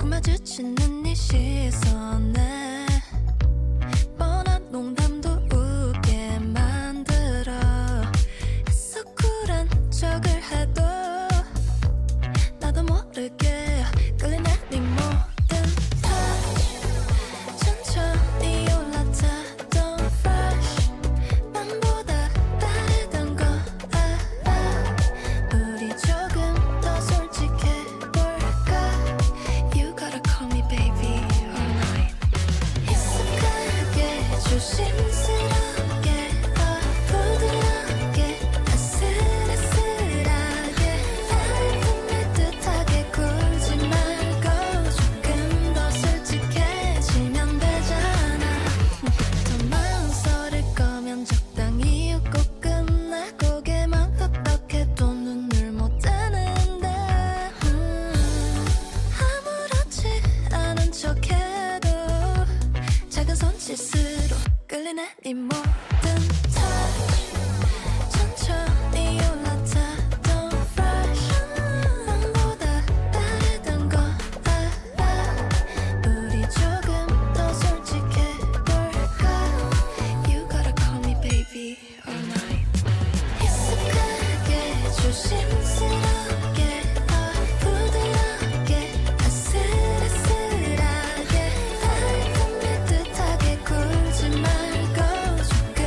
마주치는 네 시선에 뻔한 농담도 웃게 만들어 애써 쿨한 척을 해도 나도 모르게 끌리는 네 모든 touch 천천히 올라타던 fresh 밤보다 다르던 거 우리 조금 더 솔직해볼까 You gotta call me baby all night 내 네 모든 touch 천천히 올라타 Don't rush 남보다 다르던 거 알아 우리 조금 더 솔직해볼까 You gotta call me baby all night 익숙하게 조심스럽게 부드럽게 아슬아슬하게 날 품에 뜻하게 굴지 말고 조금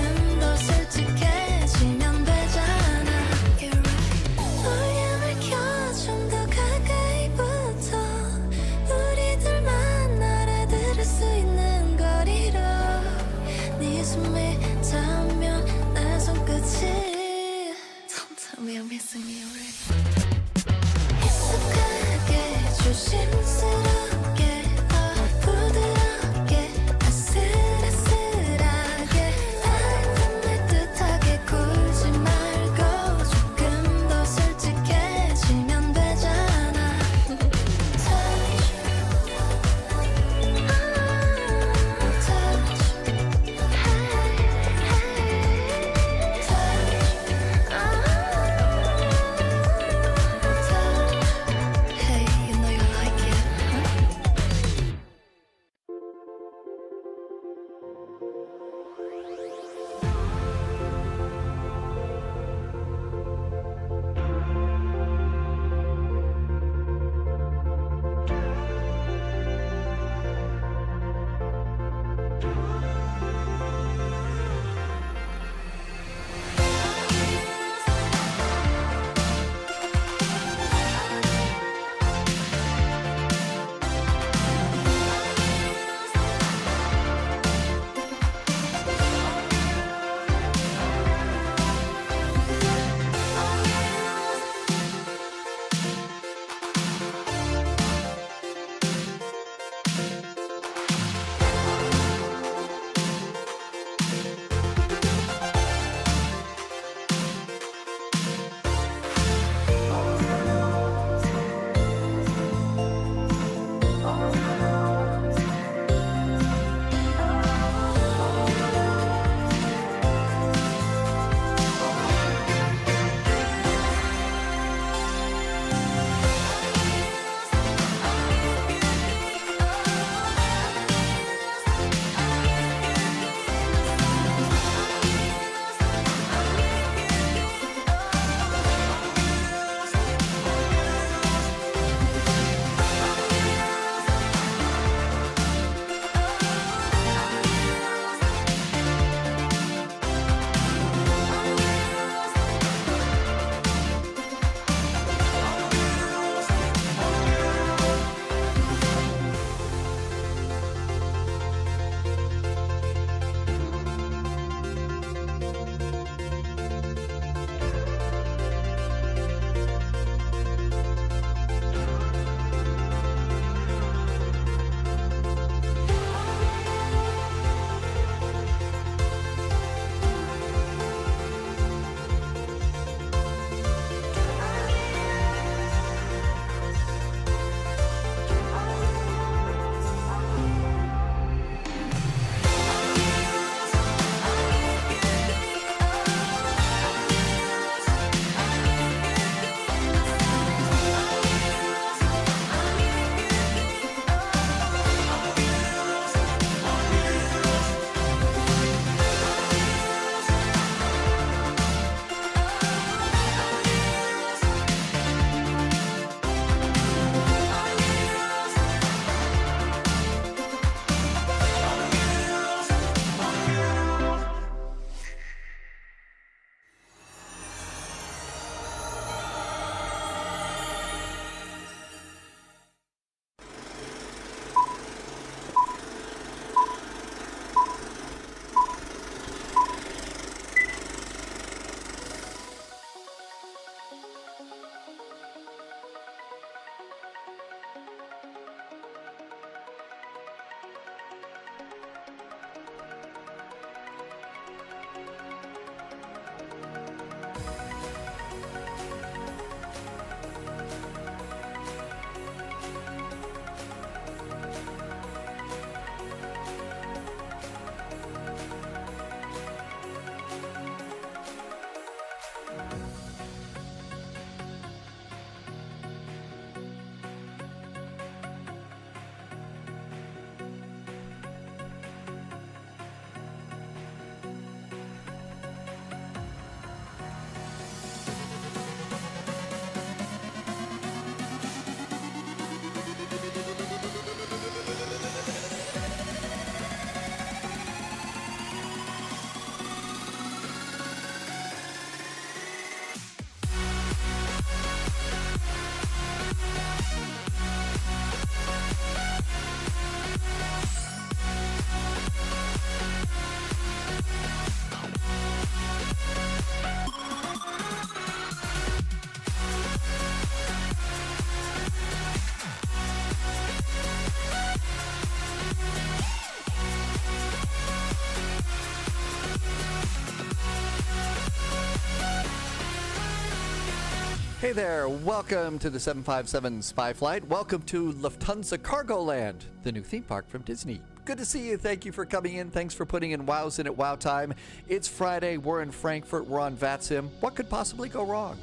Hey there, welcome to the 757 Spy Flight. Welcome to Lufthansa Cargo Land, the new theme park from Disney. Good to see you. Thank you for coming in. Thanks for putting in wows in at wow time. It's Friday. We're in Frankfurt. We're on VATSIM. What could possibly go wrong?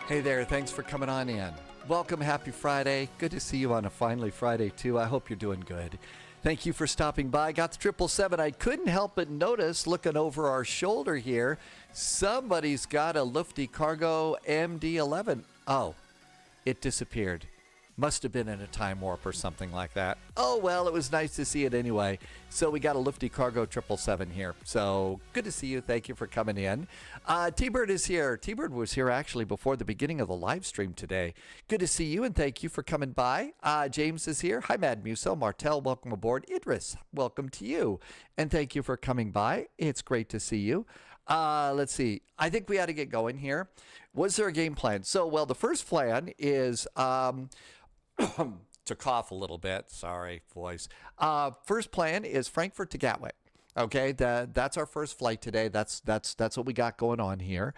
Hey there, thanks for coming on in. Welcome, happy Friday. Good to see you on a finally Friday too. I hope you're doing good. Thank you for stopping by. Got the 777. I couldn't help but notice, looking over our shoulder here, somebody's got a Lufty Cargo MD-11. Oh, it disappeared. Must have been in a time warp or something like that. Oh, well, it was nice to see it anyway. So we got a Lufty Cargo 777 here. So good to see you. Thank you for coming in. T-Bird is here. T-Bird was here actually before the beginning of the live stream today. Good to see you and thank you for coming by. James is here. Hi, Mad Muso. Martel, welcome aboard. Idris, welcome to you. And thank you for coming by. It's great to see you. Let's see. I think we ought to get going here. Was there a game plan? So, well, the first plan is... to cough a little bit, sorry, voice. First plan is Frankfurt to Gatwick. Okay, that's our first flight today. That's what we got going on here.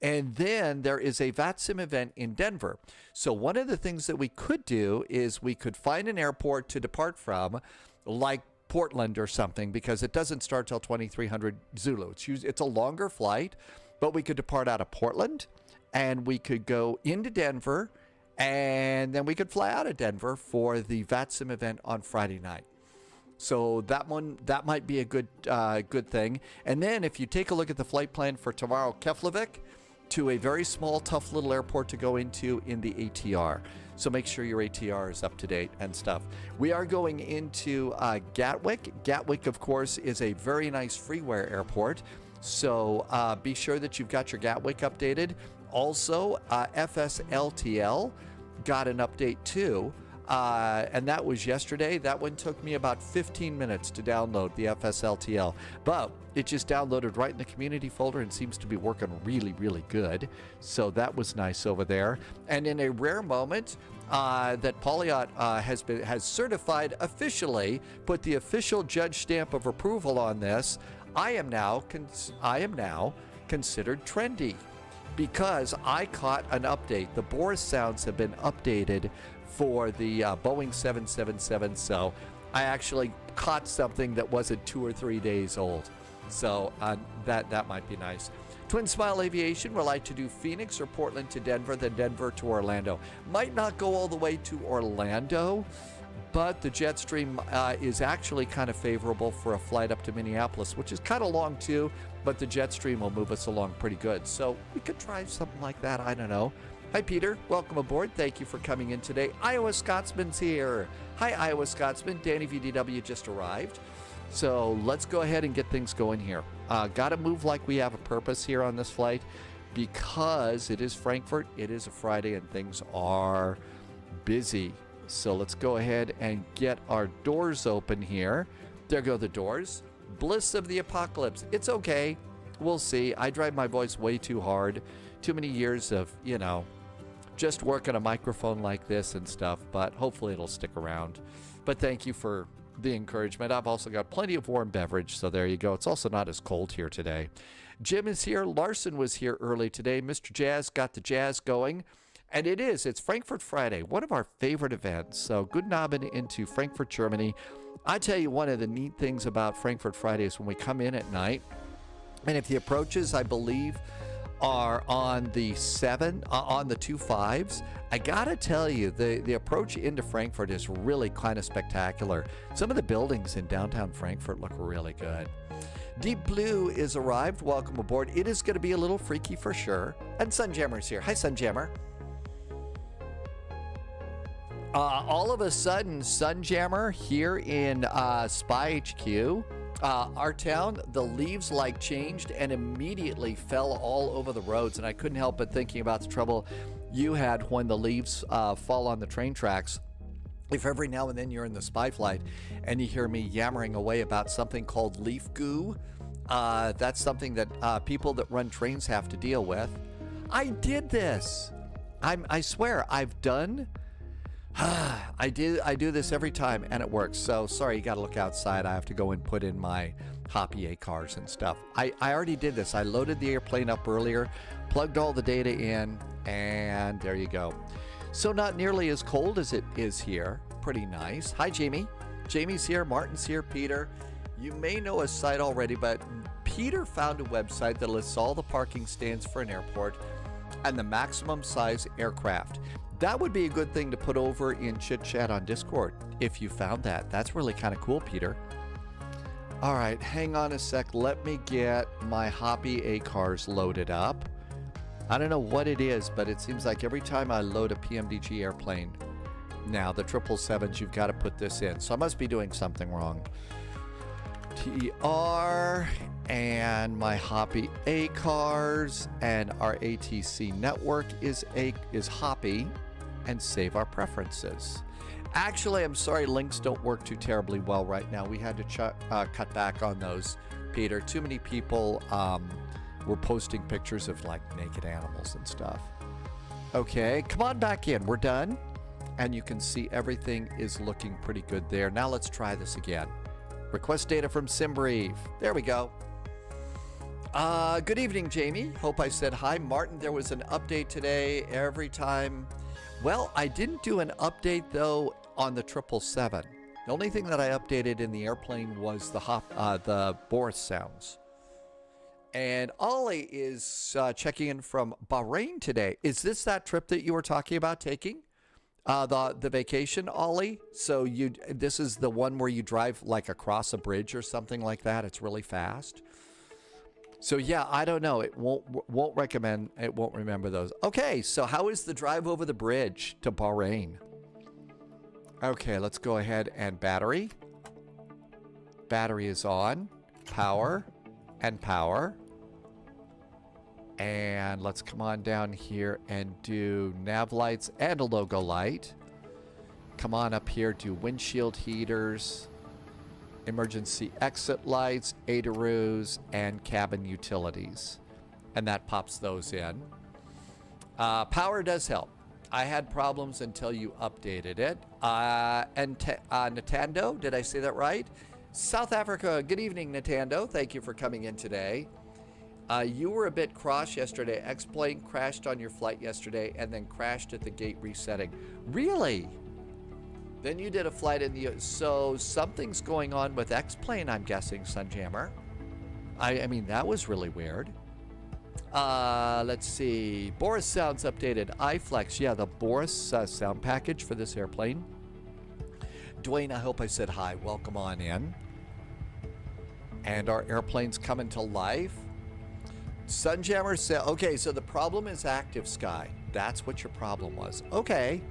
And then there is a VATSIM event in Denver. So one of the things that we could do is we could find an airport to depart from, like Portland or something, because it doesn't start till 2300 Zulu. It's a longer flight, but we could depart out of Portland, and we could go into Denver, and then we could fly out of Denver for the VATSIM event on Friday night. So that might be a good thing. And then if you take a look at the flight plan for tomorrow, Keflavik to a very small, tough little airport to go into in the ATR. So make sure your ATR is up to date and stuff. We are going into Gatwick. Gatwick, of course, is a very nice freeware airport. So be sure that you've got your Gatwick updated. Also, FSLTL got an update too, and that was yesterday. That one took me about 15 minutes to download, the FSLTL, but it just downloaded right in the community folder and seems to be working really, really good. So that was nice over there. And in a rare moment, that Polyot has certified officially, put the official judge stamp of approval on this. I am now considered trendy, because I caught an update. The Boris sounds have been updated for the Boeing 777, so I actually caught something that wasn't 2 or 3 days old. So that might be nice. Twin Smile Aviation would like to do Phoenix or Portland to Denver, then Denver to Orlando. Might not go all the way to Orlando, but the Jetstream is actually kind of favorable for a flight up to Minneapolis, which is kind of long too, but the Jetstream will move us along pretty good. So we could try something like that. I don't know. Hi, Peter. Welcome aboard. Thank you for coming in today. Iowa Scotsman's here. Hi, Iowa Scotsman. Danny VDW just arrived. So let's go ahead and get things going here. Got to move like we have a purpose here on this flight, because it is Frankfurt. It is a Friday and things are busy. So let's go ahead and get our doors open here. There go the doors. Bliss of the apocalypse. It's okay. We'll see. I drive my voice way too hard. Too many years of, just working a microphone like this and stuff, but hopefully it'll stick around. But thank you for the encouragement. I've also got plenty of warm beverage, so there you go. It's also not as cold here today. Jim is here. Larson was here early today. Mr. Jazz got the jazz going. And it's Frankfurt Friday, one of our favorite events. So good Abend into Frankfurt, Germany. I tell you, one of the neat things about Frankfurt Friday is when we come in at night, and if the approaches, I believe, are on the 2.5s, I gotta tell you, the approach into Frankfurt is really kind of spectacular. Some of the buildings in downtown Frankfurt look really good. Deep Blue is arrived. Welcome aboard. It is going to be a little freaky for sure. And Sunjammer's here. Hi, Sunjammer. All of a sudden, Sunjammer here in Spy HQ, our town, the leaves like changed and immediately fell all over the roads. And I couldn't help but thinking about the trouble you had when the leaves fall on the train tracks. If every now and then you're in the spy flight and you hear me yammering away about something called leaf goo, that's something that people that run trains have to deal with. I did this. I swear I've done. I do this every time and it works. So sorry, you got to look outside. I have to go and put in my Hoppy A cars and stuff. I already did this. I loaded the airplane up earlier, plugged all the data in, and there you go. So not nearly as cold as it is here. Pretty nice. Hi, Jamie. Jamie's here. Martin's here. Peter. You may know a site already, but Peter found a website that lists all the parking stands for an airport and the maximum size aircraft. That would be a good thing to put over in Chit Chat on Discord if you found that. That's really kind of cool, Peter. All right, hang on a sec. Let me get my Hoppy A cars loaded up. I don't know what it is, but it seems like every time I load a PMDG airplane, now the 777s, you've got to put this in. So I must be doing something wrong. TR and my Hoppy A cars and our ATC network is Hoppy, and save our preferences. Actually, I'm sorry, links don't work too terribly well right now. We had to cut back on those, Peter. Too many people were posting pictures of like naked animals and stuff. Okay, come on back in. We're done. And you can see everything is looking pretty good there. Now let's try this again. Request data from SimBrief. There we go. Good evening, Jamie. Hope I said hi. Martin, there was an update today every time. Well, I didn't do an update, though, on the 777. The only thing that I updated in the airplane was the Boris sounds. And Ollie is checking in from Bahrain today. Is this that trip that you were talking about taking? The vacation, Ollie? So this is the one where you drive like across a bridge or something like that. It's really fast. So yeah, I don't know. It won't remember those. Okay, so how is the drive over the bridge to Bahrain? Okay, let's go ahead and battery. Battery is on. Power and power. And let's come on down here and do nav lights and a logo light. Come on up here, do windshield heaters, emergency exit lights, ADARUs, and cabin utilities. And that pops those in. Power does help. I had problems until you updated it. And Natando, did I say that right? South Africa, good evening, Natando. Thank you for coming in today. You were a bit cross yesterday. X-Plane crashed on your flight yesterday and then crashed at the gate resetting. Really? Then you did a flight in the... So something's going on with X-Plane, I'm guessing, Sunjammer. I mean, that was really weird. Let's see. Boris sounds updated. iFlex. Yeah, the Boris sound package for this airplane. Dwayne, I hope I said hi. Welcome on in. And our airplane's coming to life. Sunjammer said, okay, so the problem is active sky. That's what your problem was. Okay.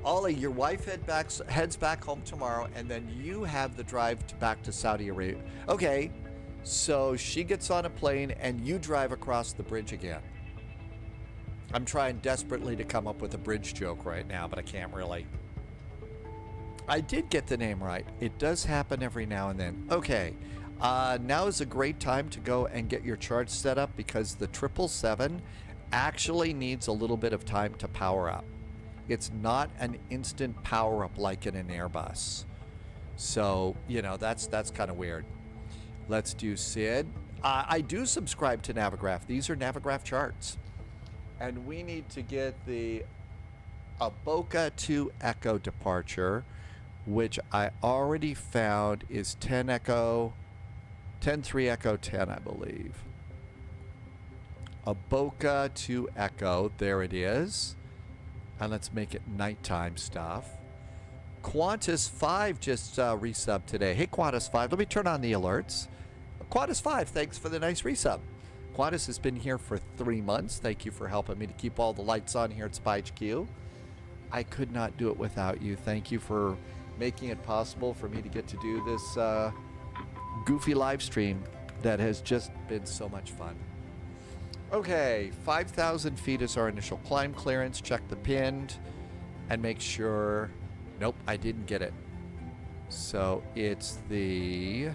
Ollie, your wife heads back home tomorrow, and then you have the drive back to Saudi Arabia. Okay, so she gets on a plane, and you drive across the bridge again. I'm trying desperately to come up with a bridge joke right now, but I can't really. I did get the name right. It does happen every now and then. Okay. Now is a great time to go and get your charge set up because the 777 actually needs a little bit of time to power up. It's not an instant power up like in an Airbus. So, you know, that's kind of weird. Let's do Sid. I do subscribe to Navigraph. These are Navigraph charts. And we need to get the Boca to Echo departure, which I already found is 10 Echo... 10-3 Echo 10, I believe. A Boca to Echo. There it is. And let's make it nighttime stuff. Qantas 5 just resubbed today. Hey, Qantas 5. Let me turn on the alerts. Qantas 5, thanks for the nice resub. Qantas has been here for 3 months. Thank you for helping me to keep all the lights on here at Spy HQ. I could not do it without you. Thank you for making it possible for me to get to do this goofy live stream that has just been so much fun. Okay, 5,000 feet is our initial climb clearance. Check the pinned and make sure... Nope, I didn't get it. So it's the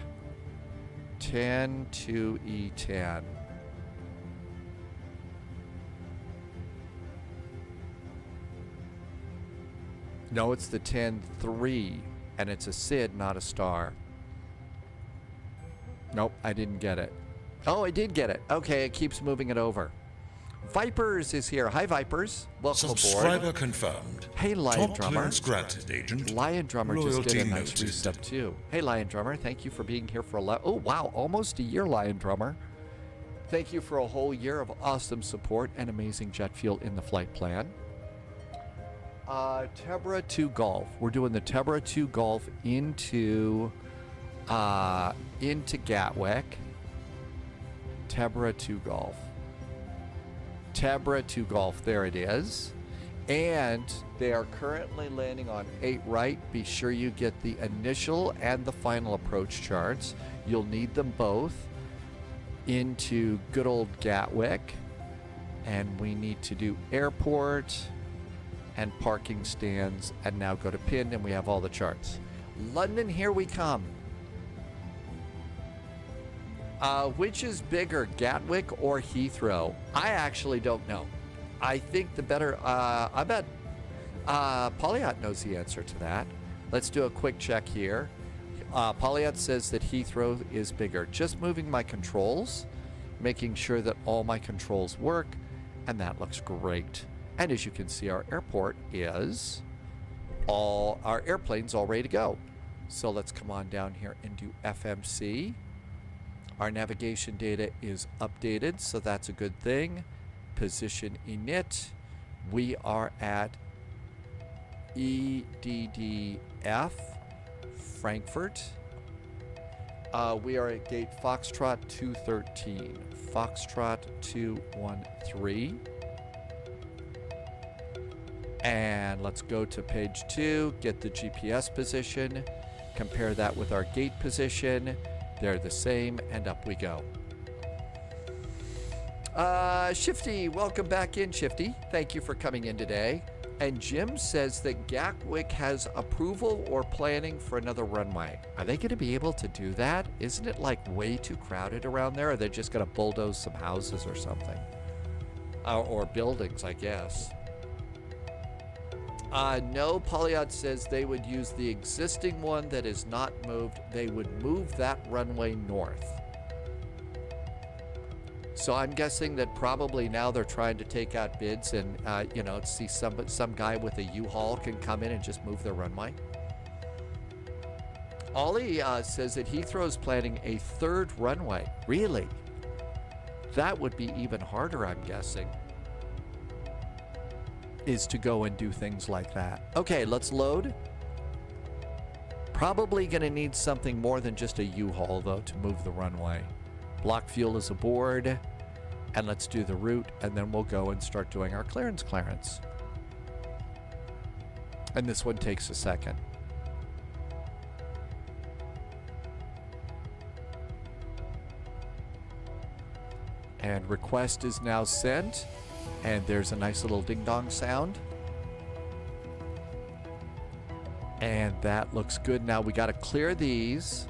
10 to E10. No, it's the 10-3, and it's a SID, not a star. Nope, I didn't get it. Oh, I did get it. Okay, it keeps moving it over. Vipers is here. Hi, Vipers. Welcome Subscriber aboard. confirmed. Hey, Lion Top Drummer. clearance granted, Agent. Lion Drummer just did a Loyalty nice noted. resub, too. Hey, Lion Drummer. Thank you for being here for oh, wow, almost a year, Lion Drummer. Thank you for a whole year of awesome support and amazing jet fuel in the flight plan. Tebra 2 Golf. We're doing the Tebra 2 Golf into Gatwick. Tebra 2 Golf. Tebra 2 Golf. There it is. And they are currently landing on 8 right. Be sure you get the initial and the final approach charts. You'll need them both into good old Gatwick. And we need to do airport and parking stands, and now go to pin, and we have all the charts. London, here we come. Which is bigger, Gatwick or Heathrow? I actually don't know. I think the better, I bet Polyot knows the answer to that. Let's do a quick check here. Polyot says that Heathrow is bigger. Just moving my controls, making sure that all my controls work, and that looks great. And as you can see, our airport is our airplane's all ready to go. So let's come on down here and do FMC. Our navigation data is updated, so that's a good thing. Position init. We are at EDDF, Frankfurt. We are at gate Foxtrot 213, Foxtrot 213. And let's go to page 2, get the GPS position, compare that with our gate position. They're the same, and up we go. Shifty, welcome back in, Shifty. Thank you for coming in today. And Jim says that Gatwick has approval or planning for another runway. Are they going to be able to do that? Isn't it like way too crowded around there? Or are they just going to bulldoze some houses or something? Or buildings, I guess. No, Polyot says they would use the existing one that is not moved. They would move that runway north. So I'm guessing that probably now they're trying to take out bids and, you know, see some guy with a U-Haul can come in and just move their runway. Ollie says that Heathrow's planning a 3rd runway. Really? That would be even harder, I'm guessing. Is to go and do things like that. Okay, let's load. Probably going to need something more than just a U-Haul, though, to move the runway. Block fuel is aboard. And let's do the route, and then we'll go and start doing our clearance. And this one takes a second. And request is now sent. And there's a nice little ding-dong sound. And that looks good. Now we got to clear these.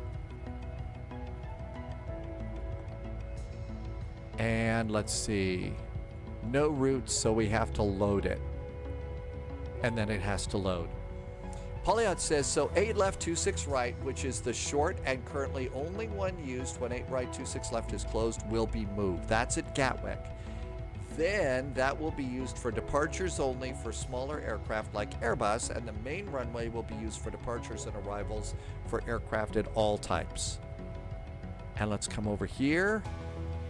And let's see. No route, so we have to load it. And then it has to load. Polyot says, so 8 left, 26 right, which is the short and currently only one used when 8 right, 26 left is closed, will be moved. That's at Gatwick. Then that will be used for departures only for smaller aircraft like Airbus, and the main runway will be used for departures and arrivals for aircraft at all types. And let's come over here.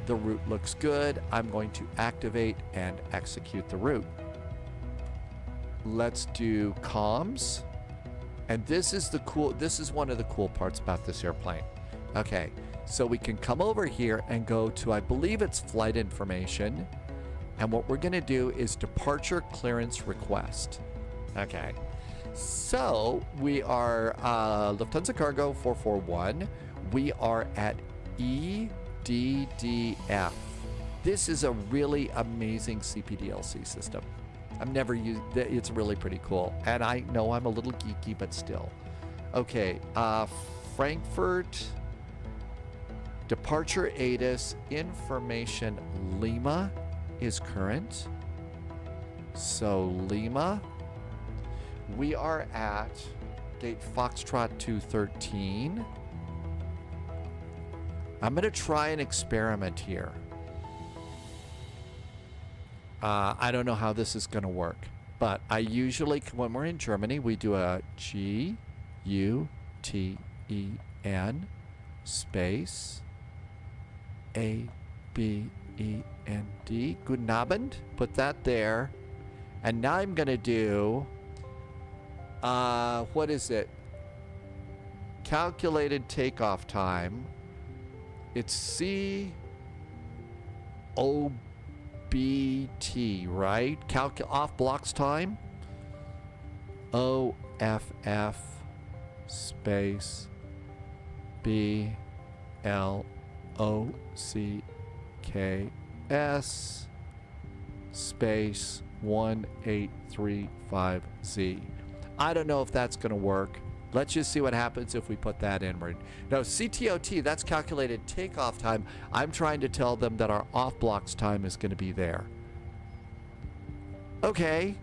The route looks good. I'm going to activate and execute the route. Let's do comms. And this is one of the cool parts about this airplane. Okay, so we can come over here and go to, I believe it's flight information. And what we're going to do is departure clearance request. Okay. So we are Lufthansa Cargo 441. We are at EDDF. This is a really amazing CPDLC system. I've never used it. It's really pretty cool. And I know I'm a little geeky, but still. Okay. Frankfurt. Departure ATIS. Information Lima is current. So Lima. We are at gate Foxtrot 213. I'm going to try an experiment here. I don't know how this is going to work, but I usually, when we're in Germany, we do a GUTEN space ABEND. Guten Abend. Put that there. And now I'm going to do, what is it? Calculated takeoff time. It's COBT, right? Off blocks time. OFF space BLOCKS space 1835Z. I don't know if that's going to work. Let's just see what happens if we put that in. No, CTOT, that's calculated takeoff time. I'm trying to tell them that our off blocks time is going to be there. Okay.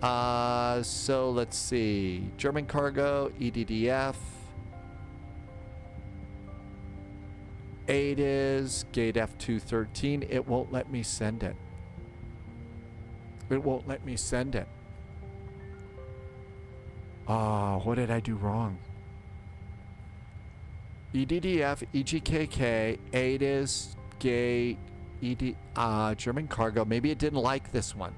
So let's see. German cargo, EDDF. ATIS, gate F213. It won't let me send it. It won't let me send it. Oh, what did I do wrong? EDDF, EGKK, ATIS, gate, German cargo. Maybe it didn't like this one.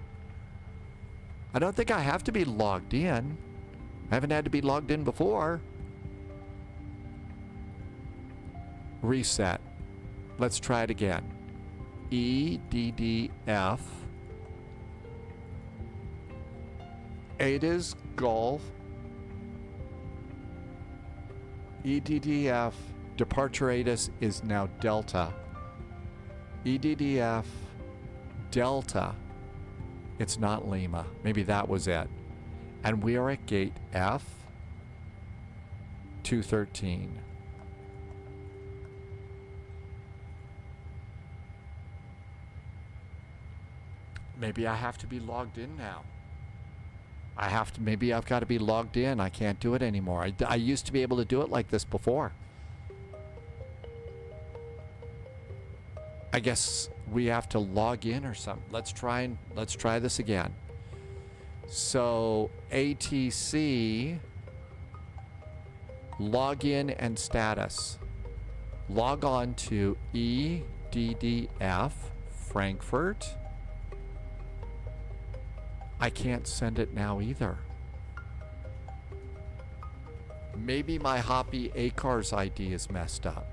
I don't think I have to be logged in. I haven't had to be logged in before. Reset. Let's try it again. EDDF, ATIS, Golf, EDDF, departure ATIS is now Delta. EDDF, Delta. It's not Lima. Maybe that was it. And we are at gate F 213. Maybe I have to be logged in now. Maybe I've got to be logged in. I can't do it anymore. I used to be able to do it like this before. I guess we have to log in or something. Let's try this again. So ATC, login and status. Log on to EDDF Frankfurt. I can't send it now either. Maybe my Hoppy ACARS ID is messed up.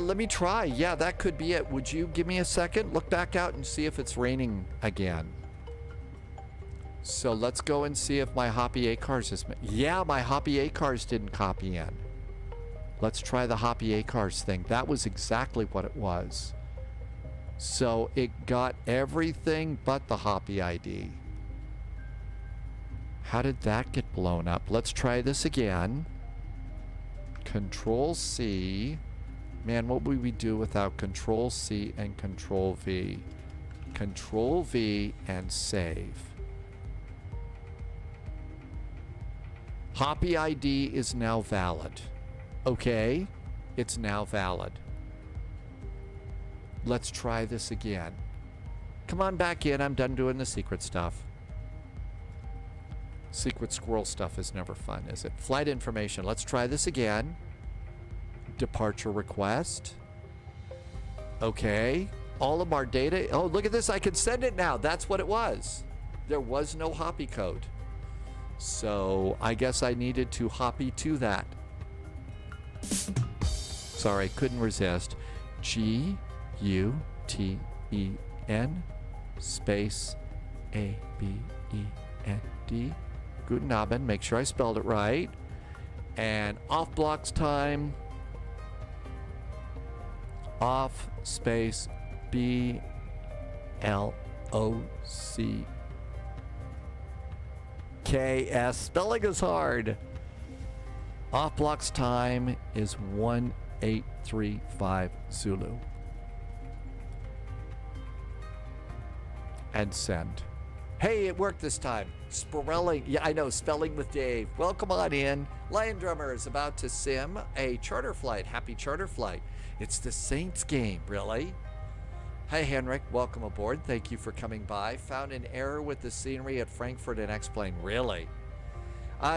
Let me try. Yeah, that could be it. Would you give me a second? Look back out and see if it's raining again. So let's go and see if my Hoppy ACARS is... Yeah, my Hoppy ACARS didn't copy in. Let's try the Hoppy ACARS thing. That was exactly what it was. So it got everything but the Hoppy ID. How did that get blown up? Let's try this again. Control C. Man, what would we do without Control C and Control V? Control V and save. Hoppy ID is now valid. Okay, it's now valid. Let's try this again. Come on back in. I'm done doing the secret stuff. Secret squirrel stuff is never fun, is it? Flight information. Let's try this again. Departure request. Okay. All of our data. Oh, look at this. I can send it now. That's what it was. There was no Hoppy code. So I guess I needed to Hoppy to that. Sorry, couldn't resist. GUTEN space A-B-E-N-D. Guten Abend. Make sure I spelled it right. And off blocks time. Off space B-L-O-C-K-S. Spelling is hard. Off blocks time is 1835 Zulu. And send. Hey, it worked this time. Spelling, yeah, I know, spelling with Dave. Welcome on in. Lion Drummer is about to sim a charter flight. Happy charter flight. It's the Saints game, really? Hi, Henrik. Welcome aboard. Thank you for coming by. Found an error with the scenery at Frankfurt and X-Plane. Really?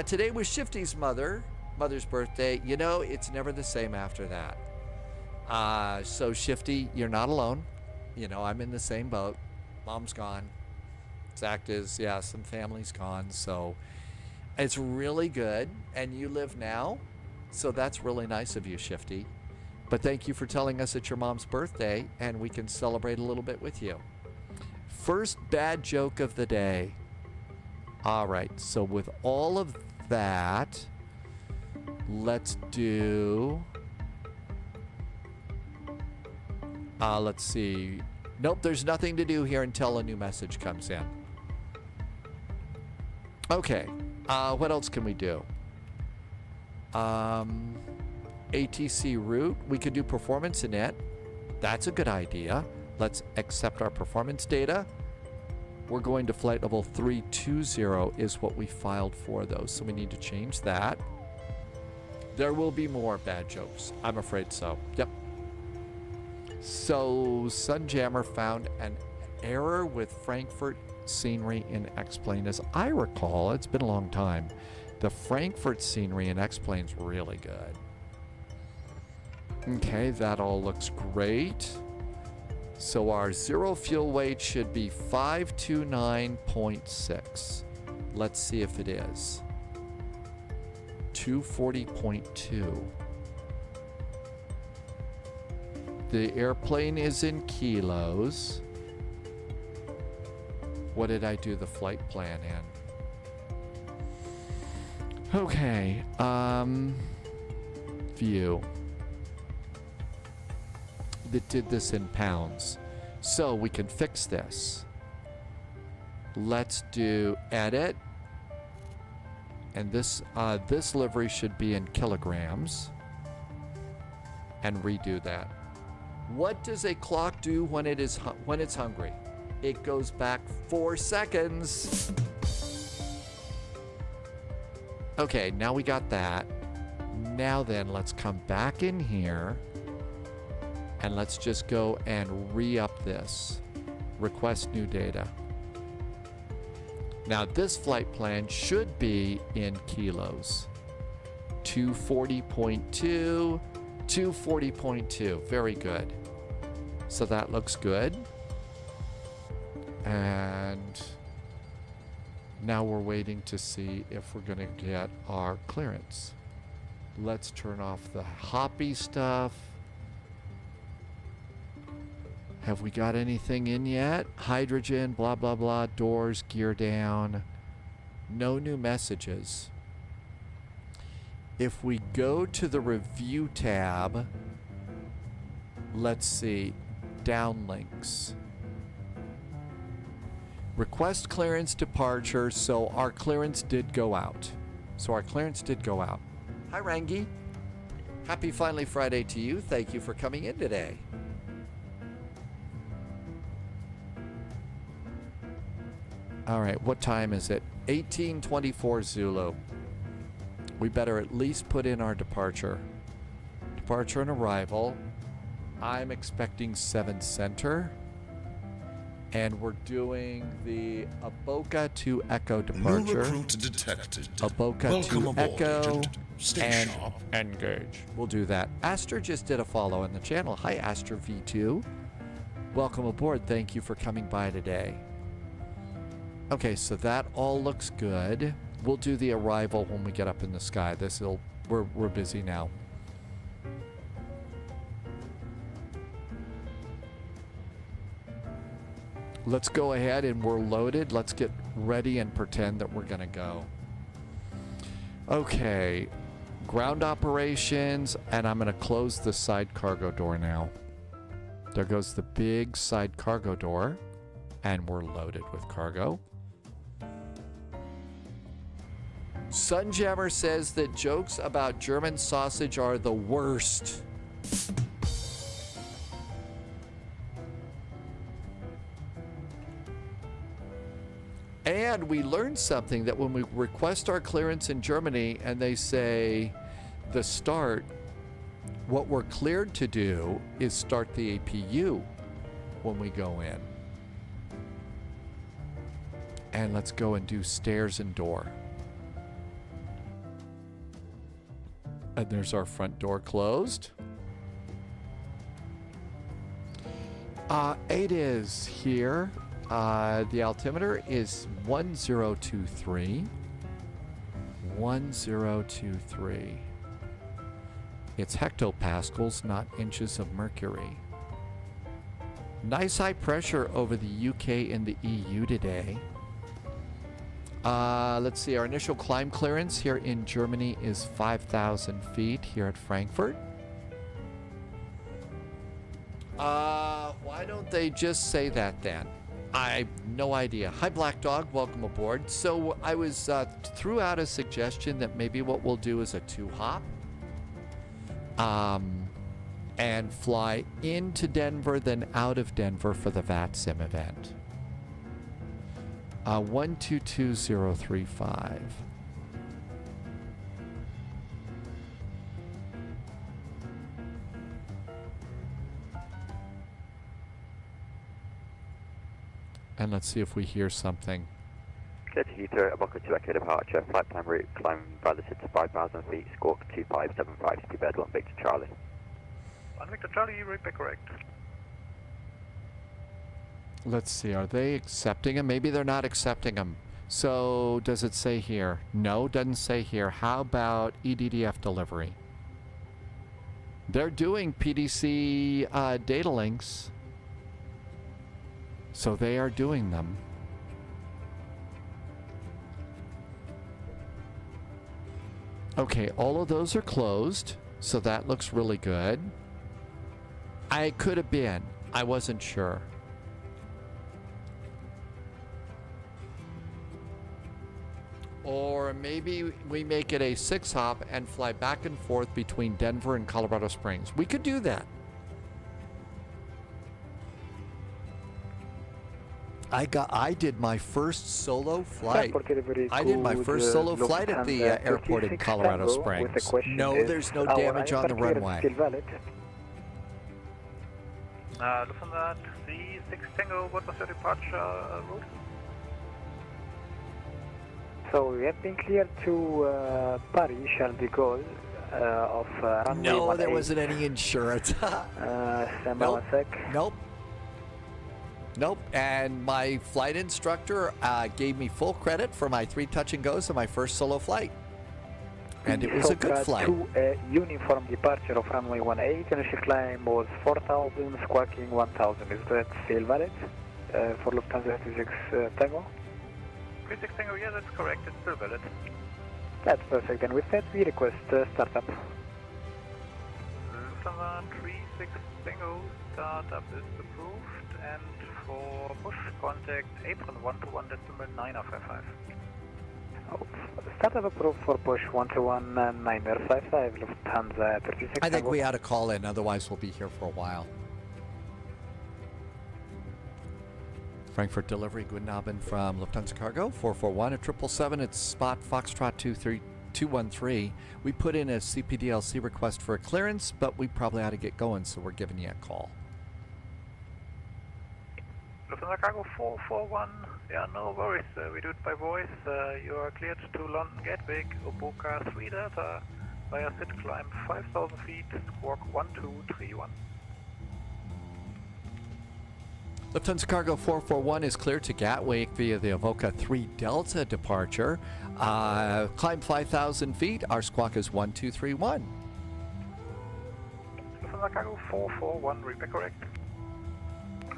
Today was Shifty's mother's birthday. You know, it's never the same after that. So, Shifty, you're not alone. You know, I'm in the same boat. Mom's gone. Fact is, yeah, some family's gone. So it's really good. And you live now. So that's really nice of you, Shifty. But thank you for telling us it's your mom's birthday and we can celebrate a little bit with you. First bad joke of the day. All right. So with all of that, let's do... let's see. Nope, there's nothing to do here until a new message comes in. Okay, what else can we do? ATC route, we could do performance in it. That's a good idea. Let's accept our performance data. We're going to flight level 320 is what we filed for those, so we need to change that. There will be more bad jokes, I'm afraid so. Yep. So, Sunjammer found an error with Frankfurt scenery in X-Plane. As I recall, it's been a long time. The Frankfurt scenery in X-Plane's really good. Okay, that all looks great. So our zero fuel weight should be 529.6. Let's see if it is. 240.2. The airplane is in kilos. What did I do the flight plan in? Okay, view. That did this in pounds. So we can fix this. Let's do edit. And this livery should be in kilograms. And redo that. What does a clock do when it's hungry? It goes back 4 seconds. Okay, now we got that. Now then, let's come back in here. And let's just go and re-up this. Request new data. Now this flight plan should be in kilos. 240.2. 240.2. Very good. So that looks good. And now we're waiting to see if we're going to get our clearance. Let's turn off the hoppy stuff. Have we got anything in yet? Hydrogen, blah, blah, blah, doors, gear down. No new messages. If we go to the review tab, let's see, downlinks. Request clearance departure, so our clearance did go out. Hi Rangi. Happy Finally Friday to you. Thank you for coming in today. All right, what time is it? 1824 Zulu. We better at least put in our departure. Departure and arrival. I'm expecting 7 center. And we're doing the Aboka to Echo departure. New recruit detected. Aboka Welcome to aboard, Echo Agent. Stay and sharp. engage. We'll do that. Aster just did a follow on the channel. Hi, Aster V2. Welcome aboard. Thank you for coming by today. Okay, so that all looks good. We'll do the arrival when we get up in the sky. We're busy now. Let's go ahead and we're loaded. Let's get ready and pretend that we're going to go. Okay. Ground operations, and I'm going to close the side cargo door now. There goes the big side cargo door, and we're loaded with cargo. Sunjammer says that jokes about German sausage are the worst. And we learned something, that when we request our clearance in Germany and they say the start, what we're cleared to do is start the APU when we go in. And let's go and do stairs and door. And there's our front door closed. It is here. The altimeter is 1023. 1023. It's hectopascals, not inches of mercury. Nice high pressure over the UK and the EU today. Let's see, our initial climb clearance here in Germany is 5,000 feet here at Frankfurt. Why don't they just say that then? I have no idea. Hi, Black Dog. Welcome aboard. So I was threw out a suggestion that maybe what we'll do is a 2-hop. And fly into Denver, then out of Denver for the VATSIM event. 122035. And let's see if we hear something. Clear to Heathrow, Aboca to Echo departure. Flight time route climb validated to 5,000 feet. Squawk 2575. Speedbird 1 Victor Charlie. 1 Victor Charlie, route back correct. Let's see, are they accepting them? Maybe they're not accepting them. So does it say here? No, doesn't say here. How about EDDF delivery? They're doing PDC data links. So they are doing them. Okay, all of those are closed, so that looks really good. I could have been. I wasn't sure. Or maybe we make it a 6-hop and fly back and forth between Denver and Colorado Springs. We could do that. I did my first solo flight. I did my first solo flight at the airport in Colorado Springs. No, there's no damage on the runway. Lufthansa 36 Tango, what was your departure route? So we have been cleared to Paris, Charles de Gaulle, of runway No, there wasn't any insurance. Nope. Nope. Nope. And my flight instructor gave me full credit for my 3 touch and goes on my first solo flight. And it was a good flight. To a uniform departure of runway 18, initial climb was 4,000, squawking 1,000. Is that still valid for Lufthansa 36 Tango? 36 Tango, yeah, that's correct, it's still valid. That's perfect, and with that we request startup. Lufthansa 36 Tango, startup is approved, and for push contact apron 121.955. Oh, startup approved for push 121.955, Lufthansa 36 I think Tango. we ought to call in, otherwise we'll be here for a while. Frankfurt delivery, Guten Abend from Lufthansa Cargo, 441 at 777. It's spot Foxtrot 213. We put in a CPDLC request for a clearance, but we probably ought to get going, so we're giving you a call. Lufthansa Cargo 441, yeah, no worries, we do it by voice. You are cleared to London Gatwick, Oboka 3 Delta, via sit climb 5,000 feet, squawk 1231. Lufthansa Cargo 441 is clear to Gatwick via the Avoca 3 Delta departure. Climb 5,000 feet. Our squawk is 1231. Lufthansa Cargo 441, repeat correct.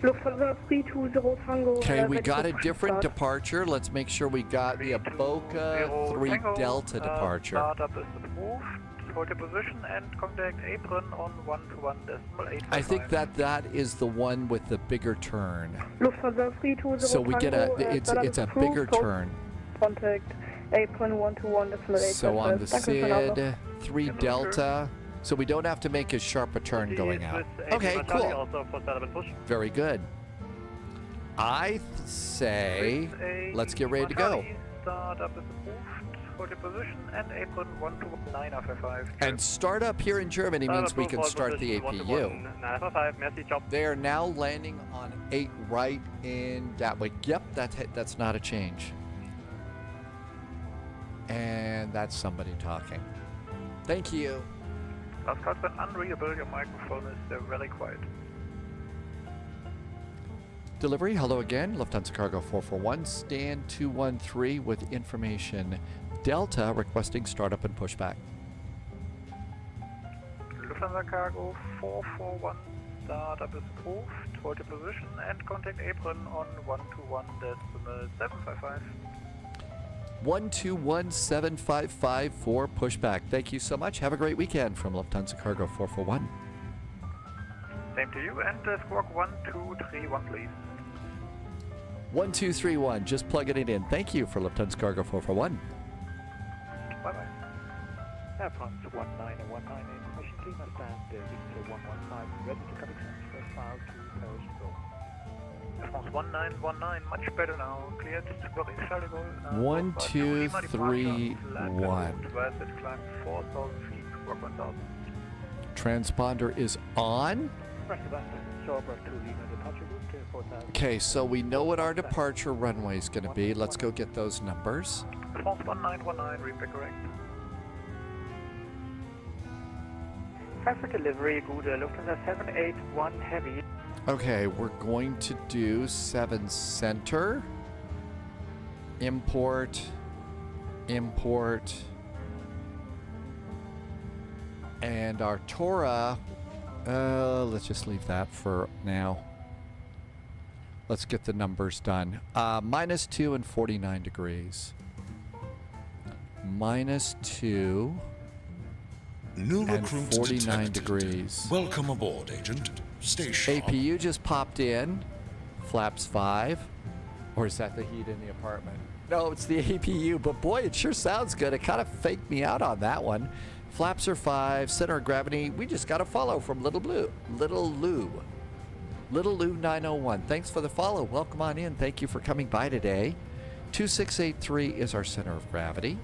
Lufthansa 320 Tango. Okay, we got a ready for different start. departure. Let's make sure we got the Aboka 3 Tango, Delta departure. Startup is approved. Hold your position and contact apron on 121.855. I think that is the one with the bigger turn. Lufthansa 320 So we get a Tango, startup it's is a approved. bigger turn. Contact apron 121.855. So on the Danke füreinander. SID 3 Delta, so we don't have to make as sharp a turn going out. Okay, cool. Very good. I say let's get ready to go. Startup is approved. Hold your position and apron 121.955. And start up here in Germany means we can start the APU. They are now landing on 8 right in Gatwick. Yep, that's not a change. And that's somebody talking. Thank you. Last call, when unreadable, your microphone is very quiet. Delivery, hello again. Lufthansa Cargo 441, stand 213 with information. Delta requesting startup and pushback. Lufthansa Cargo 441, startup is approved. Hold your position and contact apron on 121.755. 121.755 for pushback. Thank you so much. Have a great weekend from Lufthansa Cargo 441. Same to you, and squawk 1231, please. 1231, just plugging it in. Thank you for Lufthansa Cargo 441. Bye-bye. Air France 19 and 19 information, please stand Victor 115, ready to cover transfer file to Paris to go. Air France 1919, much better now. Cleared to Boris Charleville. 1231. Climb 4,000 feet, squawk 1,000. Transponder is on. Press the button, Starbird to Lima departure route 4,000. Okay, so we know what our departure runway is going to be. Let's go get those numbers. Air France 1919, repeat correct. Frankfurt delivery, good Lufthansa 781 heavy. Okay, we're going to do 7 center. Import. And our Tora, let's just leave that for now. Let's get the numbers done. -2 and 49 degrees. -2 New and recruits 49 detected. degrees. Welcome aboard, Agent. Stay sharp. APU just popped in. Flaps 5. Or is that the heat in the apartment? No, it's the APU, but boy, it sure sounds good. It kind of faked me out on that one. Flaps are 5. Center of gravity, we just got a follow from Little Lou 901. Thanks for the follow. Welcome on in. Thank you for coming by today. 2683 is our center of gravity.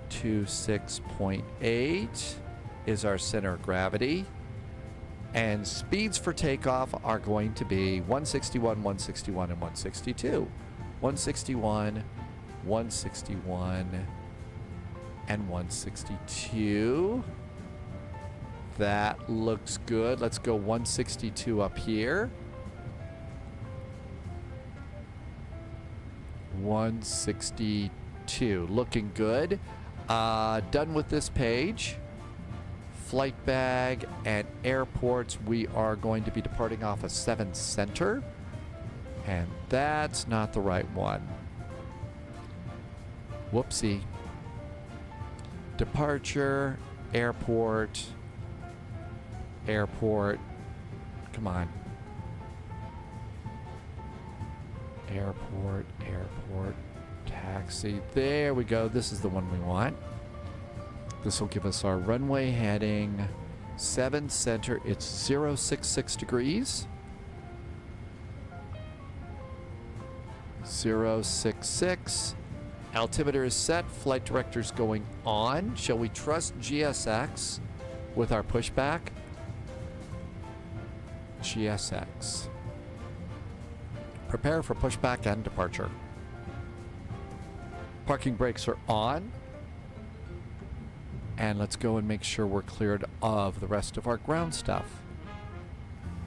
26.8 is our center of gravity. And speeds for takeoff are going to be 161, 161, and 162. 161, 161, and 162. That looks good. Let's go 162 up here. 162. Looking good. Done with this page. Flight bag and airports. We are going to be departing off of 7 Center. And that's not the right one. Whoopsie. Departure, airport, airport. Come on. Airport, airport, taxi. There we go. This is the one we want. This will give us our runway heading 7 Center. It's 066 degrees. 066. Altimeter is set. Flight director's going on. Shall we trust GSX with our pushback? GSX. Prepare for pushback and departure. Parking brakes are on. And let's go and make sure we're cleared of the rest of our ground stuff.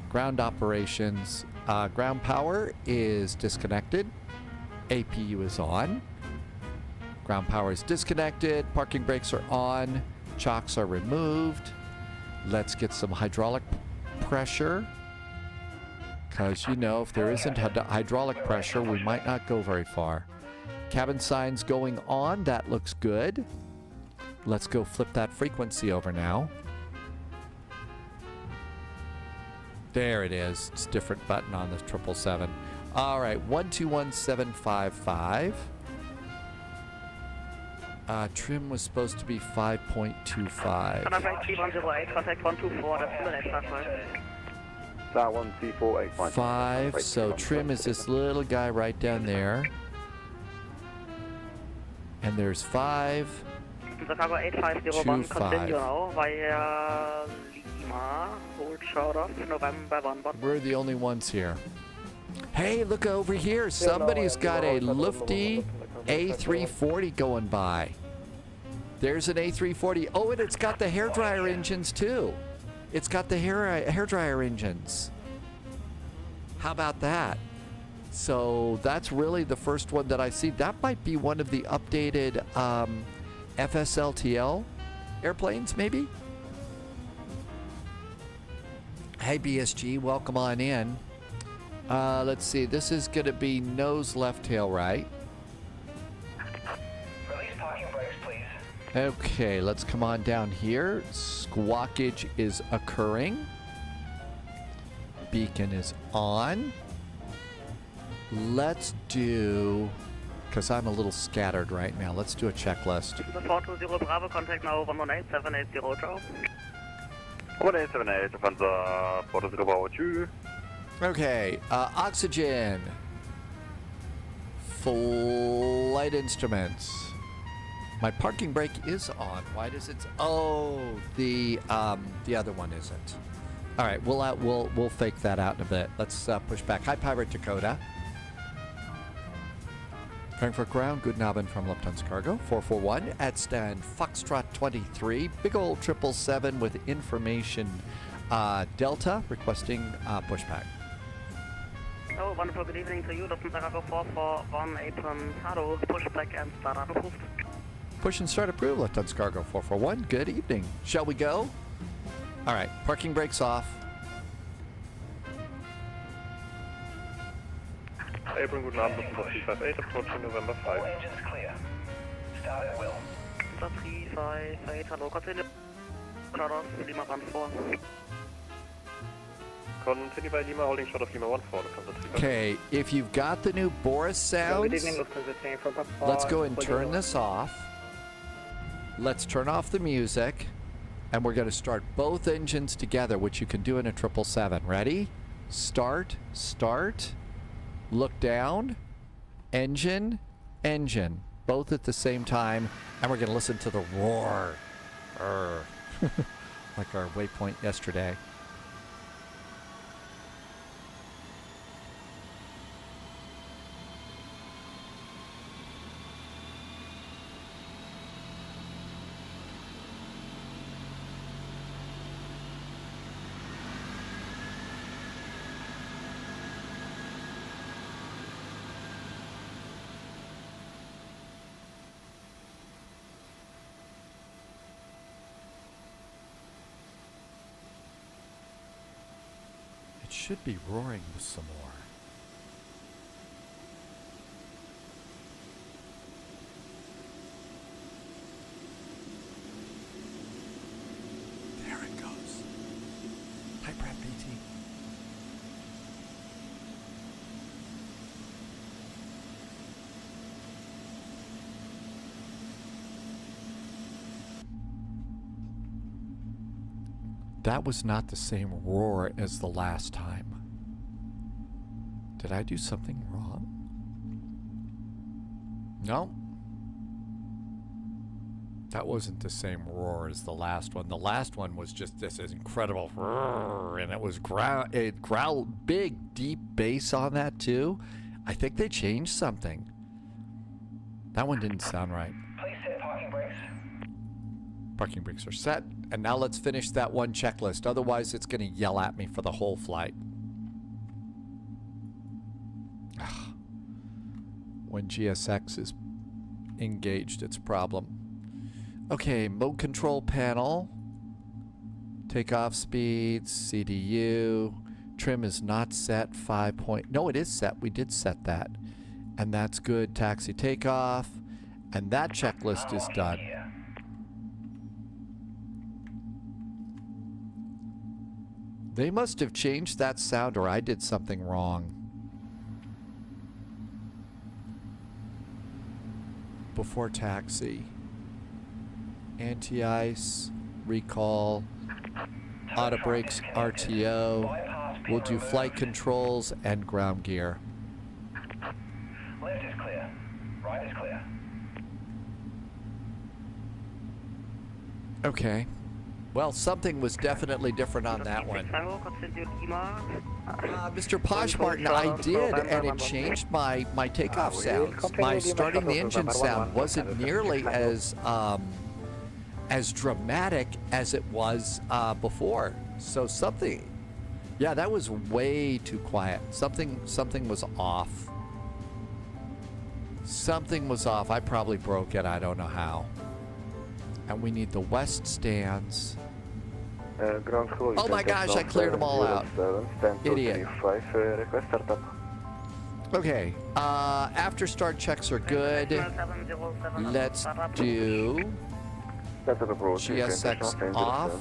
Ground operations. Ground power is disconnected. APU is on. Ground power is disconnected. Parking brakes are on. Chocks are removed. Let's get some hydraulic pressure Because, you know, if there isn't hydraulic pressure, we might not go very far. Cabin signs going on. That looks good. Let's go flip that frequency over now. There it is. It's a different button on the 777. All right, 121755. Trim was supposed to be 5.25. Contact 124, that's the next platform. 12485. 5, so trim is this little guy right down there. And there's 5. Chicago 8501, continue now via Lima, hold short of November 1. We're the only ones here. Hey, look over here. Somebody's got a lufty A340 going by. There's an A340. Oh, and it's got the hairdryer engines too. It's got the hairdryer engines. How about that? So that's really the first one that I see. That might be one of the updated FSLTL airplanes, maybe? Hey, BSG, welcome on in. Let's see. This is going to be nose left, tail right. Release parking brakes, please. Okay, let's come on down here. Squawkage is occurring. Beacon is on. Let's do, because I'm a little scattered right now, let's do a checklist. 420 Bravo, contact now 118780, ciao. 1878, Panzer 420 Bravo 2. Okay, oxygen. Flight instruments. My parking brake is on. Why does it? Oh, the other one isn't. All right, we'll fake that out in a bit. Let's push back. Hi, Pirate Dakota. Frankfurt ground. Guten Abend from Lufthansa Cargo 441 at stand Foxtrot 23. Big old 777 with information. Delta requesting pushback. Oh, wonderful. Good evening to you. Lufthansa Cargo 441 apron. Hello, pushback and start out approved. Push and start approved, Lufthansa Cargo 441. Good evening. Shall we go? All right, parking brakes off. Apron, guten Abend, Lufthansa 358, approaching November 5. All engines clear. Start at will. 358, hello, continue. Short of Lima 14. Continue by Lima, holding short of Lima 14, Lufthansa 358. Okay, if you've got the new Boris sounds, Good evening, Lufthansa 10 from Papa. let's go and turn this off. Let's turn off the music, and we're going to start both engines together, which you can do in a 777. Ready? Start, start, look down, engine, engine, both at the same time, and we're going to listen to the roar. Like our waypoint yesterday. It should be roaring with some more. There it goes. Hi, Brad BT. That was not the same roar as the last time. Did I do something wrong? No. That wasn't the same roar as the last one. The last one was just this incredible roar, and it was growled big, deep bass on that too. I think they changed something. That one didn't sound right. Please set parking brakes. Parking brakes are set. And now let's finish that one checklist. Otherwise, it's going to yell at me for the whole flight. Ugh. When GSX is engaged, it's a problem. Okay, mode control panel. Takeoff speeds, CDU, Trim is not set. 5 point. No, it is set. We did set that. And that's good. Taxi takeoff. And that checklist is done. They must have changed that sound or I did something wrong. Before taxi. Anti-ice. Recall. Auto brakes. RTO. We'll do flight controls and ground gear. Left is clear. Right is clear. Okay. Well, something was definitely different on that one. Mr. Poshmartin, I did, and it changed my takeoff sounds. My starting the engine sound wasn't nearly as dramatic as it was before. So something, yeah, that was way too quiet. Something was off. Something was off. I probably broke it. I don't know how. And we need the west stands. Oh my gosh, I cleared them all out. Idiot. Okay, after start checks are good. Let's do GSX off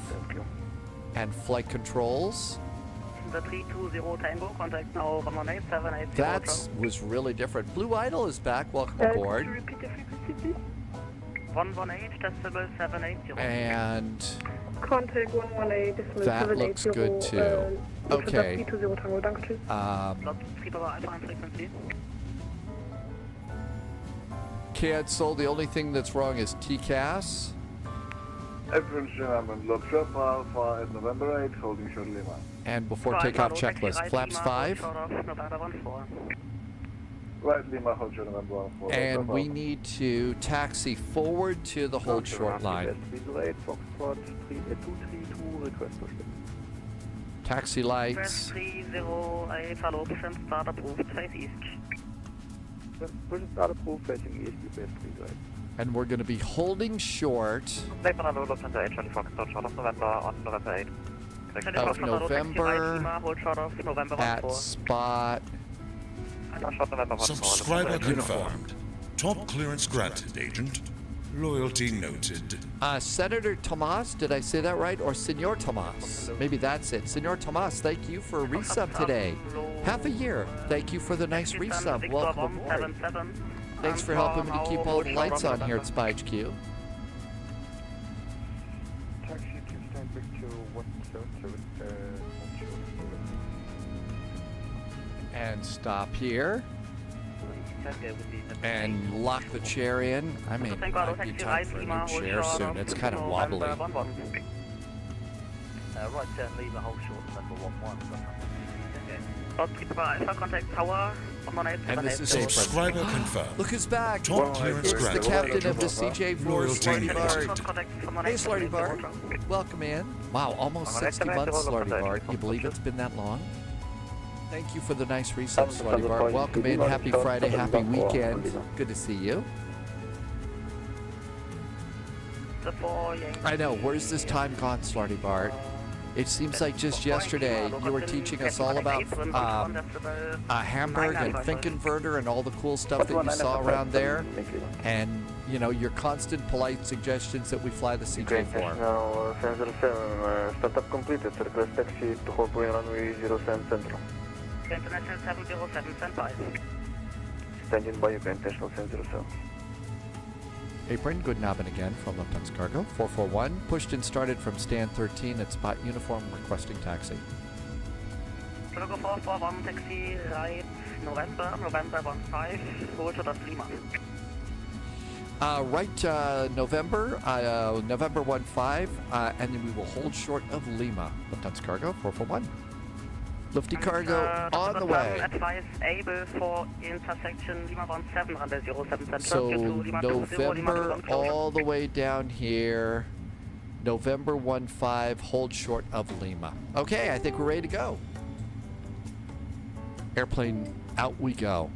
and flight controls. That was really different. Blue Idol is back. Welcome aboard. 118.780. And Contact 118.780. that looks good too. Okay. Cancel. The only thing that's wrong is TCAS. Alpha at November 8, holding short Lima. And before takeoff checklist, flaps 5. Right Lima, hold short November 14. And we need to taxi forward to the hold short line. Taxi lights. And we're going to be holding short of November at spot. Subscriber confirmed. Top clearance granted, Agent. Loyalty noted. Senator Tomas, did I say that right? Or Senor Tomas? Maybe that's it. Senor Tomas, thank you for a resub today. Half a year. Thank you for the nice resub. Welcome aboard. Thanks for helping me to keep all the lights on here at Spy HQ. Taxi, please stand back to 177. And stop here. And lock the chair in. I mean, might be time for a new chair soon. It's kind of wobbly. Right turn, leave a hold short, number 11. Contact tower. And this is Subscriber April. confirmed. Look who's back. Top clearance It's the granted. captain of the CJ4 Slarty Bard. Hey, Slarty Bard. noted. Welcome in. Wow, almost 60 months, Slarty Bard. Can you believe it's been that long? Thank you for the nice resub, Slarty Bard. Welcome in. Happy Friday. Happy weekend. Good to see you. I know. Where's this time gone, Slarty Bard? It seems like just yesterday you were teaching us all about Hamburg and Finkenwerder and all the cool stuff that you saw around there. And, you know, your constant polite suggestions that we fly the CJ4. Now, Sensor 7, startup completed. Request taxi to hold point runway 07 Central. International 707, stand by. Standing by, UK International 707. Apron, good Nabin again from Lufthansa Cargo. 441, pushed and started from stand 13 at spot uniform, requesting taxi. Cargo 441, taxi right, November 15, hold short of Lima. November 15, and then we will hold short of Lima. Lufthansa Cargo, 441. Lufty Cargo on the way. Advice able for intersection Lima 17 under 07 Central. So November all the way down here. November 15, hold short of Lima. Okay, I think we're ready to go. Airplane out we go.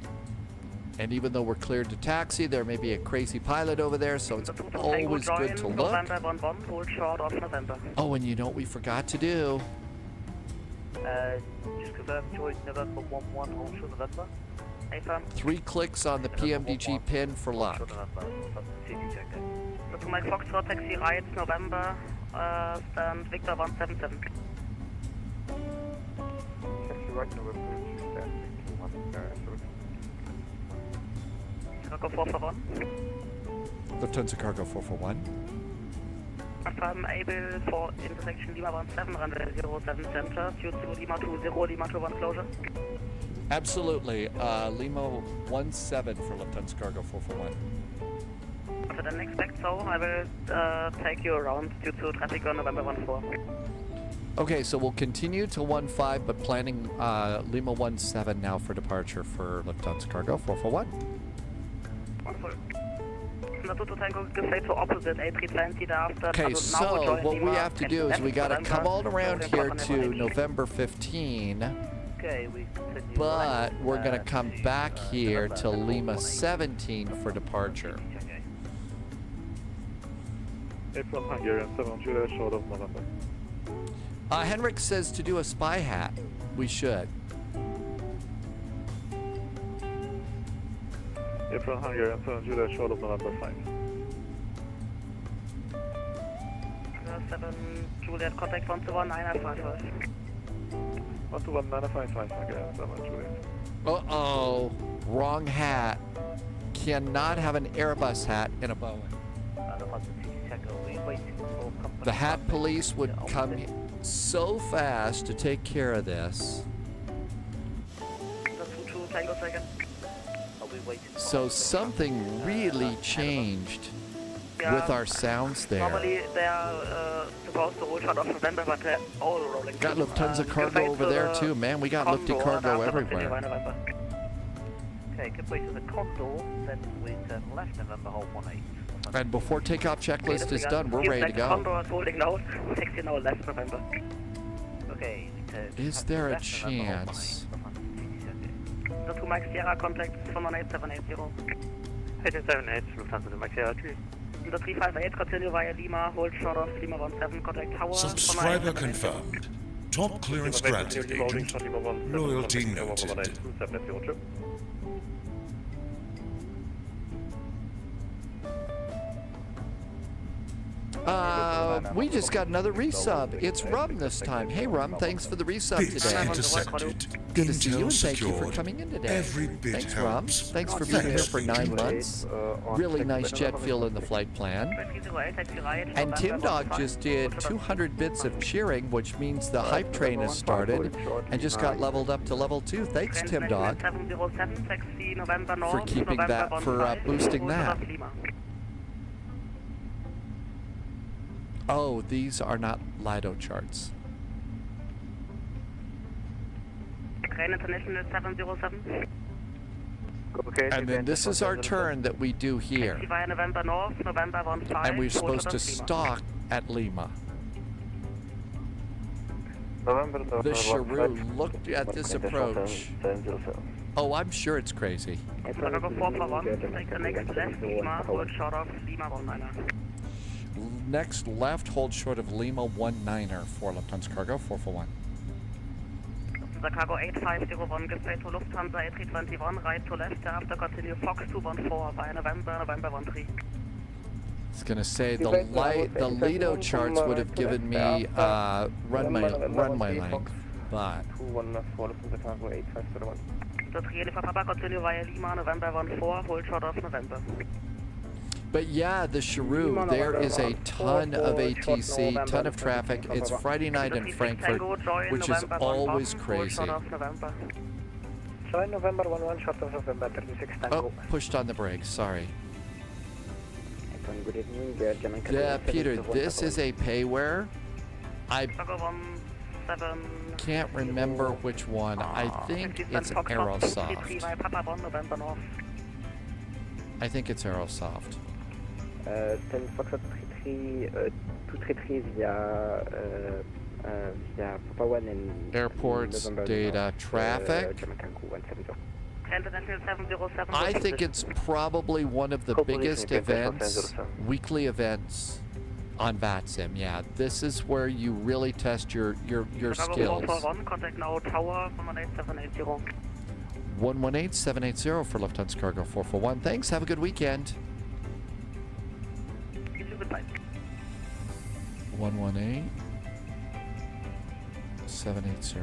And even though we're cleared to taxi, there may be a crazy pilot over there, so it's always good to look. November 11, hold short of November. Oh, and you know what we forgot to do? Just confirm Choice November 11, hold short November. Affirm. 3 clicks on the PMDG pin for luck. To Mike Foxtrot, taxi right, November, stand Victor 177. Taxi right, November, stand Cargo 441. Lufthansa Cargo 441. Affirm able for intersection Lima 17, runway 07 center, due to Lima 20, Lima 21 closure. Absolutely. Lima 17 for Lufthansa Cargo 441. I didn't expect so. I will take you around due to traffic on November 14. Okay, so we'll continue to 15, but planning Lima 17 now for departure for Lufthansa Cargo 441. Wonderful. Natuto Tango, say to opposite A320 thereafter. Okay, so what we have to do is we got to come all around here to November 15, Okay, we continue. but we're going to come back here to Lima 17 for departure. From Hungarian 7 Juliet, short of November. Henrik says to do a spy hat. We should. From Hungarian 7 Juliet, short of November 5. 7 Juliet, contact 121 121 Hungarian 7 Juliet. Uh-oh. Wrong hat. Cannot have an Airbus hat in a Boeing. The hat police would come so fast to take care of this. So something really changed with our sounds there. Normally they are supposed to roll short of November, but they're all rolling. Got Lufthansa Cargo over there too, man. We got Lufty Cargo everywhere. Okay, good place is a Condor, then we turn left November, hold 18. And before takeoff checklist is done, we're ready to go. Condor is holding now, 60 now left November. Okay, Is there a chance? The 2 Mike Sierra contact 718-780. 1878, Lufthansa to Mike Sierra 3. The 358 continue via Lima, hold short of Lima 17, contact tower. Subscriber confirmed. Top clearance granted, agent. Loyalty noted. We just got another resub. It's Rum this time. Hey Rum, thanks for the resub Bits today. intercepted. Good to see you and Intel thank you for secured. coming in today. Every bit Thanks Rum. helps. Thanks for being here for 9 Thanks. months. Really nice jet fuel in the flight plan. And Tim Dog just did 200 bits of cheering, which means the hype train has started and just got leveled up to level 2. Thanks Tim Dog for keeping that, for boosting that. Oh, these are not Lido charts. Crane International 707. Okay, And then this is our turn that we do here. Taxi via November North, November 15. And we're supposed to Lima. stalk at Lima. November, The Cheroux, look at this approach. Oh, I'm sure it's crazy. Cargo 441, take the next left Lima, hold short of Lima 19er. Next left, hold short of Lima 19er for Lufthansa Cargo 441. The cargo 8501, get straight to Lufthansa A321, right to left, thereafter continue Fox 214 via November 13. It's gonna say the Lido charts would have given me runway length, but 214 Lufthansa Cargo 8501. The 3 for Papa continue via Lima, November 14, hold short of November. yeah, the Cheroux, there is a ton of ATC, ton of traffic. It's Friday night in Frankfurt, which is always crazy. 7 November 11, short of November 36 Tango. Oh, pushed on the brakes, sorry. Good evening, Yeah, Peter, this is a payware. I Cargo 17. can't remember which one. I think it's Aerosoft. I think it's Aerosoft. 10 Foxtrot 233 via Papa 1 and Airports, November data, traffic. I think it's probably one of the biggest events, weekly events On VATSIM, yeah. This is where you really test your Chicago skills. 441, contact now tower 118780. 118780 for Lufthansa Cargo 441. Thanks. Have a good weekend. You too, goodbye. 118780.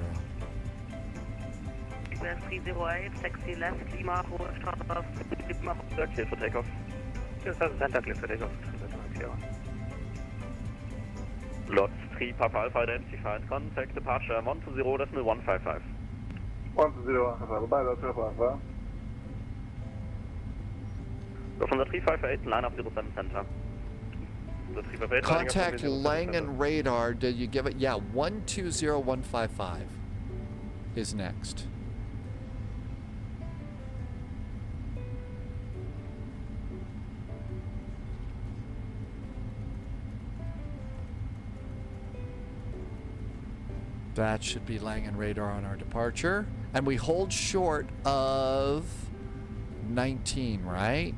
US 308, taxi left, Lima, Hohenstraße, Lima. Clear for takeoff. 07 Center, clear for takeoff. Lot 3 Papa Alpha identified. Contact departure 120.155. 120, goodbye, that's Alpha. Lufthansa 358, line up 07 Center. The 358 Contact Langen radar. Did you give it? Yeah, 120155 is next. That should be Langen radar on our departure. And we hold short of 19, right?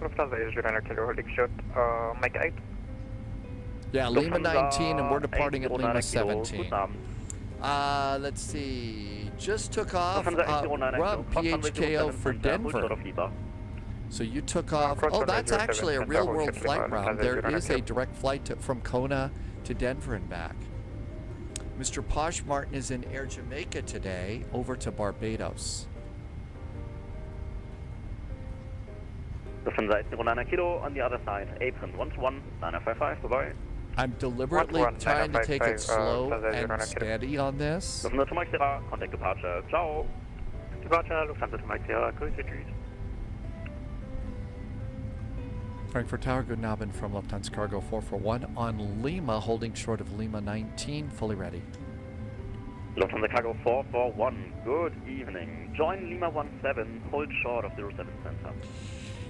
Lufthansa is runner killer holding short, Mike 8. Yeah, Lima 19, and we're departing at Lima 17. Let's see. Just took off PHKO for Denver. So you took off. Oh, that's actually a real-world flight route. There is a direct flight from Kona to Denver and back. Mr. Posh Martin is in Air Jamaica today, over to Barbados. Lufthansa 809 kilo on the other side. Apron 121, 955, bye-bye. I'm deliberately trying to take it slow and steady on this. Lufthansa to Mike Sierra, contact departure. Ciao. Departure, Lufthansa to Mike Sierra, cruise retreat. Frankfurt Tower, good Nabin from Lufthansa Cargo 441 on Lima, holding short of Lima 19, fully ready. Lufthansa Cargo 441, good evening. Join Lima 17, hold short of 07 Center.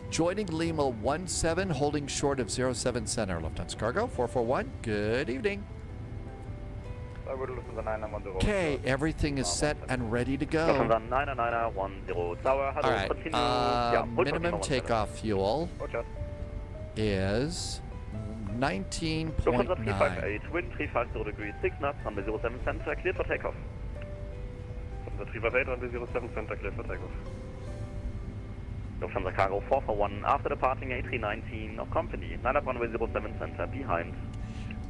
Joining Lima 17, holding short of 07 Center. Lufthansa Cargo 441, good evening. Okay, everything is set and ready to go. Lufthansa 99910 tower, hello, All continue. right, minimum takeoff fuel Roger. is Lufthansa 19.9. 358, wind 350 degrees, 6 knots, runway 07 Center, cleared for takeoff. Lufthansa 358, runway 07 Center, cleared for takeoff. Lufthansa Cargo 441, after departing A319 of company, line up runway 07 Center, behind.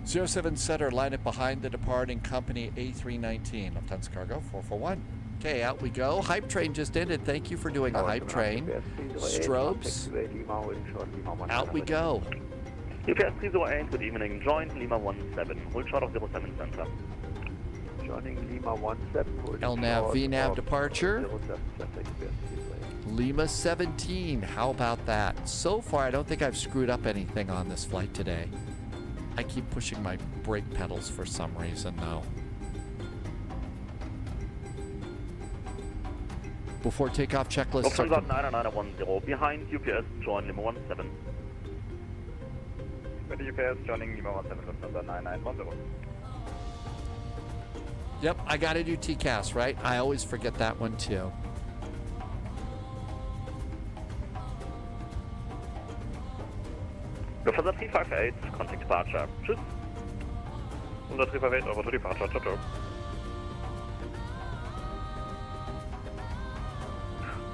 07 Center, line up behind the departing company A319. Lufthansa Cargo 441. Okay, out we go. Hype train just ended. Thank you for doing a hype train. Strobes. Out we go. UPS 308, good evening. Join Lima 17, hold short of 07 Center. Joining Lima 17. LNAV, VNAV departure. Lima 17. How about that? So far, I don't think I've screwed up anything on this flight today. I keep pushing my brake pedals for some reason, though. Before takeoff checklist. Lufthansa 99910, behind UPS, join Lima 17. With the UPS joining Lima 17, Lufthansa 9910. Yep, I gotta do TCAS, right? I always forget that one too. Lufthansa 358, contact departure. Tschüss. Lufthansa 358, over to departure. Ciao, ciao.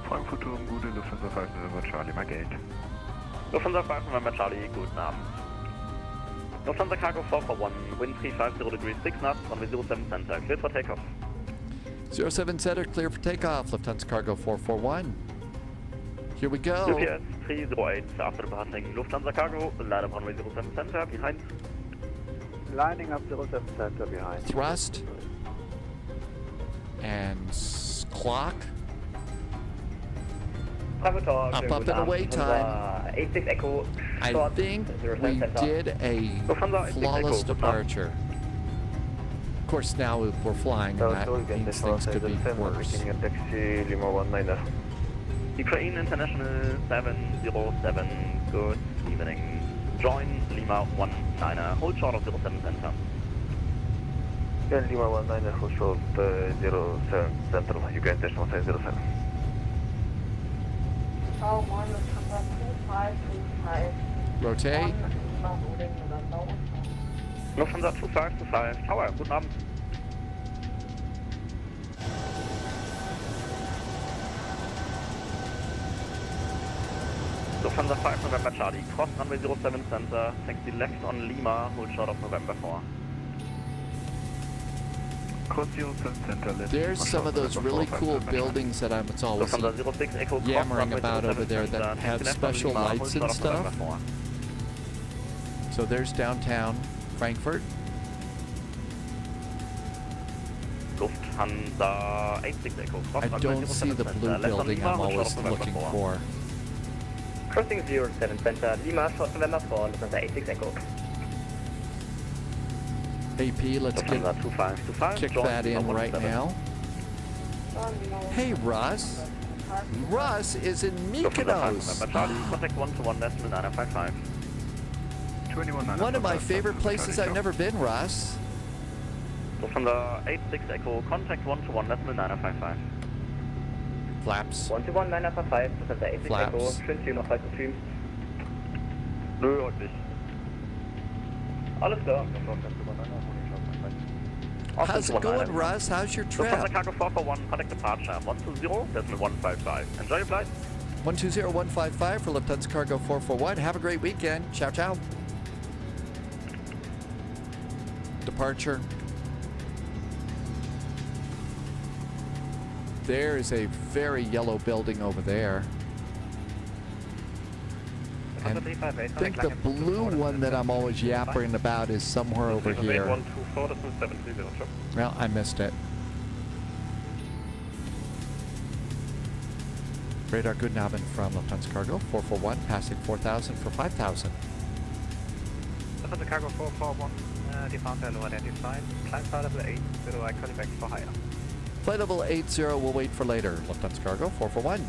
Frankfurt Turm, gute Lufthansa 5 November Charlie, Mike 8. Lufthansa 5 November Charlie, guten Abend. Lufthansa Cargo 441, wind 350 degrees, 6 knots, runway 07 Center, cleared for takeoff. 07 Center, clear for takeoff. Lufthansa Cargo 441. Here we go. UPS 308, after departing Lufthansa Cargo, line up runway 07 Center, behind. Lining up 07 Center behind. Thrust. And clock. Up and away time. 86 Echo. I think we did a flawless departure. Of course, now we're flying, and that means things could be worse. Taxi Lima 19er. Ukraine International 707, good evening. Join Lima 19er, hold short of 07 Center. Yeah, Lima 19er, hold short 07 Center, Ukraine International 707. Oh, one Lufthansa 2525. Rotate. Lufthansa 2525, Tower, guten Abend. Lufthansa 5 November Charlie, cross runway 07 center, taxi left on Lima, hold short of November 4. There's some of those really cool buildings that I'm always Lufthansa 06 Echo, cross yammering runway about 07 over there that center, have taxi left on special Lima, hold lights short and of November stuff. 4. So there's downtown Frankfurt. Lufthansa 86 Echo, cross I runway don't 07 see the center, blue left on building Lima, I'm hold short always of November looking 4. for. Crossing 07 center, Lima, short November 4, Lufthansa 86 Echo. AP, let's Lufthansa 2525, kick join that in Lima right 17. now. Hey, Russ. Russ is in Mykonos. Charlie, contact 121 decimal 955. One of my favorite places I've never been, Russ. Lufthansa 86 Echo, contact 121 decimal 955. Flaps. 121 955, Lufthansa 86 Flaps. Echo, schön Stream noch falsch Stream. Nö, heute nicht. Alles klar. How's it going, Russ? How's your trip? Lufthansa Cargo 441, contact departure 120 decimal 155. Enjoy your flight. 120155 for Lufthansa Cargo 441. Have a great weekend. Ciao, ciao. Departure. There is a very yellow building over there. And I think the blue one that I'm always yapping about is somewhere over here. 124 decimal 730, sure. Well, I missed it. Radar Guten Abend from Lufthansa Cargo 441, passing 4,000 for 5,000. Lufthansa Cargo 441, departure low identified, climb flight level 80, I call you back for higher. Flight level 80 will wait for later. Lufthansa Cargo 441.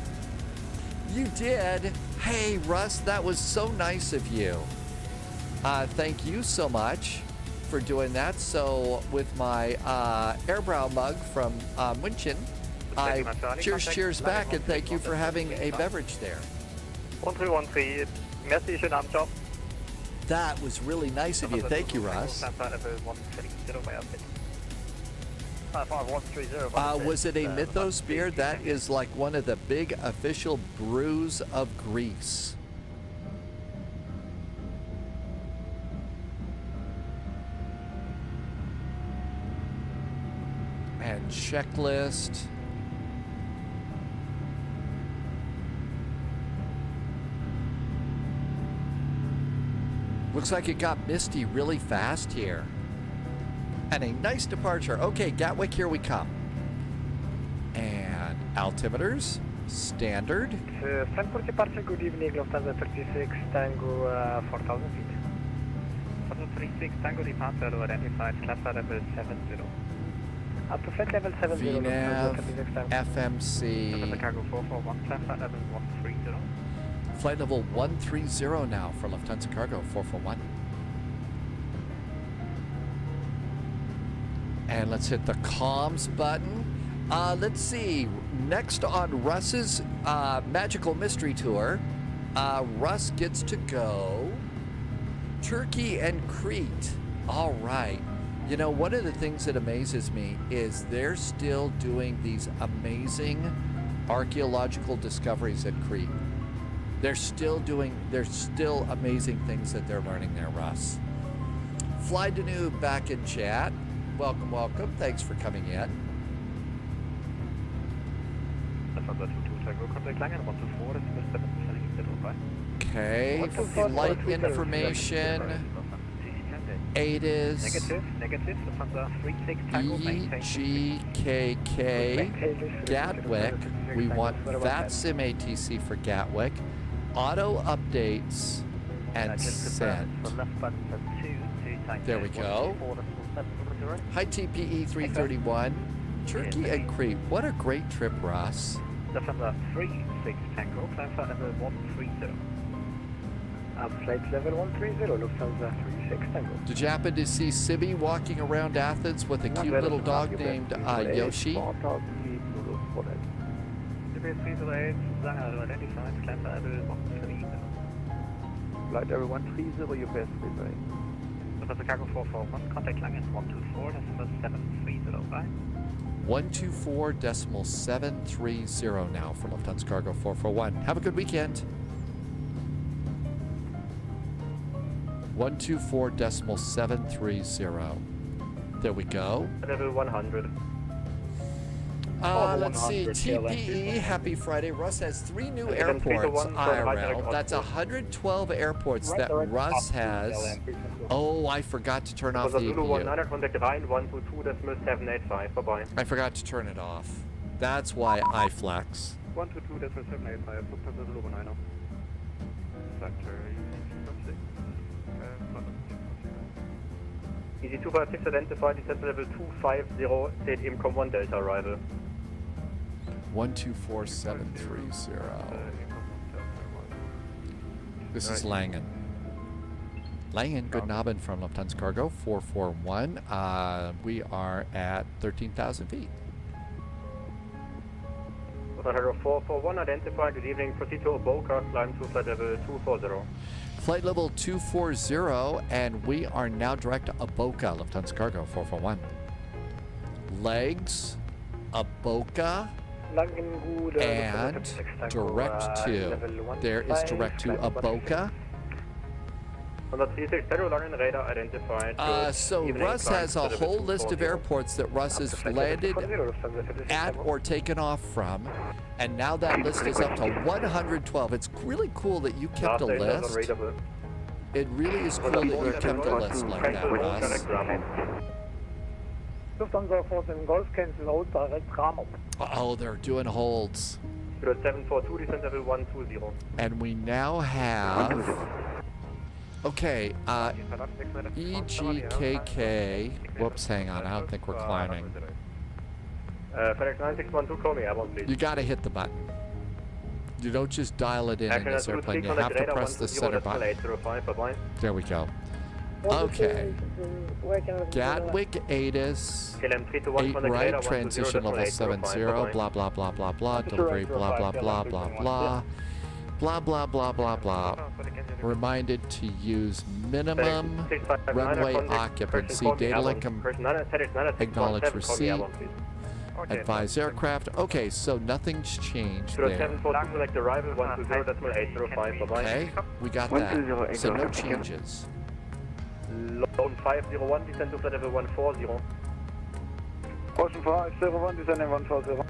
You did. Hey, Russ, that was so nice of you. Thank you so much for doing that. So with my Airbrow mug from München, I cheers back and thank you for having a beverage there. 1313, merci, schönen Abend, ciao. That was really nice of you. Thank you, Russ. Was it a Mythos beer? That is like one of the big official brews of Greece. And checklist. Looks like it got misty really fast here. And a nice departure. Okay, Gatwick, here we come. And altimeters, standard. Frankfurt departure, good evening, Lufthansa 36, Tango 4,000 feet. Lufthansa 36, Tango departure, low identified, climb flight level 70. Up to flight level 70, VNAV, Lufthansa 36, Tango. FMC. Lufthansa Cargo 441, climb flight level 130. Flight level 130 now for Lufthansa Cargo 441. And let's hit the comms button. Let's see. Next on Russ's Magical Mystery Tour, Russ gets to go Turkey and Crete. All right. You know, one of the things that amazes me is they're still doing these amazing archaeological discoveries at Crete. There's still amazing things that they're learning there, Russ. Fly to New back in chat. Welcome, welcome. Thanks for coming in. Okay, flight information. ASUS. Negative. Lufthansa 36 Tango, EGKK. Gatwick. We want VATSIM ATC for Gatwick. Auto updates and send. There we go. High TPE 331. Turkey and Crete. What a great trip, Ross. Lufthansa 36 Tango, climb flight level 130. Up flight level 130, Lufthansa 36 Tango. Did you happen to see Sibi walking around Athens with a cute little dog named Yoshi? flight level 130, your best freeway. Lufthansa Cargo 441, contact Langen 124.730, bye. 124.730 now for Lufthansa Cargo 441. Have a good weekend. 124.730. There we go. Level 100. Let's see. TPE, happy Friday. Russ has 3 new airports IRL. That's 112 airports that Russ has. Oh, I forgot to turn off the EPU. I forgot to turn it off. That's why I flex. 122.785, Lufthansa Zulu 19. Easy 256 identified, descent to level 250, state IMCOM 1 Delta arrival. 124.730. This is Langen. Langen, good Abend from Lufthansa Cargo 441. We are at 13,000 feet. Lufthansa 441 identified, good evening, proceed to Oboka, climb to flight level 240. Flight level 240, and we are now direct to Aboka, Lufthansa Cargo 441. Legs, Aboka, and direct to. There is direct to Aboka. So Russ has a whole list of airports that Russ has landed at or taken off from, and now that list is up to 112. It's really cool that you kept a list. It really is cool that you kept a list like that, Russ. Lufthansa Force in Golf cancel hold direct Ramo. Oh, they're doing holds. 742, descent level 120. And we now have... Okay, EGKK. Whoops, hang on. I don't think we're climbing. FedEx 9612, call me airborne, please. You gotta hit the button. You don't just dial it in this airplane. You have to press the center button. There we go. Okay. Gatwick, ASUS, 8 right, transition level 70, blah, blah, blah, blah, blah, delivery, blah, blah, blah, blah, blah, blah, blah, blah, blah, blah. Reminded to use minimum runway occupancy, data link, acknowledge receipt, advise aircraft. Okay, so nothing's changed there. Okay, we got that. So no changes. Loan 501, descend to flight level 140. Ocean 501, descend in 140.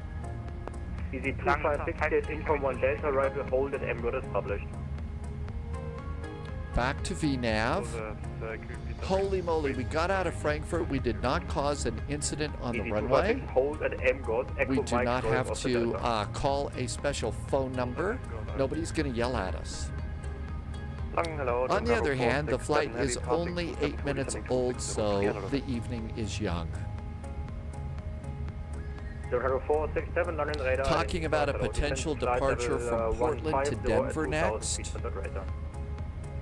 Easy 256, state IMCOM 1 Delta, arrival hold at MGOT as published. Back to VNAV. Holy moly, we got out of Frankfurt. We did not cause an incident on the runway. We do not have to call a special phone number. Nobody's going to yell at us. On the other hand, the flight is only 8 minutes old, so the evening is young. Talking about a potential departure from Portland to Denver next.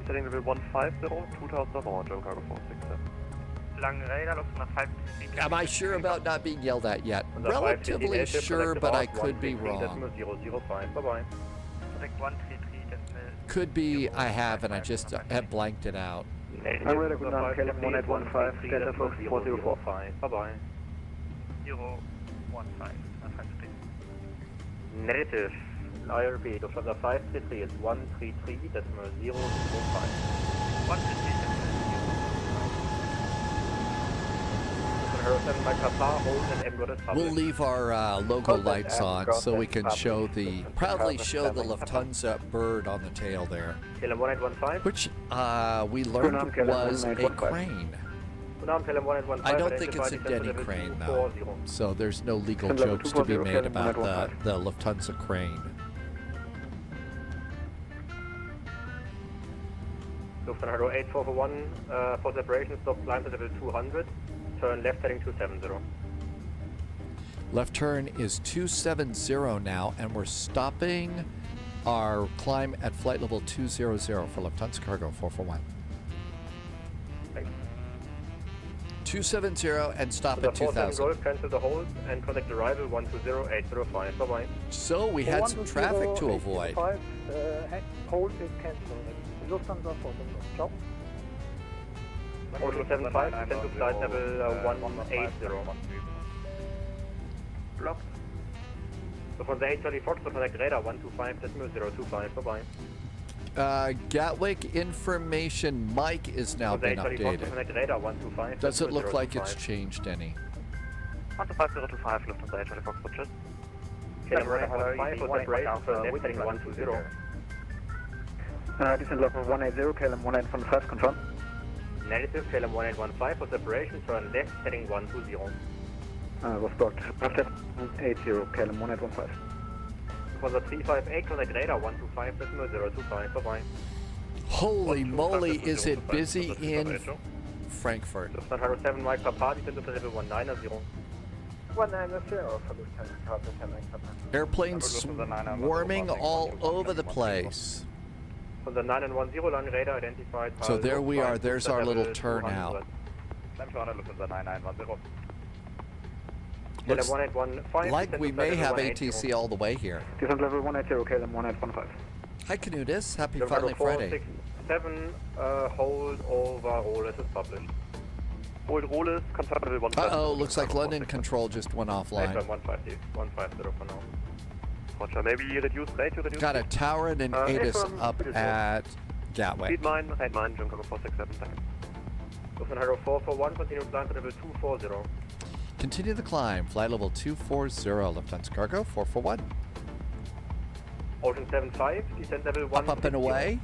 Setting level 150, 2000 on German Cargo 467. Am I sure about not being yelled at yet? Relatively sure, but I could be wrong. Could be I have, and I just have blanked it out. I'm ready to go down, KLM 1815, Delta Fox 404. Bye-bye. 015, Negative. I repeat, Lufthansa 533 is 133, decimal 005. 133, We'll leave our logo lights on so we can show proudly show the Lufthansa bird on the tail there, which we learned was a crane. I don't think it's a Denny crane though, so there's no legal jokes to be made about the Lufthansa crane. Lufthansa 8441, for separation, stop climb to level 200, turn left heading 270. Left turn is 270 now, and we're stopping our climb at flight level 200 for Lufthansa Cargo 441. Thanks. 270 and stop at 2000. Golf, cancel the hold and contact arrival 120805. Bye-bye. So we had some traffic to avoid. Hold is cancelled. Lufthansa 470. Ciao. Ocean 75, descend to flight level 180. Blocked. So from the 830 Fox, so connect radar 125.025, bye-bye. Gatwick information mic is now From the been 830 Fox, so updated. connect radar 125. Does it look like it's changed any? 125.025, Lufthansa 820 Fox, check. KLM 185 for separation, so left heading 120. Descent level 180, KLM 1815, confirm. Negative, KLM 1815 for separation, turn left heading 120. Was blocked. Left 80, KLM 1815. From the 358, connect radar 125.025, bye-bye. Holy moly, is it busy in Frankfurt? Lufthansa 7 Mike Papa, descend to level 190. 190 for Lufthansa 10. Airplanes swarming all over the place. From the 910 long radar identified. So there we are, there's our little turnout. Looks like we may have ATC all the way here. Descent level 180, KLM 1815. Hi Canutus, happy Finally Friday. 467, hold over Rollis is published. Hold Rollis, confirm level 150. Uh-oh, looks like London Control just went offline. 150 for now. Roger, maybe reduce rate to reduce. Got a tower and an ATIS up at Gatwick. Speed mine, right mine, jump cover 467, second. Lufthansa 441, continue climb to level 240. Continue the climb, flight level 240, Lufthansa Cargo 441. Ocean 75, descent level 160. Up and away.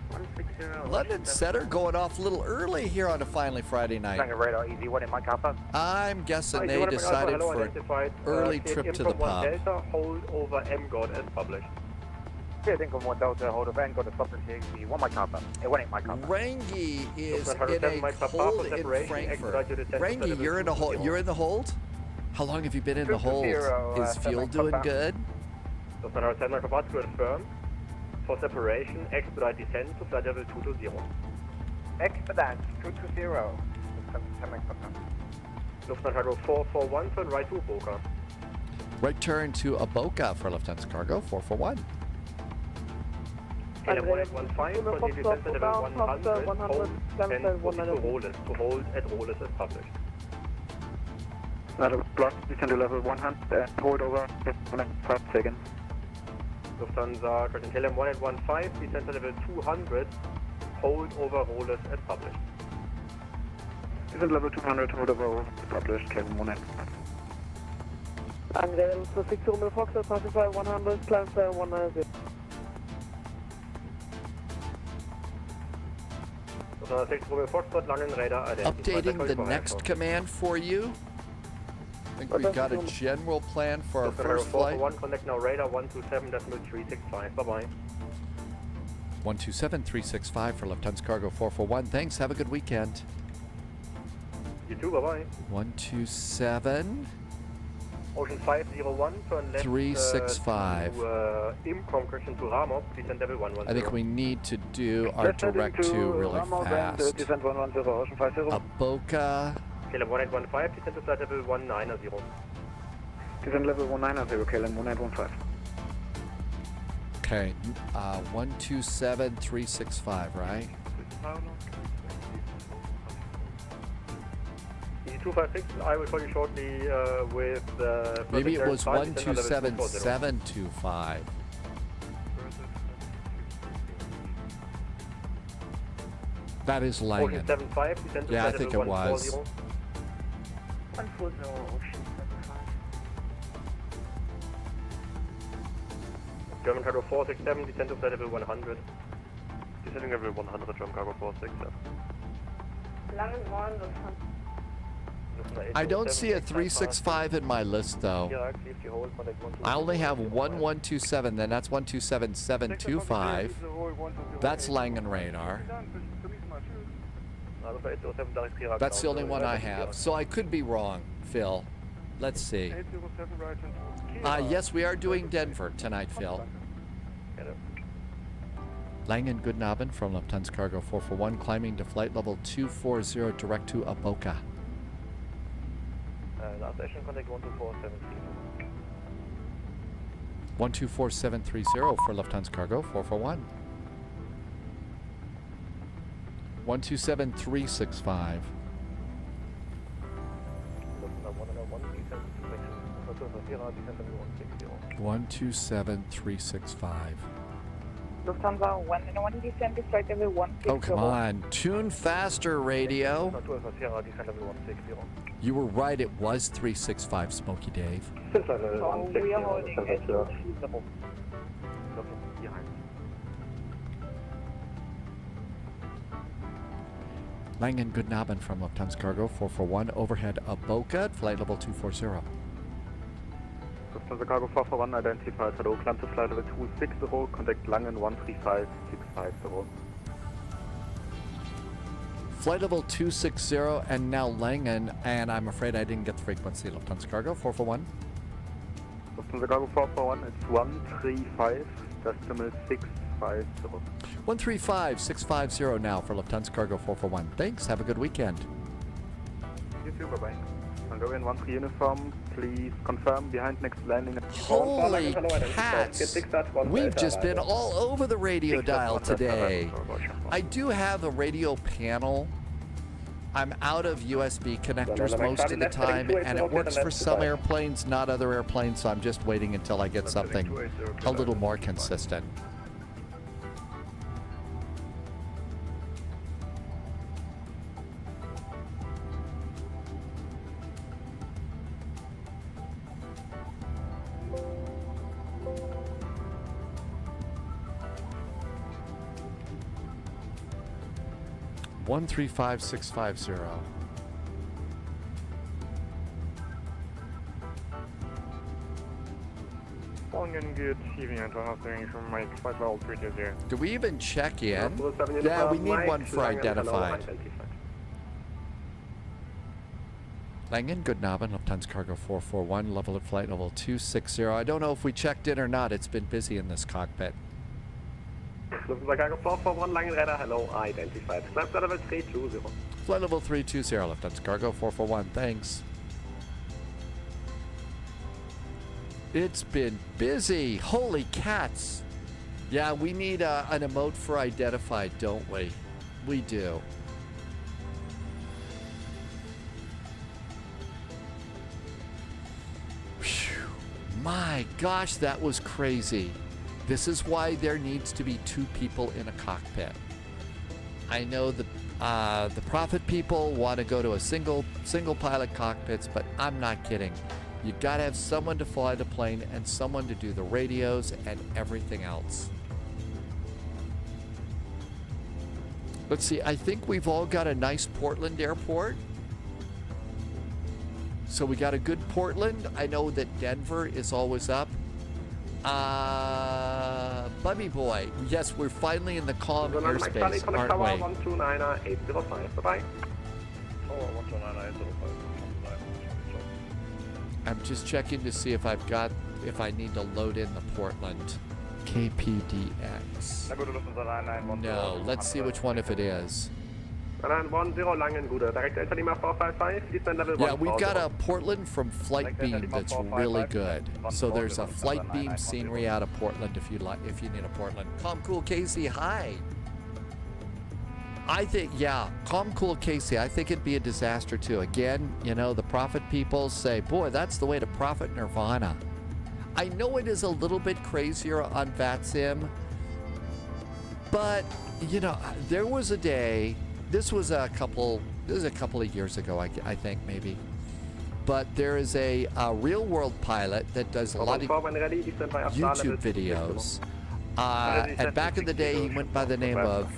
160. London Center going off a little early here on a Finally Friday night. Radar easy, 1 in my kappa. I'm guessing they decided for an early trip to the pub. Delta, hold over MGOD as published. Yeah, I think I'm 1 Delta, hold over and got a published easy, 1 my kappa. 1 in my kappa. Rangi is in a hold in Frankfurt. Rangi, you're in a hold. You're in the hold? How long have you been in the hold? Is fuel doing good? Lufthansa 10 Micropath confirmed. For separation, expedite descent to flight level 220. Expedite 220. Lufthansa 441, turn right to Boca. Right turn to Aboka for Lufthansa Cargo 441. KLM 115, continue descent to level 100, hold 10 to Rollis, to hold at Rollis as published. Block, descend to level 100 and hold over 5 seconds. Lufthansa, KLM 1815, descent to level 200, hold over Rollis as published. Descent level 200, hold over Rollis as published, KLM 115. And then for 6 Romeo Fox, pacify 100, climb 190. Lufthansa 6 Romeo Foxtrot, London radar identified. Updating the next command for you. I think we've got a general plan for our first flight. 441, connect now radar 127.365, bye-bye. 127.365 for Lufthansa Cargo 441. Thanks, have a good weekend. You too, bye-bye. 127. Ocean 501, turn left 365. Imcom correction to Ramov, descent level 110. I think we need to do our direct to really fast. Descent 110, Ocean 50. Aboka. KLM 1815, descent to flight level 190. Descent level 190, KLM 1815. Okay, 127.365, right? 256, I will call you shortly with the... Maybe it was 127.725. That is Langen. Yeah, I think it was. 140, Ocean 75. German Cargo 467, descent to flight level 100. Descending level 100, German Cargo 467. Langen 1, Lufthansa. I don't see a 365 in my list though. I only have 1127, then that's 127725. That's Langen radar. That's the only one I have. So I could be wrong, Phil. Let's see. Yes, we are doing Denver tonight, Phil. Langen Goodnaben from Lufthansa Cargo 441, climbing to flight level 240 direct to Aboka. Last station, contact 124730. 124730 for Lufthansa Cargo 441. 127365. 127365. Lufthansa 1 descend, flight level 160. Oh, come on. Tune faster, radio. You were right. It was 365, Smokey Dave. So we are holding at 20. Langen, guten Abend from Lufthansa Cargo 441, overhead of Boca, flight level 240. Lufthansa Cargo 441 identified. Hello, climb to flight level 260. Contact Langen 135650. Flight level 260 and now Langen, and I'm afraid I didn't get the frequency. Lufthansa Cargo 441. Lufthansa Cargo 441, it's 135, decimal 650. 135650 now for Lufthansa Cargo 441. Thanks. Have a good weekend. You too, bye-bye. Hungarian 13 uniform, please confirm behind next landing. Holy cats! We've just been all over the radio dial today. I do have a radio panel. I'm out of USB connectors most of the time, and it works for some airplanes, not other airplanes, so I'm just waiting until I get something a little more consistent. One 135,650. Good evening, from Mike 5L320. Do we even check in? Yeah, we need one for identified. Langen, guten Abend, Lufthansa Cargo 441, level of flight level 260. I don't know if we checked in or not. It's been busy in this cockpit. Lufthansa Cargo 441, Langen Radar, hello, identified. Flight level 320. Flight level 320, Lufthansa Cargo 441, thanks. It's been busy. Holy cats. Yeah, we need an emote for identified, don't we? We do. Whew. My gosh, that was crazy. This is why there needs to be two people in a cockpit. I know the profit people want to go to a single pilot cockpits, but I'm not kidding. You gotta have someone to fly the plane and someone to do the radios and everything else. Let's see, I think we've all got a nice Portland airport. So we got a good Portland. I know that Denver is always up. Bubby boy, yes, we're finally in the calm airspace, aren't we? 129805, bye-bye. I'm just checking to see if if I need to load in the Portland. KPDX. No, let's see which one if it is. Yeah, we've got a Portland from Flight Beam that's really good. So there's a Flight Beam scenery out of Portland if you need a Portland. Calm Cool Casey, hi. I think, yeah, Calm Cool Casey, I think it'd be a disaster too. Again, you know, the profit people say, boy, that's the way to profit nirvana. I know it is a little bit crazier on VATSIM, but, you know, there was a day, this was a couple of years ago, I think, maybe. But there is a real world pilot that does a lot of YouTube videos. And back in the day, he went by the name of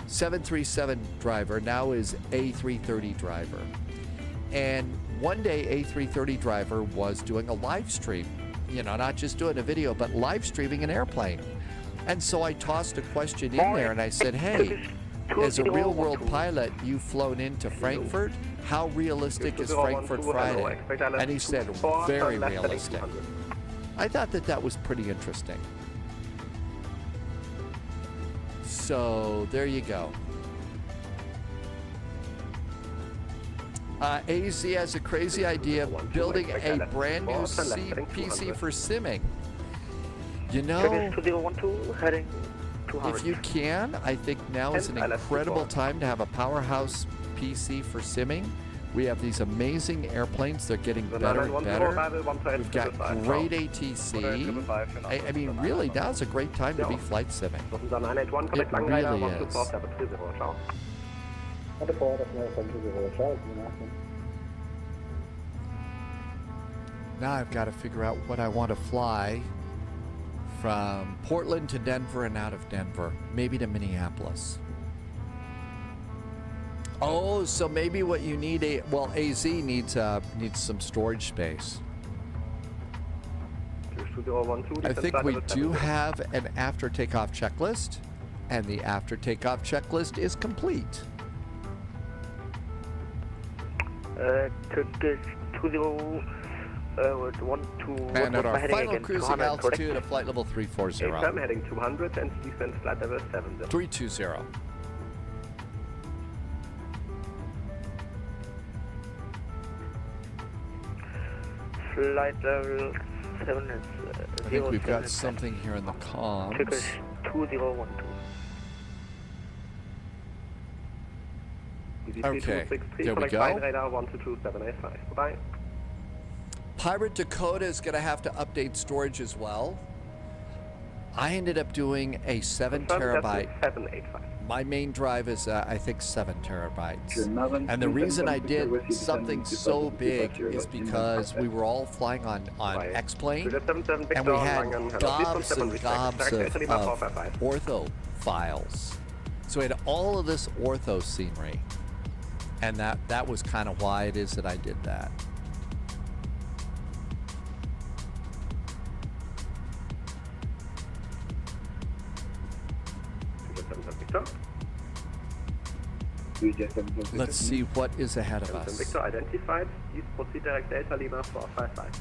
737 driver, now is A330 driver. And one day A330 driver was doing a live stream, you know, not just doing a video, but live streaming an airplane. And so I tossed a question in there and I said, hey, as a real world pilot, you've flown into Frankfurt. How realistic is Frankfurt Friday? And he said, very realistic. I thought that was pretty interesting. So there you go. AZ has a crazy idea of building a brand new PC for simming. You know, Service 2012 heading 200. If you can, I think now is an incredible time to have a powerhouse PC for simming. We have these amazing airplanes. They're getting better and better. We've got great ATC. I mean, really, now's a great time to be flight simming. It really is. Now I've got to figure out what I want to fly from Portland to Denver and out of Denver, maybe to Minneapolis. Oh, so maybe what you need, AZ needs some storage space. I think we do have an after takeoff checklist, and the after takeoff checklist is complete. And at our final cruising altitude of flight level 340. I'm heading 200 and descent flight level 70. 320. Flight level 7 is I think we've got something here in the comms. 2012. Okay, there we go. Radar 1227885. Bye. Pirate Dakota is going to have to update storage as well. I ended up doing a 7 terabyte. 785. My main drive is, I think, 7 terabytes. And the reason I did something so big is because we were all flying on X-Plane, and we had gobs and gobs of ortho files. So we had all of this ortho scenery. And that was kind of why it is that I did that. Let's see what is ahead of us. Victor identified. Please proceed direct Delta Lima 455.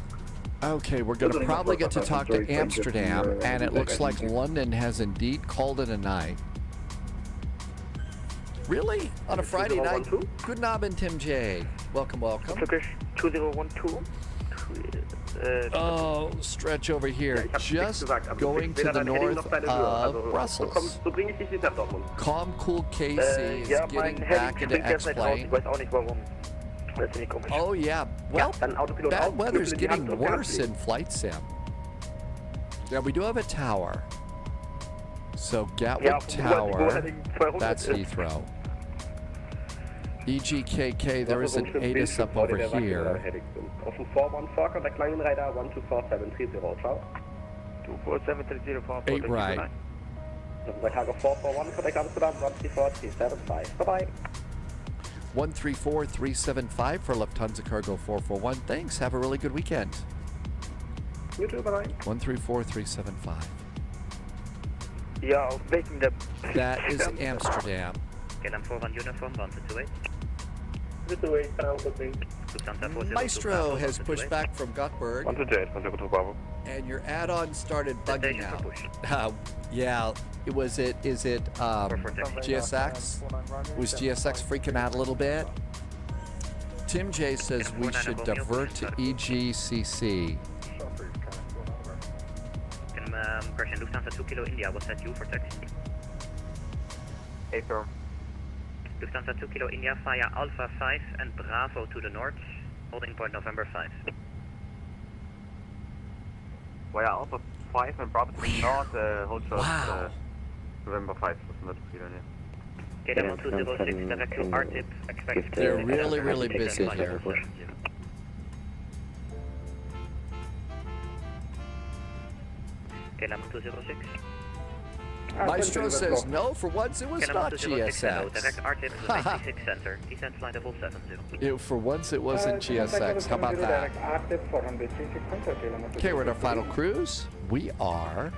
Okay, we're going to probably get to talk to Amsterdam, and it looks like London has indeed called it a night. Really? On a Friday night? Good Abend, Tim J. Welcome, welcome. 2012. Oh, stretch over here. Just going to the north of Brussels. Calm, cool KC is getting back into X-Plane. Oh, yeah. Well, bad weather's getting worse in Flight Sim. Now, we do have a tower. So, Gatwick Tower, that's Heathrow. EGKK, there is an ATIS up over here. Ocean 414, contact Langen Radar 124730, ciao. 24730, 8 right. Chicago 441, contact Amsterdam 134-375, bye-bye. 134-375 for Lufthansa Cargo 441. Thanks, have a really good weekend. You too, bye-bye. 134-375. Ja, wegen der... That is Amsterdam. KLM41 uniform, 128. Maestro has pushed back from Gothenburg, and your add-on started bugging out. Yeah, is it GSX? Was GSX freaking out a little bit? Tim J says we should divert to EGCC. Person Lufthansa 2 Kilo India, was that you for taxi? Hey, sir. Lufthansa 2 Kilo India via Alpha 5 and Bravo to the north, holding point November 5. Via Alpha 5 and Bravo to the north, hold short November 5. KLM 206, direct to RTIP, expect... They're really, really busy here. KLM 206. Maestro says no, for once it was not GSX. Direct RTIP to 96 center, descent flight level 70. For once it wasn't GSX. How about that? Okay, we're at our final cruise. We are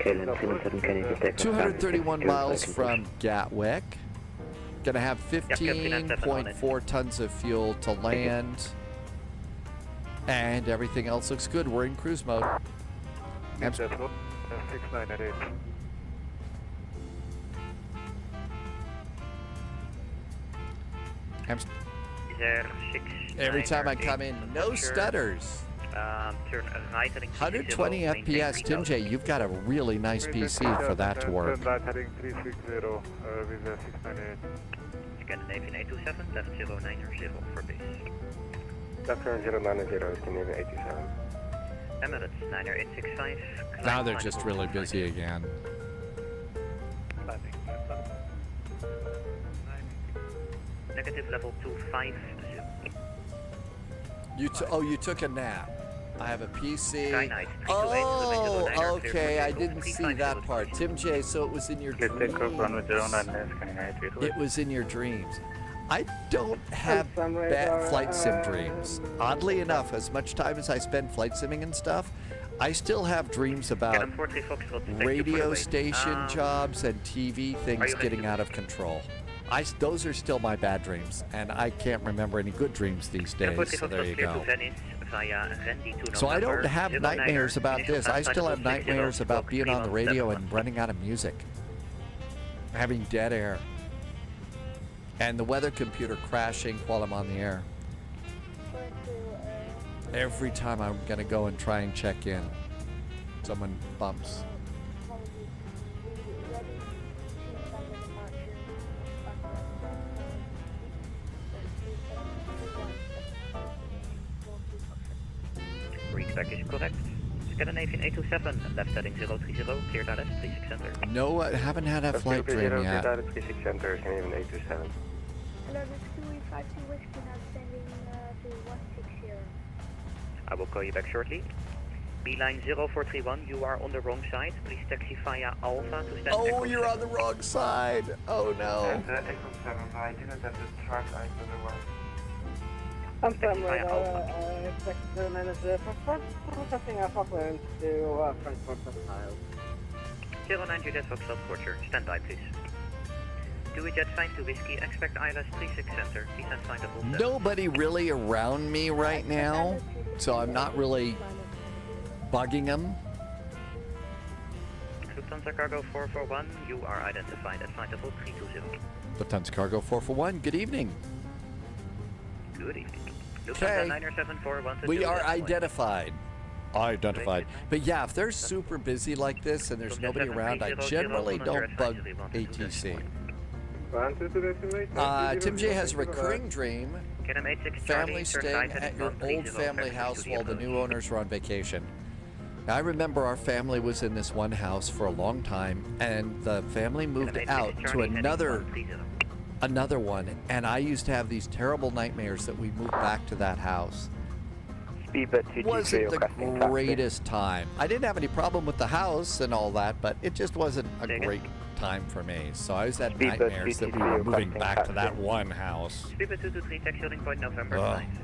231 miles from Gatwick. Gonna have 15.4 tons of fuel to land. And everything else looks good. We're in cruise mode. 6988. Every time I come in, no stutters. Turn right heading 120 FPS. Tim J, you've got a really nice PC for that to work. Turn right heading 360 with 698. Scandinavian 827, left 090 for base. Left turn 090, Scandinavian 827. Emirates 90865. Now they're just really busy again. Negative level 250. You took a nap. I have a PC. Sky Knight, Oh, 328, okay. I didn't see that part. Tim J, so it was in your dreams. It was in your dreams. I don't have bad flight sim dreams. Oddly enough, as much time as I spend flight simming and stuff, I still have dreams about radio station jobs and TV things getting out of control. Those are still my bad dreams, and I can't remember any good dreams these days, so there you go. So I don't have nightmares about this. I still have nightmares about being on the radio and running out of music, having dead air, and the weather computer crashing while I'm on the air. Every time I'm going to go and try and check in, someone bumps. Recheck is correct. Scandinavian 827, left heading 030, cleared out at 36 center. No, I haven't had a flight dream yet. Cleared out at 36 center, Scandinavian 827. Hello, this is 252 Whiskey now sending to 160. I will call you back shortly. Beeline 0431, you are on the wrong side. Please taxi via Alpha to stand. Oh, you're on the wrong side. Oh no. And Echo 7, I didn't have the track, I don't know why. I'm Sam Radar, expect the manager for processing our Falklands to Frankfurt style. 09 Juliet Foxtrot Porcher, stand by please. Do jet 52 Whiskey, expect ILS 36 center, descent flight of 07. Nobody really around me right now, so I'm not really bugging them. Lufthansa Cargo 441, you are identified at flight level 320. Lufthansa Cargo 441, good evening. Good evening. Okay, we are identified. But yeah, if they're super busy like this and there's nobody around, I generally don't bug ATC. Tim J has a recurring dream. Family staying at your old family house while the new owners are on vacation. Now, I remember our family was in this one house for a long time, and the family moved out to another one, and I used to have these terrible nightmares that we moved back to that house. Wasn't the greatest time. I didn't have any problem with the house and all that, but it just wasn't a great time for me. So I always had nightmares that we were moving back to that one house. Speedbird 223, taxi holding point November 9.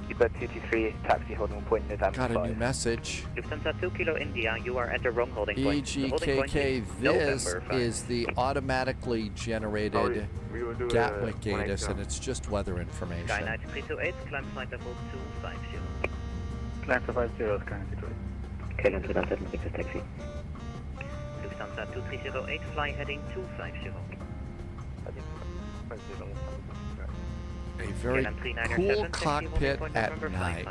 Speedbird 223, taxi holding point November 5. Got a new message. Lufthansa 2 Kilo India, you are at the wrong holding point. EGKK, this is the automatically generated Gatwick ASUS, and it's just weather information. Sky Knight 328, climb flight level 250. Climb to 50, Sky Knight 328. Okay, then that's it, taxi. Lufthansa 2308, fly heading 250. A very cool cockpit at night.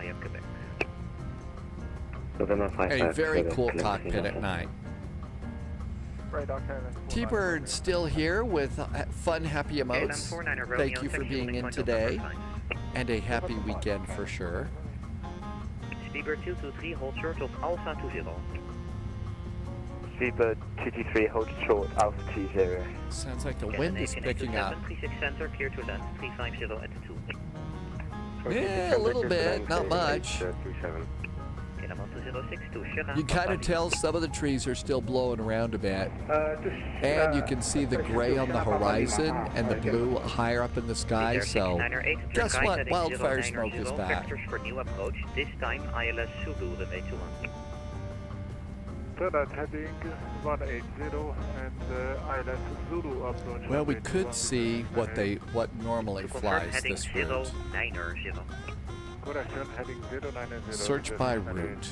A very cool cockpit at night. T-Bird still here with fun, happy emotes. Thank you for being in today, and a happy weekend for sure. Speedbird 223, hold short of Alpha 20. Speedbird 223, hold short, Alpha 20. Sounds like the wind is picking up. 36 center, clear to land, 350 at the 2. Yeah, a little bit, not much. You kind of tell some of the trees are still blowing around a bit. And you can see the gray on the horizon and the blue higher up in the sky, so guess what? Wildfire smoke is back. For new approach, this time ILS Zulu, the V21. Turn heading 180 and ILS Zulu approach. Well, we could see what normally flies this route. 090. Correction, heading 090. Search by route.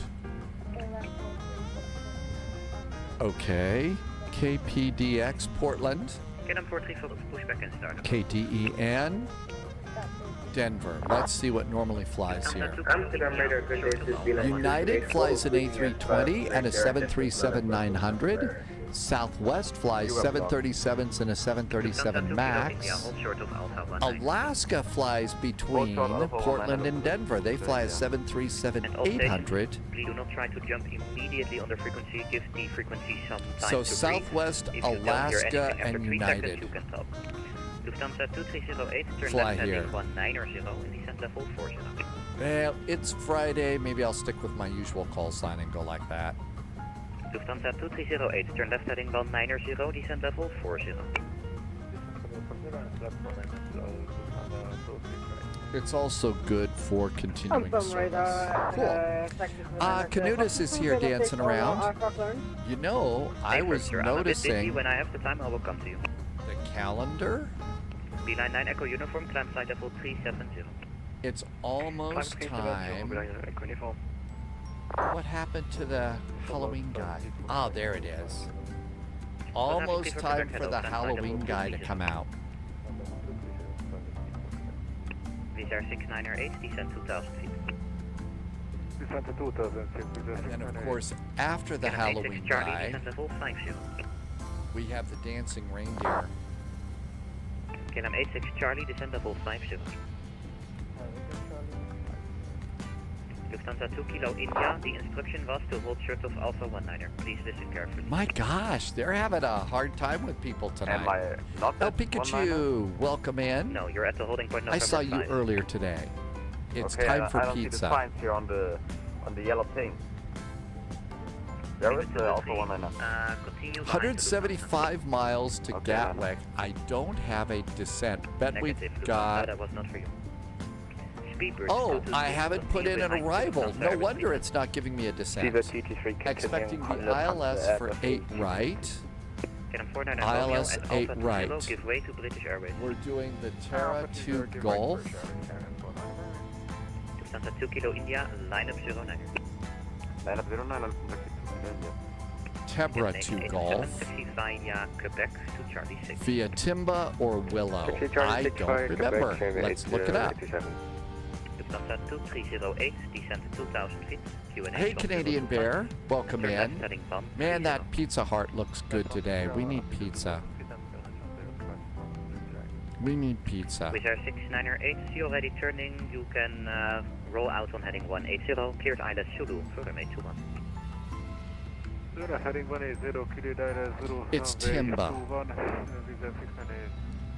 Okay. KPDX Portland. KLM 43 for pushback and start. KTEN. Denver. Let's see what normally flies here. Amsterdam radar control should be like United flies an A320 and a 737-900. Southwest flies 737s and a 737 MAX. Alaska flies between Portland and Denver. They fly a 737-800. Please do not try to jump immediately on the frequency. Give the frequency some time So to Southwest, breathe. If you don't hear Alaska, anything after and 3 United seconds, you can stop. Lufthansa 2308, turn fly left here. heading 190 and descend level 40. Well, it's Friday. Maybe I'll stick with my usual call sign and go like that. Lufthansa 2308, turn left heading 190, descend level 40. It's also good for continuing Amsterdam service. radar. Cool. Canutus is here dancing around. You know, I was noticing When I have the time, I will come to you. the calendar. B99 Echo Uniform, climb flight level 370. It's almost time. What happened to the Halloween guy? Oh, there it is. Almost time for the Halloween guy to come out. These are 698, descend 2,000 feet. And then, of course, after the Halloween guy, descend level 50. we have the dancing reindeer. KLM 86 Charlie, descend level 50. Lufthansa 2 Kilo India, the instruction was to hold short of Alpha 19er. Please listen carefully. My gosh, they're having a hard time with people tonight. Am I not El at Pikachu, welcome in. No, you're at the holding point I November saw you 5. earlier today. It's Okay, time for I don't see the pizza. signs here on the yellow thing. There is the Alpha 19er. Continue 175 miles to Okay, Gatwick. I don't have a descent. Bet we've got. That was not for you. Speedbird Oh, 223, I haven't put in an behind arrival. Lufthansa No Airbus wonder it's not giving me a descent. Expecting the ILS for 8 right. KLM 499 ILS Romeo at 8 Alpha 20, right. give way to British Airways. We're doing the Terra 2 Golf. Lufthansa 2 Kilo India, line up 09. Tebra 2 Golf. Taxi via Quebec to Charlie 6. Via Timba or Willow. I don't remember. Let's look it up. Lufthansa 2308, descend to 2,000 feet. Q&A Hey, from Canadian 025. Bear. Welcome Turn left in. heading 130. Man, that Pizza Hut looks good today. We need pizza. We need pizza. With our 698, you already turning. You can roll out on heading 180. Cleared ILS Zulu, further made 21. It's Timba.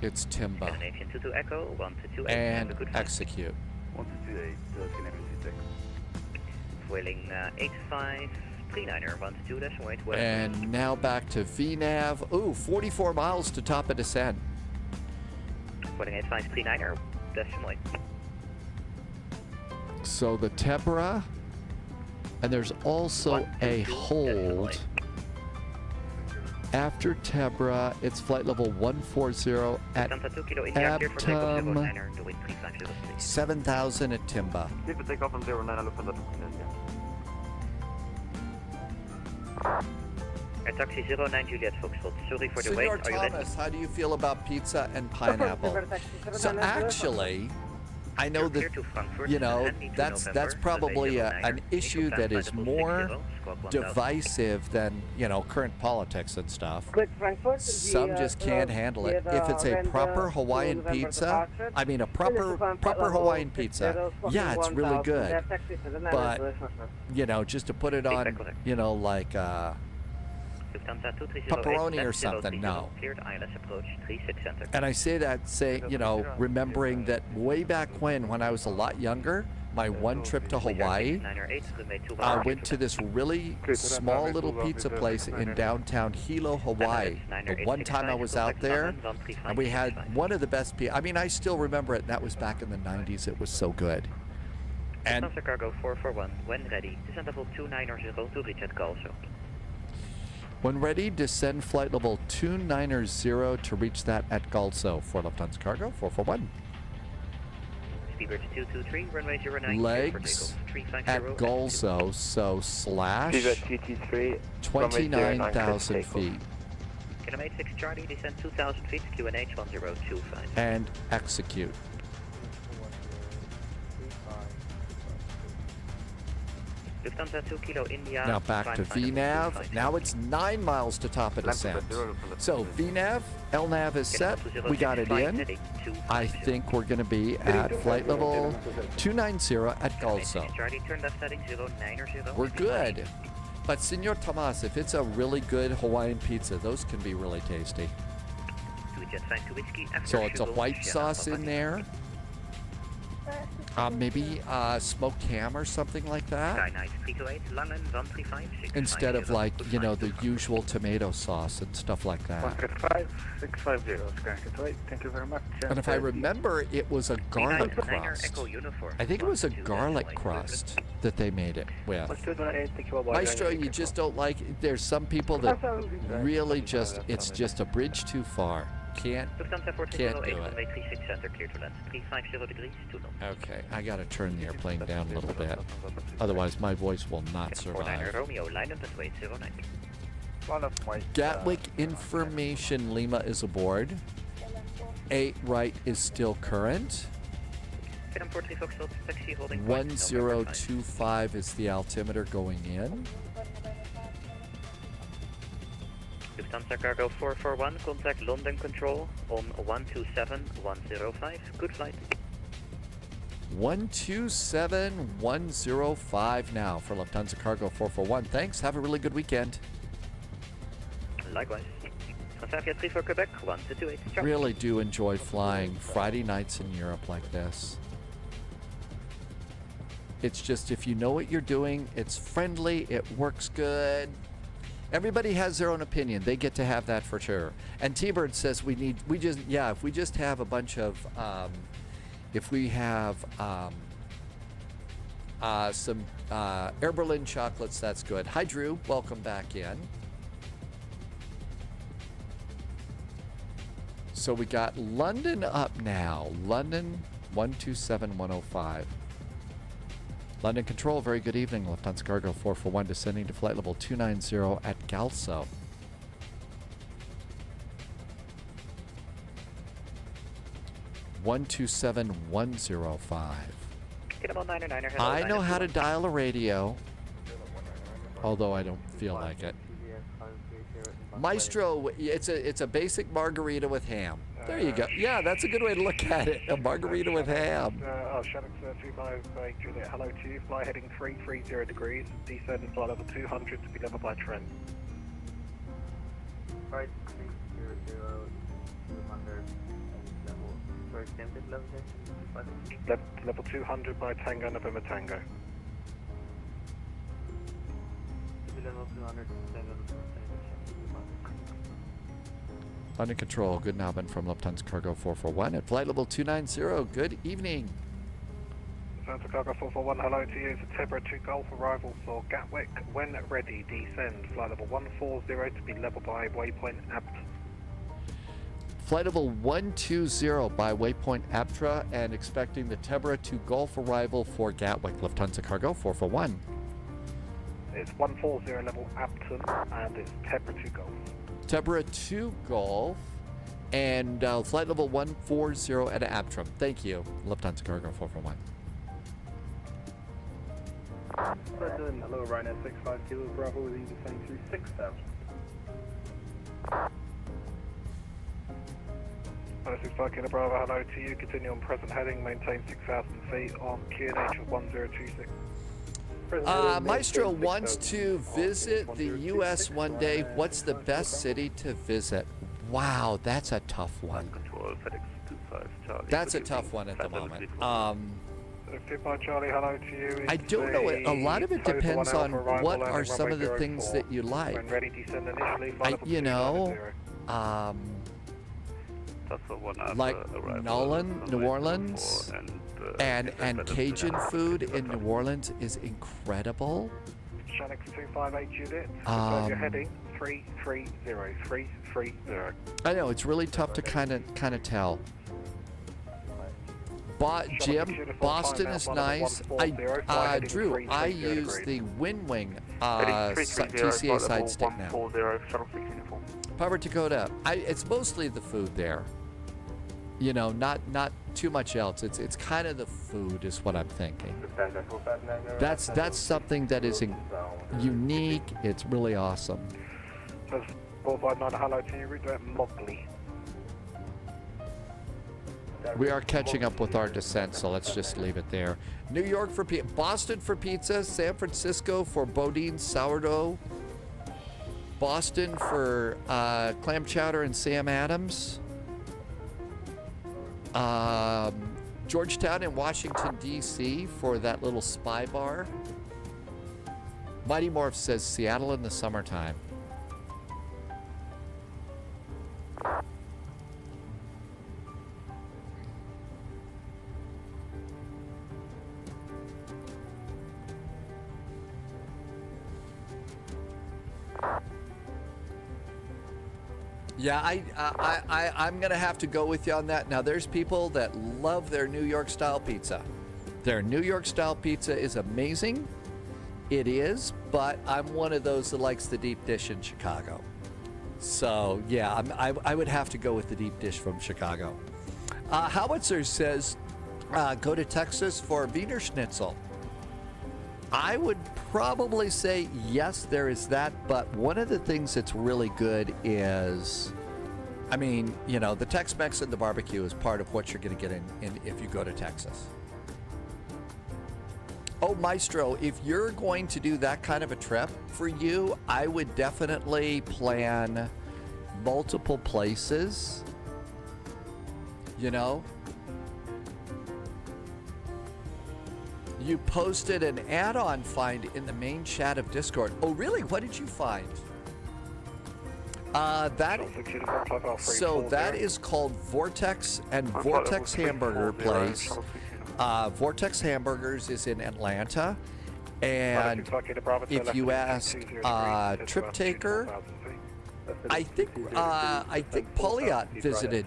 It's Timba. Canadian 22 Echo, 128. And Have a good flight. execute. Foiling 8539er, 122-wait. And now back to VNAV. Ooh, 44 miles to top of descent. Foiling 8539er, decimal 8. So the Tebra, and there's also a hold. After Tebra, it's flight level 140 at Lufthansa 2 Kilo India, cleared for takeoff Abtom, 09er, doing 350 please. 7,000 at Timba. Keep it take off from 09 Lufthansa 2 Taxi 09 Juliet Foxtrot, sorry for the wait. Senor Are you ready? Thomas, how do you feel about pizza and pineapple? So actually, I know You're that, clear to Frankfurt, you know, and to that's November, probably Sunday an 09er. issue that is more squawk 1000. divisive than, you know, current politics and stuff. Click Frankfurt. Some just can't handle it. If it's a proper Hawaiian pizza, I mean a proper Hawaiian pizza, yeah, it's really good. But, you know, just to put it on, you know, like Lufthansa 2308, pepperoni or left 030, something, no. Cleared ILS approach 36 center. And I say that, you know, remembering that way back when I was a lot younger, my one trip to Hawaii, I went to this really small little pizza place in downtown Hilo, Hawaii. The one time I was out there, and we had one of the best I mean, I still remember it. That was back in the 90s. It was so good. And Lufthansa Cargo 441, when ready, descend level 290 to reach at Calso. when ready, descend flight level 290 to reach that at Galso for Lufthansa Cargo 441. Speedbird 223, runway 09. Legs at Galso, so slash 29,000 feet. KLM 86 Charlie, descend 2,000 feet, QNH 1025. And execute. Lufthansa 2 Kilo India. Now back to VNAV. Now it's 9 miles to top of descent. So VNAV, LNAV is set. We got it in. I think we're going to be at flight level 290 at Galso. We're good. But Senor Tomas, if it's a really good Hawaiian pizza, those can be really tasty. So it's a white sauce in there. Maybe smoked ham or something like that. Instead of like, you know, the usual tomato sauce and stuff like that. 650, going to wait. Thank you very much. And if I remember, it was a garlic crust. I think it was a garlic crust that they made it with. Maestro, you just don't like, there's some people that really just, it's just a bridge too far. Can't do it. Okay, I gotta turn the airplane down a little bit. Otherwise, my voice will not survive. Gatwick information, Lima is aboard. 8 right is still current. 1025 is the altimeter going in. Lufthansa Cargo 441, contact London Control on 127105. Good flight. 127105 now for Lufthansa Cargo 441. Thanks. Have a really good weekend. Likewise. Transavia 3 for Quebec, 1228. Really do enjoy flying Friday nights in Europe like this. It's just, if you know what you're doing, it's friendly, it works good. Everybody has their own opinion. They get to have that for sure. And T-Bird says if we just have a bunch of, if we have some Air Berlin chocolates, that's good. Hi, Drew. Welcome back in. So we got London up now. London 127105. London Control, very good evening. Lufthansa Cargo 441 descending to flight level 290 at Galso. (127,105). I know how to dial a radio, although I don't feel like it. Maestro, it's a basic margarita with ham. There you go. Yeah, that's a good way to look at it. A margarita with ham. Shannon 35 Juliet, hello to you. Fly heading 330 degrees. Descend flight level 200 to be level by trend. Right, 300, 200, level. Sorry, level 200 by Tango, November Tango. Level 200, London Control, good Nabin from Lufthansa Cargo 441 at flight level 290. Good evening. Lufthansa Cargo 441, hello to you. It's a Tebra 2 Golf arrival for Gatwick. When ready, descend. Flight level 140 to be level by waypoint Abt. Flight level 120 by waypoint Abtra and expecting the Tebra 2 Golf arrival for Gatwick. Lufthansa Cargo 441. It's 140 level Abton and it's Tebra 2 Golf. Tebra 2 Golf and flight level 140 at Abtram. Thank you, Lufthansa Cargo 441. Hello, Ryanair 65 Kilo Bravo with you descending through 6,000. Hello, 65 Kilo Bravo, hello to you. Continue on present heading, maintain 6,000 feet on QNH of 1026. Maestro wants to visit the U.S. one day. What's the best city to visit? Wow, that's a tough one. That's a tough one at the moment. Charlie, hello to you. I don't know. A lot of it depends on what are some of the things that you like. When ready, descend initially. You know, like New Orleans, and Cajun food in New Orleans is incredible. Shanix 258 Juliet. You're heading 330. I know it's really tough to kind of tell. Jim, Boston is nice. Drew, I use the WinWing TCA side stick now. Power Dakota. It's mostly the food there. You know, not too much else. It's kind of the food is what I'm thinking. That's something that is unique. It's really awesome. So 459, hello to you, redirect Mogley. We are catching up with our descent, so let's just leave it there. New York for pizza, Boston for pizza, San Francisco for Bodine sourdough, Boston for clam chowder and Sam Adams, Georgetown and Washington, D.C. for that little spy bar. Mighty Morph says Seattle in the summertime. Yeah, I'm gonna have to go with you on that. Now, there's people that love their New York style pizza. Their New York style pizza is amazing. It is, but I'm one of those that likes the deep dish in Chicago. So yeah, I would have to go with the deep dish from Chicago. Howitzer says, go to Texas for Wiener Schnitzel. I would probably say yes, there is that, but one of the things that's really good is, I mean, you know, the Tex-Mex and the barbecue is part of what you're going to get in if you go to Texas. Oh, Maestro, if you're going to do that kind of a trip for you, I would definitely plan multiple places, you know. You posted an add-on find in the main chat of Discord. Oh, really? What did you find? That is called Vortex and Vortex Hamburger Place. Vortex Hamburgers is in Atlanta, and if you ask Trip Taker, I think Polyot visited.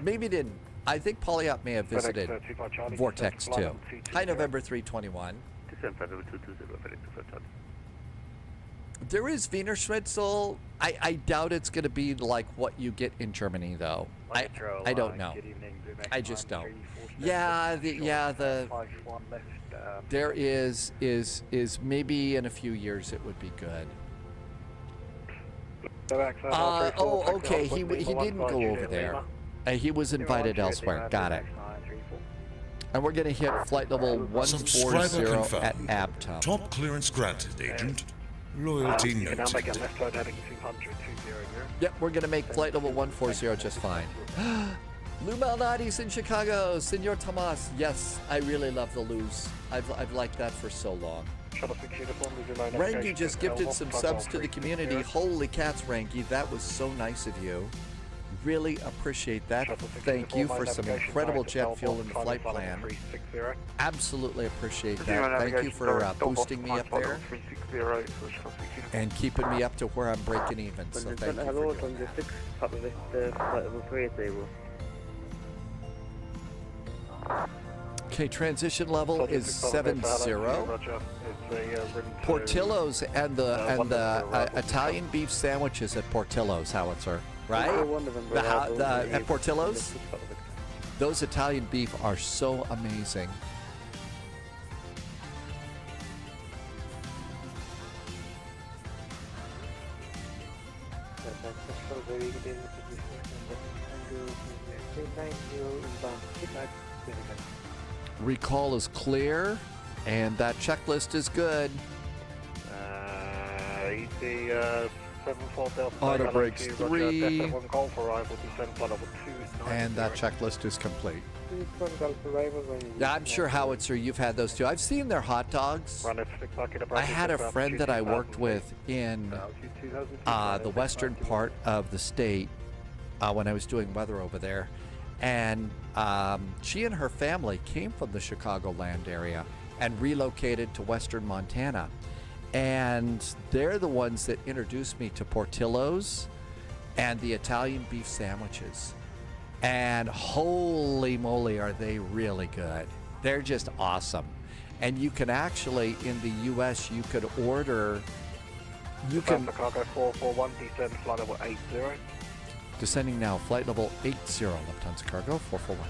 Maybe didn't. I think Polyot may have visited Vortex too. Hi, November 321. There is Wiener Schnitzel. I doubt it's going to be like what you get in Germany, though. I don't know. I just don't. Yeah, there is maybe in a few years it would be good. Oh, okay. He didn't go over there. He was invited elsewhere. Got it. And we're going to hit flight level 140 at Abtom. Top clearance granted, Agent. Loyalty noted. Yep, we're going to make flight level 140 just fine. Lou Malnati's in Chicago. Senor Tomas. Yes, I really love the Lou's. I've liked that for so long. Ranky just gifted some subs to the community. Holy cats, Ranky. That was so nice of you. Really appreciate that. Thank you for some incredible jet fuel in the flight plan. Absolutely appreciate that. Thank you for boosting me up there and keeping me up to where I'm breaking even. So thank you for doing that. Okay, transition level is 70. Portillo's and the Italian beef sandwiches at Portillo's, Howitzer. Right? At Portillo's, those Italian beef are so amazing. Recall is clear, and that checklist is good. Auto brakes 3, and that checklist is complete. Yeah, I'm sure Howitzer, you've had those too. I've seen their hot dogs. I had a friend that I worked with in the western part of the state when I was doing weather over there, and she and her family came from the Chicagoland area and relocated to western Montana. And they're the ones that introduced me to Portillo's and the Italian beef sandwiches. And holy moly, are they really good. They're just awesome. And you can actually, in the U.S., you could order, you can... Chicago 441, descend flight level 80. Descending now, flight level 80, Lufthansa Cargo 441.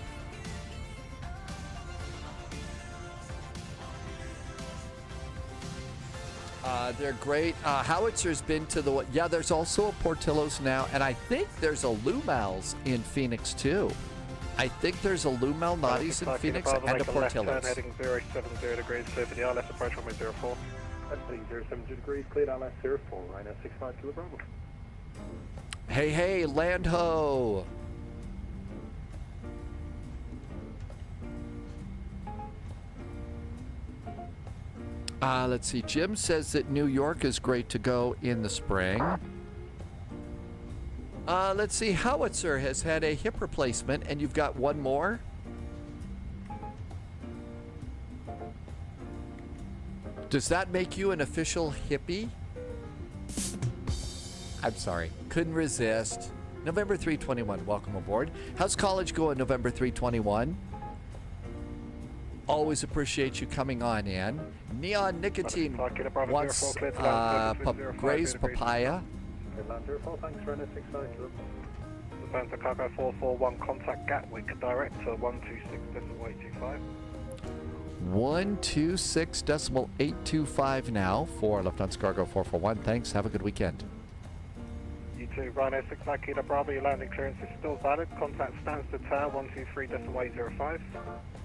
They're great. Howitzer's been to the... Yeah, there's also a Portillo's now, and I think there's a Lumals in Phoenix, too. I think there's a Lumal Noddy's in Phoenix and a Portillo's. Heading 070 degrees, clear for the ILS approach runway 04. Heading 070 degrees, cleared ILS 04, Ryanair 65 Kilo Bravo. Hey, land ho! Let's see. Jim says that New York is great to go in the spring. Let's see. Howitzer has had a hip replacement, and you've got one more. Does that make you an official hippie? I'm sorry. Couldn't resist. November 321. Welcome aboard. How's college going, November 321? Always appreciate you coming on in. Neon Nicotine wants Gray's Papaya. Lufthansa Cargo 441, contact Gatwick, direct to 126.825. 126.825 now for Lufthansa Cargo 441. Thanks. Have a good weekend. You too, Ryanair 69 Kilo Bravo, your landing clearance is still valid. Contact Stansted Tower 123.805.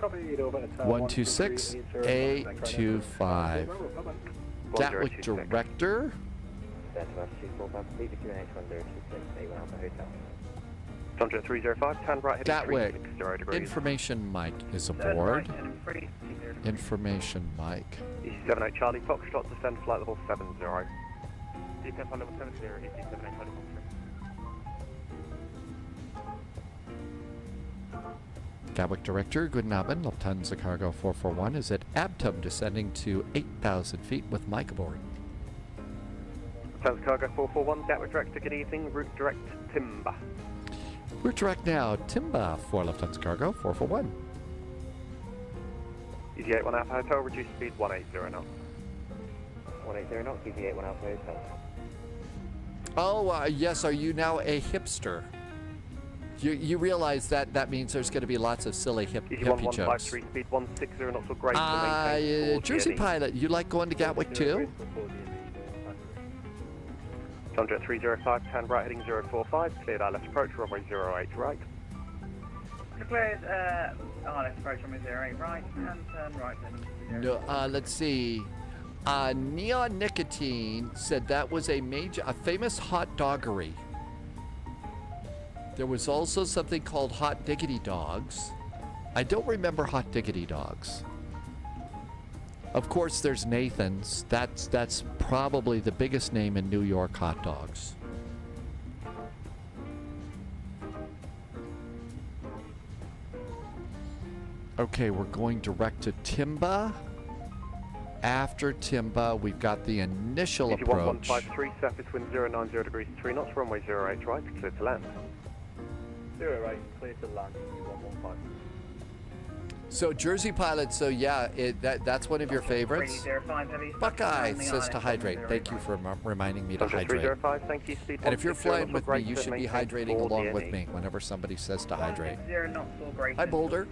126.825. Gatwick Director. Thunder 305, turn right heading Gatwick. 360 degrees. Information Mike is aboard. Information Mike. EC78 Charlie Foxtrot, descend flight level 70. Descend flight level 70, EC78 Charlie Foxtrot. Gatwick Director, Guten Abend. Lufthansa Cargo 441 is at Abtum, descending to 8,000 feet with Mike aboard. Lufthansa Cargo 441, Gatwick Director, good evening. Route direct Timber. Route direct now, Timba for Lufthansa Cargo 441. EG81 Alpha Hotel, reduce speed 180 knots. 180 knots, EG81 Alpha Hotel. Oh, yes, are you now a hipster? You realize that means there's going to be lots of silly hippie jokes. EG1153, speed 160 knots or greater. Jersey Pilot, you like going to Gatwick too? Thunder 305, turn right heading 045, cleared ILS approach, runway 08 right. Cleared ILS approach runway 08 right, and turn right then. No, let's see. Neon Nicotine said that was a famous hot doggery. There was also something called Hot Diggity Dogs. I don't remember Hot Diggity Dogs. Of course, there's Nathan's. That's probably the biggest name in New York hot dogs. Okay, we're going direct to Timba. After Timba, we've got the initial approach. 1153, surface wind 090 degrees 3 knots, runway 08 right, clear to land. 08, clear to land, 115. So Jersey Pilot, so yeah, that's one of your favorites. Buckeye says to hydrate. Thank you for reminding me to hydrate. 305, thank you, speed And if you're flying with me, you should be hydrating along with me whenever somebody says to hydrate. Hi, Boulder.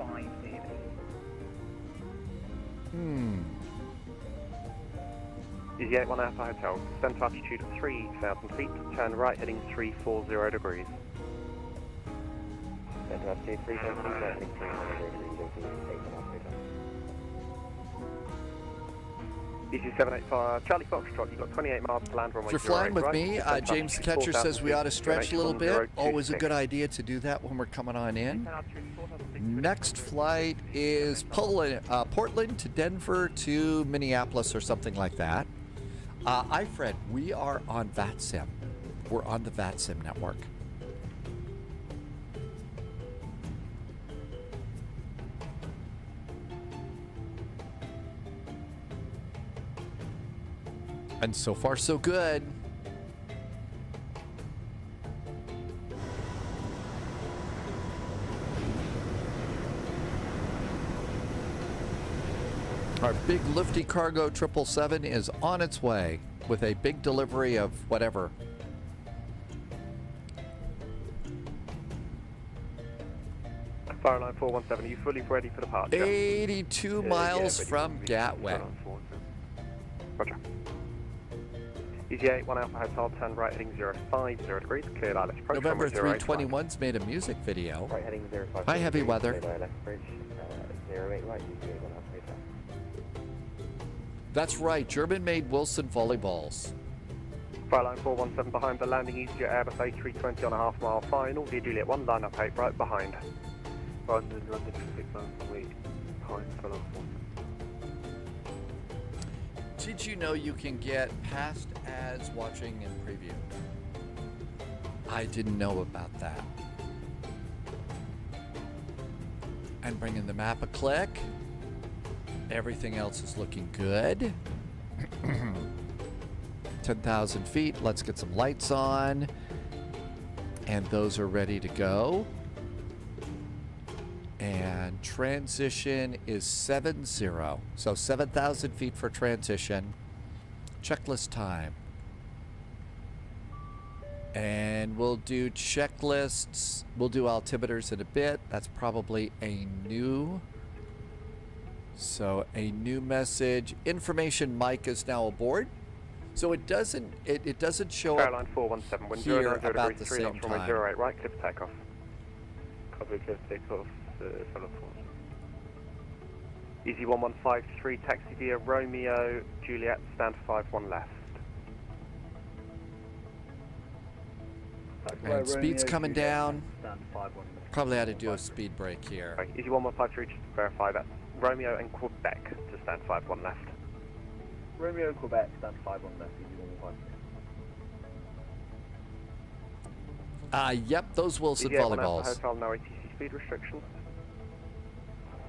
EG81 Alpha Hotel, descent to altitude of 3,000 feet, turn right heading 340 degrees. Descent to altitude 3,000 feet, right heading 300 degrees. EG785 Charlie Foxtrot, you've got 28 miles to land runway. If you're flying with me, James the Catcher says we ought to stretch a little bit. Always a good idea to do that when we're coming on in. Next flight is Portland to Denver to Minneapolis or something like that. Fred, we are on VATSIM. We're on the VATSIM network. And so far, so good. Our big lifty cargo 777 is on its way with a big delivery of whatever. Fireline 417, are you fully ready for departure? 82 miles from Gatwick. Roger. EGA 1 Alpha Hotel, turn right heading 050 degrees, cleared ILS approach. November 321's made a music video. Right heading 050. Hi, heavy weather. Cleared ILS approach, 08 right, EGA 1 Alpha Hotel. That's right, German-made Wilson volleyballs. Fireline 417 behind the landing, EasyJet Airbus A320 on a half-mile final. Via Juliet 1, line up 8 right behind. London traffic wait behind Fireline 417. Did you know you can get past ads watching and preview? I didn't know about that. And bringing the map a click. Everything else is looking good. 10,000 feet. Let's get some lights on. And those are ready to go. And transition is 70. So 7,000 feet for transition. Checklist time. And we'll do checklists. We'll do altimeters in a bit. That's probably a new. So a new message. Information mic is now aboard. So it doesn't show Caroline up 417, wind here 090 about degrees, the 3 same knots, runway time. 08 right, clear for takeoff. Copy, clear for takeoff, Fireline 417. Easy 1153, taxi via Romeo, Juliet, stand 51 left. And speed's coming down. Probably ought to do a speed break here. Right, Easy 1153, just to verify that. Romeo and Quebec to stand 51 left. Romeo, Quebec, stand 51 left, Easy 153. Yep, those Wilson EDDF volleyballs. Hotel, no ATC speed restriction.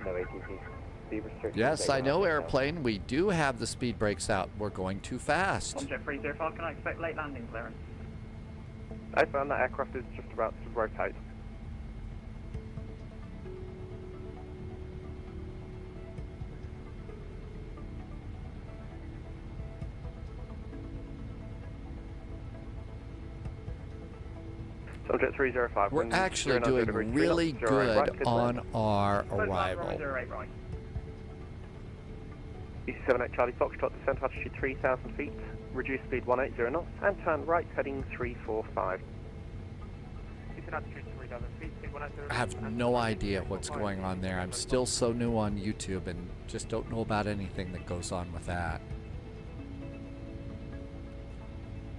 No ATC speed restriction. Yes, I know, airplane. We do have the speed brakes out. We're going too fast. Object 305, can I expect late landing clearance? I found that aircraft is just about to rotate. Subject 305. We're actually doing really good on our arrival. EC78 Charlie Foxtrot, descent altitude 3,000 feet, reduce speed 180 knots, and turn right heading 345. I have no idea what's going on there. I'm still so new on YouTube and just don't know about anything that goes on with that.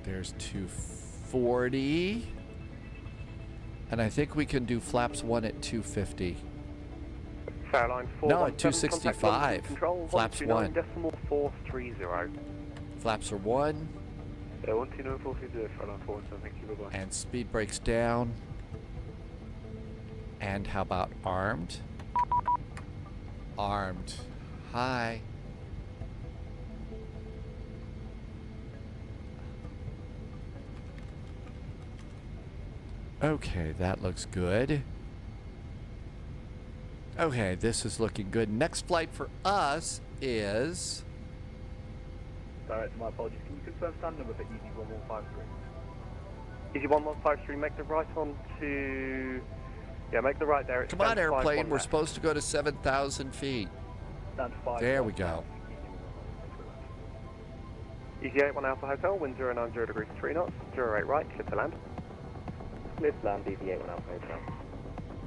There's 240. And I think we can do flaps 1 at 250. Fairline 417, No, at 265. Control, Flaps 1. 129.430. Flaps are 1. 129.430, Fireline 417, thank you, bye-bye. And speed brakes down. And how about armed? Armed. Hi. Okay, that looks good. Okay, this is looking good. Next flight for us is... Director, my apologies. Can you confirm stand number for Easy 1153? Easy 1153, make the right on to... Yeah, make the right there. Come on, airplane. We're supposed to go to 7,000 feet. Stand 5. There we go. Easy 81 Alpha Hotel, wind 090 degrees 3 knots, 08 right, clear to land. Clear to land, Easy 81 Alpha Hotel.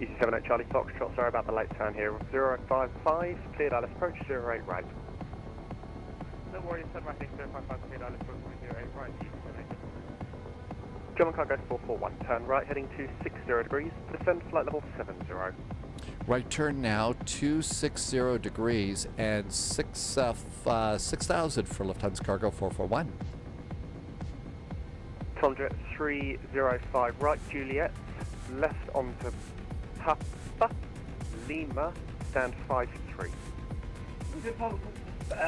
Easy 78 Charlie Foxtrot, sorry about the late turn here. 055, cleared ILS approach, 08 right. No worries, turn right, 055, cleared ILS approach, 08 right, German cargo 441, turn right heading to 60 degrees, descend flight level 70. Right turn now, 260 degrees and 6,000 for Lufthansa Cargo 441. Tonjet 305 right, Juliet, left onto Papa, Lima, stand 53.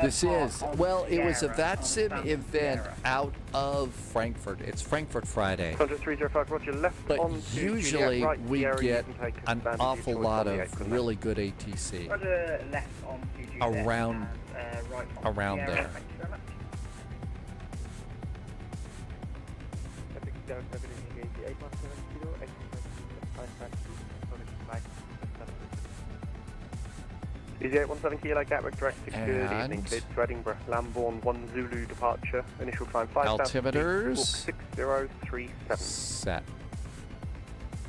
This is, well, it was a VATSIM event out of Frankfurt. It's Frankfurt Friday. Tonjet 305 roger, left But onto usually Juliet, right, we Sierra, get you can take an advantage awful towards lot 28 of from really good ATC Roger, left on to Juliet around, and, right on around Sierra. there. Thank you very much. Easy 817 Kilo Gatwick direct to good evening, And cleared to Edinburgh. Lambourne 1 Zulu departure. Initial climb 5,000 altimeters 6037. set.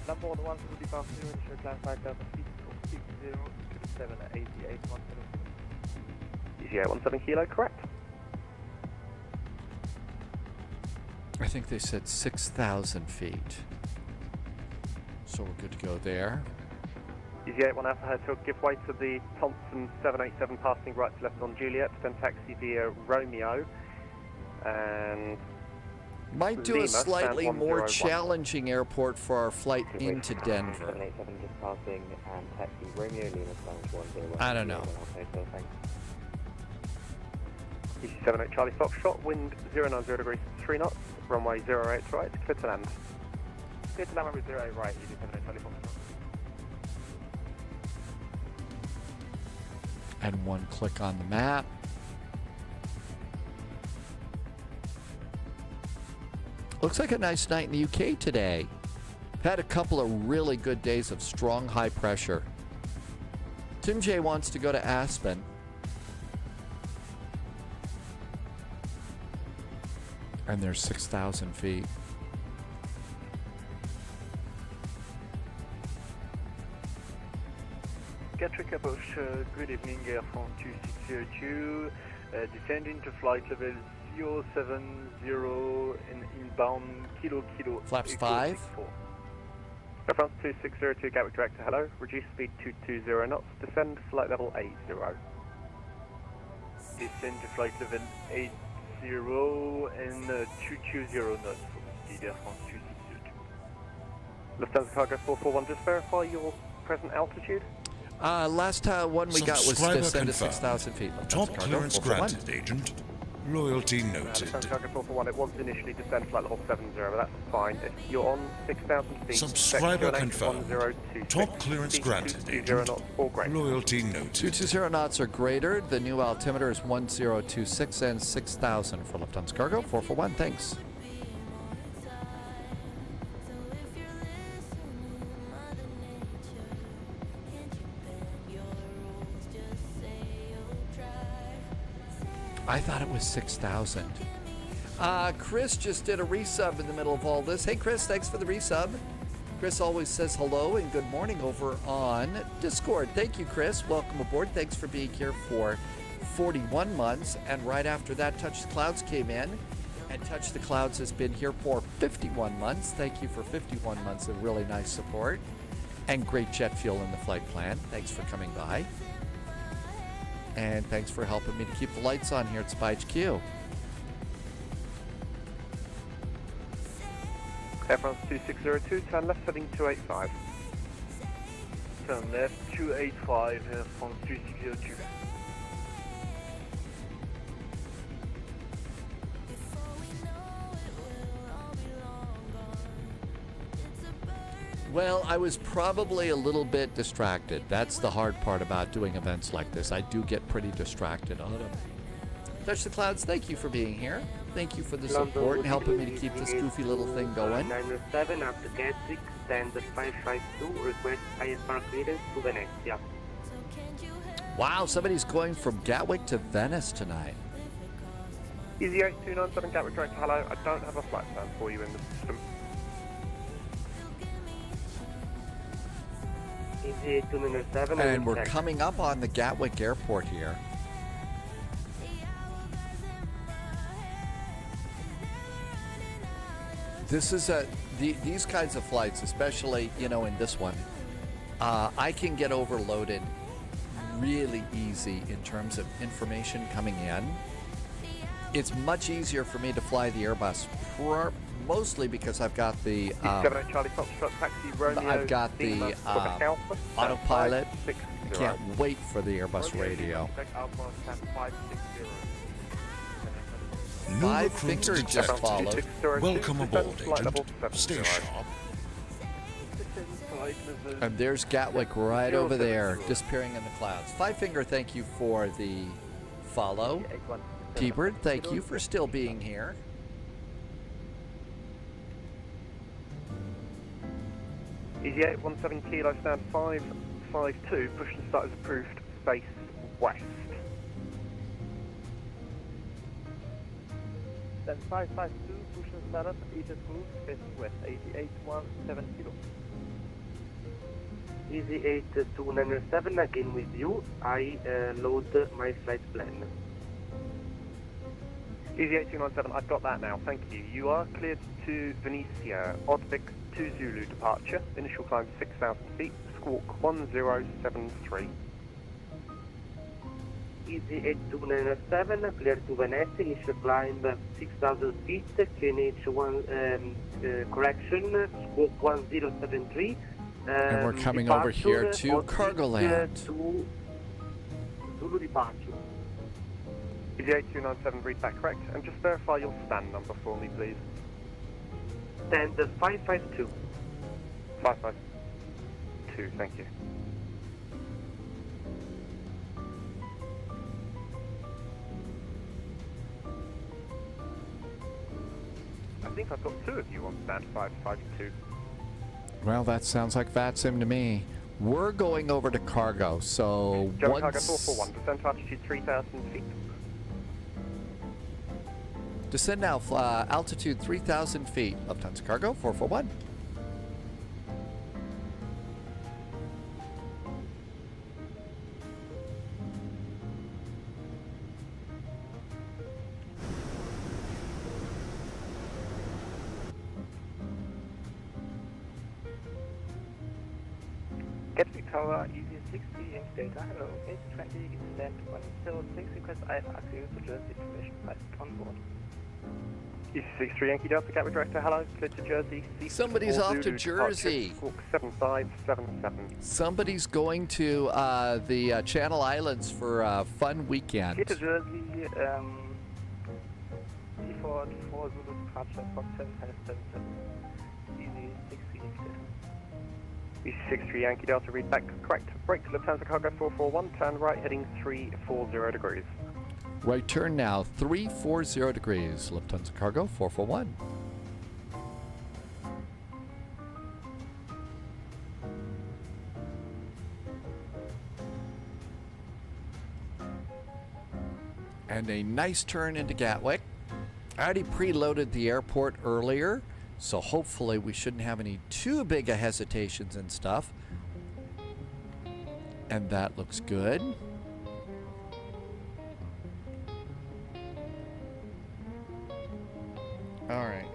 Lambourne 1 Zulu departure. Initial climb 5,000 feet. 6037 at 8817. Easy 817 Kilo, correct. I think they said 6,000 feet. So we're good to go there. Easy 81 Alpha Hotel, give way to the Thompson 787 passing right to left on Juliet, then taxi via Romeo, and Might do Lima, a slightly stand more 101. challenging airport for our flight into Denver. 787 just passing and taxi Romeo Lima stand 101. I don't know. Hotel, thanks. EC 78 Charlie Foxtrot, wind 090 degrees 3 knots, runway 08 right, clear to land. Clear to land, runway 08 right, EC 78 Charlie Foxtrot. And one click on the map. Looks like a nice night in the UK today. Had a couple of really good days of strong high pressure. Tim J wants to go to Aspen. And there's 6,000 feet. Gatwick approach, good evening, Air France 2602, descending to flight level 070 and inbound Kilo. Flaps Echo 5. 64. Air France 2602 Gatwick direct to hello, reduce speed 220 knots, descend flight level 80. Descend to flight level 80 and 220 knots for speed Air France 2602. Lufthansa Cargo 441, just verify your present altitude. Last one we got was Subscriber descend to confirmed. 6,000 feet. Top Cargo, clearance 441. granted, Agent. Loyalty noted. Lufthansa Cargo 441, it was initially descend flight level 70, but that's fine. If you're on 6,000 feet, Subscriber expect confirmed. 1026, Top clearance speed granted, 220 Agent. knots or greater. Loyalty noted. 220 knots or greater. The new altimeter is 1026 and 6,000 for Lufthansa Cargo. 441, thanks. I thought it was 6,000. Chris just did a resub in the middle of all this. Hey, Chris, thanks for the resub. Chris always says hello and good morning over on Discord. Thank you, Chris. Welcome aboard. Thanks for being here for 41 months. And right after that, Touch the Clouds came in. And Touch the Clouds has been here for 51 months. Thank you for 51 months of really nice support. And great jet fuel in the flight plan. Thanks for coming by. And thanks for helping me to keep the lights on here at Spy HQ. Air France 2602, turn left heading 285. Turn left 285, Air France 2602. Well, I was probably a little bit distracted. That's the hard part about doing events like this. I do get pretty distracted on them. Touch the Clouds, thank you for being here. Thank you for the support and helping me to keep this goofy little thing going. 907 after Gatwick, standard 552, request ISR clearance to Venezia. Wow, somebody's going from Gatwick to Venice tonight. Easy 8297 Gatwick direct to hello, I don't have a flight plan for you in the system. Easy 8297 And we're coming up on the Gatwick airport here. This is these kinds of flights, especially, you know, in this one, I can get overloaded really easy in terms of information coming in. It's much easier for me to fly the Airbus, mostly because I've got the Charlie Foxtrot taxi Romeo. I've got the autopilot. I can't wait for the Airbus radio. New Five recruits Finger just detected. followed. Welcome aboard, Agent. Stay sharp. And there's Gatwick right over there, disappearing in the clouds. Five Finger, thank you for the follow. T-Bird, thank you for still being here. Easy 817 Kilo, stand 552, push and start is approved, space west. Then 552, push and start up, Aegis Group, facing west, 88170. Easy 8297 again with you. I load my flight plan. Easy 8297, I've got that now, thank you. You are cleared to Venetia, Oddvic 2 Zulu departure, initial climb 6,000 feet, squawk 1073. Easy 8297, clear to Venezia, initial climb 6,000 feet, KNH1 correction, squawk 1073. And we're coming over here to cargo land. To Zulu departure. Easy 8297, read that correct, and just verify your stand number for me, please. Stand 552. 552, thank you. I think I've got two of you on stand 552. Well, that sounds like VATSIM to me. We're going over to cargo, so German cargo 441, descent altitude 3,000 feet. Descend now, altitude 3,000 feet. Lufthansa Cargo 441. Gatwick Tower, Easy 60, Inch Delta, hello, 820, descent 106, request IFAC to Jersey information flight on board. Easy 63 Yankee Delta, Gatwick Director, hello, cleared to Jersey. Somebody's off to Jersey. Squawk 7577. Somebody's going to the Channel Islands for a fun weekend. Clear to Jersey, default 4 Zulu departure, Fox 7577. Easy 60 Inch Delta. Easy 63 Yankee Delta, read back correct. Brake to Lufthansa Cargo 441, turn right heading 340 degrees. Right turn now, 340 degrees. Lufthansa Cargo 441. And a nice turn into Gatwick. I already preloaded the airport earlier, so hopefully we shouldn't have any too big of hesitations and stuff. And that looks good. All right,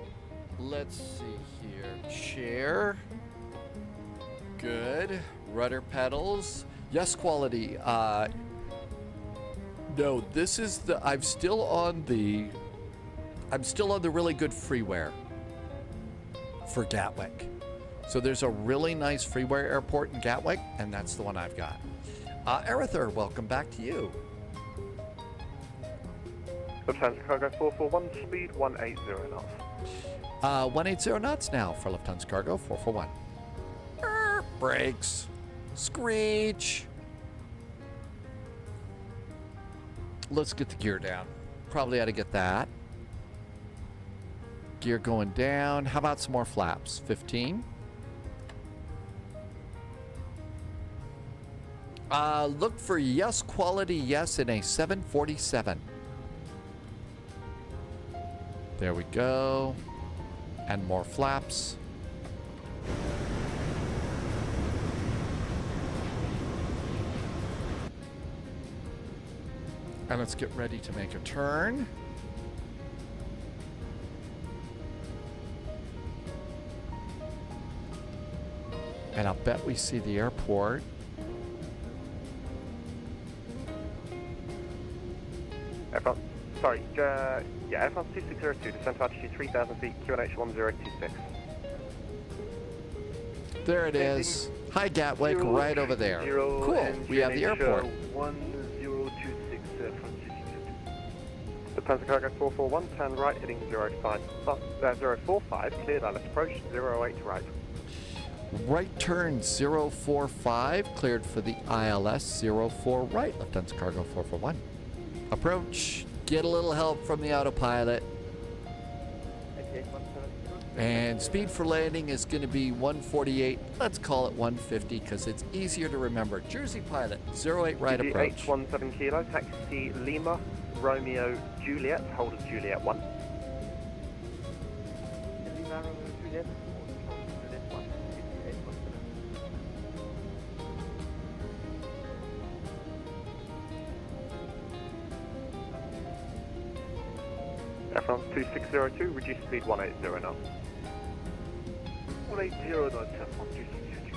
let's see here. Chair. Good. Rudder pedals. Yes, quality. No, this is the. I'm still on the really good freeware for Gatwick. So there's a really nice freeware airport in Gatwick, and that's the one I've got. Arether, welcome back to you. Lufthansa Cargo 441, speed 180 knots. 180 knots now for Lufthansa Cargo 441. Brakes. Screech. Let's get the gear down. Probably ought to get that. Gear going down. How about some more flaps? 15. Look for yes quality yes in a 747. There we go. And more flaps. And let's get ready to make a turn. And I'll bet we see the airport. Airfront, sorry, yeah, Airfront 2602, descent altitude 3,000 feet, QNH 1026. There it is. Hi, Gatwick, right over there. Cool, we have the airport. 1026 from 62. Lufthansa Cargo 441, turn right heading 045, cleared ILS approach 08 right. Right turn 045, cleared for the ILS 04 right, Lufthansa Cargo 441. Approach, get a little help from the autopilot. And speed for landing is going to be 148. Let's call it 150 because it's easier to remember. Jersey Pilot, 08 right approach. H17 Kilo, taxi Lima, Romeo, Juliet, hold of Juliet 1. Lima, Romeo, Juliet, Juliet 1, 5817. France 2602, reduce speed 180 now. 180 knots, Air France 2602.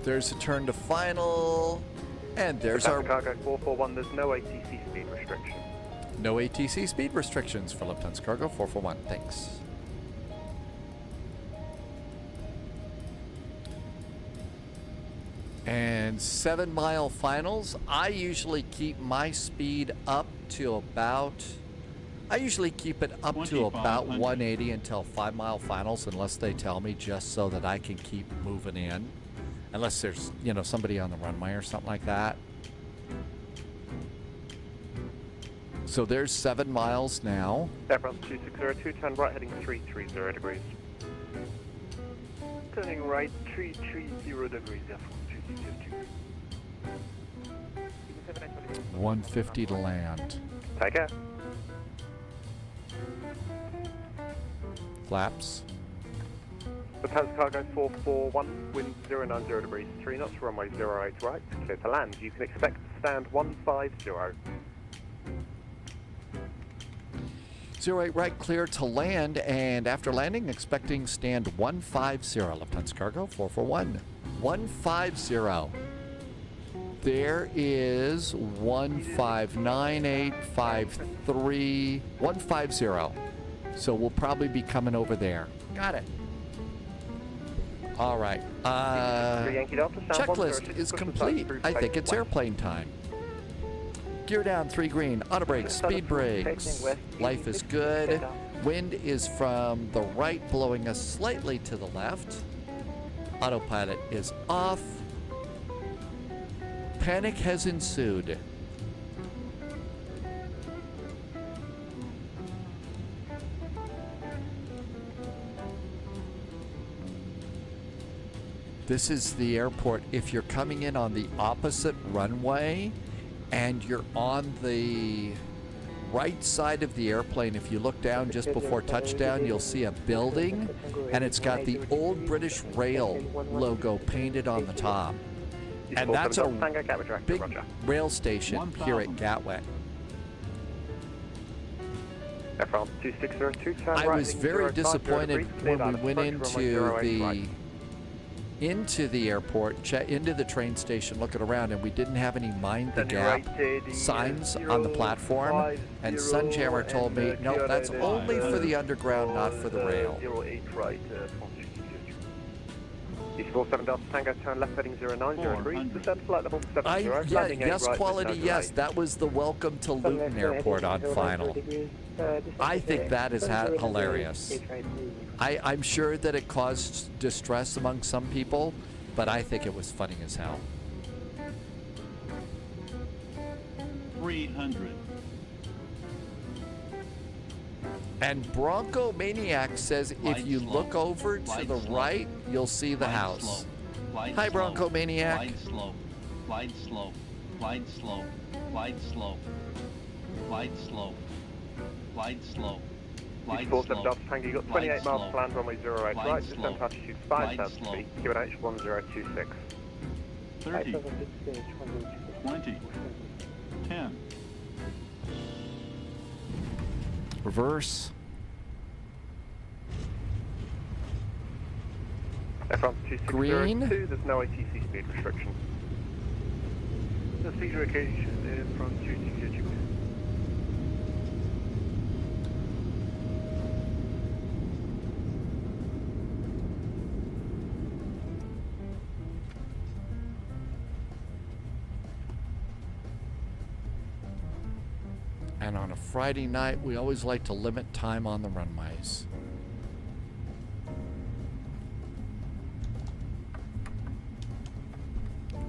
There's a turn to final. And there's our... Cargo 441, there's no ATC speed restriction. No ATC speed restrictions for Lufthansa Cargo 441. Thanks. And 7 mile finals. I usually keep my speed up to about... I usually keep it up to about 180 until 5 mile finals, unless they tell me, just so that I can keep moving in. Unless there's, you know, somebody on the runway or something like that. So there's 7 miles now. Air France 2602, turn right heading 330 degrees. Turning right 330 degrees, Air France 2602. 150 to land. Take care. Flaps. Lufthansa Cargo 441, wind 090 degrees, 3 knots, runway 08 right, clear to land. You can expect to stand 150. 08 right, clear to land, and after landing, expecting stand 150. Lufthansa Cargo 441. 150. There is 159853 150. So we'll probably be coming over there. Got it. All right. Checklist is complete. I think it's airplane time. Gear down, 3 green. Auto brakes, speed brakes. Life is good. Wind is from the right, blowing us slightly to the left. Autopilot is off. Panic has ensued. This is the airport. If you're coming in on the opposite runway and you're on the right side of the airplane, if you look down just before touchdown, you'll see a building, and it's got the old British Rail logo painted on the top. And that's a big rail station here at Gatwick. I was very disappointed when we went into the airport, into the train station, looking around, and we didn't have any mind the gap signs on the platform. And Sunjammer told me, no, that's only for the underground, not for the rail. 08 right, 47 Delta Tango, turn left heading 090 degrees, descend flight level 70. Yes, quality, yes. That was the welcome to Luton Airport on final. I think that is hilarious. I'm sure that it caused distress among some people, but I think it was funny as hell. 300. And Bronco Maniac says if you look over to the right, you'll see the house. Hi, Bronco Maniac. Glide slow, glide slow, glide slow, glide slow, glide slow, glide slow. 47 Delta Tango, you've got 28 miles to land, runway 08 right, descend altitude 5,000 feet, QNH 1026. 30, 20, 10. Reverse. Green. There's no ATC speed restriction. The speed restriction from 260. And on a Friday night, we always like to limit time on the runways.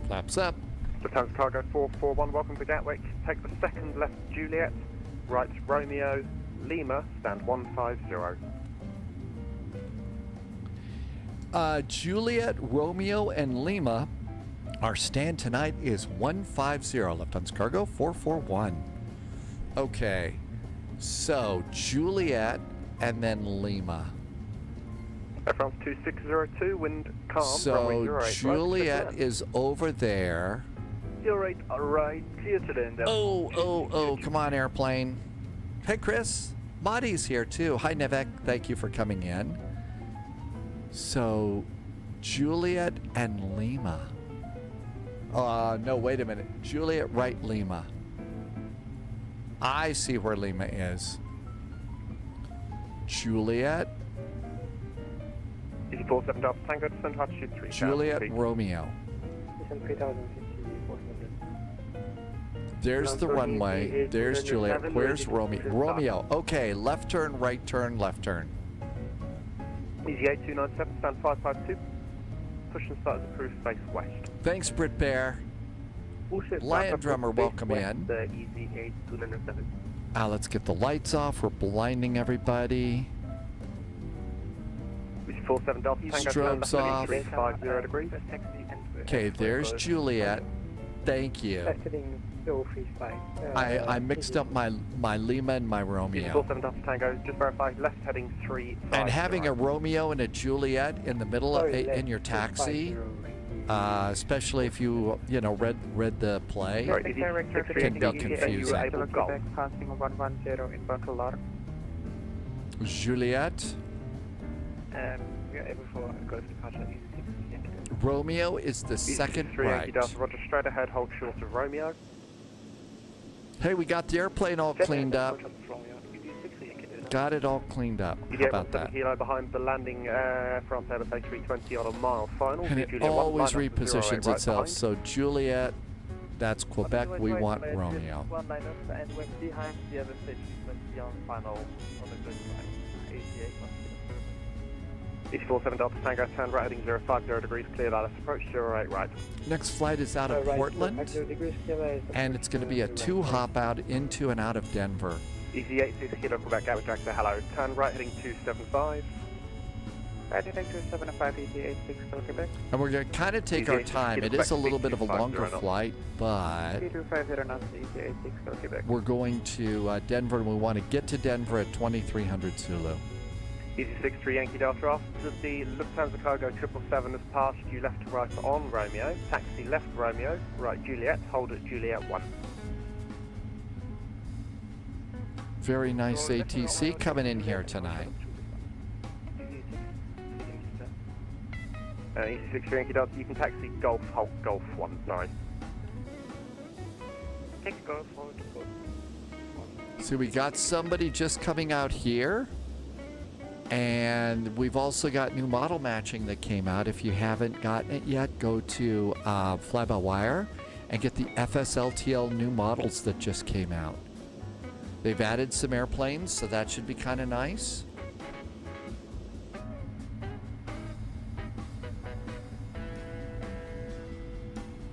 Flaps up. Lufthansa Cargo 441, welcome to Gatwick. Take the second left Juliet, right Romeo, Lima, stand 150. Juliet, Romeo, and Lima. Our stand tonight is 150. Lufthansa Cargo 441. Okay. So, Juliet and then Lima. Air France 2602, wind calm. So, Juliet is over there. 08, alright, clear to land. Oh, come on, airplane. Hey, Chris. Madi's here, too. Hi, Nevek. Thank you for coming in. So, Juliet and Lima. No, wait a minute. Juliet, right, Lima. I see where Lima is. Juliet. Easy 47 Delta Tango, descend altitude 3000 Juliet, feet. Romeo. Descend 3050, 400. There's the runway. There's Juliet. Where's Romeo? Romeo. Okay, left turn, right turn, left turn. Easy 8297, stand 552. Push and start as approved, face west. Thanks, Brit Bear. Lion Drummer, welcome in. Easy 8297. Let's get the lights off. We're blinding everybody. Easy 47 Delta Tango, Strobes off. 50 degrees. Okay, there's Juliet. Thank you. I mixed up my Lima and my Easy Romeo. 47 Delta Tango, just verify left heading 3. And having a Romeo and a Juliet in the middle of in your taxi, especially if you read the play, can be confusing. Juliet. Romeo is the second right. Roger, straight ahead, hold short of Romeo. Hey, we got the airplane all cleaned up. Got it all cleaned up. How about that? Kilo behind the landing, France Airbus A320 on a mile final. And it always repositions itself. So Juliet, that's Quebec. We want Romeo. One liners and went behind the Airbus A320 on final on the good side. 88. East 47 Delta Tango, turn right heading 050 degrees, clear Dallas approach 08 right. Next flight is out of Portland, and it's going to be a 2-hop out into and out of Denver. Easy 86 Kilo Quebec, Gatwick direct to hello. Turn right heading 275. Right heading 275, easy 86 Kilo Quebec. And we're going to kind of take our time. It is a little bit of a longer flight, but 3250 knots, easy 86 Kilo Quebec. we're going to Denver, and we want to get to Denver at 2300 Zulu. Easy 63 Yankee Delta, after the Lufthansa Cargo 777 has passed you left to right on Romeo. Taxi left Romeo, right Juliet, hold at Juliet 1. Very nice ATC coming in here tonight. Easy 63 Yankee Delta, you can taxi Golf, hold Golf 19. Take Golf, hold Golf. So we got somebody just coming out here. And we've also got new model matching that came out. If you haven't gotten it yet, go to Fly-by-Wire and get the FSLTL new models that just came out. They've added some airplanes, so that should be kind of nice.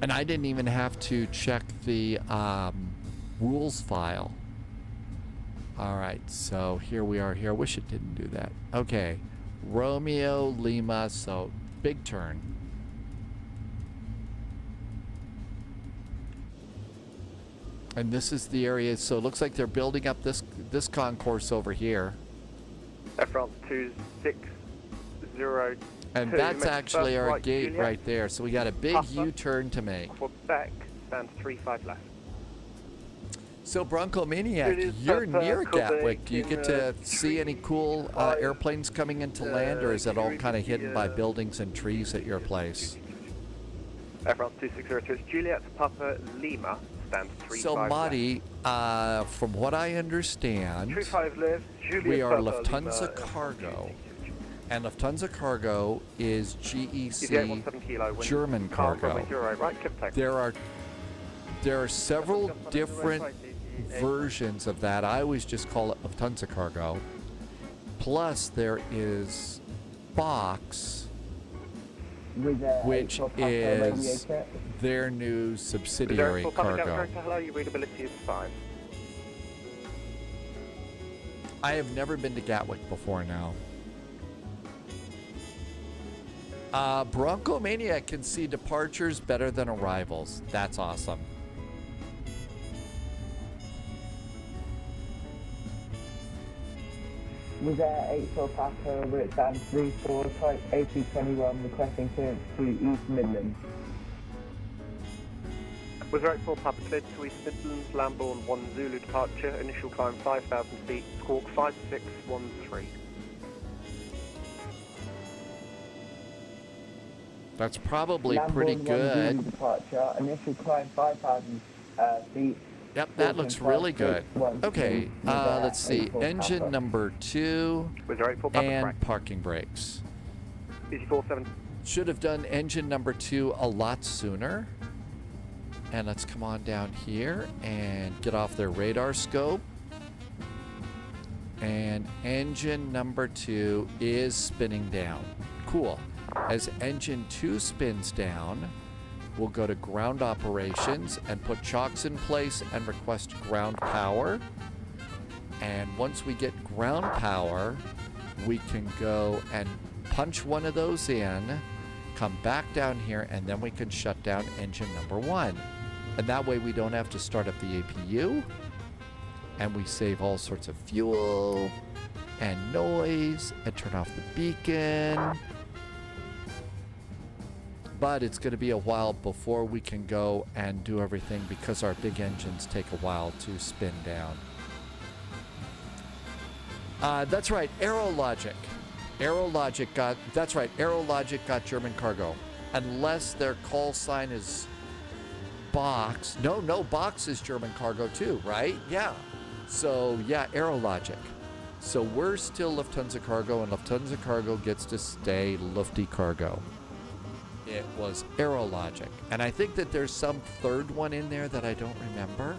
And I didn't even have to check the rules file. All right, so here we are here. Wish it didn't do that. Okay, Romeo, Lima, so big turn. And this is the area, so it looks like they're building up this concourse over here. Air France 2602. And that's actually our gate Juliet. right there. So we got a big U-turn to make. Quebec, stands 35 left. So Bronco Maniac, you're near Gatwick. Do you get to see any cool airplanes coming into land, or is it all kind of hidden by buildings and trees at your place? Air France 2602, it's Juliet Papa Lima, stands 35 So Madi, from what I understand, 35 left, Juliet we are Papa Lufthansa Lima, Cargo, and Lufthansa Cargo is GEC German cargo. There are several different versions of that. I always just call it Lufthansa Cargo. Plus there is Box, which is their new subsidiary cargo. I have never been to Gatwick before now. Bronco Maniac can see departures better than arrivals. That's awesome. Was there 84 Papa, Rit Band 34, type A221, requesting clearance to East Midlands? Was there 84 Papa cleared to East Midlands, Lambourne 1 Zulu departure, initial climb 5,000 feet, squawk 5613. That's probably Lambourne pretty 1 good. Zulu departure, initial climb 5,000 feet. Yep, that looks really good. Okay, let's see. Engine number 2 and parking brakes. Should have done engine number 2 a lot sooner. And let's come on down here and get off their radar scope. And engine number 2 is spinning down. Cool. As engine 2 spins down, we'll go to ground operations and put chocks in place and request ground power. And once we get ground power, we can go and punch one of those in, come back down here, and then we can shut down engine number 1. And that way we don't have to start up the APU, and we save all sorts of fuel and noise and turn off the beacon. But it's going to be a while before we can go and do everything because our big engines take a while to spin down. That's right, Aerologic. Aerologic got German cargo. Unless their call sign is Box. No, Box is German cargo too, right? Yeah. So, yeah, Aerologic. So we're still Lufthansa Cargo, and Lufthansa Cargo gets to stay Lufty Cargo. It was Aerologic. And I think that there's some third one in there that I don't remember.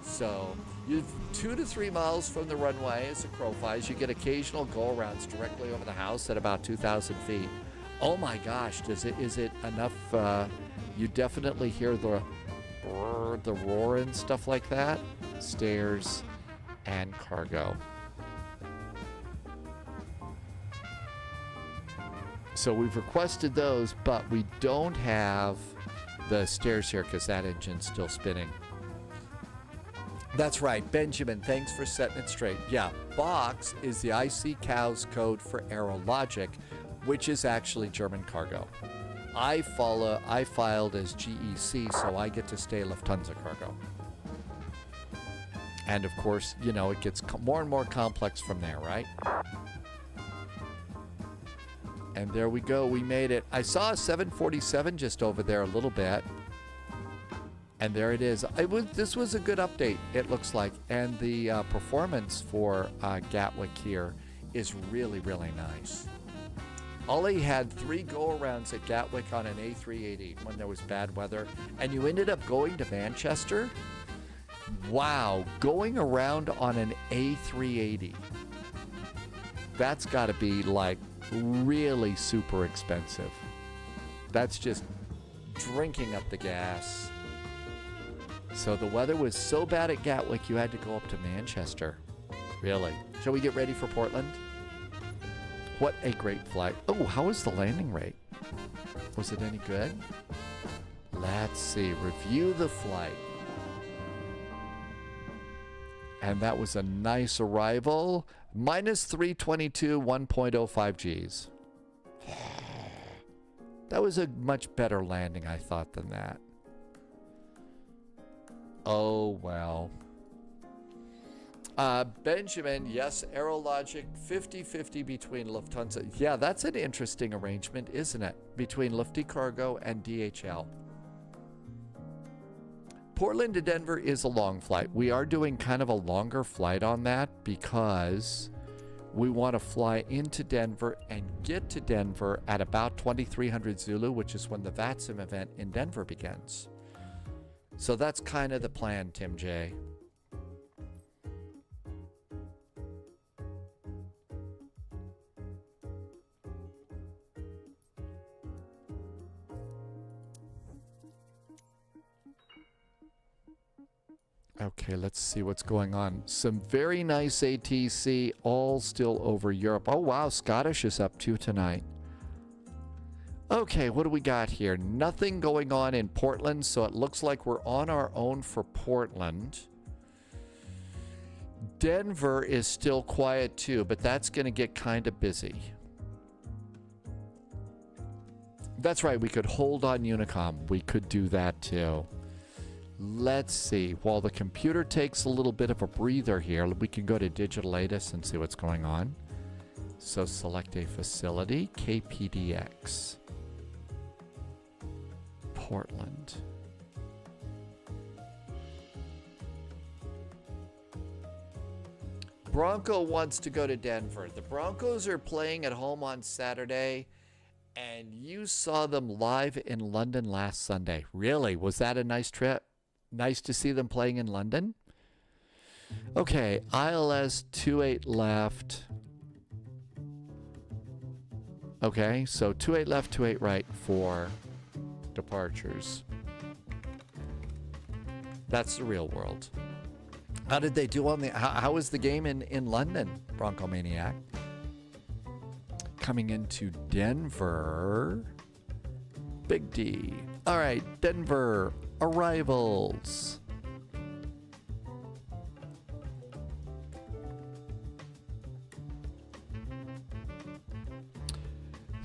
So, you're 2 to 3 miles from the runway as the crow flies. You get occasional go-arounds directly over the house at about 2,000 feet. Oh my gosh, is it enough? You definitely hear the roar and stuff like that. Stairs and cargo. So we've requested those, but we don't have the stairs here because that engine's still spinning. That's right, Benjamin, thanks for setting it straight. Yeah, Box is the IC Cows code for Aerologic, which is actually German cargo. I filed as GEC, so I get to stay Lufthansa Cargo. And of course, you know, it gets more and more complex from there, right? And there we go, we made it. I saw a 747 just over there a little bit. And there it is. This was a good update, it looks like. And the performance for Gatwick here is really, really nice. Ollie had 3 go-arounds at Gatwick on an A380 when there was bad weather. And you ended up going to Manchester? Wow, going around on an A380. That's got to be like really super expensive. That's just drinking up the gas. So the weather was so bad at Gatwick, you had to go up to Manchester. Really? Shall we get ready for Portland? What a great flight. Oh, how was the landing rate? Was it any good? Let's see. Review the flight. And that was a nice arrival. Minus 322, 1.05 Gs. That was a much better landing, I thought, than that. Oh, well. Benjamin, yes, Aerologic, 50-50 between Lufthansa. Yeah, that's an interesting arrangement, isn't it? Between Lufty Cargo and DHL. Portland to Denver is a long flight. We are doing kind of a longer flight on that because we want to fly into Denver and get to Denver at about 2300 Zulu, which is when the VATSIM event in Denver begins. So that's kind of the plan, Tim J. Okay, let's see what's going on. Some very nice ATC, all still over Europe. Oh, wow, Scottish is up too tonight. Okay, what do we got here? Nothing going on in Portland, so it looks like we're on our own for Portland. Denver is still quiet too, but that's going to get kind of busy. That's right, we could hold on Unicom. We could do that too. Let's see. While the computer takes a little bit of a breather here, we can go to Digital ATIS and see what's going on. So select a facility, KPDX. Portland. Bronco wants to go to Denver. The Broncos are playing at home on Saturday, and you saw them live in London last Sunday. Really? Was that a nice trip? Nice to see them playing in London? Okay, ILS 28 left. Okay, so 28 left, 28 right for departures. That's the real world. How did they do on the... How was the game in London, Bronco Maniac? Coming into Denver. Big D. All right, Denver arrivals.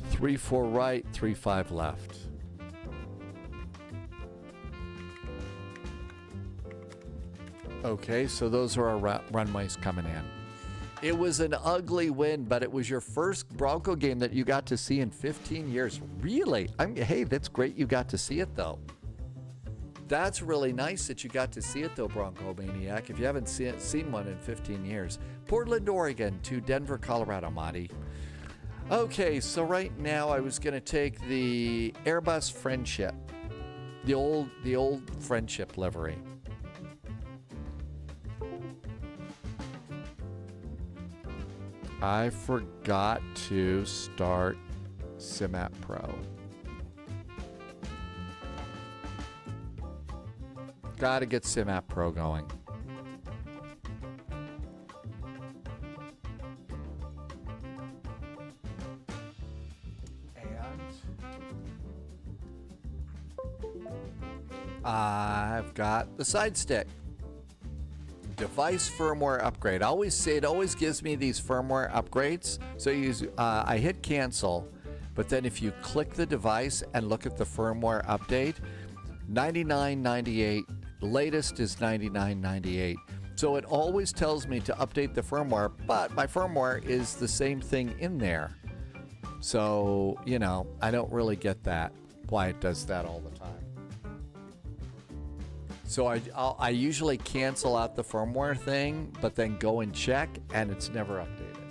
Three, 4 right, 3, 5 left. Okay, so those are our runways coming in. It was an ugly win, but it was your first Bronco game that you got to see in 15 years. Really? Hey, that's great you got to see it, though. That's really nice that you got to see it, though, Bronco Maniac, if you haven't seen one in 15 years. Portland, Oregon to Denver, Colorado, Monty. Okay, so right now I was going to take the Airbus Friendship, the old Friendship livery. I forgot to start SimApp Pro. Gotta get SimApp Pro going. I've got the side stick. Device firmware upgrade. I always say it always gives me these firmware upgrades. So I hit cancel, but then if you click the device and look at the firmware update, 99.98, latest is 99.98. So it always tells me to update the firmware, but my firmware is the same thing in there. So, you know, I don't really get that, why it does that all the time. So I usually cancel out the firmware thing, but then go and check, and it's never updated.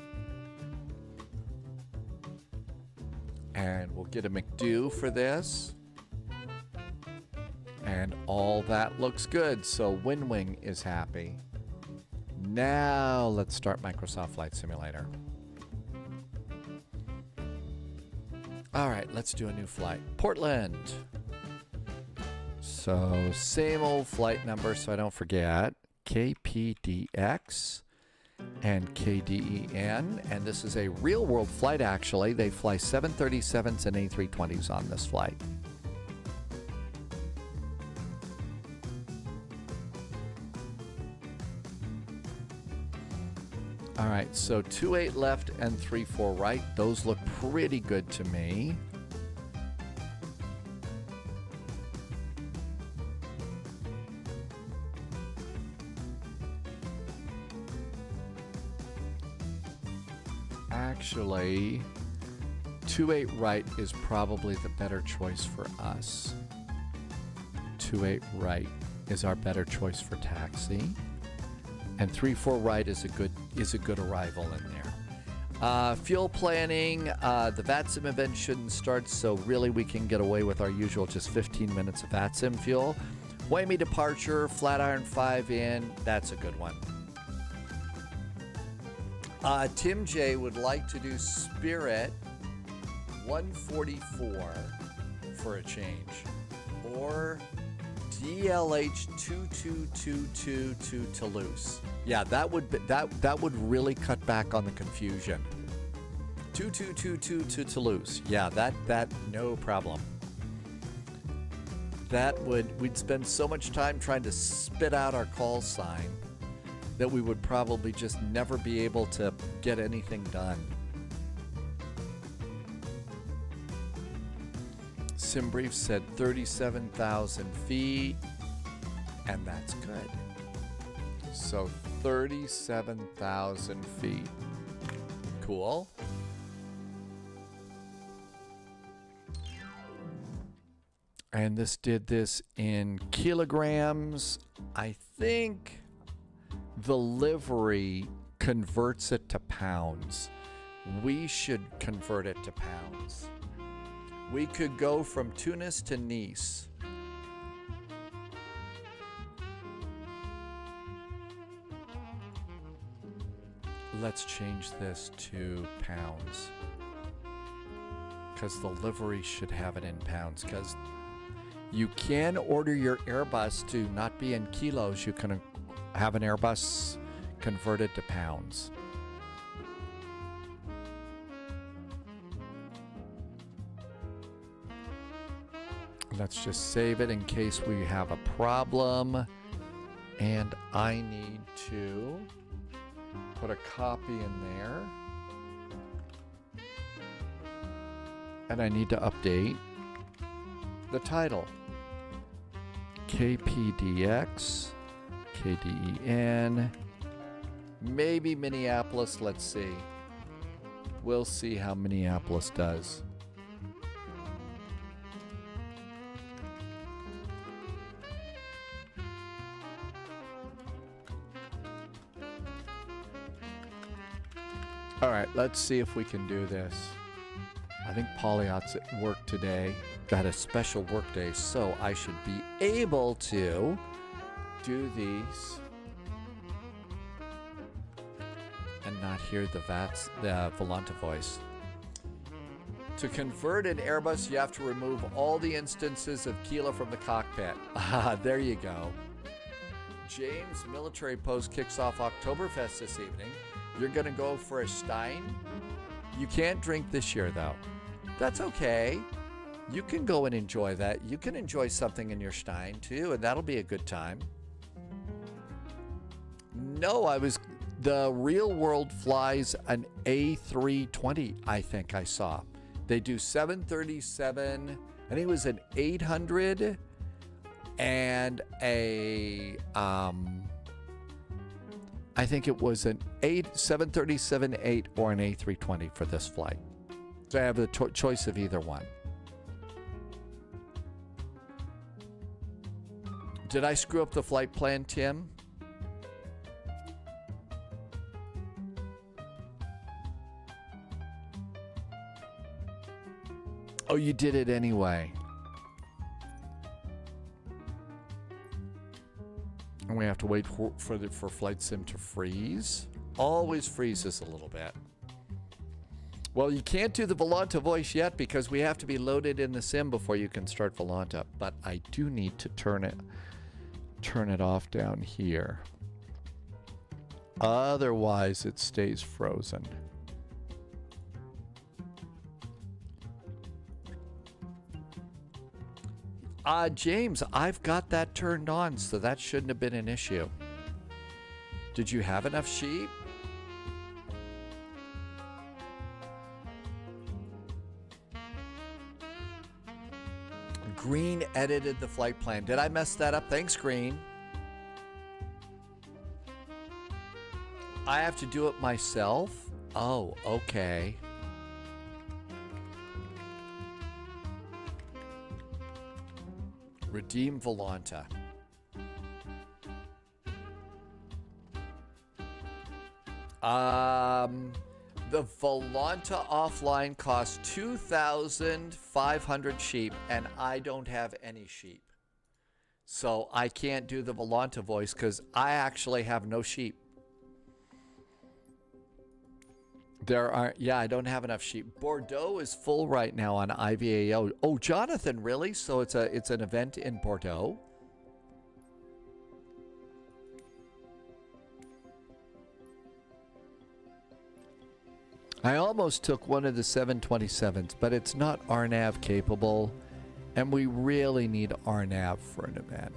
And we'll get a McDo for this. And all that looks good, so WinWing is happy. Now let's start Microsoft Flight Simulator. All right, let's do a new flight. Portland. So same old flight number so I don't forget. KPDX and KDEN. And this is a real world flight actually. They fly 737s and A320s on this flight. All right, so 28 left and 34 right. Those look pretty good to me. Actually, 28 right is probably the better choice for us. 28 right is our better choice for taxi, and 34 right is a good arrival in there. Fuel planning, the VATSIM event shouldn't start, so really we can get away with our usual just 15 minutes of VATSIM fuel. Waimi departure, Flatiron 5 in, that's a good one. Tim J would like to do Spirit 144 for a change, or DLH 2222 to Toulouse. Yeah, that would really cut back on the confusion. 2222 to Toulouse. Yeah, that no problem. We'd spend so much time trying to spit out our call sign that we would probably just never be able to get anything done. SimBrief said 37,000 feet, and that's good. So 37,000 feet. Cool. And this did this in kilograms. I think the livery converts it to pounds. We should convert it to pounds. We could go from Tunis to Nice. Let's change this to pounds, because the livery should have it in pounds, because you can order your Airbus to not be in kilos. You can have an Airbus converted to pounds. Let's just save it in case we have a problem. And I need to put a copy in there. And I need to update the title. KPDX, KDEN, maybe Minneapolis, let's see. We'll see how Minneapolis does. All right, let's see if we can do this. I think Polyot's at work today. Got a special work day, so I should be able to do these and not hear the Volanta voice. To convert an Airbus, you have to remove all the instances of Kilo from the cockpit. Ah, there you go. James Military Post kicks off Oktoberfest this evening. You're going to go for a Stein? You can't drink this year, though. That's okay. You can go and enjoy that. You can enjoy something in your Stein, too, and that'll be a good time. No, the Real World flies an A320, I think I saw. They do 737, I think it was an 800 and a, I think it was an 737-8 or an A320 for this flight. So I have the choice of either one. Did I screw up the flight plan, Tim? Oh, you did it anyway. And we have to wait for Flight Sim to freeze. Always freezes a little bit. Well, you can't do the Volanta voice yet because we have to be loaded in the sim before you can start Volanta. But I do need to turn it off down here. Otherwise, it stays frozen. James, I've got that turned on, so that shouldn't have been an issue. Did you have enough sheep? Green edited the flight plan. Did I mess that up? Thanks, Green. I have to do it myself? Oh, okay. Redeem Volanta. The Volanta offline costs 2,500 sheep, and I don't have any sheep. So I can't do the Volanta voice because I actually have no sheep. I don't have enough sheep. Bordeaux is full right now on IVAO. Oh, Jonathan, really? So it's an event in Bordeaux? I almost took one of the 727s, but it's not RNAV capable, and we really need RNAV for an event.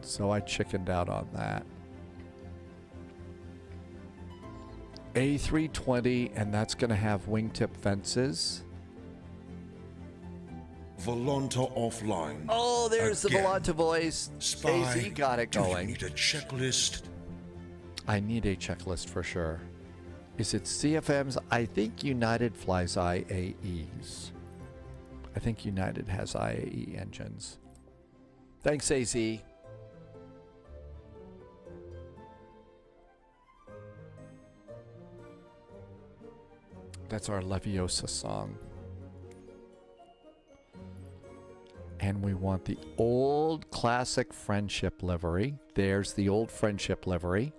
So I chickened out on that. A320, and that's going to have wingtip fences. Volanta offline. Oh, there's Again. the Volanta voice. Spy, AZ got it do you going. need a checklist? I need a checklist for sure. Is it CFMs? I think United flies IAEs. I think United has IAE engines. Thanks, AZ. That's our Leviosa song. And we want the old classic friendship livery. There's the old friendship livery.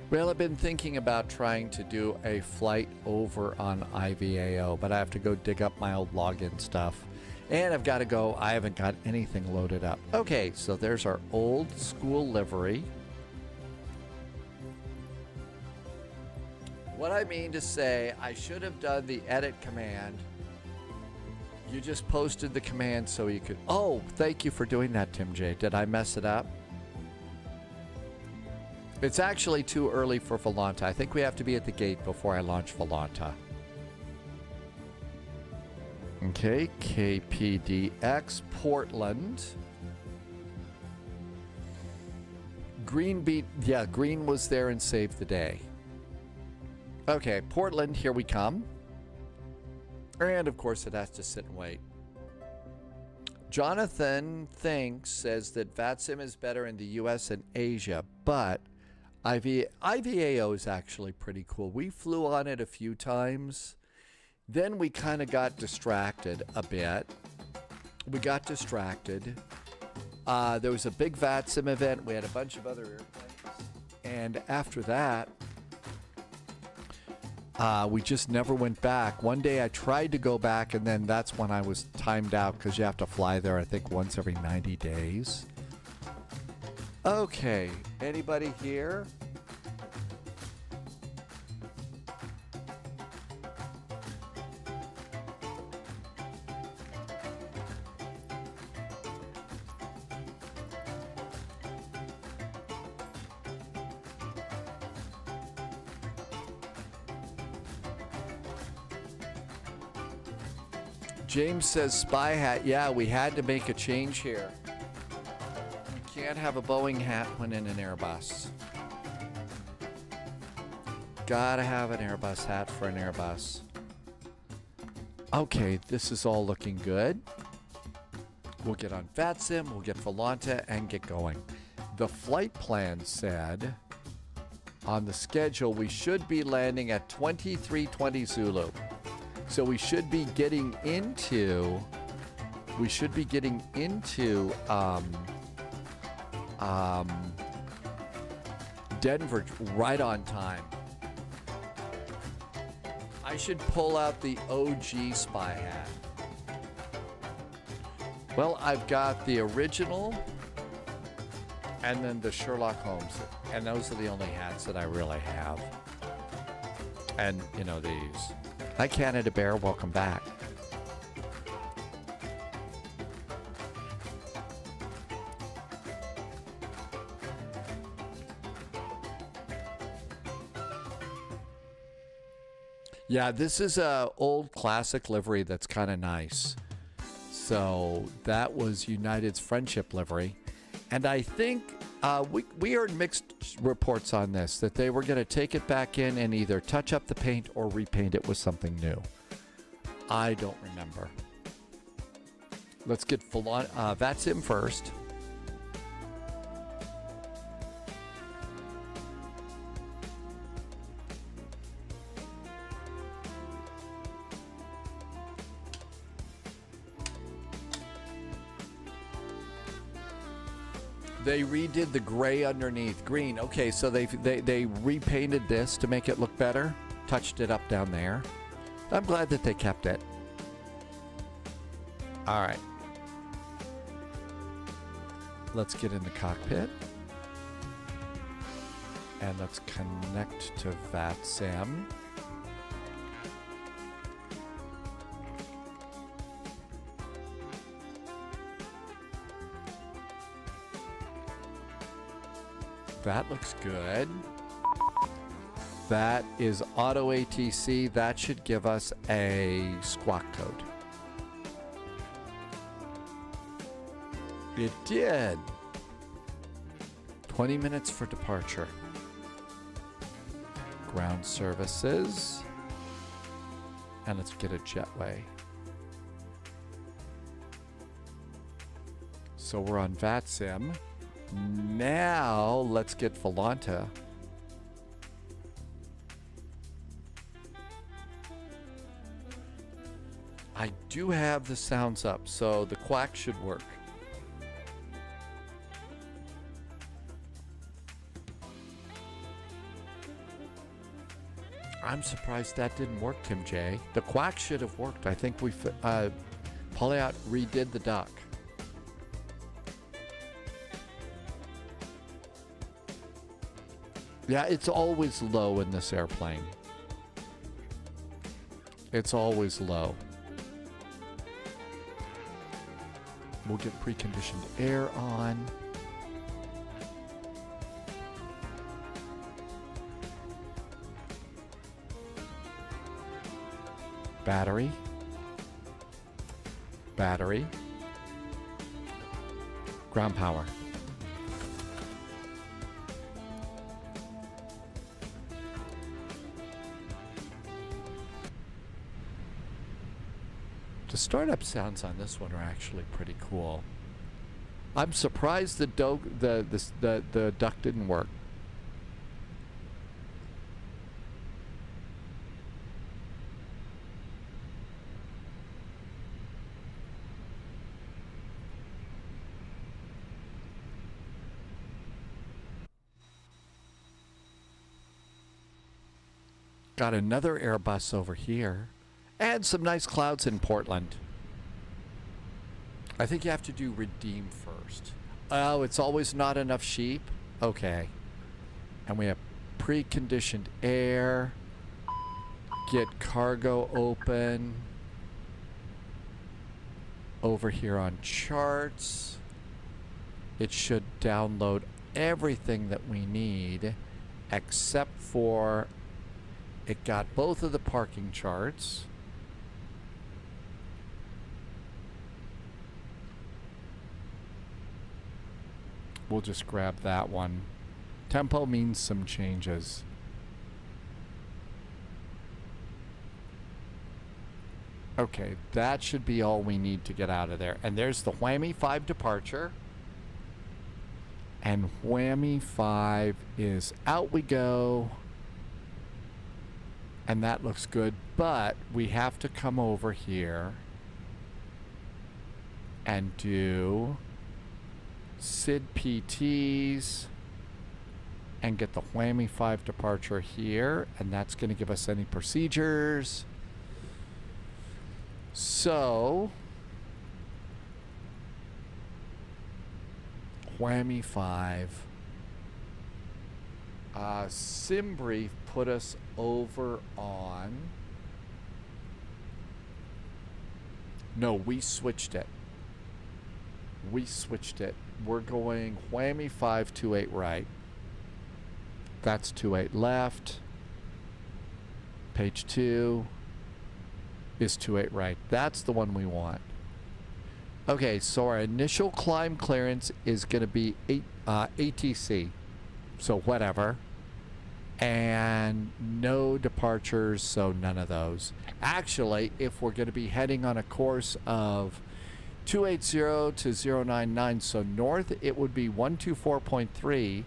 Well, I've been thinking about trying to do a flight over on IVAO, but I have to go dig up my old login stuff. And I've got to go, I haven't got anything loaded up. Okay, so there's our old school livery. What I mean to say, I should have done the edit command. You just posted the command so you could... Oh, thank you for doing that, Tim J. Did I mess it up? It's actually too early for Volanta. I think we have to be at the gate before I launch Volanta. Okay, KPDX, Portland. Green beat, yeah, Green was there and saved the day. Okay, Portland, here we come. And of course it has to sit and wait. Jonathan says that VATSIM is better in the US and Asia, but IVAO is actually pretty cool. We flew on it a few times. Then we kind of got distracted a bit. We got distracted. There was a big VATSIM event. We had a bunch of other airplanes. And after that, we just never went back. One day I tried to go back, and then that's when I was timed out because you have to fly there, I think, once every 90 days. Okay, anybody here? James says spy hat. Yeah, we had to make a change here. Can't have a Boeing hat when in an Airbus. Gotta have an Airbus hat for an Airbus. Okay, this is all looking good. We'll get on VATSIM, we'll get Volanta, and get going. The flight plan said on the schedule we should be landing at 2320 Zulu. So we should be getting into Denver right on time. I should pull out the OG spy hat. Well, I've got the original and then the Sherlock Holmes, and those are the only hats that I really have. And, you know, these. Hi, Canada Bear. Welcome back. Yeah, this is a old classic livery that's kind of nice. So that was United's friendship livery. And I think we heard mixed reports on this, that they were going to take it back in and either touch up the paint or repaint it with something new. I don't remember. Let's get full on VATSIM first. They redid the gray underneath. Green. Okay, so they repainted this to make it look better. Touched it up down there. I'm glad that they kept it. All right. Let's get in the cockpit. And let's connect to VATSIM. That looks good. That is auto ATC. That should give us a squawk code. It did. 20 minutes for departure. Ground services. And let's get a jetway. So we're on VATSIM. Now let's get Volanta. I do have the sounds up, so the quack should work. I'm surprised that didn't work, Kim J. The quack should have worked. I think we Polyot redid the duck. Yeah, it's always low in this airplane. It's always low. We'll get preconditioned air on. Battery. Battery. Ground power. The startup sounds on this one are actually pretty cool. I'm surprised the duck didn't work. Got another Airbus over here. And some nice clouds in Portland. I think you have to do redeem first. Oh, it's always not enough sheep? Okay. And we have preconditioned air. Get cargo open. Over here on charts. It should download everything that we need except for it got both of the parking charts. We'll just grab that one. Tempo means some changes. Okay, that should be all we need to get out of there. And there's the Whammy 5 departure. And Whammy 5 is out we go. And that looks good, but we have to come over here and do SID PTs and get the Whammy 5 departure here, and that's going to give us any procedures. So Whammy 5 SimBrief put us over on, no, we switched it. We're going Whammy 5 28 right. That's 28 left. Page 2 is 28 right. That's the one we want. Okay, so our initial climb clearance is going to be ATC. So whatever. And no departures, so none of those. Actually, if we're going to be heading on a course of 280 to 099, so north it would be 124.3,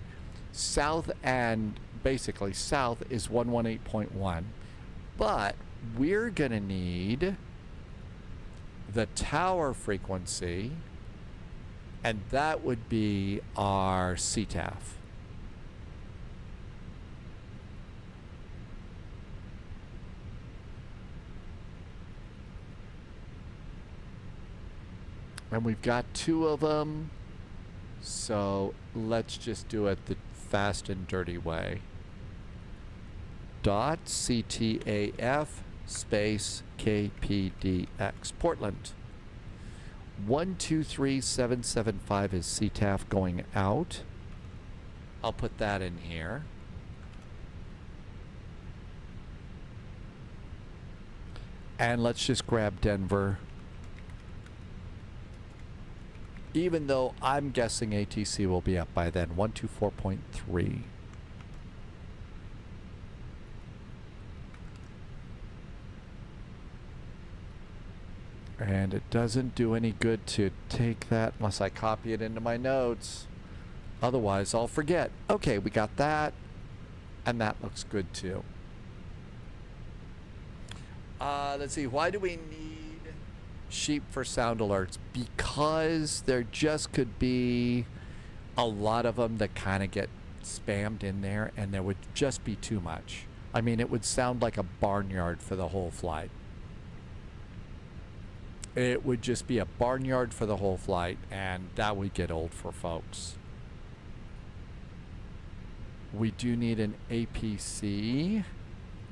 south and basically south is 118.1. But we're going to need the tower frequency, and that would be our CTAF. And we've got 2 of them. So let's just do it the fast and dirty way. .ctaf space KPDX Portland. 123775 is CTAF going out. I'll put that in here. And let's just grab Denver. Even though I'm guessing ATC will be up by then. 124.3. And it doesn't do any good to take that unless I copy it into my notes. Otherwise, I'll forget. Okay, we got that. And that looks good too. Let's see. Why do we need sheep for sound alerts? Because there just could be a lot of them that kind of get spammed in there, and there would just be too much. I mean, it would sound like a barnyard for the whole flight. It would just be a barnyard for the whole flight, and that would get old for folks. We do need an APC,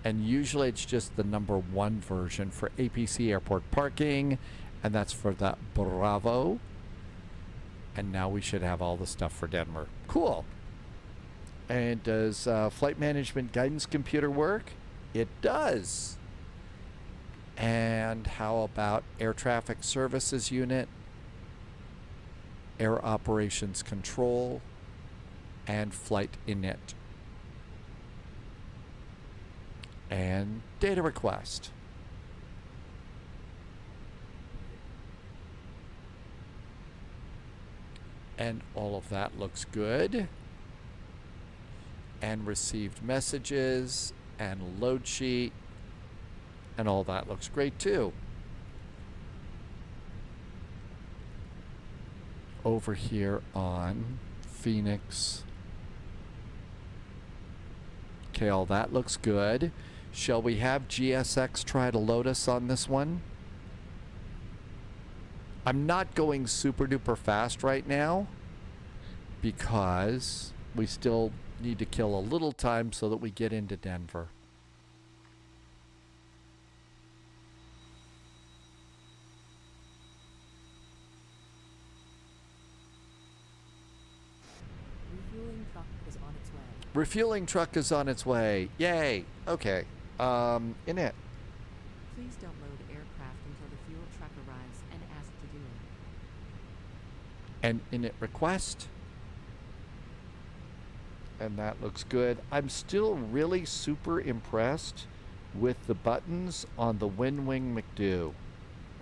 and usually it's just the #1 version for APC airport parking, and that's for that Bravo. And now we should have all the stuff for Denver. Cool. And does flight management guidance computer work? It does. And how about air traffic services unit, air operations control, and flight init, and data request. And all of that looks good. And received messages and load sheet. And all that looks great too. Over here on Phoenix. Okay, all that looks good. Shall we have GSX try to load us on this one? I'm not going super duper fast right now because we still need to kill a little time so that we get into Denver. Refueling truck is on its way. Yay. Okay. In it. Please don't load aircraft until the fuel truck arrives and ask to do it. And in it request. And that looks good. I'm still really super impressed with the buttons on the WinWing McDo.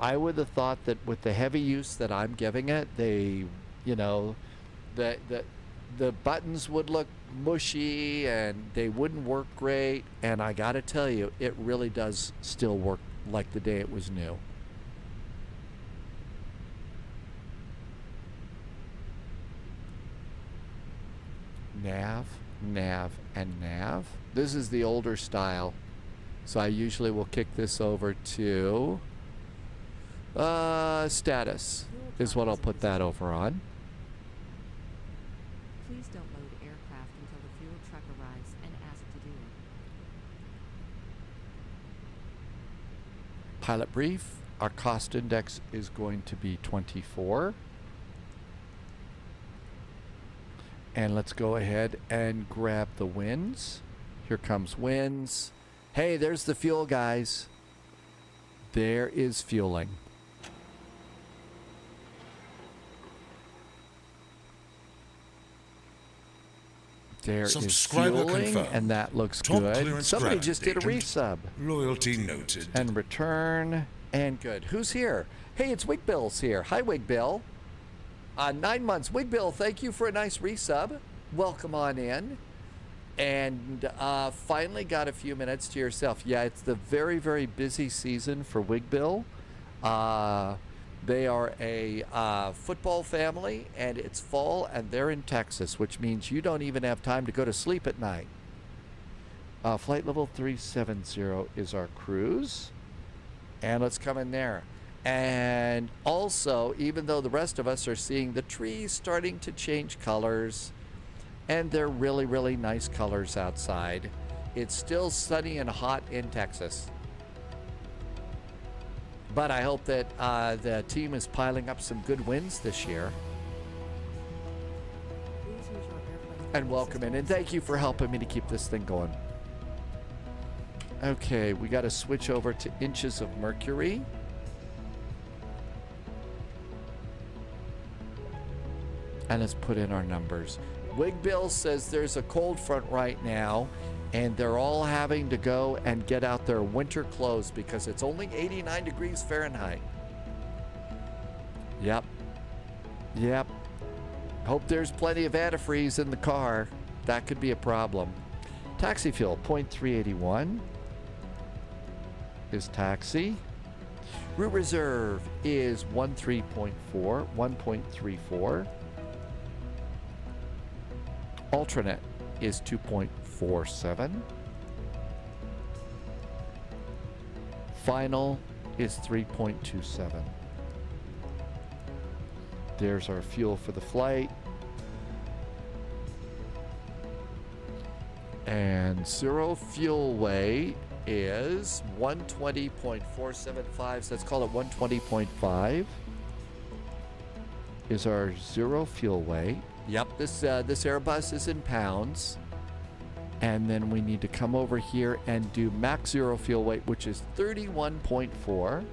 I would have thought that with the heavy use that I'm giving it, they, you know, the buttons would look mushy and they wouldn't work great, and I gotta tell you, it really does still work like the day it was new. Nav, nav, and nav. This is the older style, so I usually will kick this over to status is what I'll put that over on. Please don't load aircraft until the fuel truck arrives and ask to do it. Pilot brief. Our cost index is going to be 24. And let's go ahead and grab the winds. Here comes winds. Hey, there's the fuel, guys. There is fueling. There is fueling, and that looks good. Somebody just did a resub. Loyalty noted. And return, and good. Who's here? Hey, it's Wig Bill's here. Hi, Wig Bill. 9 months. Wig Bill, thank you for a nice resub. Welcome on in. And finally got a few minutes to yourself. Yeah, it's the very, very busy season for Wig Bill. They are a football family, and it's fall, and they're in Texas, which means you don't even have time to go to sleep at night. Flight level 370 is our cruise. And let's come in there. And also, even though the rest of us are seeing the trees starting to change colors, and they're really, really nice colors outside, it's still sunny and hot in Texas. But I hope that the team is piling up some good wins this year. And welcome in, and thank you for helping me to keep this thing going. Okay, we got to switch over to inches of mercury. And let's put in our numbers. Wig Bill says there's a cold front right now, and they're all having to go and get out their winter clothes because it's only 89 degrees Fahrenheit. Yep. Yep. Hope there's plenty of antifreeze in the car. That could be a problem. Taxi fuel, 0.381 is taxi. Route reserve is 13.4, 1.34. Alternate is 2.47. Final is 3.27. There's our fuel for the flight. And zero fuel weight is 120.475. So let's call it 120.5 is our zero fuel weight. Yep, this Airbus is in pounds. And then we need to come over here and do max zero fuel weight, which is 31.4.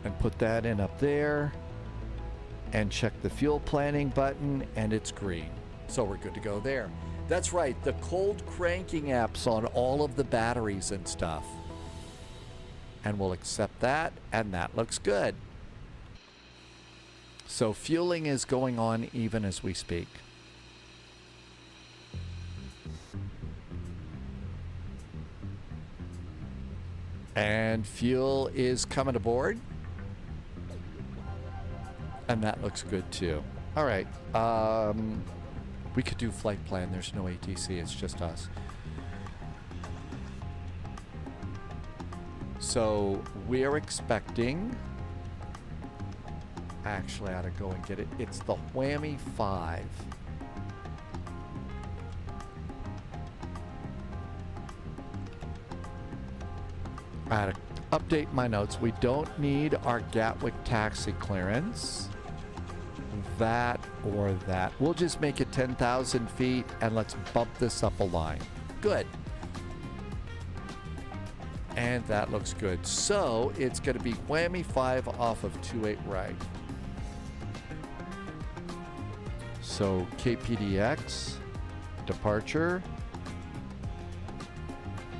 And put that in up there. And check the fuel planning button, and it's green. So we're good to go there. That's right, the cold cranking app's on all of the batteries and stuff. And we'll accept that, and that looks good. So fueling is going on even as we speak. And fuel is coming aboard. And that looks good too. All right. We could do flight plan. There's no ATC. It's just us. So we're expecting... Actually, I ought to go and get it. It's the Whammy 5. I ought to update my notes. We don't need our Gatwick taxi clearance. That or that. We'll just make it 10,000 feet and let's bump this up a line. Good. And that looks good. So it's going to be Whammy 5 off of 28 right. So KPDX, departure,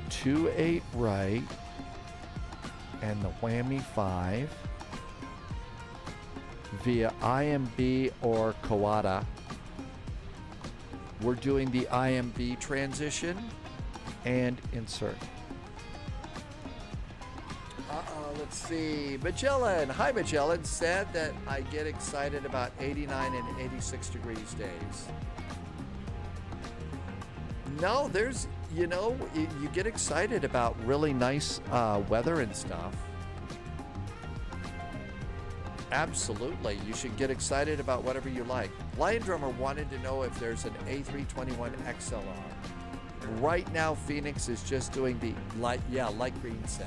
28 right, and the Whammy 5 via IMB or Kawada. We're doing the IMB transition and insert. Let's see. Magellan. Hi, Magellan. Said that I get excited about 89 and 86 degrees days. No, there's, you know, you get excited about really nice weather and stuff. Absolutely. You should get excited about whatever you like. Lion Drummer wanted to know if there's an A321 XLR. Right now, Phoenix is just doing the light green set.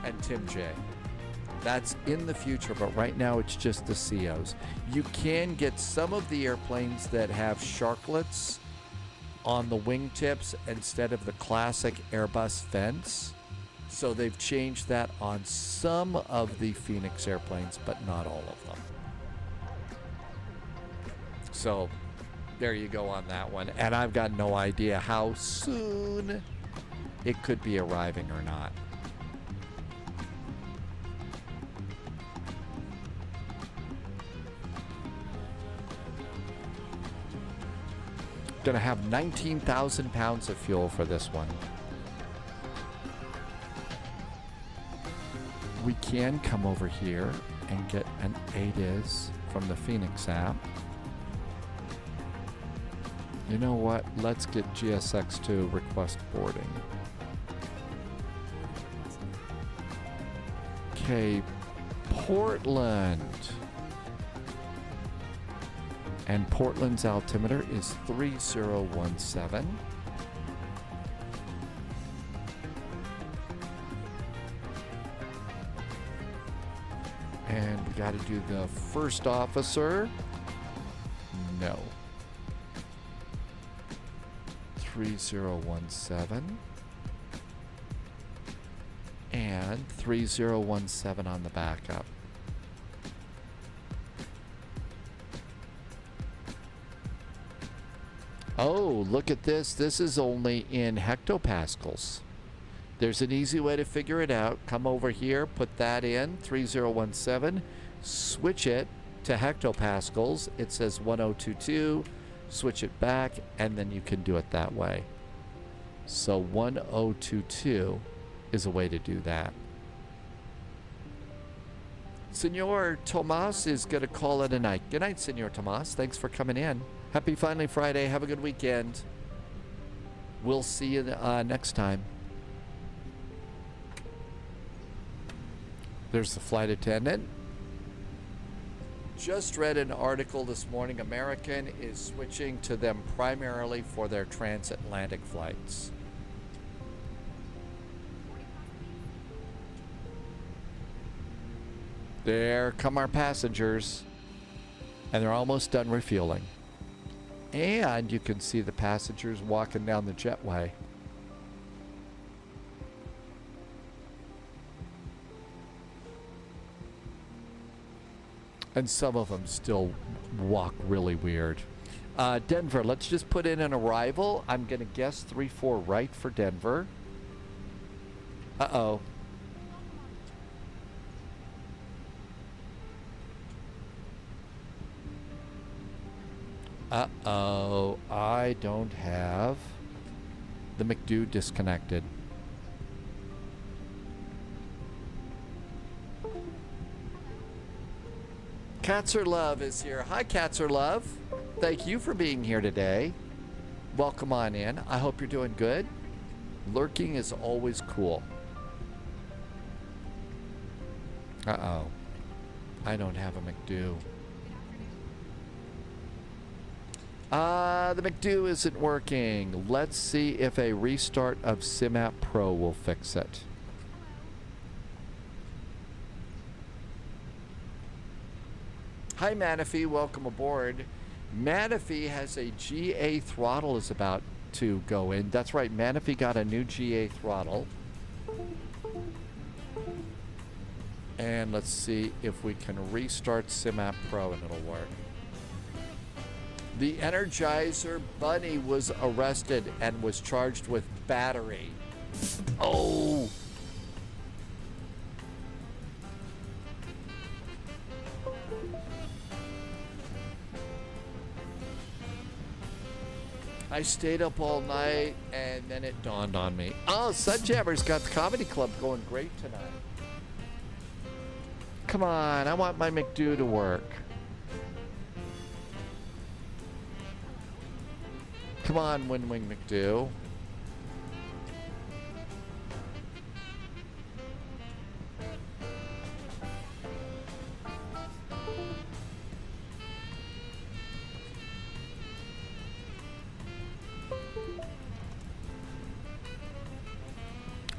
And Tim J. That's in the future, but right now it's just the COs. You can get some of the airplanes that have sharklets on the wingtips instead of the classic Airbus fence. So they've changed that on some of the Phoenix airplanes, but not all of them. So there you go on that one. And I've got no idea how soon it could be arriving or not. Gonna have 19,000 pounds of fuel for this one. We can come over here and get an ADIS from the Phoenix app. You know what? Let's get GSX to request boarding. Okay, Portland. And Portland's altimeter is 3017. And we got to do the first officer. No. 3017. And 3017 on the backup. Oh, look at this. This is only in hectopascals. There's an easy way to figure it out. Come over here, put that in, 3017, switch it to hectopascals. It says 1022, switch it back, and then you can do it that way. So 1022 is a way to do that. Senor Tomas is going to call it a night. Good night, Senor Tomas. Thanks for coming in. Happy Finally Friday. Have a good weekend. We'll see you next time. There's the flight attendant. Just read an article this morning. American is switching to them primarily for their transatlantic flights. There come our passengers. And they're almost done refueling. And you can see the passengers walking down the jetway. And some of them still walk really weird. Denver, let's just put in an arrival. I'm going to guess 3-4 right for Denver. Uh-oh. Uh-oh, I don't have the McDo disconnected. Katzer Love is here. Hi, Katzer Love. Thank you for being here today. Welcome on in. I hope you're doing good. Lurking is always cool. Uh-oh. I don't have a McDo. The McDo isn't working. Let's see if a restart of SimApp Pro will fix it. Hi, Manafee. Welcome aboard. Manafee has a GA throttle is about to go in. That's right. Manafee got a new GA throttle. And let's see if we can restart SimApp Pro and it'll work. The Energizer Bunny was arrested and was charged with battery. Oh! I stayed up all night and then it dawned on me. Oh, Sunjammer's got the comedy club going great tonight. Come on, I want my McDo to work. Come on, Win Wing McDo.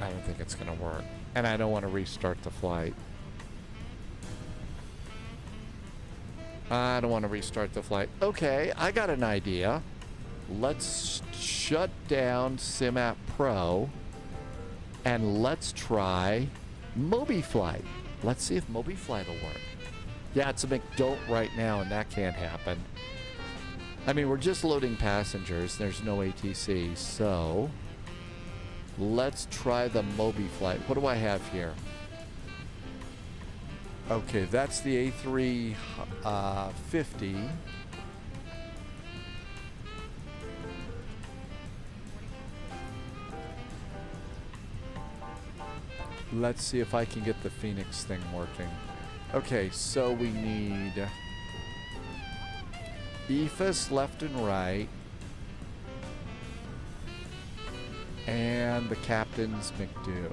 I don't think it's going to work. And I don't want to restart the flight. I don't want to restart the flight. Okay, I got an idea. Let's shut down SimApp Pro and let's try MobiFlight. Let's see if MobiFlight will work. Yeah, it's a McDon't right now and that can't happen. I mean, we're just loading passengers. There's no ATC, so let's try the MobiFlight. What do I have here? Okay, that's the A350. Let's see if I can get the Phoenix thing working. Okay, so we need EFIS left and right. And the captain's McDo.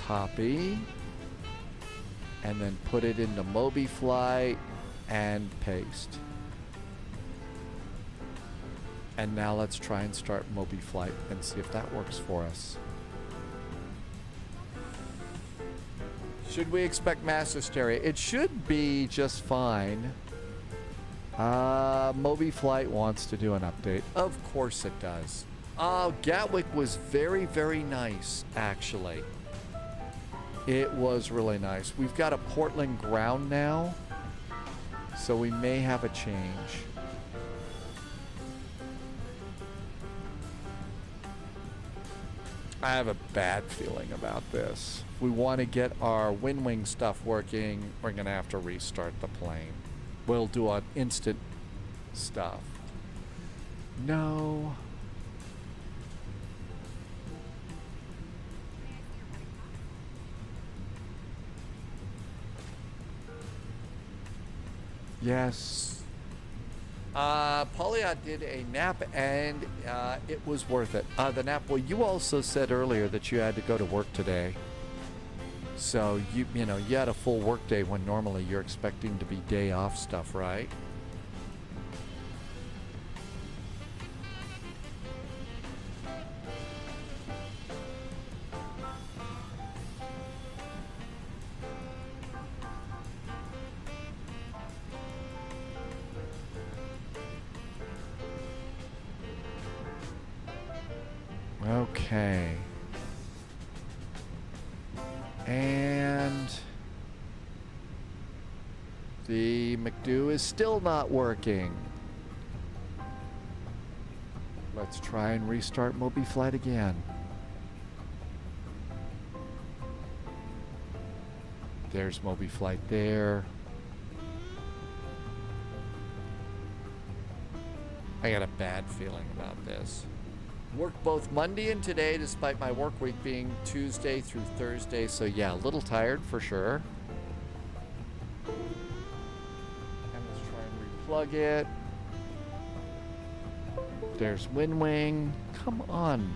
copy, and then put it into MobiFlight and paste. And now let's try and start MobiFlight and see if that works for us. Should we expect mass hysteria? It should be just fine. MobiFlight wants to do an update. Of course it does. Gatwick was very, very nice, actually. It was really nice. We've got a Portland ground now, so we may have a change. I have a bad feeling about this. If we want to get our wing stuff working, we're going to have to restart the plane. We'll do an instant stuff. No. Yes. Polyot did a nap and it was worth it. The nap, well, you also said earlier that you had to go to work today. So, you know, you had a full work day when normally you're expecting to be day off stuff, right? Okay. And the McDo is still not working. Let's try and restart MobiFlight again. There's MobiFlight there. I got a bad feeling about this. Worked both Monday and today despite my work week being Tuesday through Thursday, so yeah, a little tired for sure. And let's try and replug it. There's WinWing. Come on.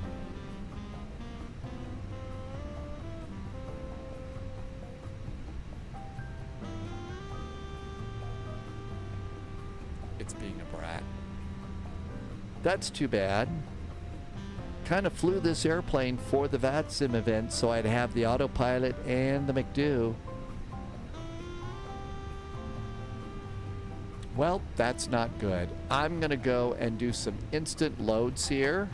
It's being a brat. That's too bad. Kind of flew this airplane for the VATSIM event so I'd have the autopilot and the McDo. Well, that's not good. I'm going to go and do some instant loads here.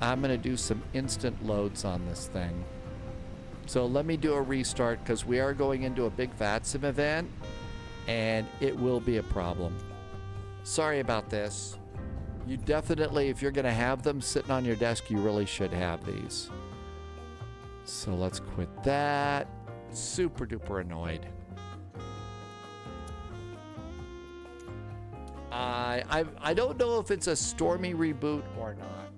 I'm going to do some instant loads on this thing. So let me do a restart because we are going into a big VATSIM event and it will be a problem. Sorry about this. You definitely, if you're going to have them sitting on your desk, you really should have these. So let's quit that. Super duper annoyed. I don't know if it's a stormy reboot or not.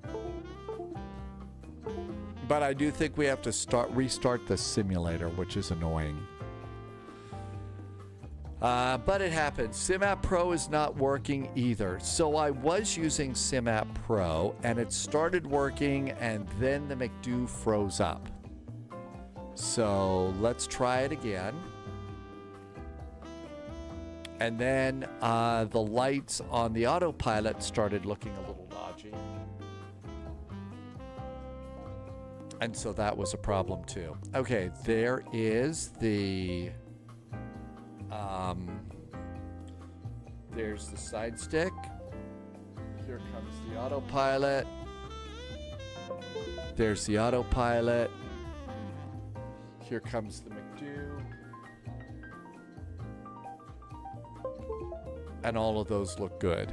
But I do think we have to restart the simulator, which is annoying. But it happens. SimApp Pro is not working either. So I was using SimApp Pro and it started working and then the McDo froze up. So let's try it again. And then the lights on the autopilot started looking a little dodgy. And so that was a problem too. Okay, there is the... there's the side stick. Here comes the autopilot. There's the autopilot. Here comes the McDo. And all of those look good.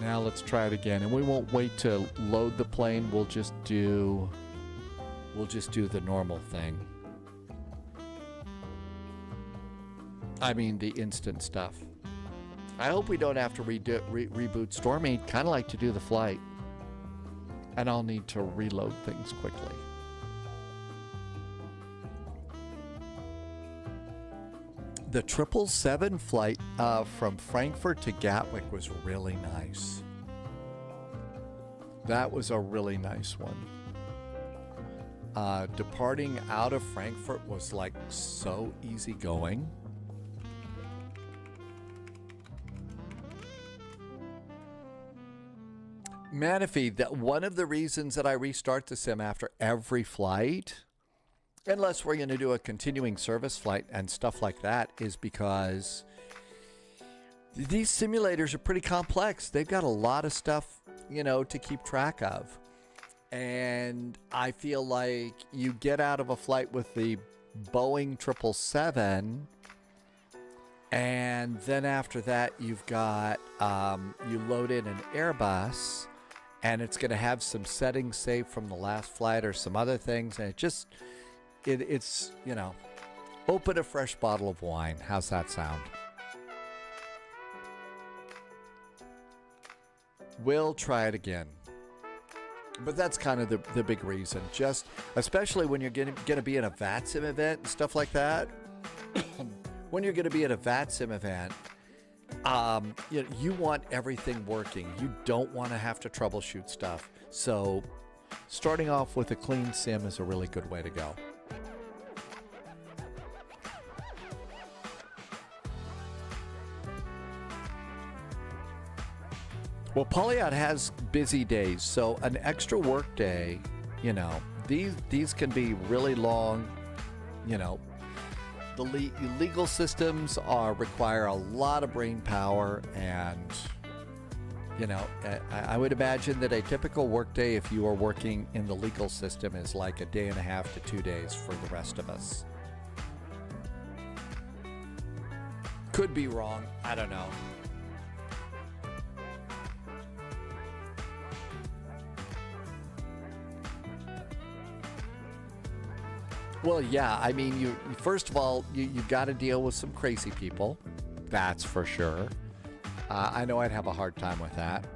Now let's try it again. And we won't wait to load the plane. We'll just do the normal thing. I mean, the instant stuff. I hope we don't have to reboot Stormy. Kind of like to do the flight. And I'll need to reload things quickly. The 777 flight from Frankfurt to Gatwick was really nice. That was a really nice one. departing out of Frankfurt was like so easygoing. Manaphy, that one of the reasons that I restart the sim after every flight, unless we're going to do a continuing service flight and stuff like that, is because these simulators are pretty complex. They've got a lot of stuff, you know, to keep track of. And I feel like you get out of a flight with the Boeing 777, and then after that you've got, you load in an Airbus, and it's going to have some settings saved from the last flight or some other things, and it's, you know, open a fresh bottle of wine. How's that sound? We'll try it again. But that's kind of the big reason. Just, especially when you're going to be in a VATSIM event and stuff like that. When you're going to be at a VATSIM event, you want everything working. You don't want to have to troubleshoot stuff. So starting off with a clean sim is a really good way to go. Well, Polyot has busy days, so an extra work day, you know, these can be really long, you know. The legal systems require a lot of brain power, and, you know, I would imagine that a typical workday, if you are working in the legal system, is like a day and a half to 2 days for the rest of us. Could be wrong. I don't know. Well, yeah, I mean, you first of all, you've got to deal with some crazy people. That's for sure. I know I'd have a hard time with that.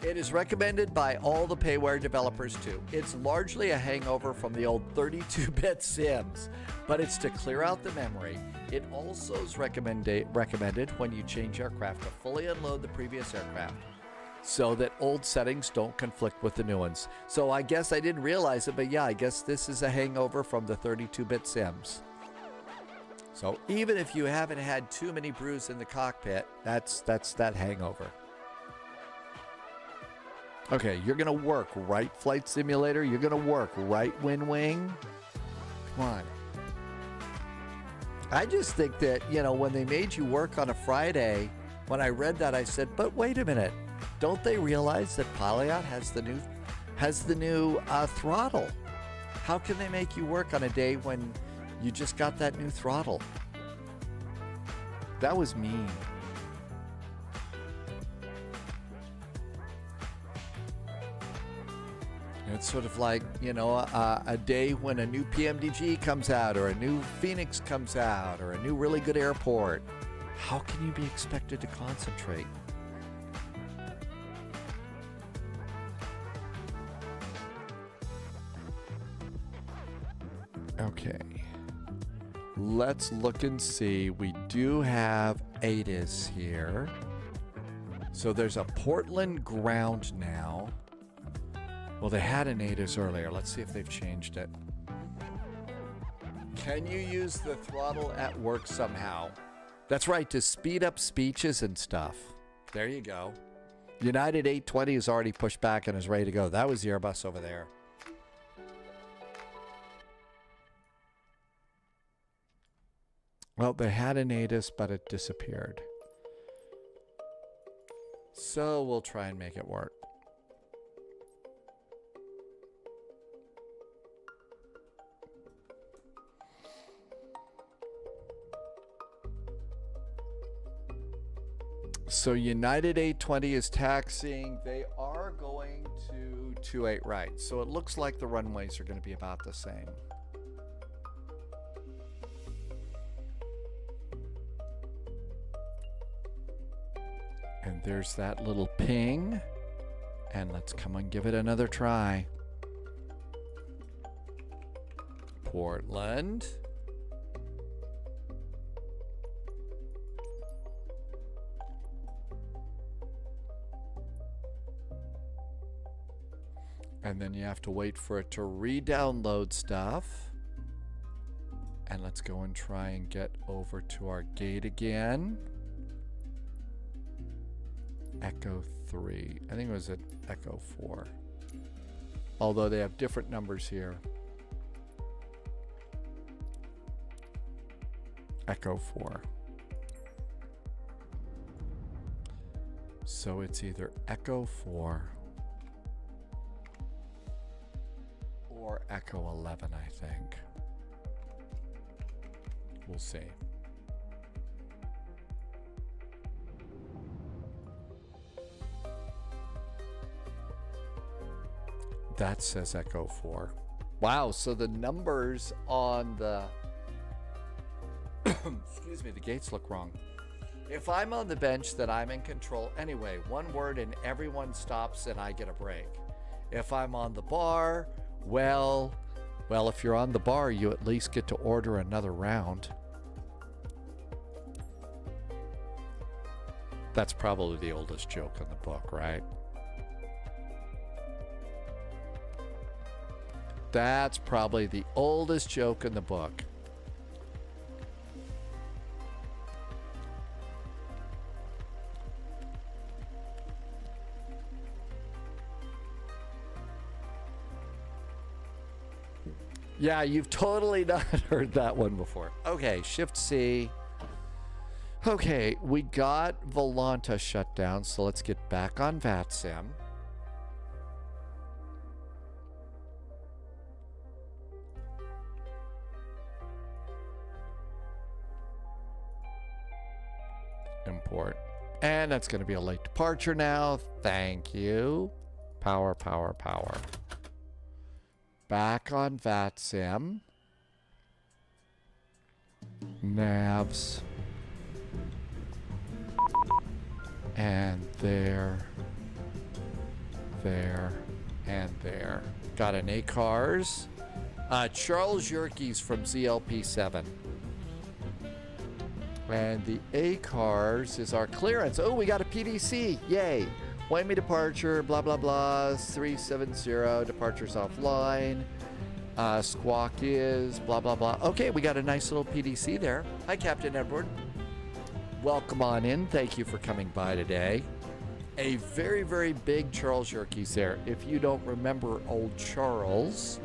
It is recommended by all the payware developers too. It's largely a hangover from the old 32-bit sims, but it's to clear out the memory. It also is recommended when you change aircraft to fully unload the previous aircraft, so that old settings don't conflict with the new ones. So I guess I didn't realize it, but yeah, I guess this is a hangover from the 32-bit sims. So even if you haven't had too many brews in the cockpit, that's that hangover. Okay, you're gonna work, right, Flight Simulator? You're gonna work, right, Wing? Come on. I just think that, you know, when they made you work on a Friday, when I read that, I said, but wait a minute. Don't they realize that Polyot has the new throttle? How can they make you work on a day when you just got that new throttle? That was mean. It's sort of like, you know, a day when a new PMDG comes out, or a new Phoenix comes out, or a new really good airport. How can you be expected to concentrate? Okay, let's look and see. We do have ATIS here. So there's a Portland ground now. Well, they had an ATIS earlier. Let's see if they've changed it. Can you use the throttle at work somehow? That's right, to speed up speeches and stuff. There you go. United 820 is already pushed back and is ready to go. That was the Airbus over there. Well, they had an ATIS, but it disappeared. So we'll try and make it work. So United 820 is taxiing. They are going to 28 right. So it looks like the runways are going to be about the same. And there's that little ping. And let's come and give it another try. Portland. And then you have to wait for it to re-download stuff. And let's go and try and get over to our gate again. Echo 3. I think it was at Echo 4. Although they have different numbers here. Echo 4. So it's either Echo 4 or Echo 11, I think. We'll see. That says Echo 4. Wow, so the numbers on the excuse me, the gates look wrong. If I'm on the bench, then I'm in control. Anyway, one word and everyone stops and I get a break. If I'm on the bar, well, if you're on the bar, you at least get to order another round. That's probably the oldest joke in the book, right? That's probably the oldest joke in the book. Yeah, you've totally not heard that one before. Okay, Shift C. Okay, we got Volanta shut down, so let's get back on VATSIM. Import. And that's going to be a late departure now. Thank you. Power, power, power. Back on VATSIM. Navs. And there. There. And there. Got an ACARS. Charles Yerkes from ZLP7. And the ACARS is our clearance. Oh, we got a PDC. Yay. Miami departure, blah, blah, blah. 370. Departure's offline. Squawk is blah, blah, blah. Okay, we got a nice little PDC there. Hi, Captain Edward. Welcome on in. Thank you for coming by today. A very, very big Charles Yerkes there. If you don't remember old Charles,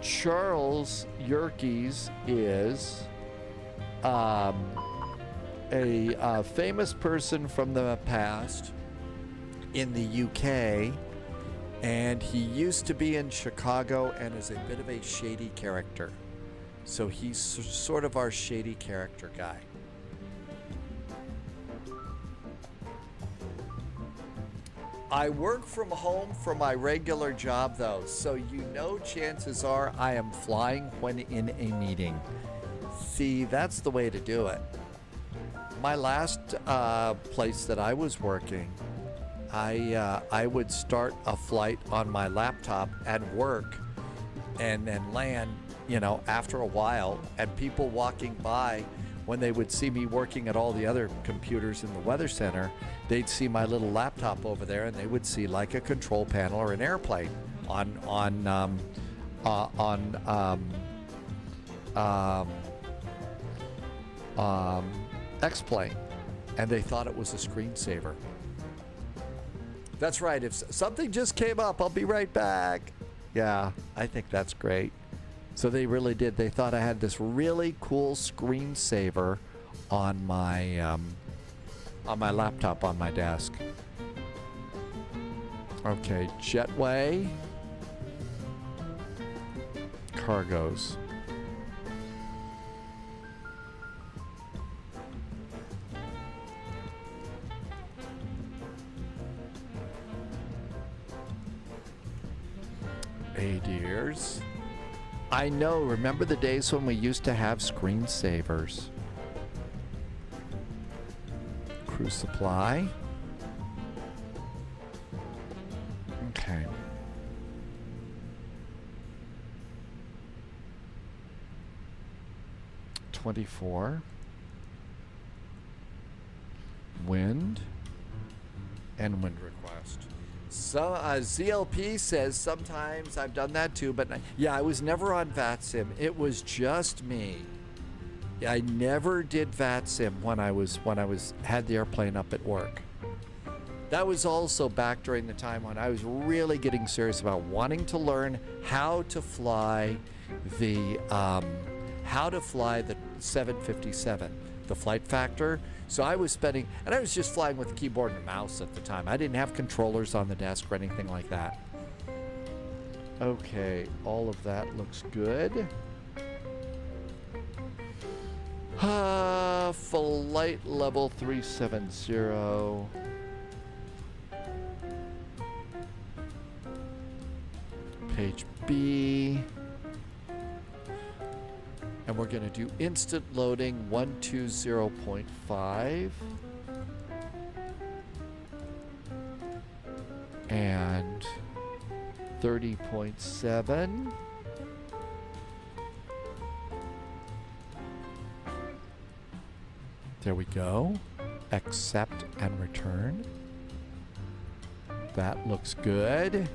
Charles Yerkes is a famous person from the past in the UK, and he used to be in Chicago and is a bit of a shady character. So he's sort of our shady character guy. I work from home for my regular job though, so you know chances are I am flying when in a meeting. See, that's the way to do it. My last place that I was working, I would start a flight on my laptop at work and then land, you know, after a while, and people walking by, when they would see me working at all the other computers in the weather center, they'd see my little laptop over there and they would see like a control panel or an airplane on X-plane, and they thought it was a screensaver. That's right. If something just came up, I'll be right back. Yeah, I think that's great. So they really did. They thought I had this really cool screensaver on my laptop on my desk. Okay, Jetway. Cargos. Dears. I know, remember the days when we used to have screensavers? Crew supply. Okay. $24. Wind and wind request. So ZLP says sometimes I've done that too, but yeah, I was never on VATSIM. It was just me. I never did VATSIM when I had the airplane up at work. That was also back during the time when I was really getting serious about wanting to learn how to fly the 757, the flight factor. So I was spending, and I was just flying with a keyboard and a mouse at the time. I didn't have controllers on the desk or anything like that. Okay, all of that looks good. Flight level 370. Page B. And we're going to do instant loading 120.5. And 30.7. There we go. Accept and return. That looks good.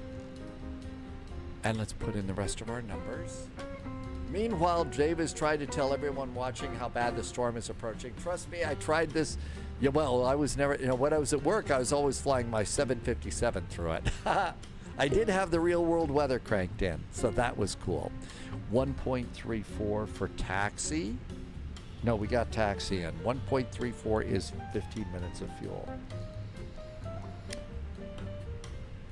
And let's put in the rest of our numbers. Meanwhile, Davis tried to tell everyone watching how bad the storm is approaching. Trust me, I tried this. Yeah, well, I was never, when I was at work, I was always flying my 757 through it. I did have the real world weather cranked in, so that was cool. 1.34 for taxi. No, we got taxi in. 1.34 is 15 minutes of fuel.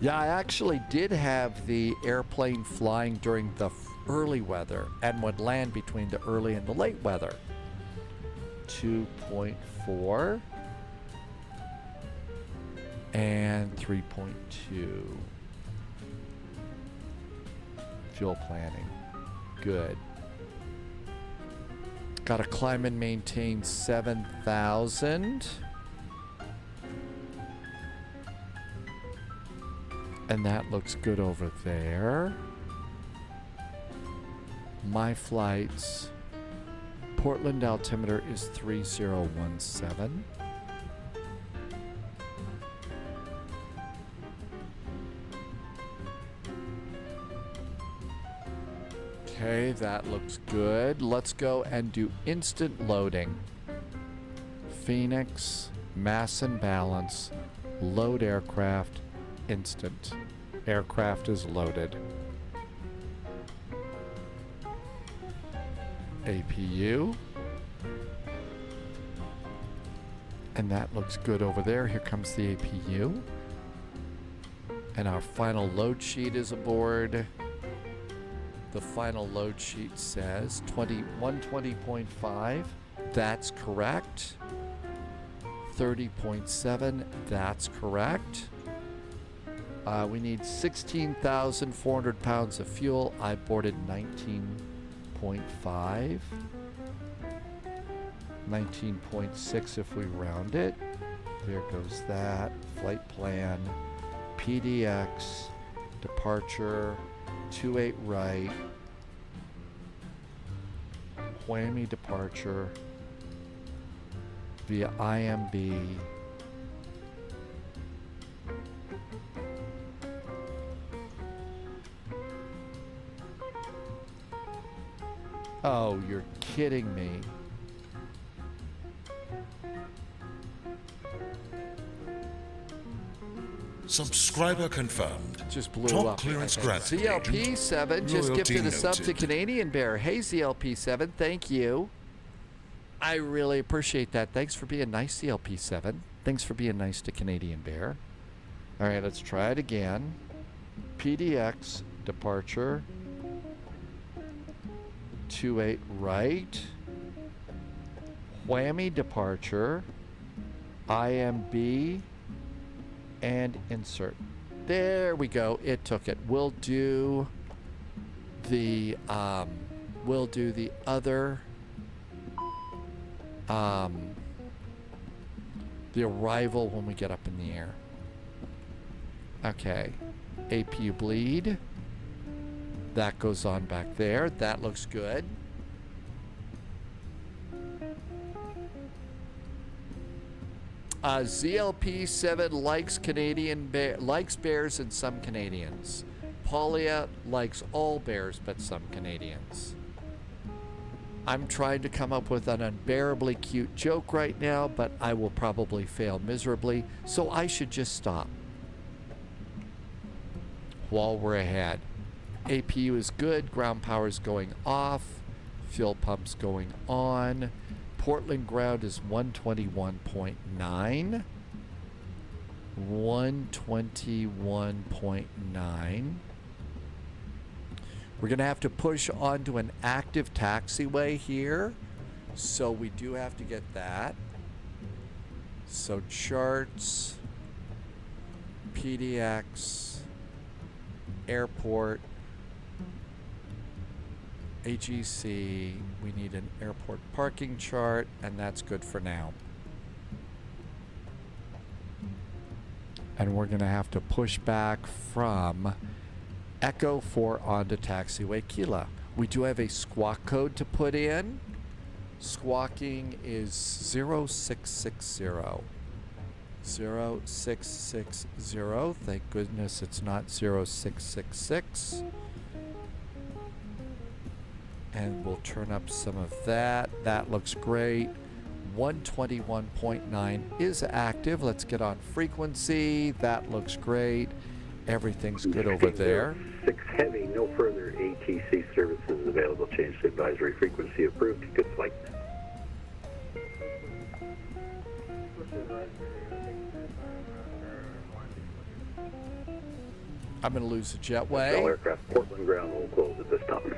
Yeah, I actually did have the airplane flying during the early weather and would land between the early and the late weather. 2.4 and 3.2. Fuel planning. Good. Got to climb and maintain 7,000. And that looks good over there. My flights. Portland altimeter is 3017. Okay, that looks good. Let's go and do instant loading. Phoenix, mass and balance, load aircraft, instant. Aircraft is loaded. APU. And that looks good over there. Here comes the APU. And our final load sheet is aboard. The final load sheet says 120.5. That's correct. 30.7. That's correct. We need 16,400 pounds of fuel. I boarded 19.5. 19.6 if we round it. There goes that. Flight plan. PDX. Departure. 28 right. Whammy departure. Via IMB. Oh, you're kidding me. Subscriber confirmed. Just blew Top up. clearance granted. ZLP7 just gifted a sub to noted. Canadian Bear. Hey, ZLP7, thank you. I really appreciate that. Thanks for being nice, ZLP7. Thanks for being nice to Canadian Bear. All right, let's try it again. PDX departure. 28 right. Whammy departure. IMB. And insert. There we go. It took it. We'll do the other the arrival when we get up in the air. Okay. APU bleed. That goes on back there. That looks good. ZLP7 likes bears and some Canadians. Paulia likes all bears but some Canadians. I'm trying to come up with an unbearably cute joke right now, but I will probably fail miserably, so I should just stop while we're ahead. APU is good, ground power is going off, fuel pumps going on. Portland ground is 121.9. 121.9. We're going to have to push onto an active taxiway here. So we do have to get that. So charts, PDX, airport, AGC, we need an airport parking chart, and that's good for now. And we're going to have to push back from Echo 4 onto taxiway Kila. We do have a squawk code to put in. Squawking is 0660. 0660. Thank goodness it's not 0666. And we'll turn up some of that. That looks great. 121.9 is active. Let's get on frequency. That looks great. Everything's good over there. 6 heavy, no further ATC services available. Change to advisory frequency approved. Good flight. I'm going to lose the jetway. All aircraft Portland ground will close at this time.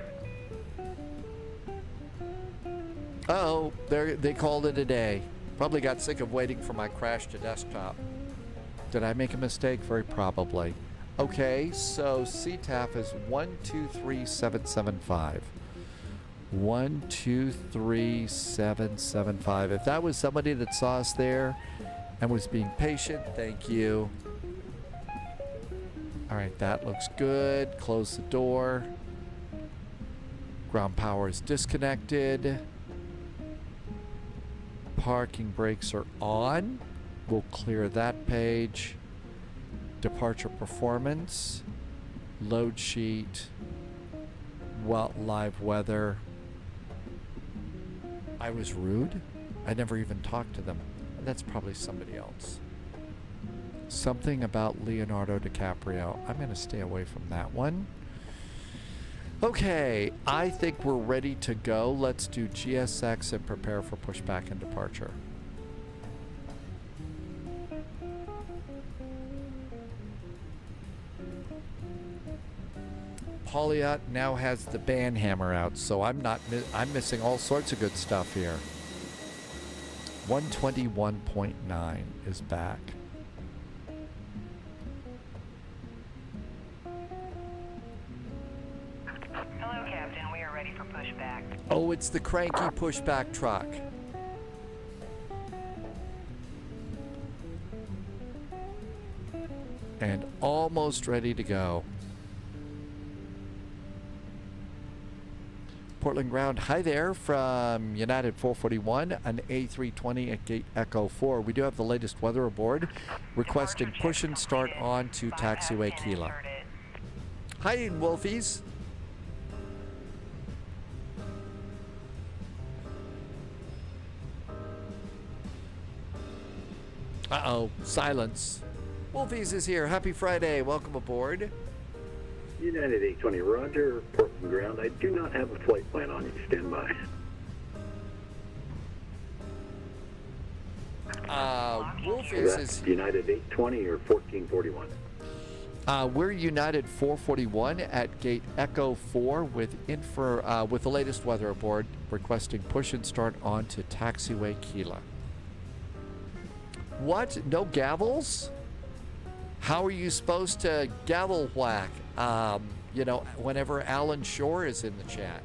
Oh, they called it a day. Probably got sick of waiting for my crash to desktop. Did I make a mistake? Very probably. Okay, so CTAF is 123775. 123775. If that was somebody that saw us there and was being patient, thank you. All right, that looks good. Close the door. Ground power is disconnected. Parking brakes are on. We'll clear that page. Departure performance. Load sheet. Live weather. I was rude. I never even talked to them. That's probably somebody else. Something about Leonardo DiCaprio. I'm going to stay away from that one. Okay, I think we're ready to go. Let's do GSX and prepare for pushback and departure. Polyot now has the band hammer out, so I'm missing all sorts of good stuff here. 121.9 is back. Hello, Captain. We are ready for pushback. Oh, it's the cranky pushback truck. And almost ready to go. Portland ground, hi there from United 441, an A320 at Gate Echo 4. We do have the latest weather aboard, requesting push and start on to taxiway Kila. Hi, Wolfies. Uh-oh, silence. Wolfies is here. Happy Friday. Welcome aboard. United 820, Roger. Portland ground. I do not have a flight plan on you. Stand by. Wolfies is United 820 or 1441. We're United 441 at Gate Echo 4 with the latest weather aboard, requesting push and start on to taxiway Kila. What? No gavels? How are you supposed to gavel whack? Whenever Alan Shore is in the chat.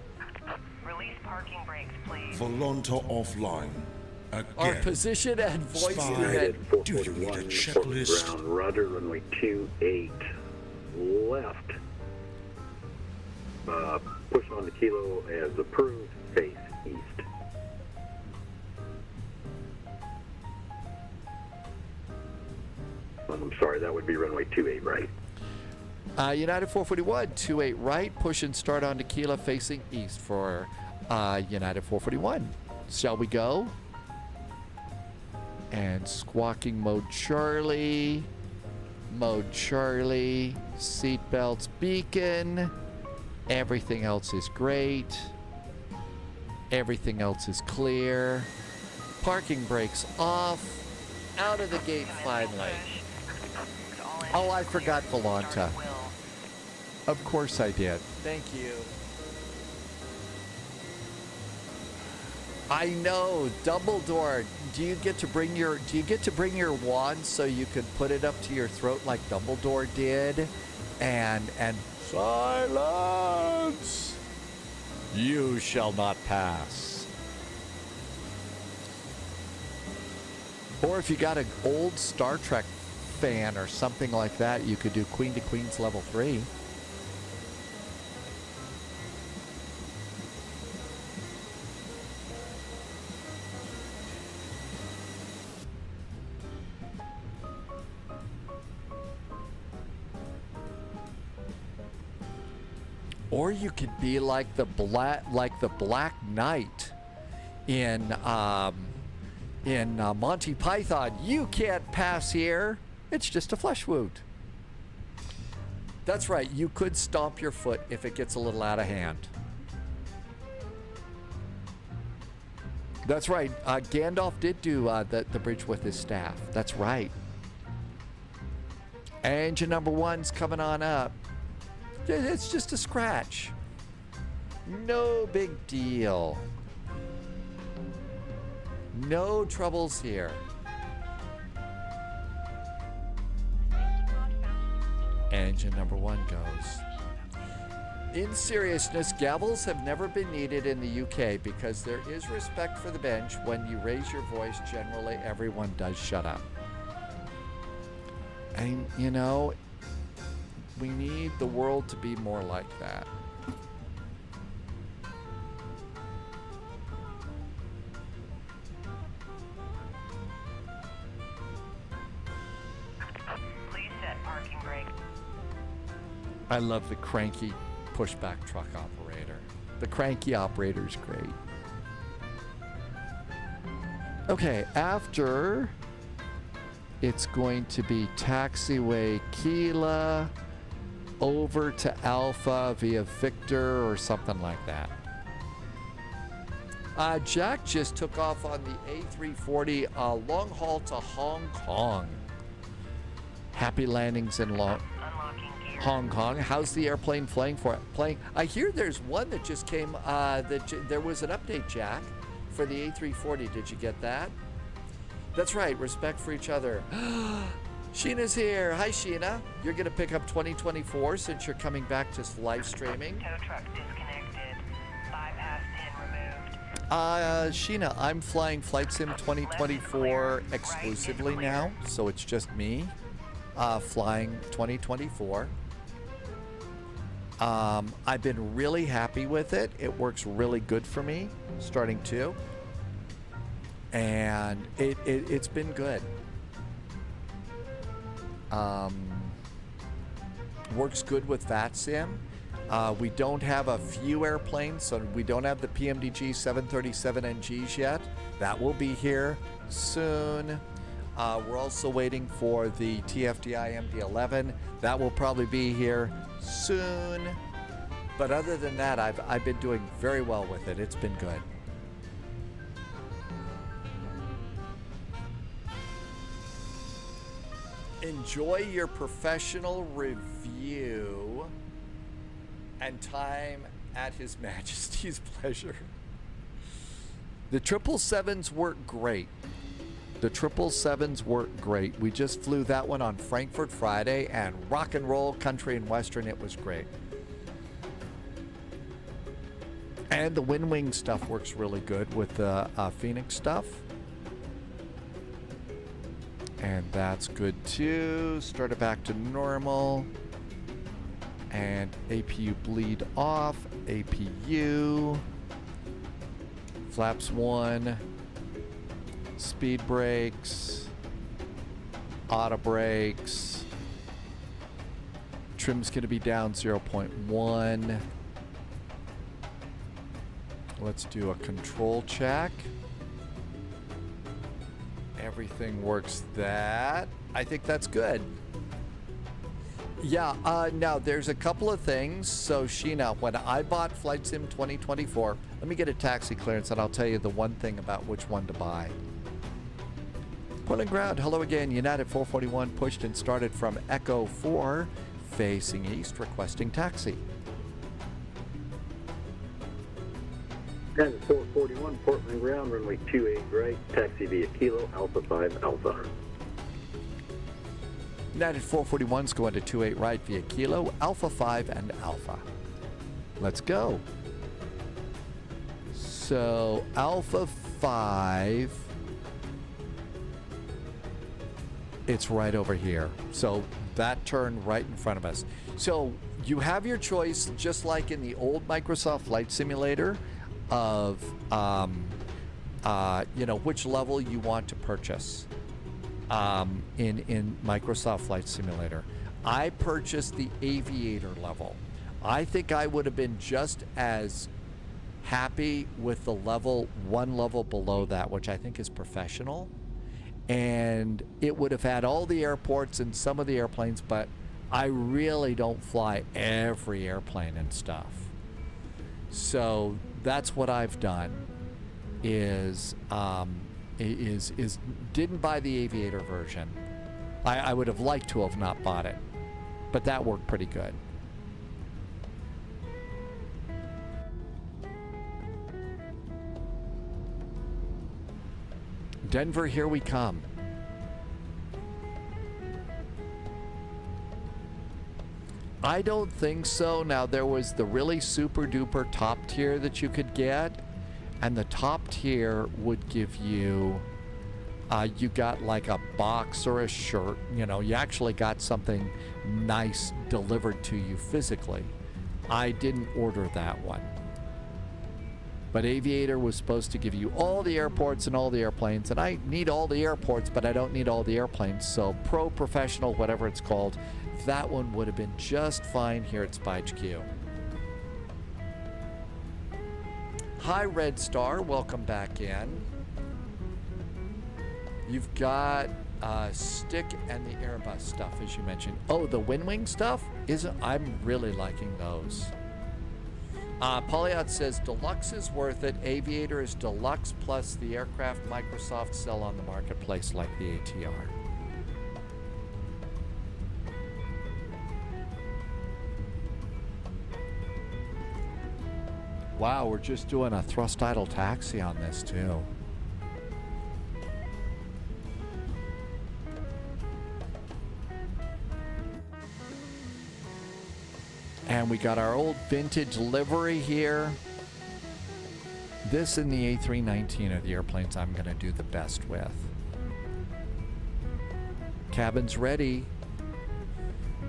Release parking brakes, please. Volonta offline. Again. Our position and voice United unit. 441, Portland ground. Roger, runway 28 left. Push on the Kilo as approved. Face east. I'm sorry, that would be runway 28 right. United 441, 28 right, push and start on Tequila facing east for United 441. Shall we go? And squawking mode Charlie, seatbelts beacon, everything else is great, everything else is clear, parking brakes off, out of the gate finally. Oh, I forgot Volanta. Of course I did. Thank you. I know, Dumbledore. Do you get to bring your wand so you can put it up to your throat like Dumbledore did? And silence. You shall not pass. Or if you got an old Star Trek fan or something like that, you could do Queen to Queen's level 3. Or you could be like the Black Knight in Monty Python. You can't pass here. It's just a flesh wound. That's right. You could stomp your foot if it gets a little out of hand. That's right. Gandalf did do the bridge with his staff. That's right. Engine number 1's coming on up. It's just a scratch. No big deal. No troubles here. Engine number 1 goes. In seriousness, gavels have never been needed in the UK because there is respect for the bench. When you raise your voice, generally everyone does shut up. And, you know, we need the world to be more like that. Please set parking brake. I love the cranky pushback truck operator. The cranky operator's great. Okay, after it's going to be taxiway Kila over to Alpha via Victor or something like that. Jack just took off on the A340 long haul to Hong Kong. Happy landings in Hong Kong. How's the airplane playing? I hear there's one that just came. There was an update, Jack, for the A340. Did you get that? That's right. Respect for each other. Sheena's here. Hi, Sheena. You're going to pick up 2024 since you're coming back to live streaming. Tow truck disconnected. Bypass pin removed. Sheena, I'm flying Flight Sim 2024 exclusively now, so it's just me flying 2024. I've been really happy with it. It works really good for me, starting to. And it's been good. Works good with VATSIM. We don't have a few airplanes, so we don't have the PMDG 737NGs yet. That will be here soon. We're also waiting for the TFDI MD-11. That will probably be here soon. But other than that, I've been doing very well with it. It's been good. Enjoy your professional review and time at His Majesty's pleasure. The 777s work great. The 777s work great. We just flew that one on Frankfurt Friday, and rock and roll, country and western, it was great. And the Wind Wing stuff works really good with the Phoenix stuff. And that's good too. Start it back to normal. And APU bleed off. APU. Flaps 1. Speed brakes. Auto brakes. Trim's going to be down 0.1. Let's do a control check. Everything works that. I think that's good. Yeah, now there's a couple of things. So Sheena, when I bought Flight Sim 2024, let me get a taxi clearance and I'll tell you the one thing about which one to buy. Portland ground, hello again. United 441 pushed and started from Echo 4, facing east, requesting taxi. United 441, Portland ground, runway 28 right, taxi via Kilo, Alpha 5 Alpha. United 441's going to 28 right via Kilo, Alpha 5 and Alpha. Let's go. So Alpha 5, it's right over here. So that turn right in front of us. So you have your choice, just like in the old Microsoft Flight Simulator, of you know, which level you want to purchase in Microsoft Flight Simulator. I purchased the Aviator level. I think I would have been just as happy with the one level below that, which I think is Professional, and it would have had all the airports and some of the airplanes, but I really don't fly every airplane and stuff. So that's what I've done is didn't buy the Aviator version. I would have liked to have not bought it, but that worked pretty good. Denver, here we come. I don't think so. Now, there was the really super duper top tier that you could get, and the top tier would give you, you got like a box or a shirt. You know, you actually got something nice delivered to you physically. I didn't order that one. But Aviator was supposed to give you all the airports and all the airplanes, and I need all the airports, but I don't need all the airplanes. So Pro, Professional, whatever it's called, that one would have been just fine here at Spy HQ. Hi, Red Star. Welcome back in. You've got Stick and the Airbus stuff, as you mentioned. Oh, the Winwing stuff? I'm really liking those. Polyot says Deluxe is worth it. Aviator is Deluxe plus the aircraft Microsoft sell on the marketplace like the ATR. Wow, we're just doing a thrust idle taxi on this too. And we got our old vintage livery here. This and the A319 are the airplanes I'm going to do the best with. Cabin's ready.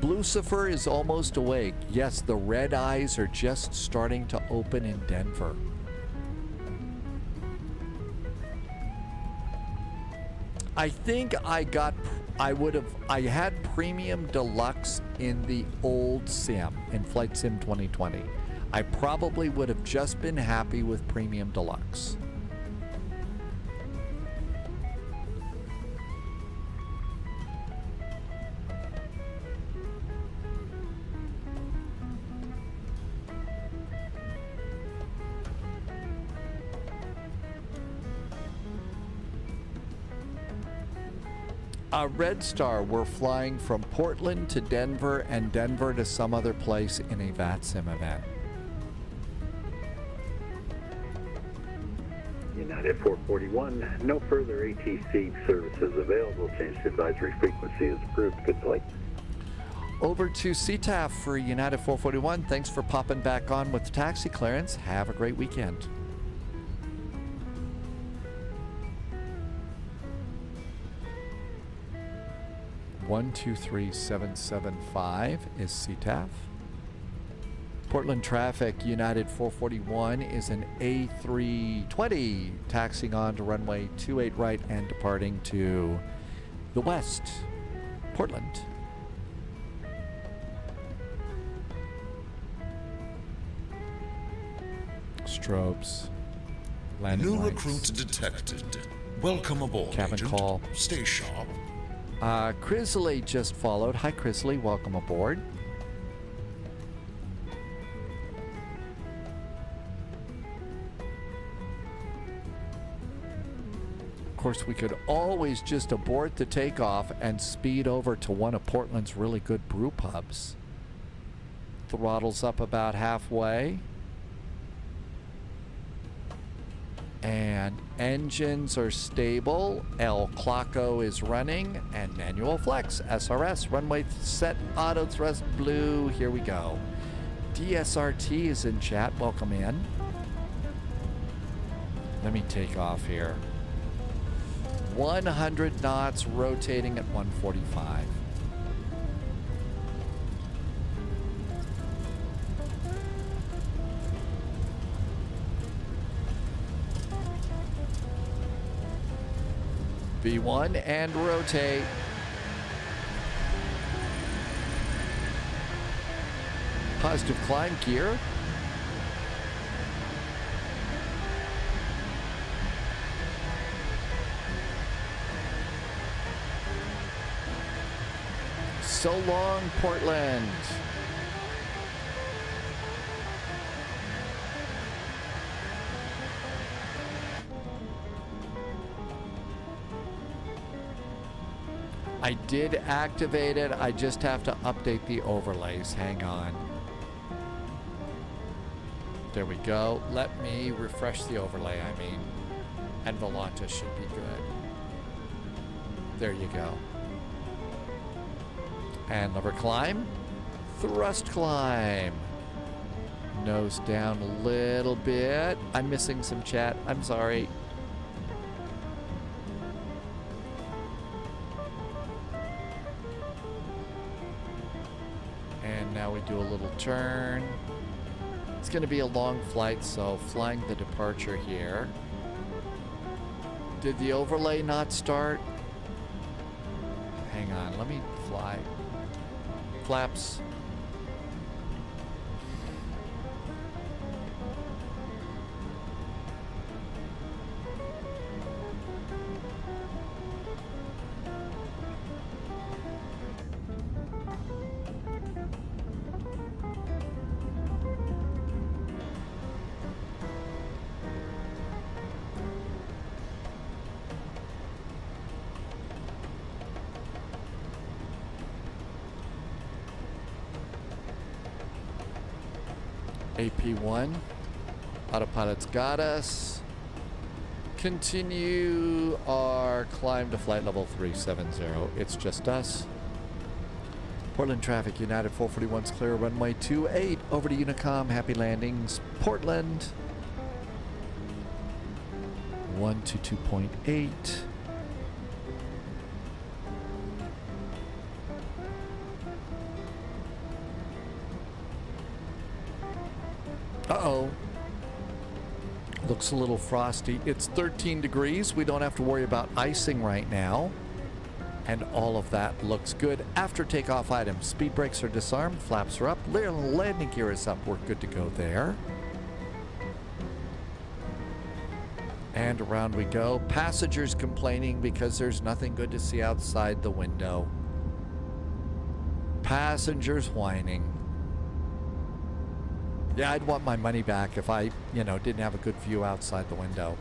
Lucifer is almost awake. Yes, the red eyes are just starting to open in Denver. I think I had Premium Deluxe in the old sim, in Flight Sim 2020. I probably would have just been happy with Premium Deluxe. Red Star, we're flying from Portland to Denver and Denver to some other place in a VATSIM event. United 441, no further ATC services available. Change to advisory frequency is approved. Good flight. Over to CTAF for United 441. Thanks for popping back on with taxi clearance. Have a great weekend. One, 2, 3, 7, 7, 5 is CTAF. Portland traffic, United 441 is an A320 taxiing on to runway 28 right and departing to the west. Portland. Strobes. Landing New lights. recruit detected. Welcome aboard, Cabin Agent. call. Stay sharp. Crisley just followed. Hi, Crisley. Welcome aboard. Of course, we could always just abort the takeoff and speed over to one of Portland's really good brew pubs. Throttles up about halfway. And engines are stable. El Clocko is running. And manual flex. SRS. Runway set. Auto thrust blue. Here we go. DSRT is in chat. Welcome in. Let me take off here. 100 knots, rotating at 145. V1 and rotate. Positive climb gear. So long, Portland. I did activate it. I just have to update the overlays. Hang on. There we go. Let me refresh the overlay, and Volanta should be good. There you go. And lever climb. Thrust climb. Nose down a little bit. I'm missing some chat. I'm sorry. And now we do a little turn. It's going to be a long flight, so flying the departure here. Did the overlay not start? Hang on, let me fly. Flaps. AP1. Autopilot's got us. Continue our climb to flight level 370. It's just us. Portland traffic, United 441's clear, runway 28. Over to Unicom, happy landings, Portland. 122.8. Uh-oh. Looks a little frosty. It's 13 degrees. We don't have to worry about icing right now. And all of that looks good. After takeoff items, speed brakes are disarmed, flaps are up, landing gear is up. We're good to go there. And around we go. Passengers complaining because there's nothing good to see outside the window. Passengers whining. Yeah, I'd want my money back if I, didn't have a good view outside the window.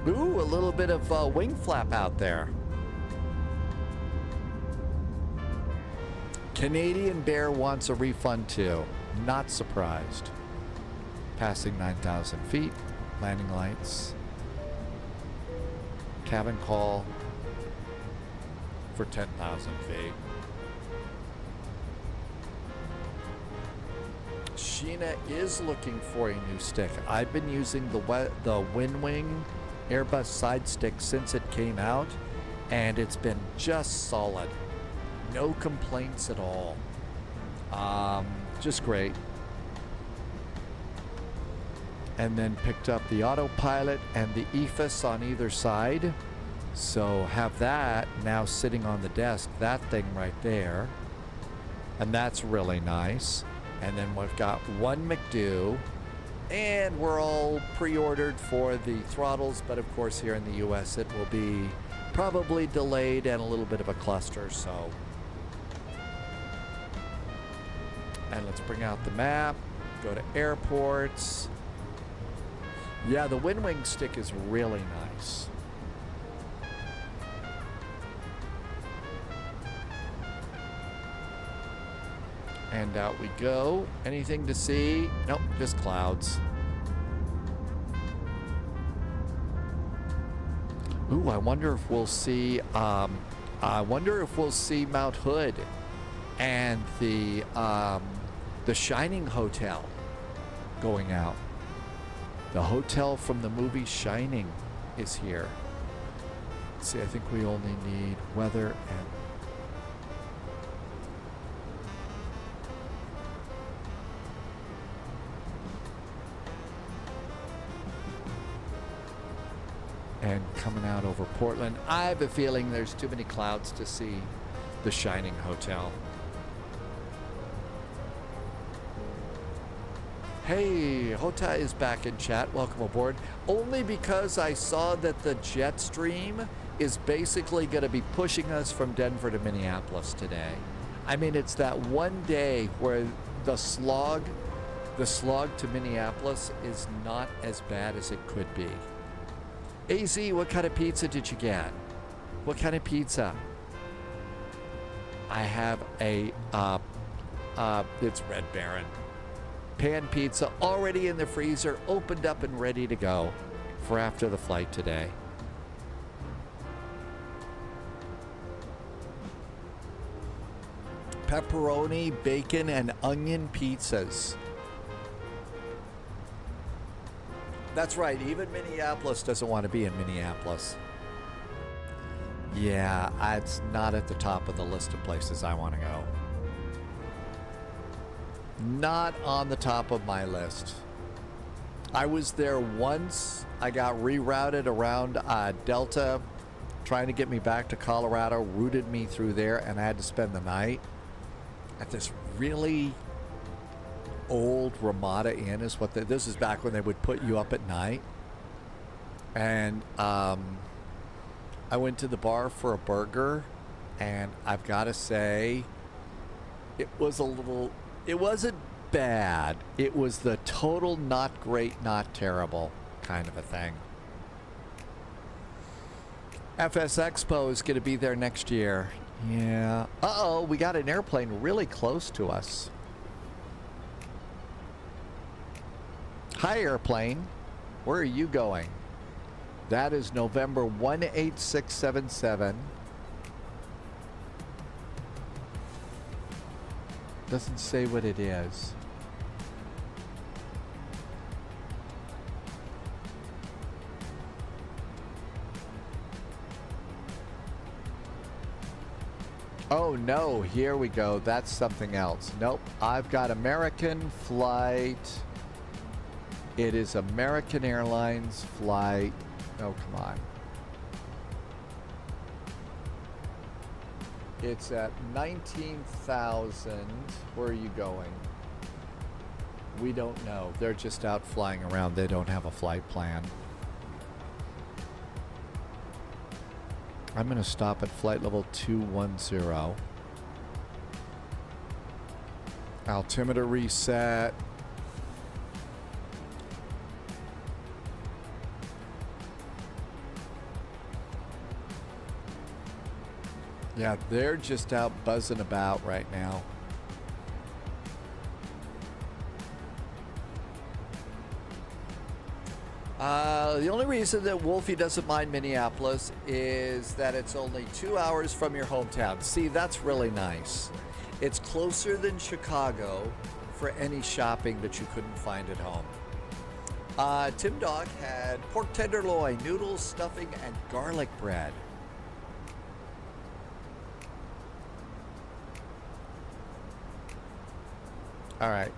Ooh, a little bit of wing flap out there. Canadian Bear wants a refund too. Not surprised. Passing 9,000 feet. Landing lights. Cabin call for 10,000 feet. Sheena is looking for a new stick. I've been using the WinWing Airbus side stick since it came out, and it's been just solid. No complaints at all. Just great. And then picked up the autopilot and the EFIS on either side. So have that now sitting on the desk, that thing right there. And that's really nice. And then we've got one McDo. And we're all pre-ordered for the throttles, but of course here in the US it will be probably delayed and a little bit of a cluster, so. And let's bring out the map, go to airports. Yeah, the WinWing stick is really nice. And out we go. Anything to see? Nope, just clouds. Ooh, I wonder if we'll see Mount Hood and the Shining Hotel going out. The hotel from the movie Shining is here. Let's see, I think we only need weather and coming out over Portland. I have a feeling there's too many clouds to see the Shining Hotel. Hey, Hota is back in chat. Welcome aboard. Only because I saw that the jet stream is basically going to be pushing us from Denver to Minneapolis today. I mean, it's that one day where the slog to Minneapolis is not as bad as it could be. AZ, what kind of pizza did you get? What kind of pizza? I have a, it's Red Baron. Pan pizza already in the freezer, opened up and ready to go for after the flight today. Pepperoni, bacon, and onion pizzas. That's right, even Minneapolis doesn't want to be in Minneapolis. Yeah, it's not at the top of the list of places I want to go. Not on the top of my list. I was there once. I got rerouted around Delta, trying to get me back to Colorado, routed me through there, and I had to spend the night at this really old Ramada Inn is what this is back when they would put you up at night. And I went to the bar for a burger, and I've got to say it wasn't bad. It was the total not great, not terrible kind of a thing. FS Expo is going to be there next year. Yeah. Uh-oh, we got an airplane really close to us. Hi, airplane. Where are you going? That is November 18677. Doesn't say what it is. Oh no, here we go. That's something else. Nope, I've got American flight. It is American Airlines flight. Oh, come on. It's at 19,000. Where are you going? We don't know. They're just out flying around. They don't have a flight plan. I'm going to stop at flight level 210. Altimeter reset. Yeah, they're just out buzzing about right now. The only reason that Wolfie doesn't mind Minneapolis is that it's only 2 hours from your hometown. See, that's really nice. It's closer than Chicago for any shopping that you couldn't find at home. Tim Dog had pork tenderloin, noodles, stuffing, and garlic bread. All right,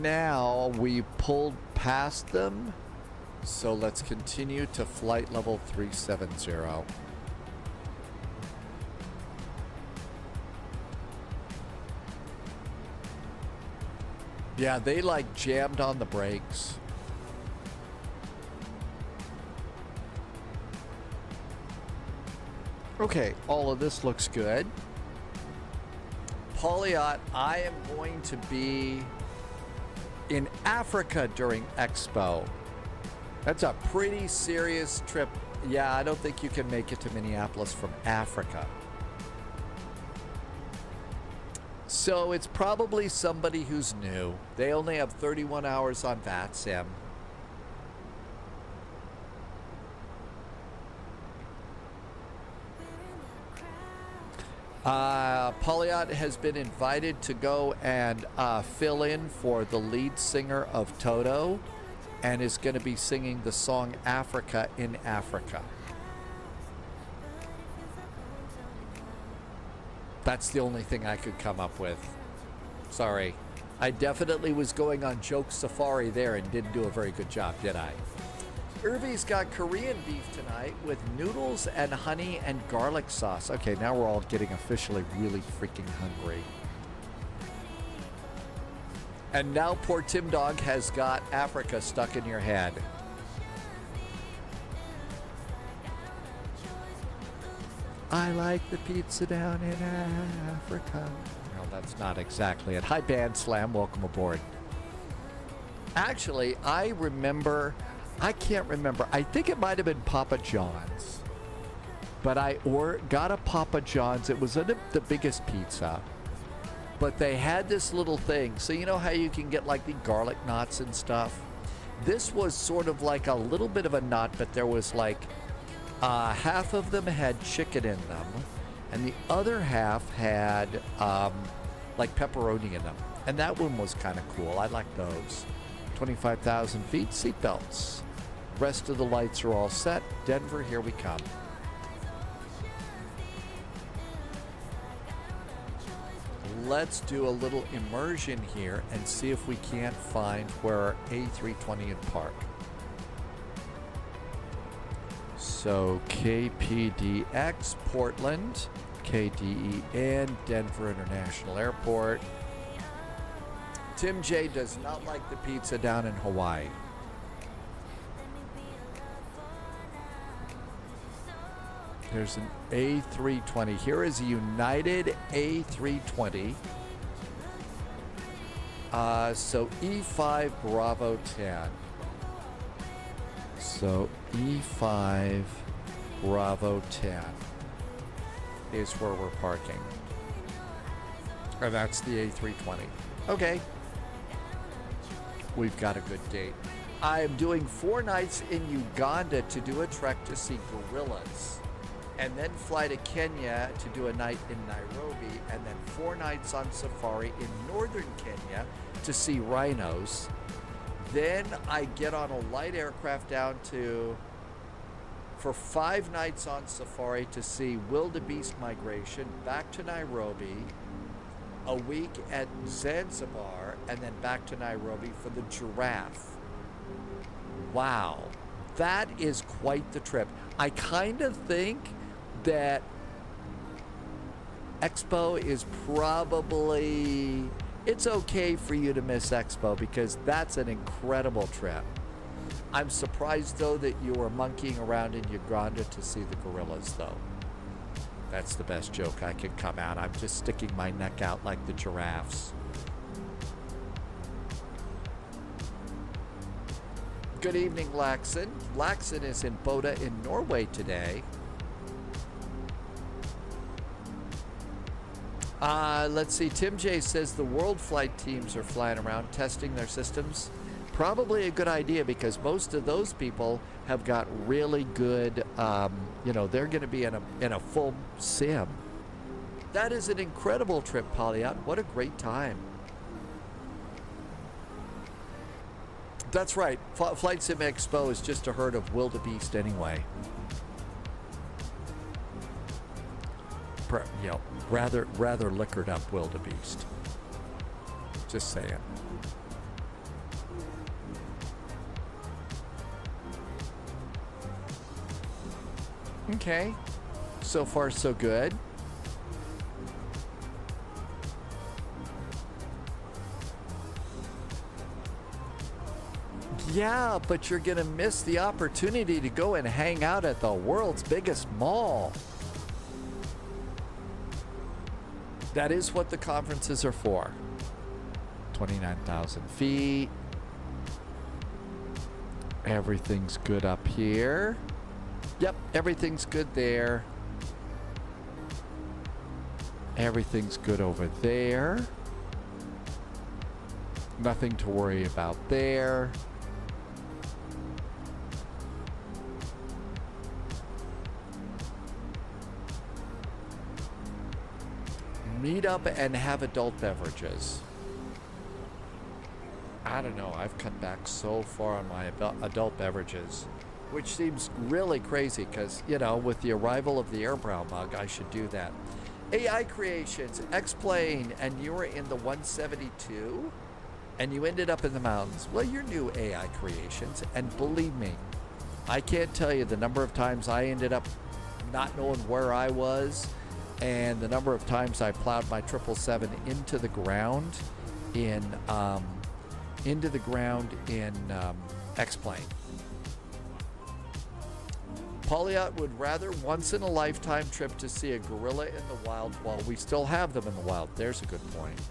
now we pulled past them, so let's continue to flight level 370. Yeah, they like jammed on the brakes. Okay, all of this looks good. Polyot, I am going to be in Africa during Expo. That's a pretty serious trip. Yeah, I don't think you can make it to Minneapolis from Africa. So it's probably somebody who's new. They only have 31 hours on VATSIM. Polyot has been invited to go and fill in for the lead singer of Toto and is going to be singing the song Africa in Africa. That's the only thing I could come up with. Sorry. I definitely was going on joke safari there and didn't do a very good job, did I? Irvy's got Korean beef tonight with noodles and honey and garlic sauce. Okay, now we're all getting officially really freaking hungry. And now poor Tim Dog has got Africa stuck in your head. I like the pizza down in Africa. No, that's not exactly it. Hi, Band Slam. Welcome aboard. Actually, I can't remember. I think it might have been Papa John's. But I got a Papa John's. It was the biggest pizza. But they had this little thing. So you know how you can get like the garlic knots and stuff? This was sort of like a little bit of a knot, but there was like half of them had chicken in them. And the other half had like pepperoni in them. And that one was kind of cool. I like those. 25,000 feet, seatbelts. Rest of the lights are all set. Denver, here we come. Let's do a little immersion here and see if we can't find where our A320 would park. So KPDX, Portland, KDEN, Denver International Airport. Tim J does not like the pizza down in Hawaii. There's an A320. Here is a United A320. So E5 Bravo 10. So E5 Bravo 10 is where we're parking. Or that's the A320. Okay. We've got a good date. I am doing 4 nights in Uganda to do a trek to see gorillas, and then fly to Kenya to do a night in Nairobi, and then 4 nights on safari in northern Kenya to see rhinos. Then I get on a light aircraft down for 5 nights on safari to see wildebeest migration, back to Nairobi, a week at Zanzibar, and then back to Nairobi for the giraffe. Wow, that is quite the trip. I kind of think that Expo is probably, it's okay for you to miss Expo because that's an incredible trip. I'm surprised though that you were monkeying around in Uganda to see the gorillas though. That's the best joke I can come out. I'm just sticking my neck out like the giraffes. Good evening, Laxon. Laxon is in Bodø in Norway today. Let's see. Tim J says the world flight teams are flying around testing their systems. Probably a good idea because most of those people have got really good, they're going to be in a full sim. That is an incredible trip, Polyot. What a great time. That's right. Flight Sim Expo is just a herd of wildebeest anyway. Rather liquored up wildebeest. Just saying. Okay. So far, so good. Yeah, but you're going to miss the opportunity to go and hang out at the world's biggest mall. That is what the conferences are for. 29,000 feet. Everything's good up here. Yep, everything's good there. Everything's good over there. Nothing to worry about there. Meet up and have adult beverages. I don't know. I've cut back so far on my adult beverages, which seems really crazy because, you know, with the arrival of the airbrow bug, I should do that. AI Creations, X-Plane, and you were in the 172 and you ended up in the mountains. Well, you're new, AI Creations, and believe me, I can't tell you the number of times I ended up not knowing where I was, and the number of times I plowed my 777 into the ground in X-Plane. Polyot would rather once-in-a-lifetime trip to see a gorilla in the wild while we still have them in the wild. There's a good point.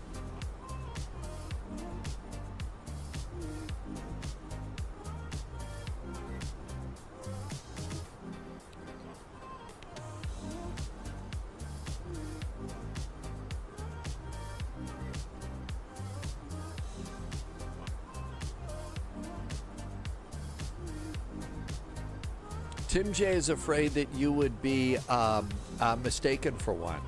Tim J is afraid that you would be mistaken for one.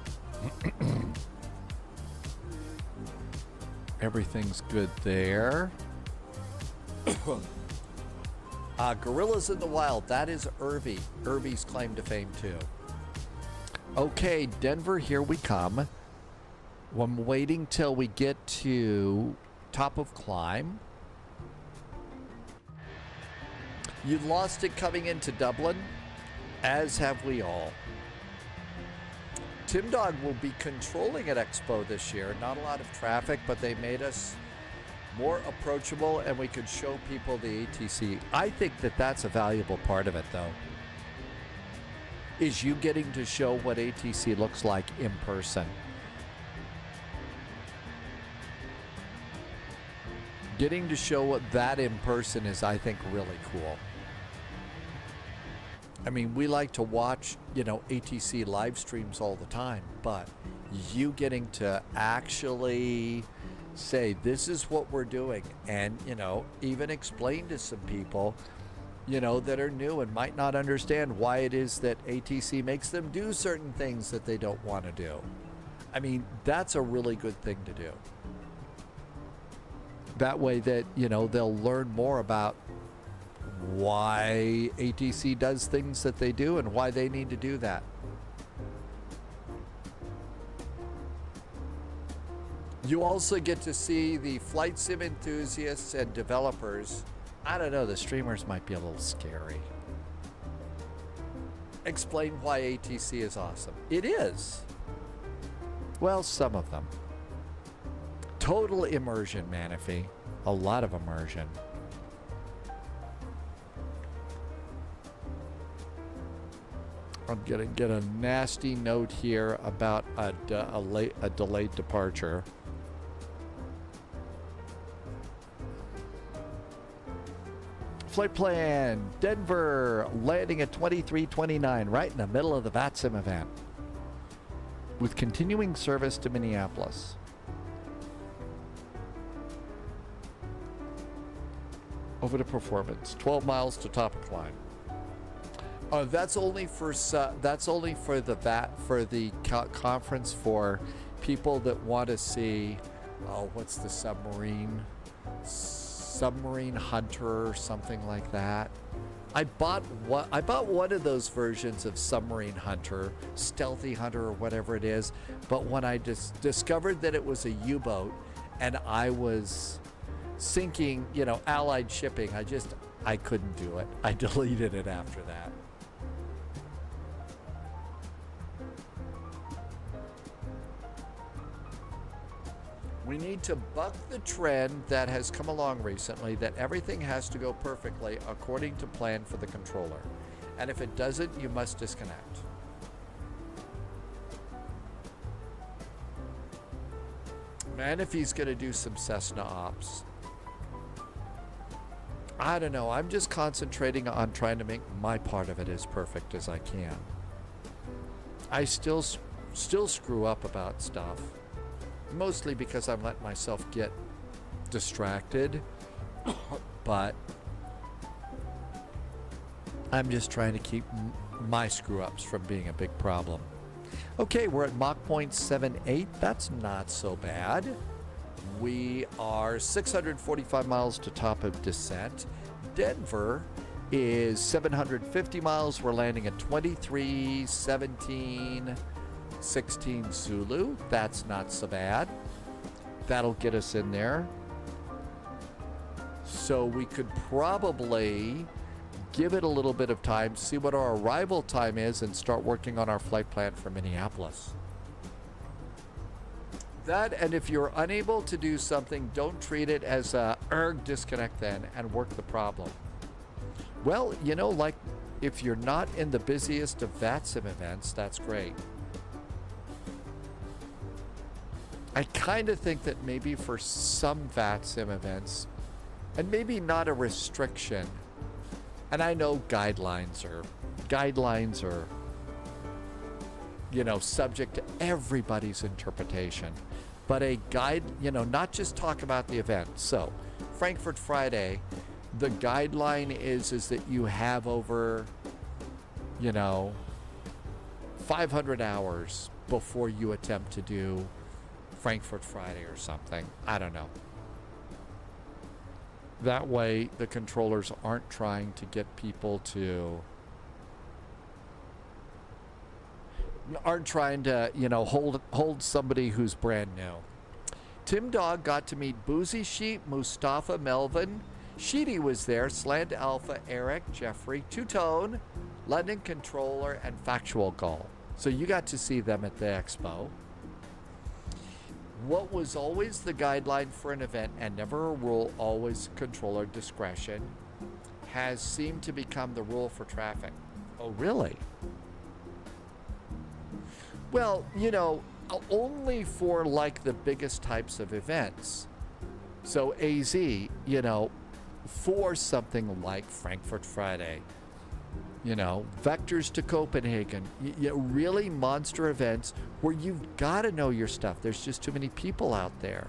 Everything's good there. Gorillas in the Wild. That is Irby. Irby's claim to fame, too. Okay, Denver, here we come. I'm waiting till we get to top of climb. You lost it coming into Dublin, as have we all. Tim Dog will be controlling at Expo this year. Not a lot of traffic, but they made us more approachable and we could show people the ATC. I think that that's a valuable part of it, though, is you getting to show what ATC looks like in person. Getting to show what that in person is, I think, really cool. I mean, we like to watch, you know, ATC live streams all the time, but you getting to actually say, this is what we're doing, and, you know, even explain to some people, you know, that are new and might not understand why it is that ATC makes them do certain things that they don't want to do. I mean, that's a really good thing to do. That way that, you know, they'll learn more about why ATC does things that they do and why they need to do that. You also get to see the flight sim enthusiasts and developers. I don't know, the streamers might be a little scary. Explain why ATC is awesome. It is. Well, some of them. Total immersion, Manaphy. A lot of immersion. I'm gonna get a nasty note here about a delayed departure. Flight plan, Denver, landing at 23:29, right in the middle of the VATSIM event, with continuing service to Minneapolis. Over to performance, 12 miles to top of climb. That's only for the conference for people that want to see. Oh, what's the submarine hunter or something like that. I bought one of those versions of submarine hunter, stealthy hunter, or whatever it is. But when I discovered that it was a U-boat and I was syncing, you know, Allied shipping. I couldn't do it. I deleted it after that. We need to buck the trend that has come along recently that everything has to go perfectly according to plan for the controller. And if it doesn't, you must disconnect. Man, if he's going to do some Cessna ops. I don't know. I'm just concentrating on trying to make my part of it as perfect as I can. I still screw up about stuff. Mostly because I'm letting myself get distracted. But I'm just trying to keep my screw-ups from being a big problem. Okay, we're at Mach 0.78. That's not so bad. We are 645 miles to top of descent. Denver is 750 miles. We're landing at 2317. 16 Zulu. That's not so bad. That'll get us in there. So we could probably give it a little bit of time, see what our arrival time is, and start working on our flight plan for Minneapolis. That, and if you're unable to do something, don't treat it as a disconnect then and work the problem. Well, you know, like if you're not in the busiest of VATSIM events, that's great. I kind of think that maybe for some VATSIM events, and maybe not a restriction, and I know guidelines are, you know, subject to everybody's interpretation, but a guide, you know, not just talk about the event. So, Frankfurt Friday, the guideline is that you have over, you know, 500 hours before you attempt to do Frankfurt Friday or something. I don't know. That way the controllers aren't trying to get people to, you know, hold somebody who's brand new. Tim Dog got to meet Boozy Sheep, Mustafa, Melvin. Sheedy was there, Slant Alpha, Eric, Jeffrey, Two-Tone, London Controller, and Factual Gull. So you got to see them at the expo. What was always the guideline for an event and never a rule, always controller discretion, has seemed to become the rule for traffic. Oh, really? Well, you know, only for like the biggest types of events. So AZ, you know, for something like Frankfurt Friday, you know, Vectors to Copenhagen, really monster events where you've got to know your stuff. There's just too many people out there.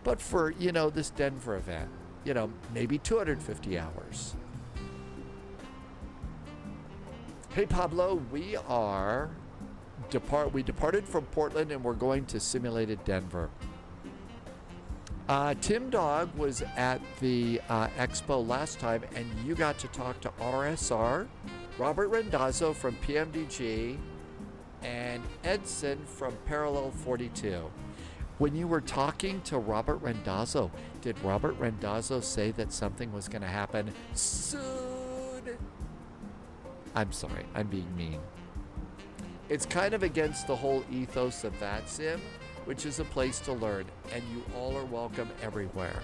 But for, you know, this Denver event, you know, maybe 250 hours. Hey, Pablo, we departed from Portland and we're going to simulated Denver. Tim Dog was at the expo last time, and you got to talk to RSR, Robert Rendazzo from PMDG, and Edson from Parallel 42. When you were talking to Robert Rendazzo, did Robert Rendazzo say that something was going to happen soon? I'm sorry, I'm being mean. It's kind of against the whole ethos of VATSIM, which is a place to learn, and you all are welcome everywhere.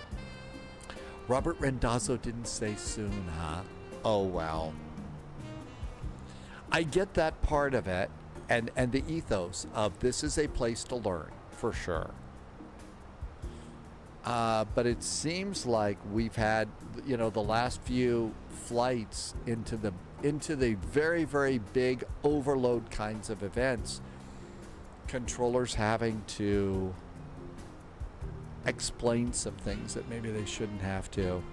Robert Rendazzo didn't say soon, huh? Oh, well. I get that part of it, and the ethos of this is a place to learn, for sure. But it seems like we've had, you know, the last few flights into the very, very big overload kinds of events, controllers having to explain some things that maybe they shouldn't have to.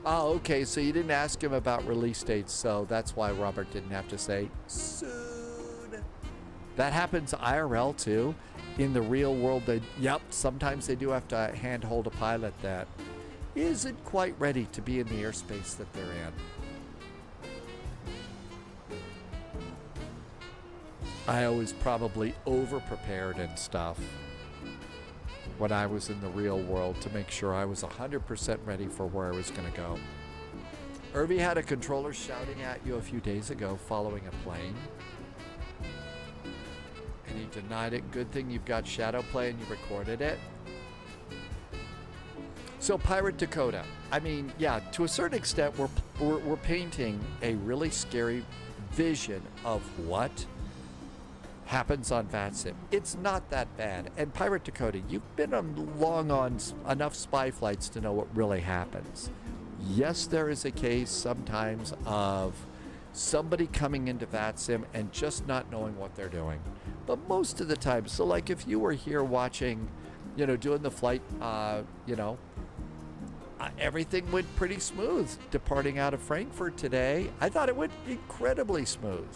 Oh, okay, so you didn't ask him about release dates, so that's why Robert didn't have to say soon. That happens IRL too. In the real world, sometimes they do have to handhold a pilot that isn't quite ready to be in the airspace that they're in. I was probably over-prepared and stuff. when I was in the real world to make sure I was 100% ready for where I was going to go. Irby had a controller shouting at you a few days ago following a plane. And he denied it. Good thing you've got shadow play and you recorded it. So Pirate Dakota. I mean, yeah, to a certain extent, we're painting a really scary vision of what happens on VATSIM. It's not that bad. And Pirate Dakota, you've been long on enough spy flights to know what really happens. Yes, there is a case sometimes of somebody coming into VATSIM and just not knowing what they're doing. But most of the time, so like if you were here watching, doing the flight, everything went pretty smooth departing out of Frankfurt today. I thought it went incredibly smooth.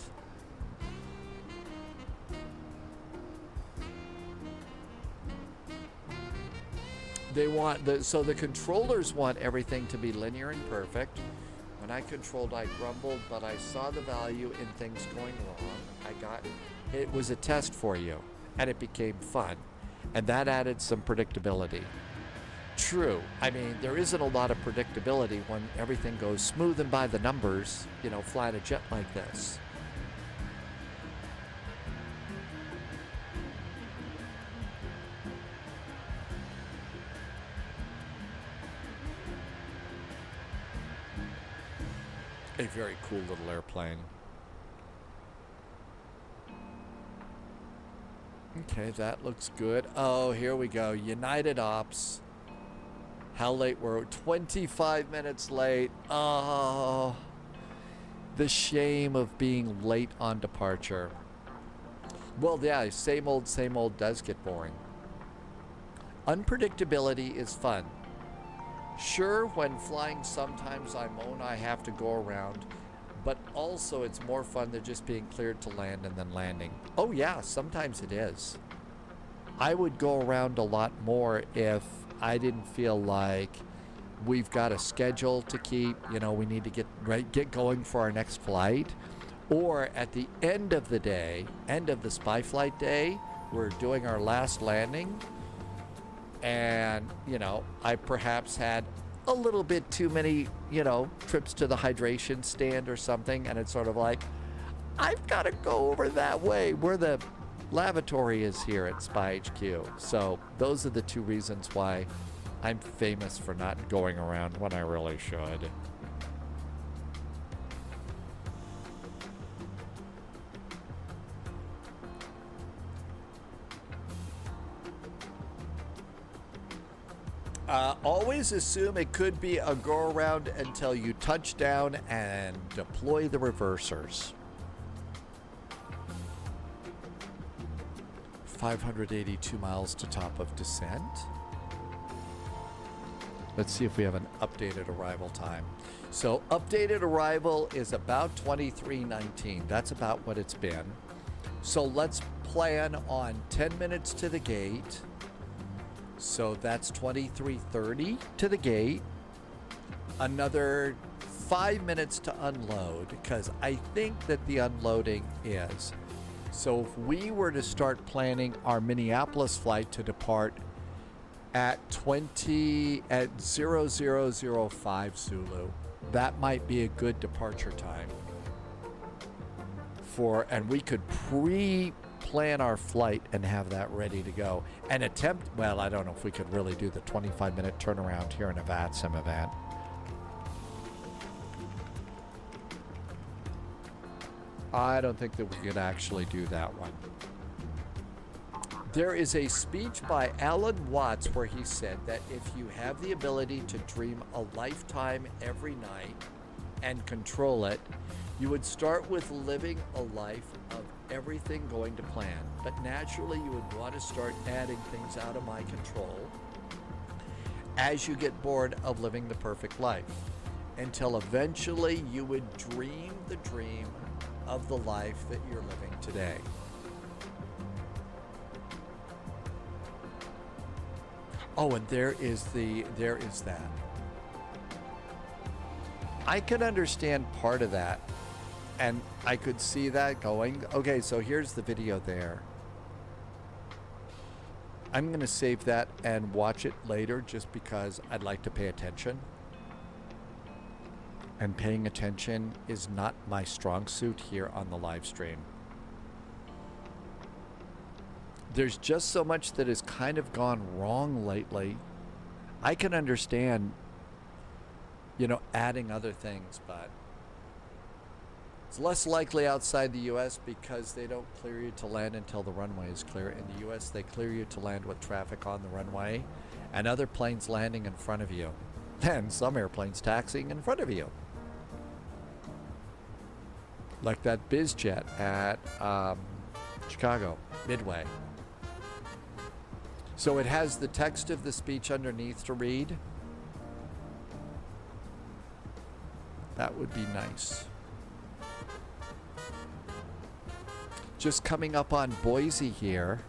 They want so the controllers want everything to be linear and perfect. When I controlled, I grumbled, but I saw the value in things going wrong. It was a test for you, and it became fun, and that added some predictability. True. I mean, there isn't a lot of predictability when everything goes smooth and by the numbers, flying a jet like this. A very cool little airplane. Okay, that looks good. Oh, here we go. United Ops. How late were we? 25 minutes late. Oh, the shame of being late on departure. Well, yeah, same old does get boring. Unpredictability is fun. Sure, when flying, sometimes I moan I have to go around, but also it's more fun than just being cleared to land and then landing. Oh yeah, sometimes it is. I would go around a lot more if I didn't feel like we've got a schedule to keep, we need to get going for our next flight. Or at the end of the day, end of the spy flight day, we're doing our last landing. And, I perhaps had a little bit too many, trips to the hydration stand or something. And it's sort of like, I've got to go over that way where the lavatory is here at Spy HQ. So those are the two reasons why I'm famous for not going around when I really should. Always assume it could be a go around until you touch down and deploy the reversers. 582 miles to top of descent. Let's see if we have an updated arrival time. So updated arrival is about 23:19. That's about what it's been. So let's plan on 10 minutes to the gate. So that's 23:30 to the gate. Another 5 minutes to unload, because I think that the unloading is. So if we were to start planning our Minneapolis flight to depart at 00:05 Zulu, that might be a good departure time and we could plan our flight and have that ready to go and attempt, well, I don't know if we could really do the 25-minute turnaround here in a VATSIM event. I don't think that we could actually do that one. There is a speech by Alan Watts where he said that if you have the ability to dream a lifetime every night and control it, you would start with living a life of everything going to plan. But naturally, you would want to start adding things out of my control as you get bored of living the perfect life, until eventually you would dream the dream of the life that you're living today. Oh, and there is that. I can understand part of that, and I could see that going. Okay, so here's the video there. I'm going to save that and watch it later just because I'd like to pay attention. And paying attention is not my strong suit here on the live stream. There's just so much that has kind of gone wrong lately. I can understand, you know, adding other things, but it's less likely outside the U.S. because they don't clear you to land until the runway is clear. In the U.S., they clear you to land with traffic on the runway and other planes landing in front of you, and some airplanes taxiing in front of you. Like that BizJet at Chicago, Midway. So it has the text of the speech underneath to read. That would be nice. Just coming up on Boise here.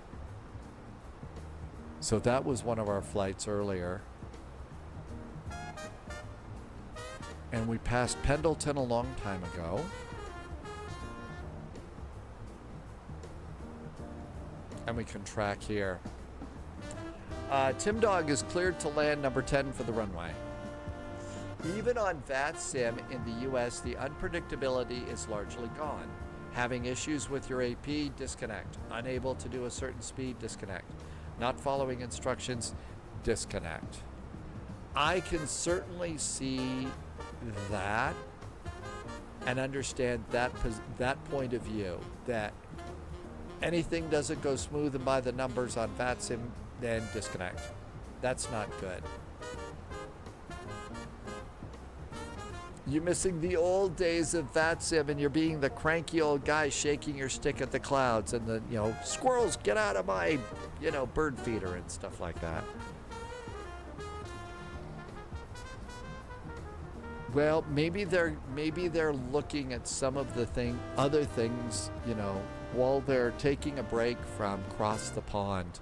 So that was one of our flights earlier. And we passed Pendleton a long time ago. And we can track here. Tim Dog is cleared to land number 10 for the runway. Even on VATSIM in the US, the unpredictability is largely gone. Having issues with your AP, disconnect. Unable to do a certain speed, disconnect. Not following instructions, disconnect. I can certainly see that and understand that point of view, that anything doesn't go smooth and by the numbers on VATSIM, then disconnect. That's not good. You're missing the old days of VATSIM and you're being the cranky old guy shaking your stick at the clouds and the, you know, squirrels, get out of my, you know, bird feeder and stuff like that. Well, maybe they're looking at some of the other things, you know, while they're taking a break from across the pond.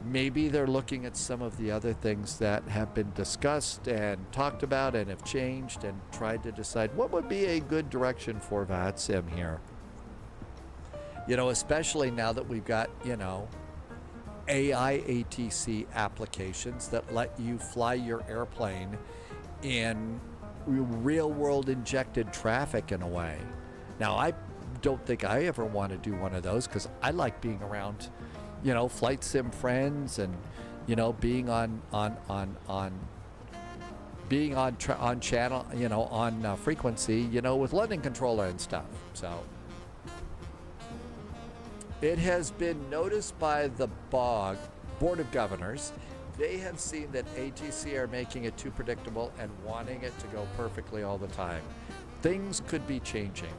Maybe they're looking at some of the other things that have been discussed and talked about and have changed and tried to decide what would be a good direction for VATSIM here. You know, especially now that we've got, you know, AI ATC applications that let you fly your airplane in real world injected traffic in a way. Now, I don't think I ever want to do one of those because I like being around, you know, flight sim friends and, you know, being on channel, you know, on frequency, you know, with London controller and stuff. So it has been noticed by the Board of Governors. They have seen that ATC are making it too predictable and wanting it to go perfectly all the time. Things could be changing.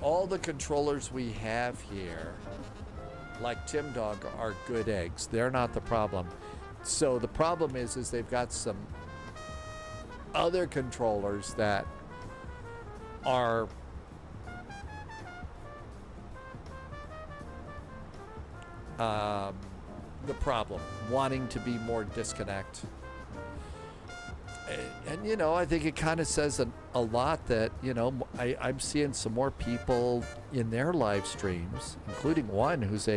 All the controllers we have here, like Tim Dog, are good eggs. They're not the problem. So the problem is they've got some other controllers that are the problem, wanting to be more disconnect. And you know, I think it kind of says a lot that, you know, I'm seeing some more people in their live streams, including one who's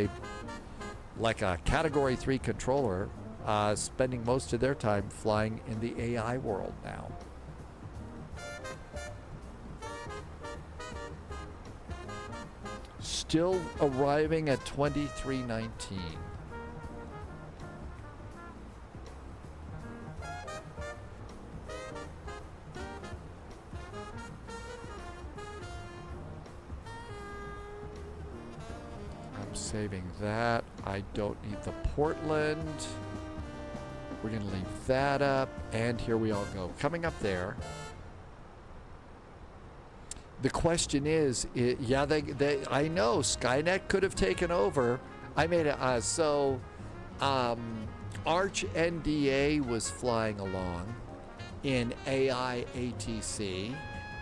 like a Category 3 controller, spending most of their time flying in the AI world now. Still arriving at 2319. Saving that. I don't need the Portland. We're going to leave that up. And here we all go. Coming up there. The question is, yeah, I know Skynet could have taken over. I made it. Arch NDA was flying along in AI ATC.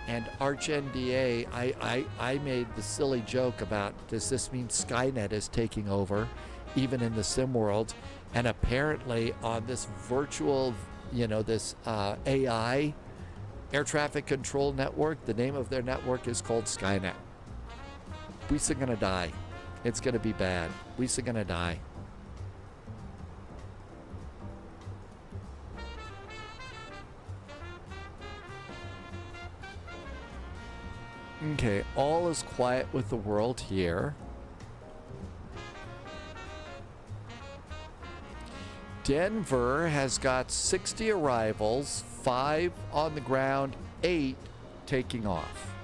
And Arch NDA, I made the silly joke about, does this mean Skynet is taking over, even in the sim world? And apparently on this virtual, you know, this AI air traffic control network, the name of their network is called Skynet. We're gonna die. It's going to be bad. We're going to die. Okay, all is quiet with the world here. Denver has got 60 arrivals, 5 on the ground, 8 taking off.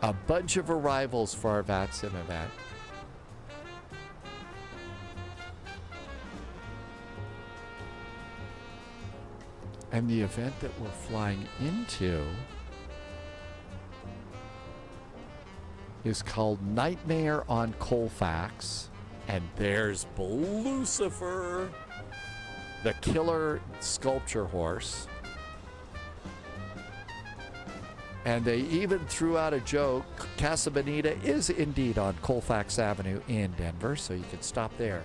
A bunch of arrivals for our VATSIM event. And the event that we're flying into is called Nightmare on Colfax. And there's Lucifer, the killer sculpture horse. And they even threw out a joke. Casa Bonita is indeed on Colfax Avenue in Denver, so you can stop there.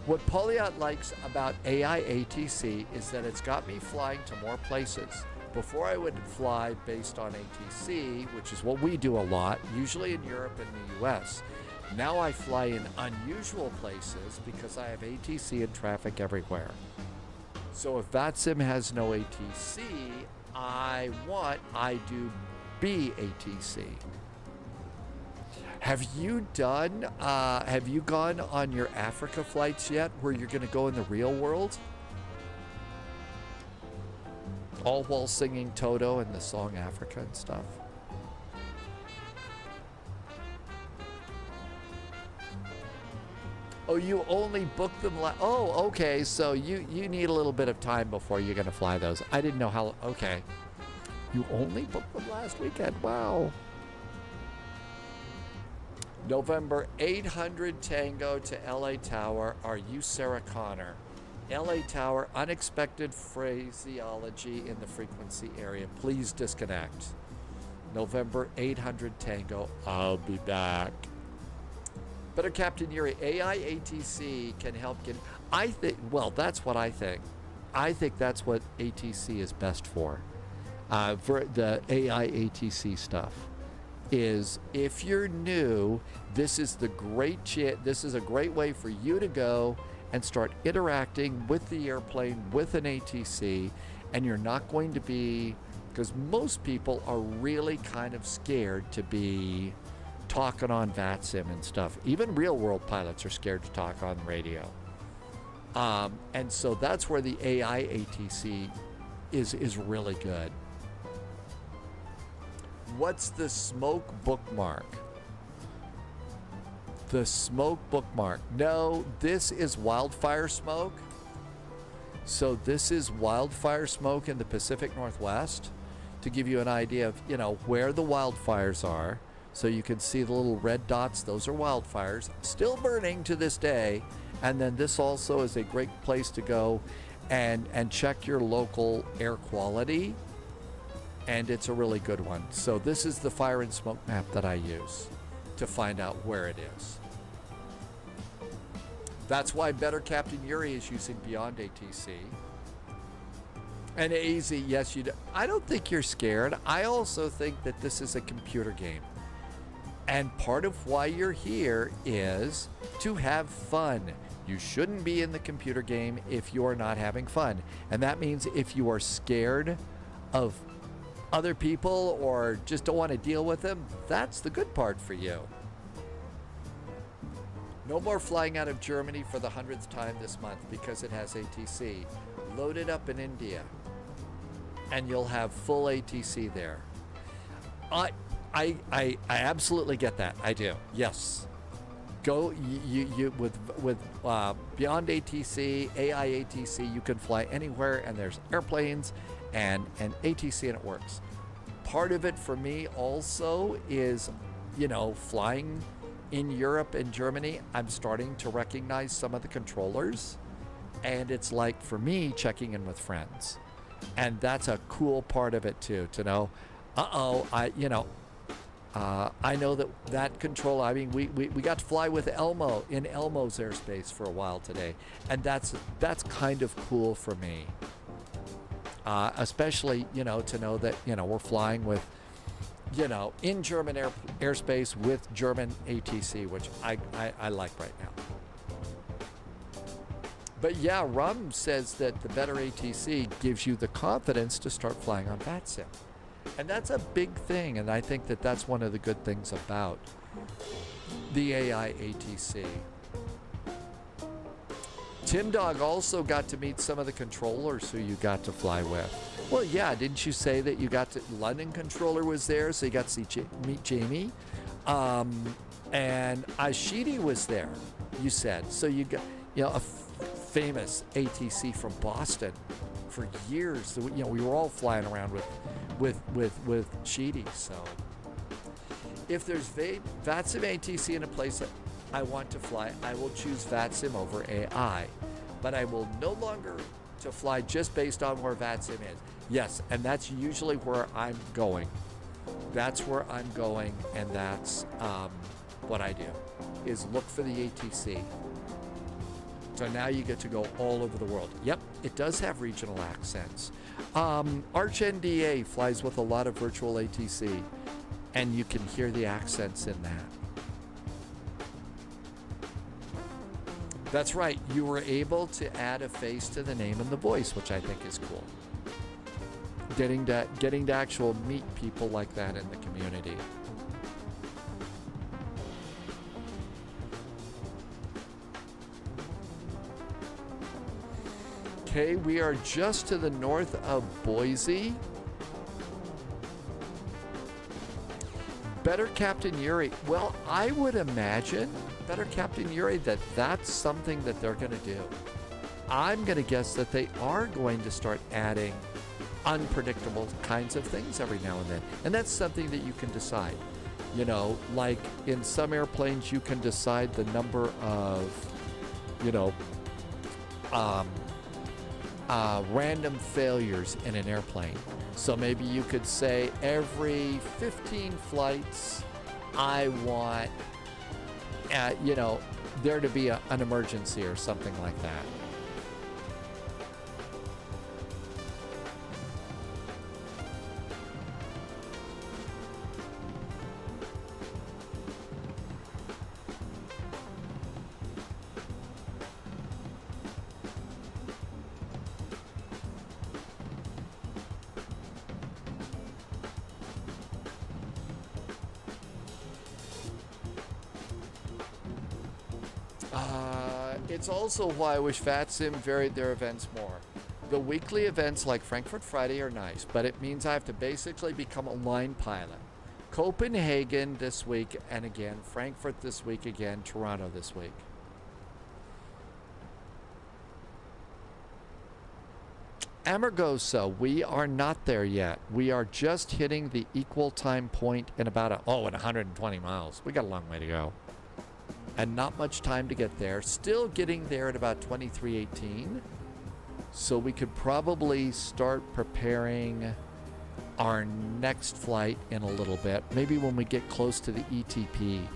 What Poliot likes about AI ATC is that it's got me flying to more places. Before I would fly based on ATC, which is what we do a lot, usually in Europe and the US. Now I fly in unusual places because I have ATC and traffic everywhere. So if VATSIM has no ATC, I do B ATC. Have you gone on your Africa flights yet where you're going to go in the real world? All while singing Toto and the song Africa and stuff. Oh, you only booked them oh, okay, so you need a little bit of time before you're going to fly those. I didn't know how, okay. You only booked them last weekend, wow. November 800 Tango to LA Tower. Are you Sarah Connor? LA Tower, unexpected phraseology in the frequency area. Please disconnect. November 800 Tango. I'll be back. Better Captain Yuri, AI ATC can help get... I think, well, that's what I think. I think that's what ATC is best for the AI ATC stuff. Is if you're new, this is a great way for you to go and start interacting with the airplane with an ATC, and you're not going to be, because most people are really kind of scared to be talking on VATSIM and stuff. Even real world pilots are scared to talk on the radio. And so that's where the AI ATC is really good. What's the smoke bookmark? The smoke bookmark. No, this is wildfire smoke. So this is wildfire smoke in the Pacific Northwest to give you an idea of, where the wildfires are. So you can see the little red dots. Those are wildfires still burning to this day. And then this also is a great place to go and check your local air quality. And it's a really good one. So this is the fire and smoke map that I use to find out where it is. That's why Better Captain Yuri is using Beyond ATC. And AZ, yes, I don't think you're scared. I also think that this is a computer game. And part of why you're here is to have fun. You shouldn't be in the computer game if you're not having fun. And that means if you are scared of other people or just don't want to deal with them, that's the good part for you. No more flying out of Germany for the 100th time this month because it has ATC. Load it up in India and you'll have full ATC there. I absolutely get that. I do. Yes. Go you with Beyond ATC, AI ATC, you can fly anywhere and there's airplanes and ATC and it works. Part of it for me also is, flying in Europe and Germany, I'm starting to recognize some of the controllers, and it's like for me checking in with friends. And that's a cool part of it too, to know, I know that control, I mean, we got to fly with Elmo in Elmo's airspace for a while today, and that's kind of cool for me. especially, you know, to know that, you know, we're flying with, you know, in German airspace with German ATC, which I like right now. But yeah, Rum says that the better ATC gives you the confidence to start flying on VATSIM. And that's a big thing, and I think that that's one of the good things about the AI ATC. Tim Dog also got to meet some of the controllers who you got to fly with. Well, yeah, didn't you say that you got to, London controller was there, so you got to see meet Jamie. And Ashidi was there, you said. So you got, you know, a famous ATC from Boston for years. You know, we were all flying around with Sheedy. So if there's VATSIM ATC in a place that I want to fly, I will choose VATSIM over AI. But I will no longer to fly just based on where VATSIM is. Yes, and that's usually where I'm going. That's where I'm going, and that's what I do, is look for the ATC. So now you get to go all over the world. Yep, it does have regional accents. ArchNDA flies with a lot of virtual ATC, and you can hear the accents in that. That's right, you were able to add a face to the name and the voice, which I think is cool. Getting to actually meet people like that in the community. Okay, we are just to the north of Boise. Better Captain Yuri. Well, I would imagine, Better Captain Yuri, that that's something that they're going to do. I'm going to guess that they are going to start adding unpredictable kinds of things every now and then. And that's something that you can decide. You know, like in some airplanes, you can decide the number of, you know, random failures in an airplane. So maybe you could say every 15 flights, I want, you know, there to be an emergency or something like that. It's also why I wish VATSIM varied their events more. The weekly events like Frankfurt Friday are nice, but it means I have to basically become a line pilot. Copenhagen this week and again, Frankfurt this week again, Toronto this week. Amargosa, we are not there yet. We are just hitting the equal time point in about in 120 miles. We got a long way to go. And not much time to get there. Still getting there at about 2318. So we could probably start preparing our next flight in a little bit. Maybe when we get close to the ETP,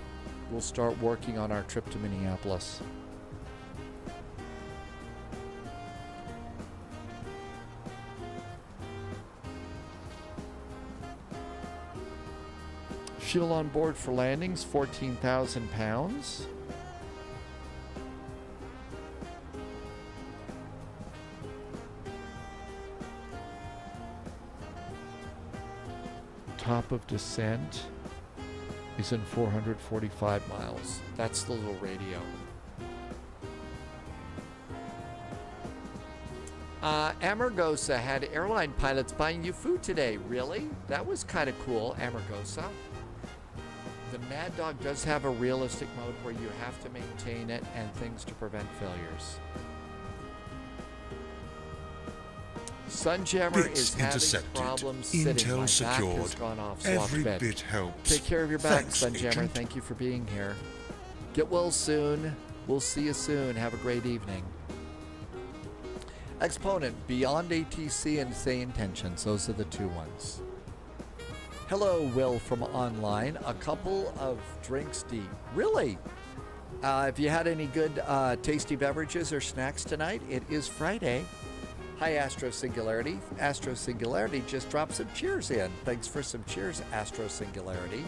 we'll start working on our trip to Minneapolis. Fuel on board for landings, 14,000 pounds. Top of descent is in 445 miles. That's the little radio. Amargosa had airline pilots buying you food today. Really? That was kind of cool, Amargosa. The Mad Dog does have a realistic mode where you have to maintain it and things to prevent failures. Sunjammer is having problems sitting. Intel My secured. back has gone off. Every bed. bit helps. Take care of your back, Thanks, Sunjammer. Agent. Thank you for being here. Get well soon. We'll see you soon. Have a great evening. Exponent, Beyond ATC and Say Intentions. Those are the two ones. Hello, Will from online. A couple of drinks deep. Really? Have you had any good tasty beverages or snacks tonight? It is Friday. Hi, Astro Singularity. Astro Singularity just dropped some cheers in. Thanks for some cheers, Astro Singularity.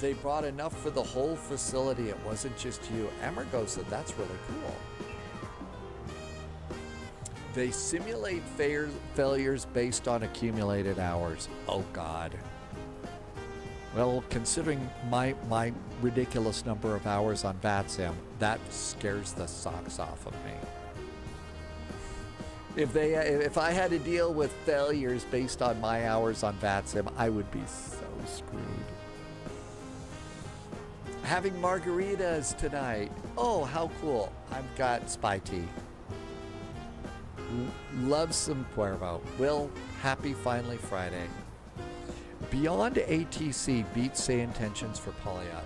They brought enough for the whole facility. It wasn't just you. Amargo said that's really cool. They simulate failures based on accumulated hours. Oh, God. Well, considering my ridiculous number of hours on VATSIM, that scares the socks off of me. If I had to deal with failures based on my hours on VATSIM, I would be so screwed. Having margaritas tonight. Oh, how cool. I've got Spy Tea. Love some Cuervo. Will, happy finally Friday. Beyond ATC beats Say Intentions for Polyot.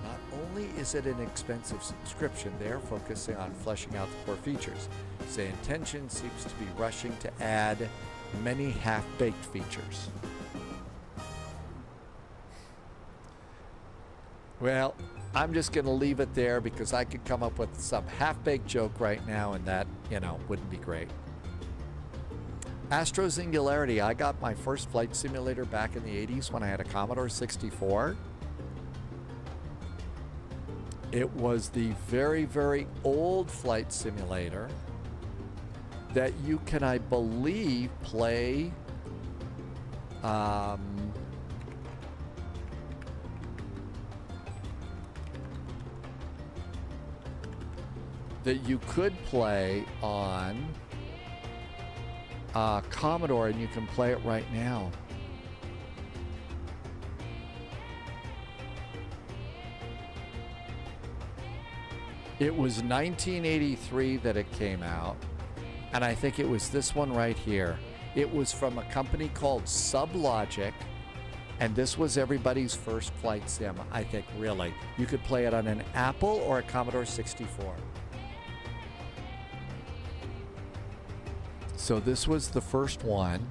Not only is it an expensive subscription, they are focusing on fleshing out the core features. Say Intentions seems to be rushing to add many half-baked features. Well, I'm just going to leave it there because I could come up with some half-baked joke right now and that, wouldn't be great. Astro Singularity, I got my first flight simulator back in the 80s when I had a Commodore 64. It was the very, very old flight simulator that you can, I believe, play that you could play on Commodore, and you can play it right now. It was 1983 that it came out, and I think it was this one right here. It was from a company called Sublogic, and this was everybody's first flight sim, I think, really. You could play it on an Apple or a Commodore 64. So this was the first one,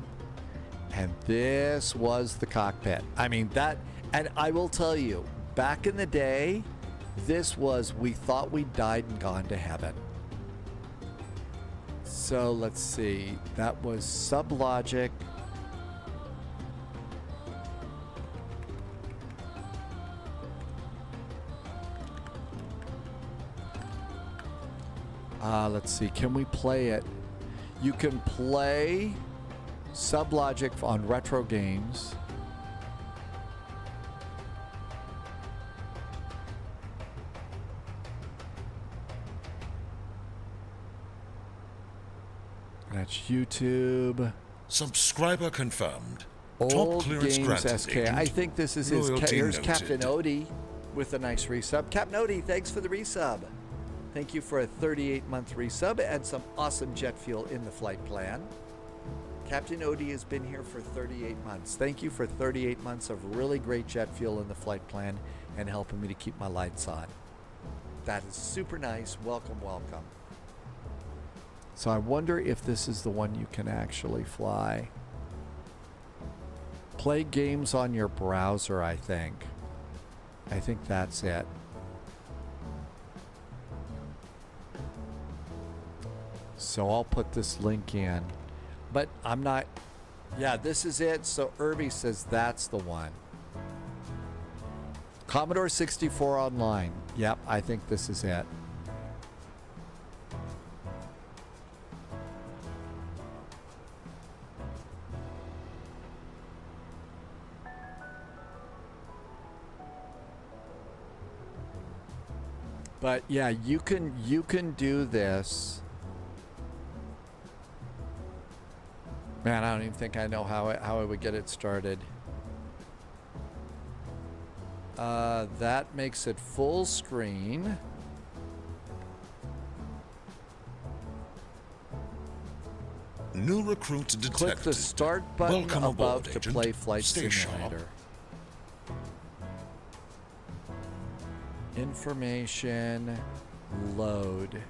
and this was the cockpit. I mean, that, and I will tell you, back in the day, this was, we thought we died and gone to heaven. So let's see, that was Sublogic. Let's see, can we play it? You can play Sublogic on retro games. That's YouTube. Subscriber confirmed. Old Top clearance Games granted, SK. agent. I think this is his. Loyalty Here's noted. Captain Odie with a nice resub. Captain Odie, thanks for the resub. Thank you for a 38-month resub and some awesome jet fuel in the flight plan. Captain Odie has been here for 38 months. Thank you for 38 months of really great jet fuel in the flight plan and helping me to keep my lights on. That is super nice. Welcome, welcome. So I wonder if this is the one you can actually fly. Play games on your browser, I think. I think that's it. So I'll put this link in. But I'm not... Yeah, this is it. So Irby says that's the one. Commodore 64 online. Yep, I think this is it. But yeah, you can do this. Man, I don't even think I know how I would get it started. That makes it full screen. New recruit detected. Click the start button Welcome above aboard, to agent. play Flight Stay Simulator. sharp. Information, load,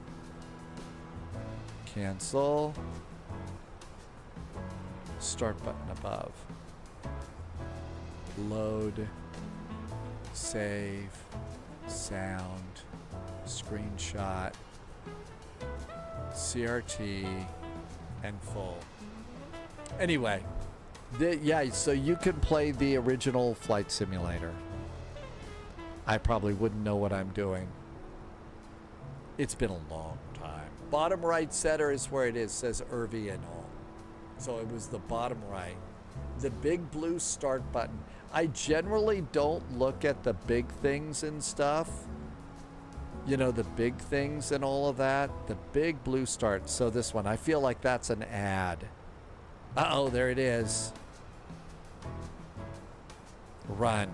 cancel, start button above, load, save, sound, screenshot, CRT and full. Anyway, yeah, so you can play the original Flight Simulator. I probably wouldn't know what I'm doing. It's been a long time. Bottom right center is where it is, says Irvi and all. So it was the bottom right. The big blue start button. I generally don't look at the big things and stuff. You know, the big things and all of that. The big blue start. So this one, I feel like that's an ad. Uh-oh, there it is. Run.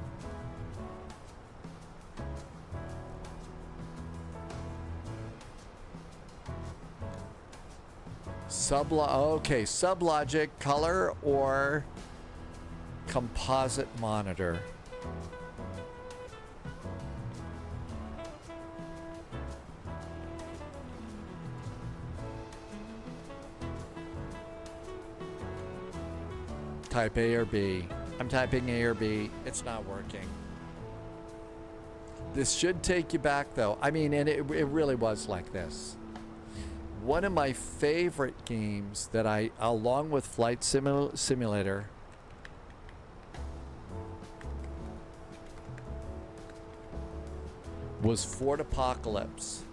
Okay, sublogic, color, or composite monitor. Type A or B. I'm typing A or B. It's not working. This should take you back, though. I mean, and it really was like this. One of my favorite games that along with Flight Simulator, was Fort Apocalypse.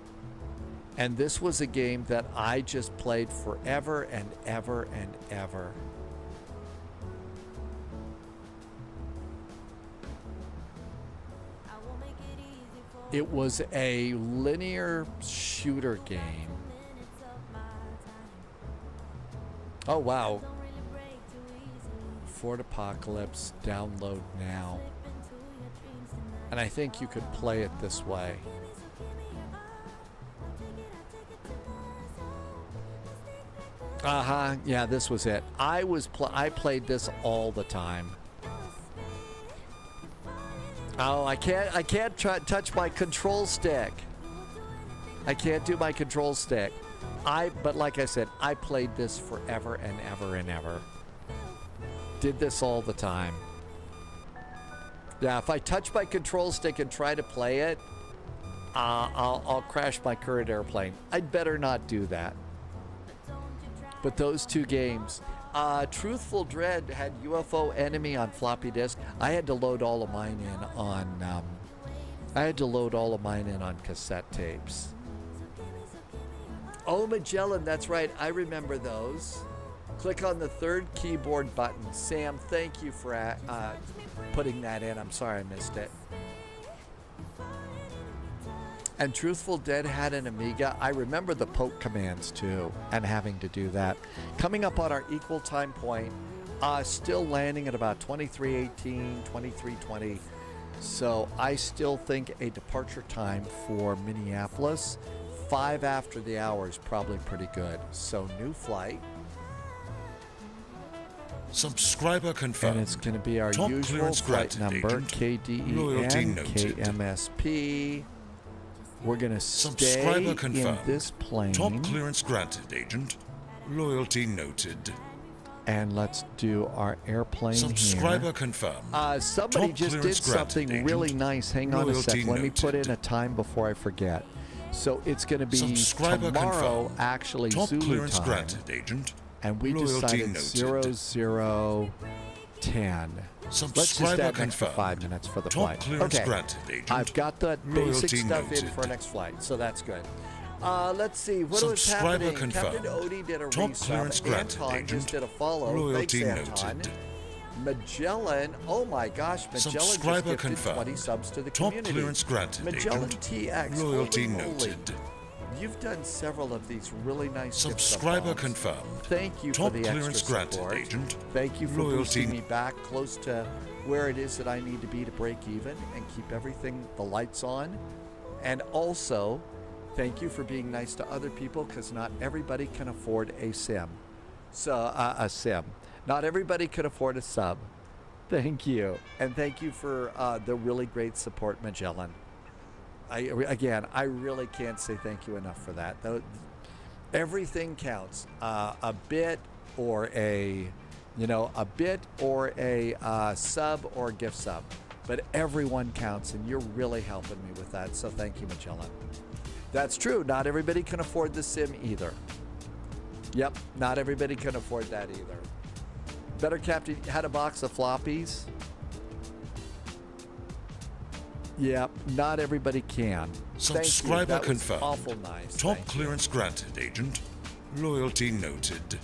And this was a game that I just played forever and ever and ever. It was a linear shooter game. Oh, wow. Fort Apocalypse, download now. And I think you could play it this way. Uh-huh, yeah, this was it. I played this all the time. Oh, I can't touch my control stick. I can't do my control stick. But like I said, I played this forever and ever and ever. Did this all the time. Yeah, if I touch my control stick and try to play it, I'll crash my current airplane. I'd better not do that. But those two games. Truthful Dread had UFO Enemy on floppy disk. I had to load all of mine in on cassette tapes. Oh, Magellan, that's right. I remember those. Click on the third keyboard button. Sam, thank you for putting that in. I'm sorry I missed it. And Truthful Dead had an Amiga. I remember the poke commands too, and having to do that. Coming up on our equal time point, still landing at about 23:18, 23:20. So I still think a departure time for Minneapolis, 5 after the hour, is probably pretty good. So new flight. Subscriber confirmed. And it's going to be our Top usual flight number, KDEN, KMSP. We're going to stay in this plane. Top clearance granted, Agent. Loyalty noted. And let's do our airplane Subscriber here. confirmed. Somebody Top just did something granted, really Agent. nice. Hang on Loyalty a sec. Let me put noted. in a time before I forget. So it's going to be Subscriber tomorrow, confirmed. actually Top Zulu clearance time. granted, Agent. And we Loyalty decided noted. 0010. Let's just Subscriber add an extra confirmed. 5 minutes for the Top flight. clearance Okay, granted, Agent. I've got the basic Loyalty stuff in noted. for our next flight, so that's good. Let's see, what was Subscriber happening? confirmed. Captain Odie did a Top resub. clearance granted, Anton Agent. just did a follow. Loyalty Thanks, Anton. noted. Magellan, oh my gosh, Magellan Subscriber just gifted confirmed. 20 subs to the Top community. clearance granted, Magellan Agent. TX, Loyalty holy moly. noted. You've done several of these really nice gift Subscriber sub-bombs. confirmed. Thank you Top for the clearance extra granted, support. Agent. Thank you for Loyalty boosting me back close to where it is that I need to be to break even and keep everything, the lights on. And also, thank you for being nice to other people, because not everybody can afford a sim. So, a sim. Not everybody can afford a sub. Thank you. And thank you for the really great support, Magellan. I really can't say thank you enough for that. Everything counts. A bit or a sub or gift sub. But everyone counts, and you're really helping me with that. So thank you, Magellan. That's true. Not everybody can afford the sim either. Yep, not everybody can afford that either. Better Captain had a box of floppies. Yep, not everybody can. Subscriber Thank you. That confirmed. was awful nice. Top Thank clearance granted, Agent. Loyalty noted.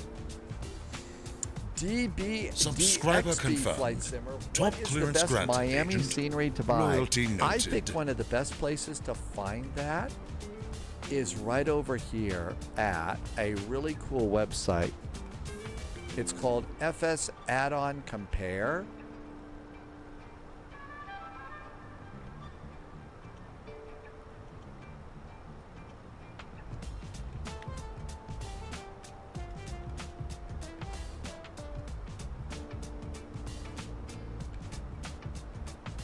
Subscriber DXB confirmed. Flight Simmer. Top What is clearance the best granted, Miami Agent. scenery to buy? Loyalty I noted. think one of the best places to find that is right over here at a really cool website. It's called FS Add-on Compare.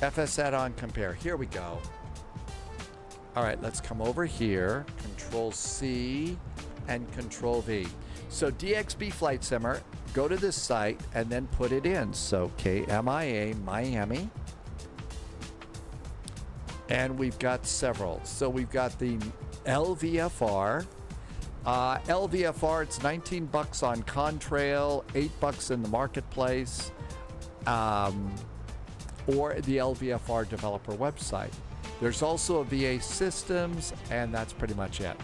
FS Add-on Compare. Here we go. All right, let's come over here. Control C and Control V. So DXB Flight Simmer, go to this site and then put it in. So KMIA Miami. And we've got several. So we've got the LVFR. LVFR, it's 19 bucks on Contrail, 8 bucks in the marketplace. Or the LVFR developer website. There's also a VA Systems, and that's pretty much it.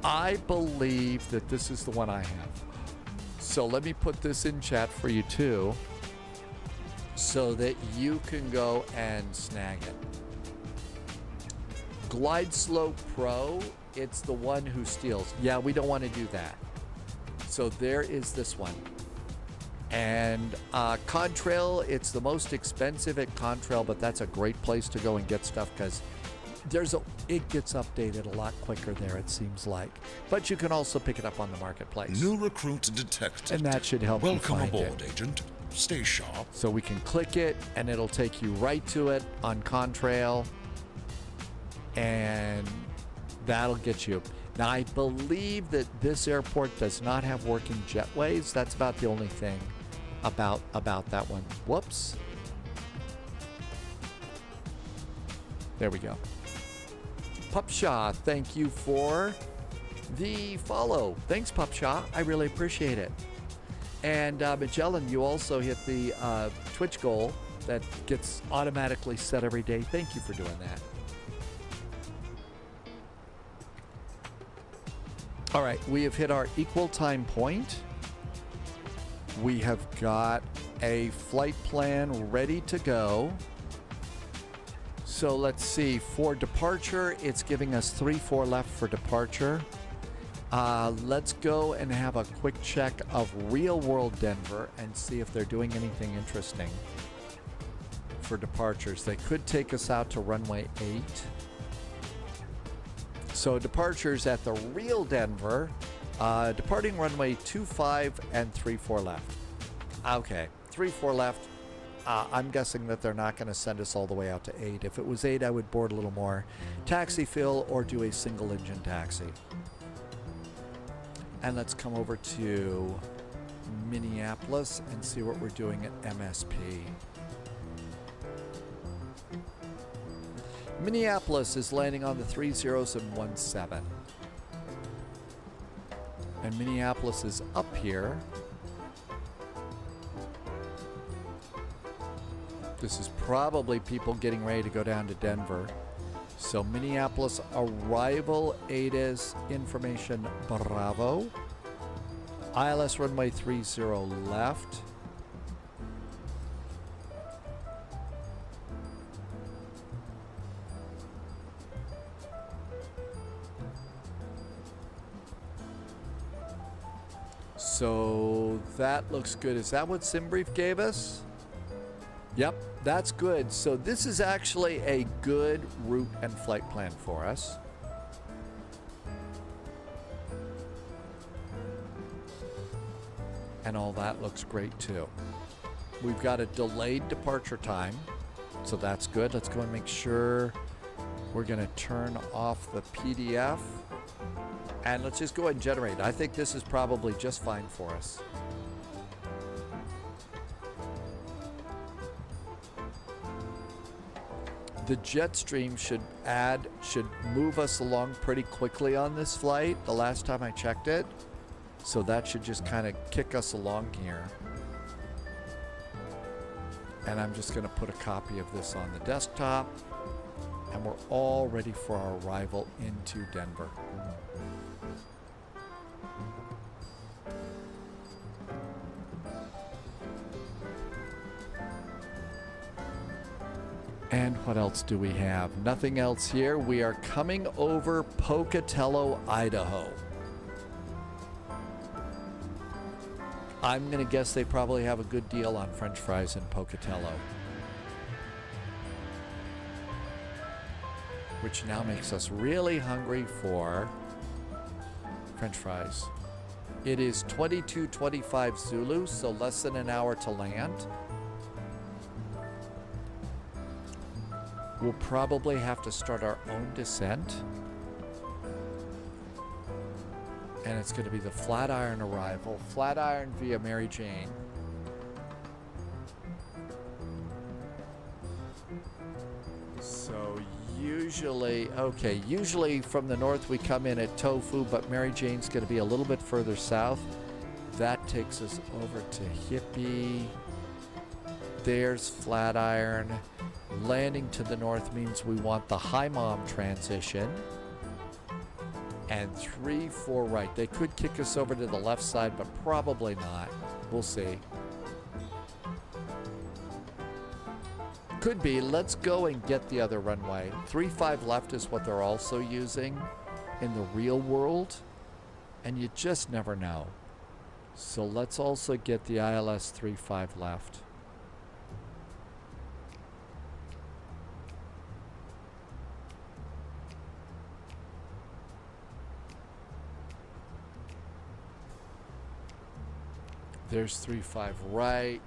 I believe that this is the one I have. So let me put this in chat for you too, so that you can go and snag it. Glide Slope Pro, it's the one who steals. Yeah, we don't want to do that. So there is this one. And Contrail, it's the most expensive at Contrail, but that's a great place to go and get stuff because it gets updated a lot quicker there, it seems like. But you can also pick it up on the marketplace. New recruit detected. And that should help you Welcome find aboard, it. Agent. Stay sharp. So we can click it, and it'll take you right to it on Contrail. And that'll get you. Now, I believe that this airport does not have working jetways. That's about the only thing about that one. Whoops. There we go. Pupshaw, thank you for the follow. Thanks, Pupshaw. I really appreciate it. And Magellan, you also hit the Twitch goal that gets automatically set every day. Thank you for doing that. All right, we have hit our equal time point. We have got a flight plan ready to go. So let's see, for departure, it's giving us 3-4 left for departure. Let's go and have a quick check of real world Denver and see if they're doing anything interesting for departures. They could take us out to runway 8. So departures at the real Denver, departing runway 25 and 3-4 left. Okay, 3-4 left. I'm guessing that they're not going to send us all the way out to 8. If it was 8, I would board a little more. Taxi fill or do a single engine taxi. And let's come over to Minneapolis and see what we're doing at MSP. Minneapolis is landing on the 30s and 17. And Minneapolis is up here. This is probably people getting ready to go down to Denver. So Minneapolis arrival, ATIS information Bravo. ILS runway 30 left. So that looks good. Is that what SimBrief gave us? Yep, that's good. So this is actually a good route and flight plan for us. And all that looks great too. We've got a delayed departure time, so that's good. Let's go and make sure we're going to turn off the PDF. And let's just go ahead and generate. I think this is probably just fine for us. The jet stream should move us along pretty quickly on this flight the last time I checked it. So that should just kind of kick us along here. And I'm just going to put a copy of this on the desktop. And we're all ready for our arrival into Denver. And what else do we have? Nothing else here. We are coming over Pocatello, Idaho. I'm going to guess they probably have a good deal on French fries in Pocatello. Which now makes us really hungry for French fries. It is 22:25 Zulu, so less than an hour to land. We'll probably have to start our own descent. And it's going to be the Flatiron arrival. Flatiron via Mary Jane. So usually from the north we come in at Tofu, but Mary Jane's going to be a little bit further south. That takes us over to Hippie. There's Flatiron. Landing to the north means we want the high mom transition. And 3-4 right. They could kick us over to the left side, but probably not. We'll see. Could be. Let's go and get the other runway. 3-5 left is what they're also using in the real world. And you just never know. So let's also get the ILS 3-5 left. There's 3-5 right.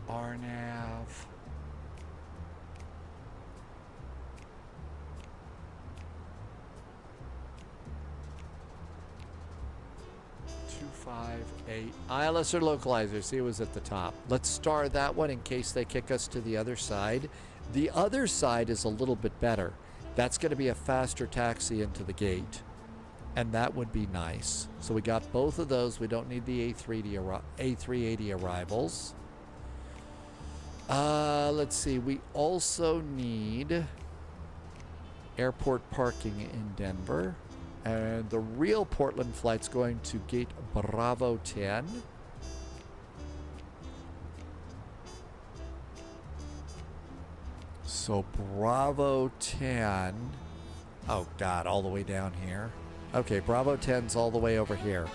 RNAV. ILS or localizer. See, it was at the top. Let's star that one in case they kick us to the other side. The other side is a little bit better. That's going to be a faster taxi into the gate. And that would be nice. So we got both of those. We don't need the A380 arrivals. Let's see. We also need airport parking in Denver. And the real Portland flight's going to gate Bravo 10. So Bravo 10. Oh, God, all the way down here. Okay, Bravo 10's all the way over here.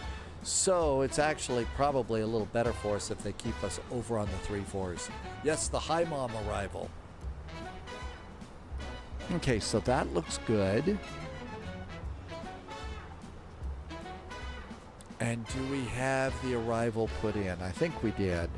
So it's actually probably a little better for us if they keep us over on the 3-4s. Yes, the high mom arrival. Okay, so that looks good. And do we have the arrival put in? I think we did.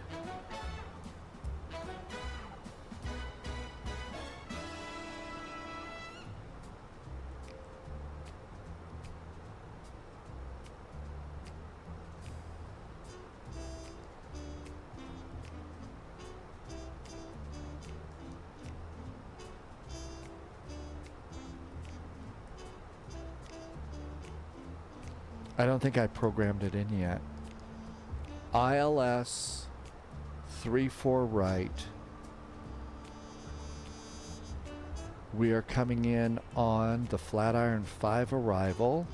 I don't think I programmed it in yet. ILS 3-4 right. We are coming in on the Flatiron 5 arrival.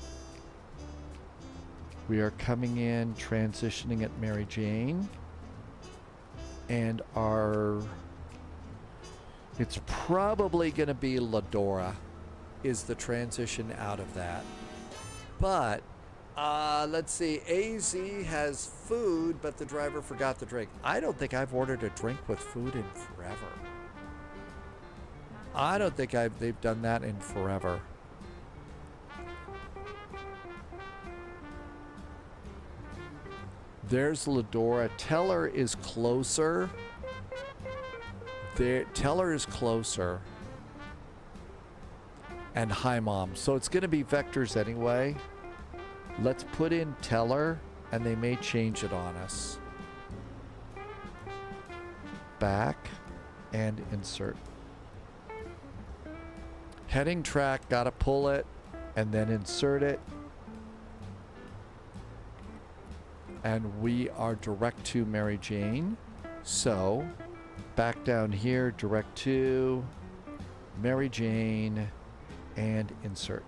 We are coming in transitioning at Mary Jane. And it's probably going to be Ladora is the transition out of that. But let's see. AZ has food, but the driver forgot the drink. I don't think I've ordered a drink with food in forever. I don't think they've done that in forever. There's Ladora. Teller is closer. Teller is closer. And High Mom. So it's going to be vectors anyway. Let's put in Teller, and they may change it on us. Back. and insert. Heading track, gotta pull it and then insert it. And we are direct to Mary Jane. So back down here, direct to Mary Jane and insert.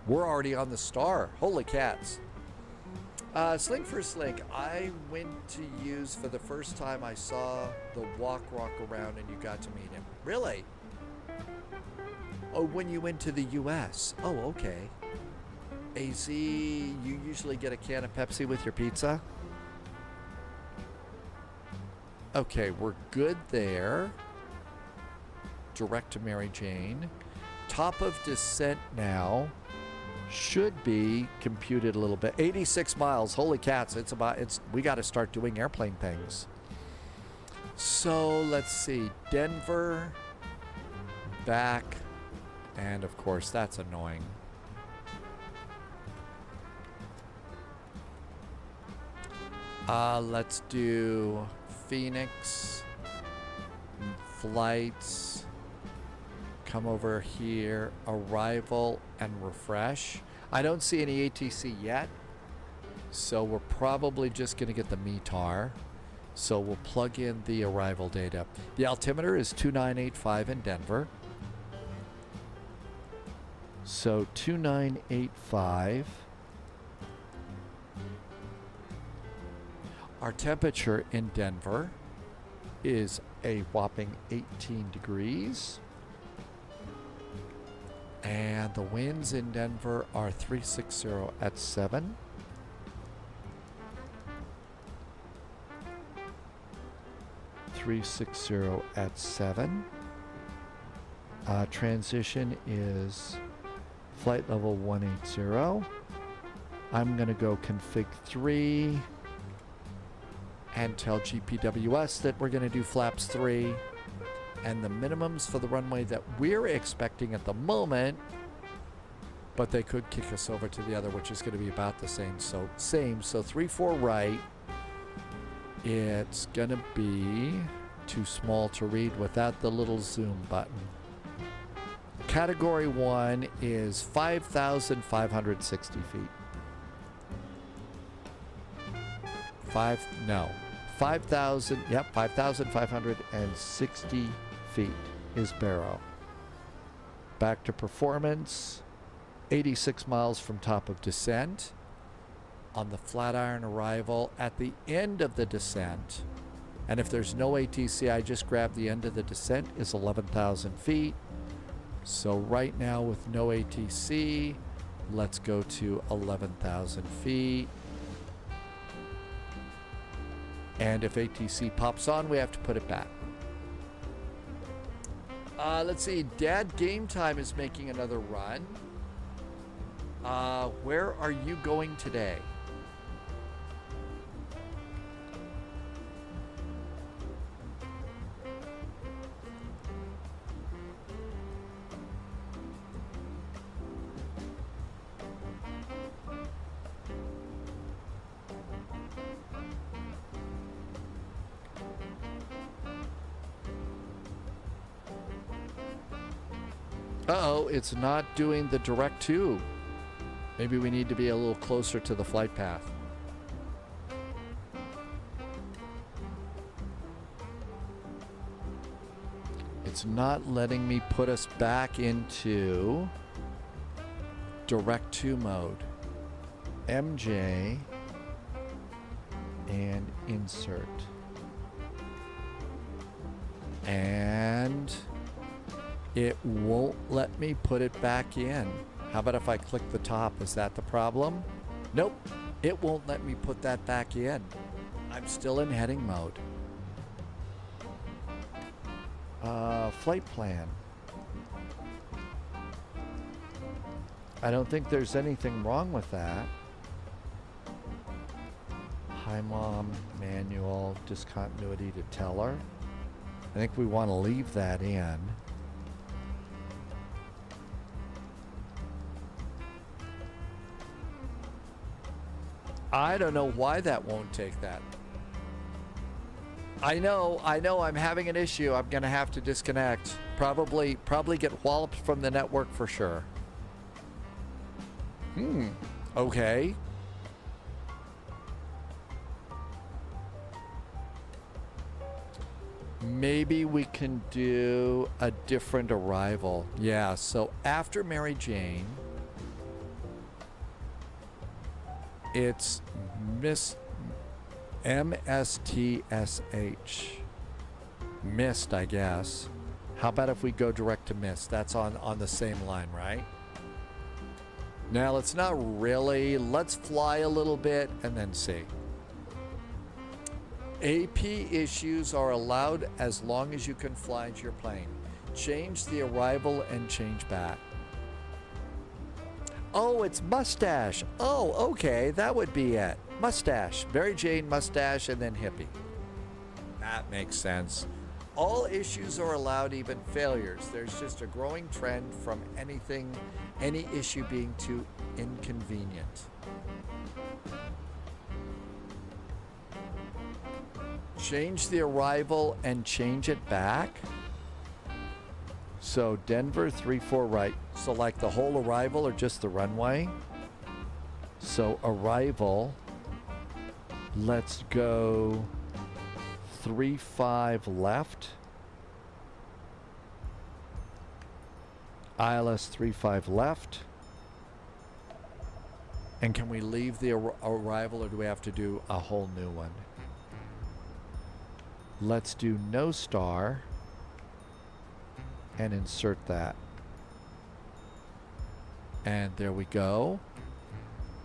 We're already on the star. Holy cats. Sling for Slink, I went to use for the first time. I saw the walk around and you got to meet him. Really? Oh, when you went to the US. Oh, okay. AZ, you usually get a can of Pepsi with your pizza? Okay, we're good there. Direct to Mary Jane. Top of descent now should be computed a little bit. 86 miles. Holy cats. We got to start doing airplane things. So let's see. Denver, back, and of course that's annoying. Let's do Phoenix, flights, come over here, arrival and refresh. I don't see any ATC yet, so we're probably just going to get the METAR. So we'll plug in the arrival data. The altimeter is 2985 in Denver. So 2985. Our temperature in Denver is a whopping 18 degrees. And the winds in Denver are 360 at 7. At 7. Transition is flight level 180. I'm going to go config 3 and tell GPWS that we're going to do flaps 3. And the minimums for the runway that we're expecting at the moment, but they could kick us over to the other, which is going to be about the same. So 3-4 right. It's going to be too small to read without the little zoom button. Category 1 is 5,560 feet. 5,560 feet is Barrow. Back to performance, 86 miles from top of descent. On the Flatiron arrival at the end of the descent, and if there's no ATC, I just grab the end of the descent, is 11,000 feet. So right now with no ATC, let's go to 11,000 feet. And if ATC pops on, we have to put it back. Let's see, Dad Game Time is making another run. Where are you going today? Uh-oh, it's not doing the direct to. Maybe we need to be a little closer to the flight path. It's not letting me put us back into direct to mode. MJ and insert. And it won't let me put it back in. How about if I click the top? Is that the problem? Nope. It won't let me put that back in. I'm still in heading mode. Flight plan. I don't think there's anything wrong with that. Hi mom, manual, discontinuity to teller. I think we want to leave that in. I don't know why that won't take that. I know, I'm having an issue. I'm gonna have to disconnect. Probably get walloped from the network for sure. Okay. Maybe we can do a different arrival. Yeah, so after Mary Jane, it's Miss MSTSH. Mist, I guess. How about if we go direct to Mist? That's on the same line, right? Now, let's not really. Let's fly a little bit and then see. AP issues are allowed as long as you can fly into your plane. Change the arrival and change back. Oh, it's mustache. Oh, okay, that would be it. Mustache. Mary Jane, mustache, and then hippie. That makes sense. All issues are allowed, even failures. There's just a growing trend from any issue being too inconvenient. Change the arrival and change it back. So Denver 34 right. Select the whole arrival or just the runway. So arrival, let's go 35 left. ILS 35 left. And can we leave the arrival or do we have to do a whole new one? Let's do no star and insert that. And there we go.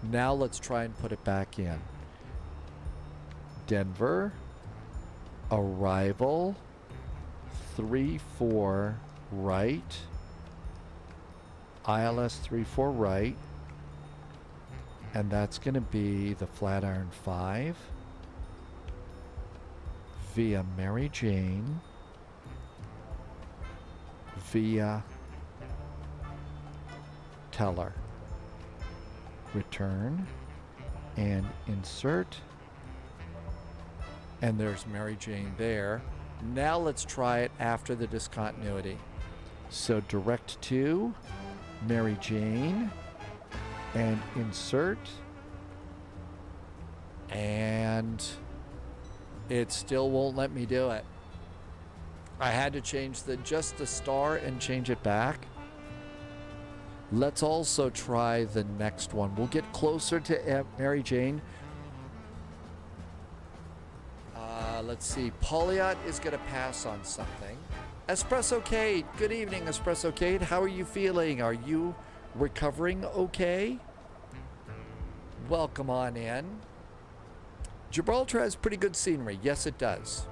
Now let's try and put it back in. Denver, arrival, 34 right, ILS 34 right, and that's going to be the Flatiron 5 via Mary Jane via Teller. Return and insert. And there's Mary Jane there. Now let's try it after the discontinuity. So direct to Mary Jane and insert. And it still won't let me do it. I had to change just the star and change it back. Let's also try the next one. We'll get closer to Mary Jane. Let's see. Pauliot is going to pass on something. Espresso Kate. Good evening, Espresso Kate. How are you feeling? Are you recovering okay? Welcome on in. Gibraltar has pretty good scenery. Yes, it does.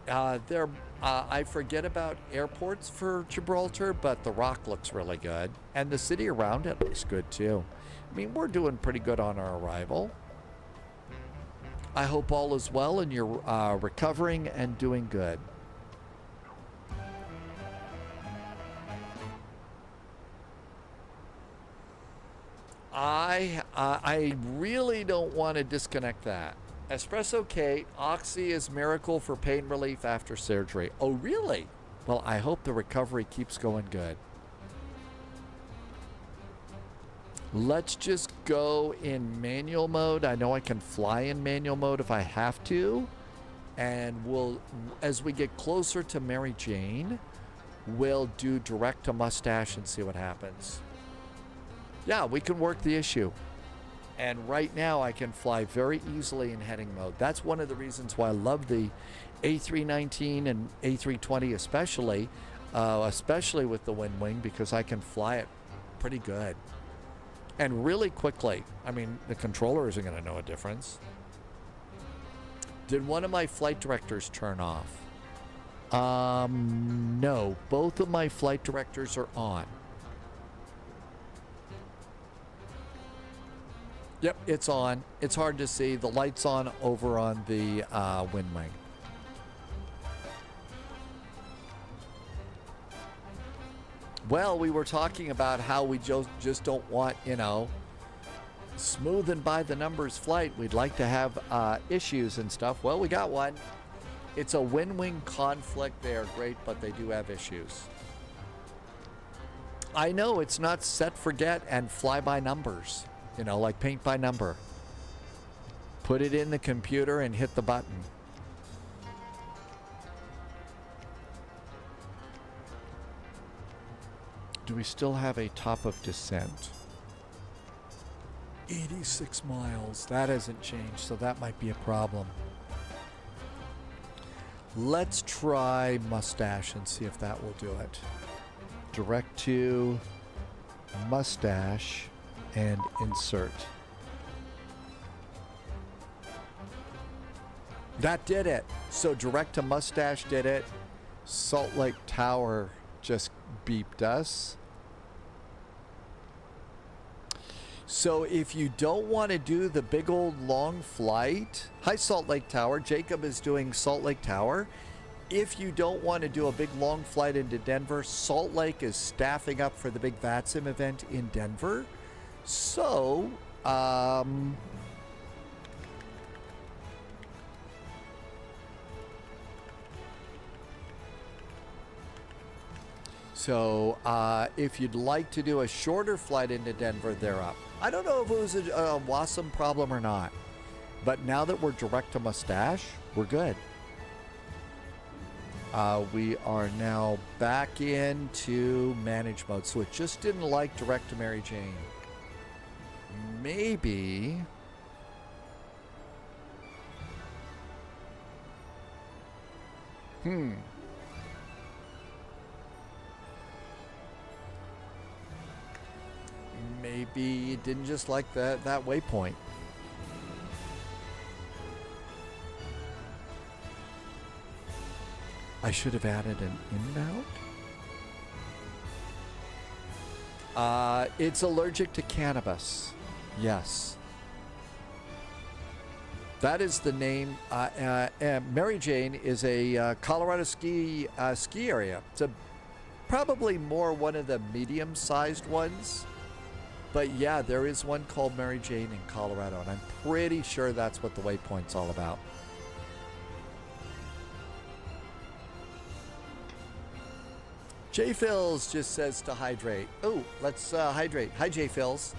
I forget about airports for Gibraltar, but the rock looks really good. And the city around it looks good, too. I mean, we're doing pretty good on our arrival. I hope all is well and you're recovering and doing good. I really don't want to disconnect that. Espresso Kate, Oxy is miracle for pain relief after surgery. Oh, really? Well, I hope the recovery keeps going good. Let's just go in manual mode. I know I can fly in manual mode if I have to. And we'll, as we get closer to Mary Jane, we'll do direct to Mustache and see what happens. Yeah, we can work the issue. And right now I can fly very easily in heading mode. That's one of the reasons why I love the A319 and A320 especially with the wind wing, because I can fly it pretty good. And really quickly. I mean, the controller isn't going to know a difference. Did one of my flight directors turn off? No. Both of my flight directors are on. Yep, it's on. It's hard to see. The light's on over on the wind wing. Well, we were talking about how we just don't want, smooth and by the numbers flight. We'd like to have issues and stuff. Well, we got one. It's a win-win conflict. They are great, but they do have issues. I know it's not set, forget, and fly by numbers. You know, like paint by number. Put it in the computer and hit the button. Do we still have a top of descent? 86 miles. That hasn't changed, so that might be a problem. Let's try Mustache and see if that will do it. Direct to Mustache and insert. That did it. So direct to Mustache did it. Salt Lake Tower just beeped us. So if you don't want to do the big old long flight, hi Salt Lake Tower, Jacob is doing Salt Lake Tower. If you don't want to do a big long flight into Denver, Salt Lake is staffing up for the big VATSIM event in Denver. So, if you'd like to do a shorter flight into Denver, they're up. I don't know if it was a WASM problem or not, but now that we're direct to Mustache, we're good. We are now back into manage mode, so it just didn't like direct to Mary Jane. Maybe... Maybe it didn't just like that waypoint. I should have added an inbound. It's allergic to cannabis. Yes. That is the name. Mary Jane is a Colorado ski area. It's probably more one of the medium-sized ones. But yeah, there is one called Mary Jane in Colorado, and I'm pretty sure that's what the waypoint's all about. J Phils just says to hydrate. Oh, let's hydrate. Hi, J Phils.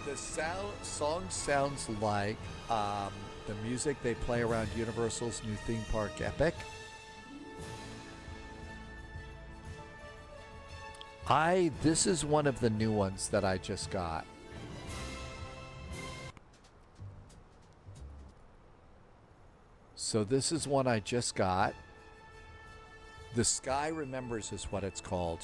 The song sounds like the music they play around Universal's new theme park, Epic. This is one of the new ones that I just got. So this is one I just got. The Sky Remembers is what it's called.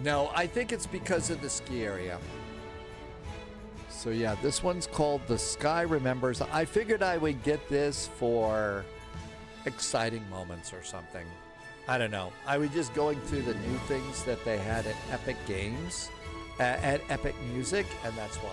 No, I think it's because of the ski area. So yeah, this one's called The Sky Remembers. I figured I would get this for exciting moments or something. I don't know. I was just going through the new things that they had at Epic Games, at Epic Music, and that's why.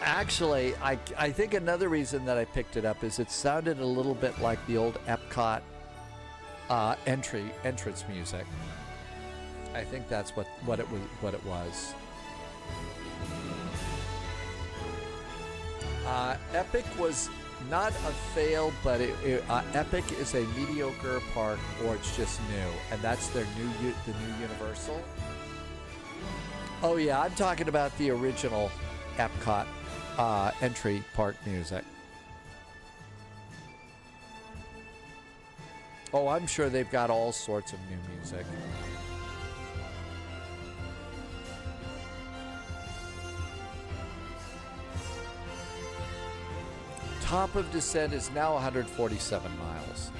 Actually, I think another reason that I picked it up is it sounded a little bit like the old Epcot entrance music. I think that's what it was. Epic was not a fail, but Epic is a mediocre park, or it's just new, and that's their the new Universal. Oh yeah, I'm talking about the original Epcot entry park music. Oh, I'm sure they've got all sorts of new music. Top of descent is now 147 miles.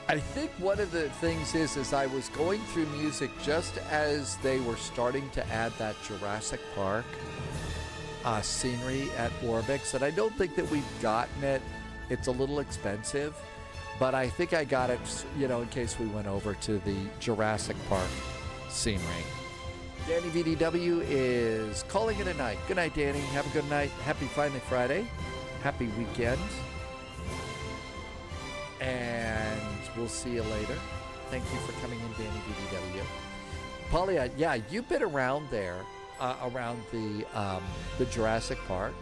I think one of the things is I was going through music just as they were starting to add that Jurassic Park scenery at Orbix, and I don't think that we've gotten it. It's a little expensive, but I think I got it, you know, in case we went over to the Jurassic Park scenery. Danny VDW is calling it a night. Good night, Danny. Have a good night. Happy Finally Friday. Happy weekend. And we'll see you later. Thank you for coming in, Danny VDW. Polya, yeah, you've been around there, around the Jurassic Park.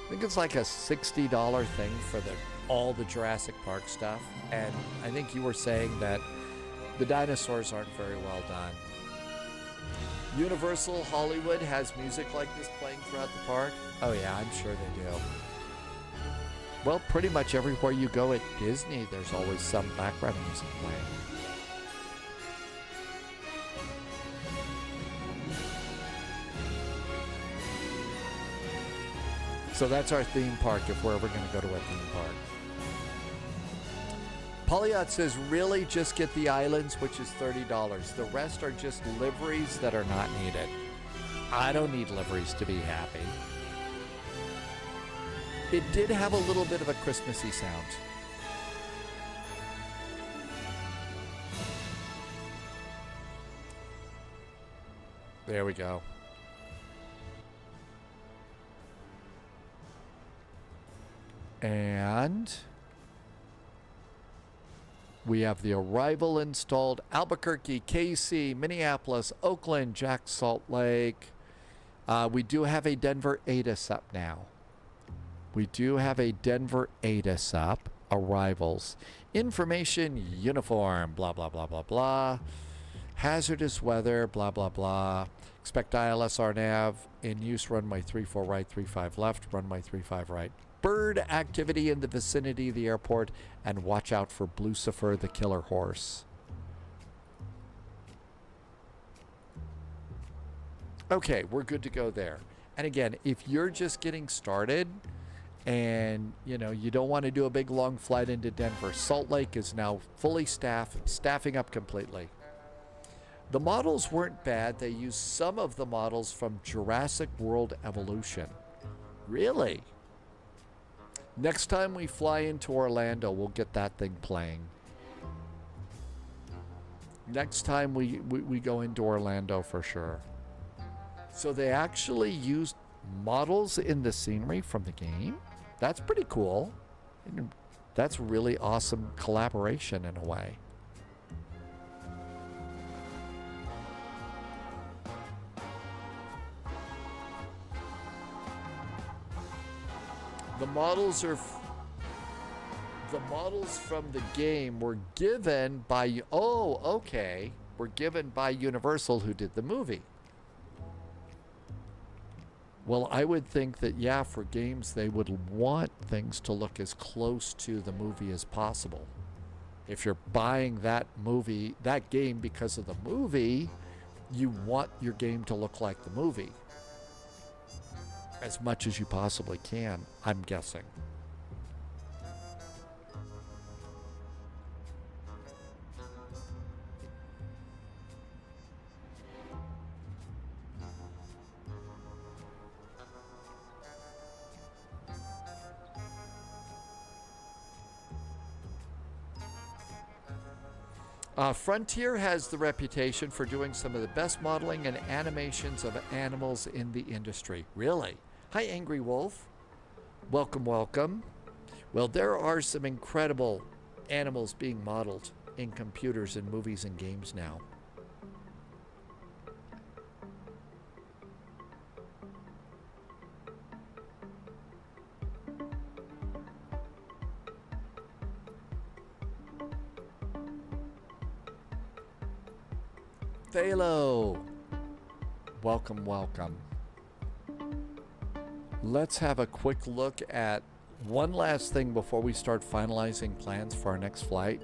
I think it's like a $60 thing for all the Jurassic Park stuff. And I think you were saying that the dinosaurs aren't very well done. Universal Hollywood has music like this playing throughout the park. Oh yeah, I'm sure they do. Well, pretty much everywhere you go at Disney, there's always some background music playing. So that's our theme park if we're ever going to go to a theme park. Polyot says, really just get the islands, which is $30. The rest are just liveries that are not needed. I don't need liveries to be happy. It did have a little bit of a Christmassy sound. There we go. And we have the arrival installed. Albuquerque, KC, Minneapolis, Oakland, Jack Salt Lake. We do have a Denver ATIS up now. We do have a Denver ATIS up. Arrivals. Information uniform. Blah, blah, blah, blah, blah. Hazardous weather. Blah, blah, blah. Expect ILSR nav. In use runway 34 right, 35 left. Runway 35 right. Bird activity in the vicinity of the airport, and watch out for Lucifer the killer horse. Okay, we're good to go there. And again, if you're just getting started and you don't want to do a big long flight into Denver, Salt Lake is now fully staffing up completely. The models weren't bad. They used some of the models from Jurassic World Evolution. Really? Next time we fly into Orlando, we'll get that thing playing. Next time we go into Orlando for sure. So they actually used models in the scenery from the game? That's pretty cool. That's really awesome collaboration in a way. The models from the game were given by, were given by Universal, who did the movie. Well, I would think that, yeah, for games, they would want things to look as close to the movie as possible. If you're buying that game because of the movie, you want your game to look like the movie. As much as you possibly can, I'm guessing. Frontier has the reputation for doing some of the best modeling and animations of animals in the industry. Really? Hi, Angry Wolf. Welcome, welcome. Well, there are some incredible animals being modeled in computers and movies and games now. Phalo. Welcome, welcome. Let's have a quick look at one last thing before we start finalizing plans for our next flight.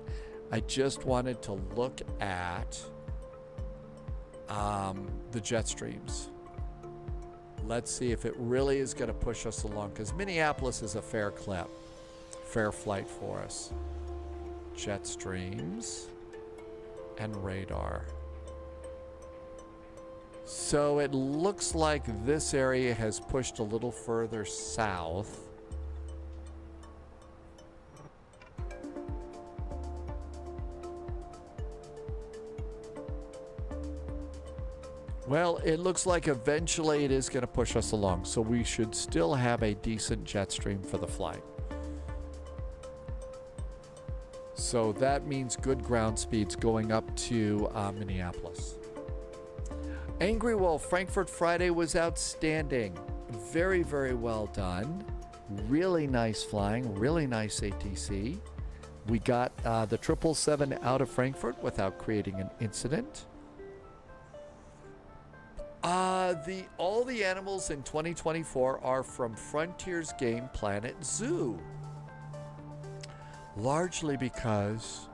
I just wanted to look at the jet streams. Let's see if it really is going to push us along, because Minneapolis is a fair flight for us. Jet streams and radar. So it looks like this area has pushed a little further south. Well, it looks like eventually it is going to push us along, so we should still have a decent jet stream for the flight. So that means good ground speeds going up to Minneapolis. Angry Wolf, Frankfurt Friday was outstanding. Very, very well done. Really nice flying, really nice ATC. We got the 777 out of Frankfurt without creating an incident. All the animals in 2024 are from Frontier's Game Planet Zoo. Largely because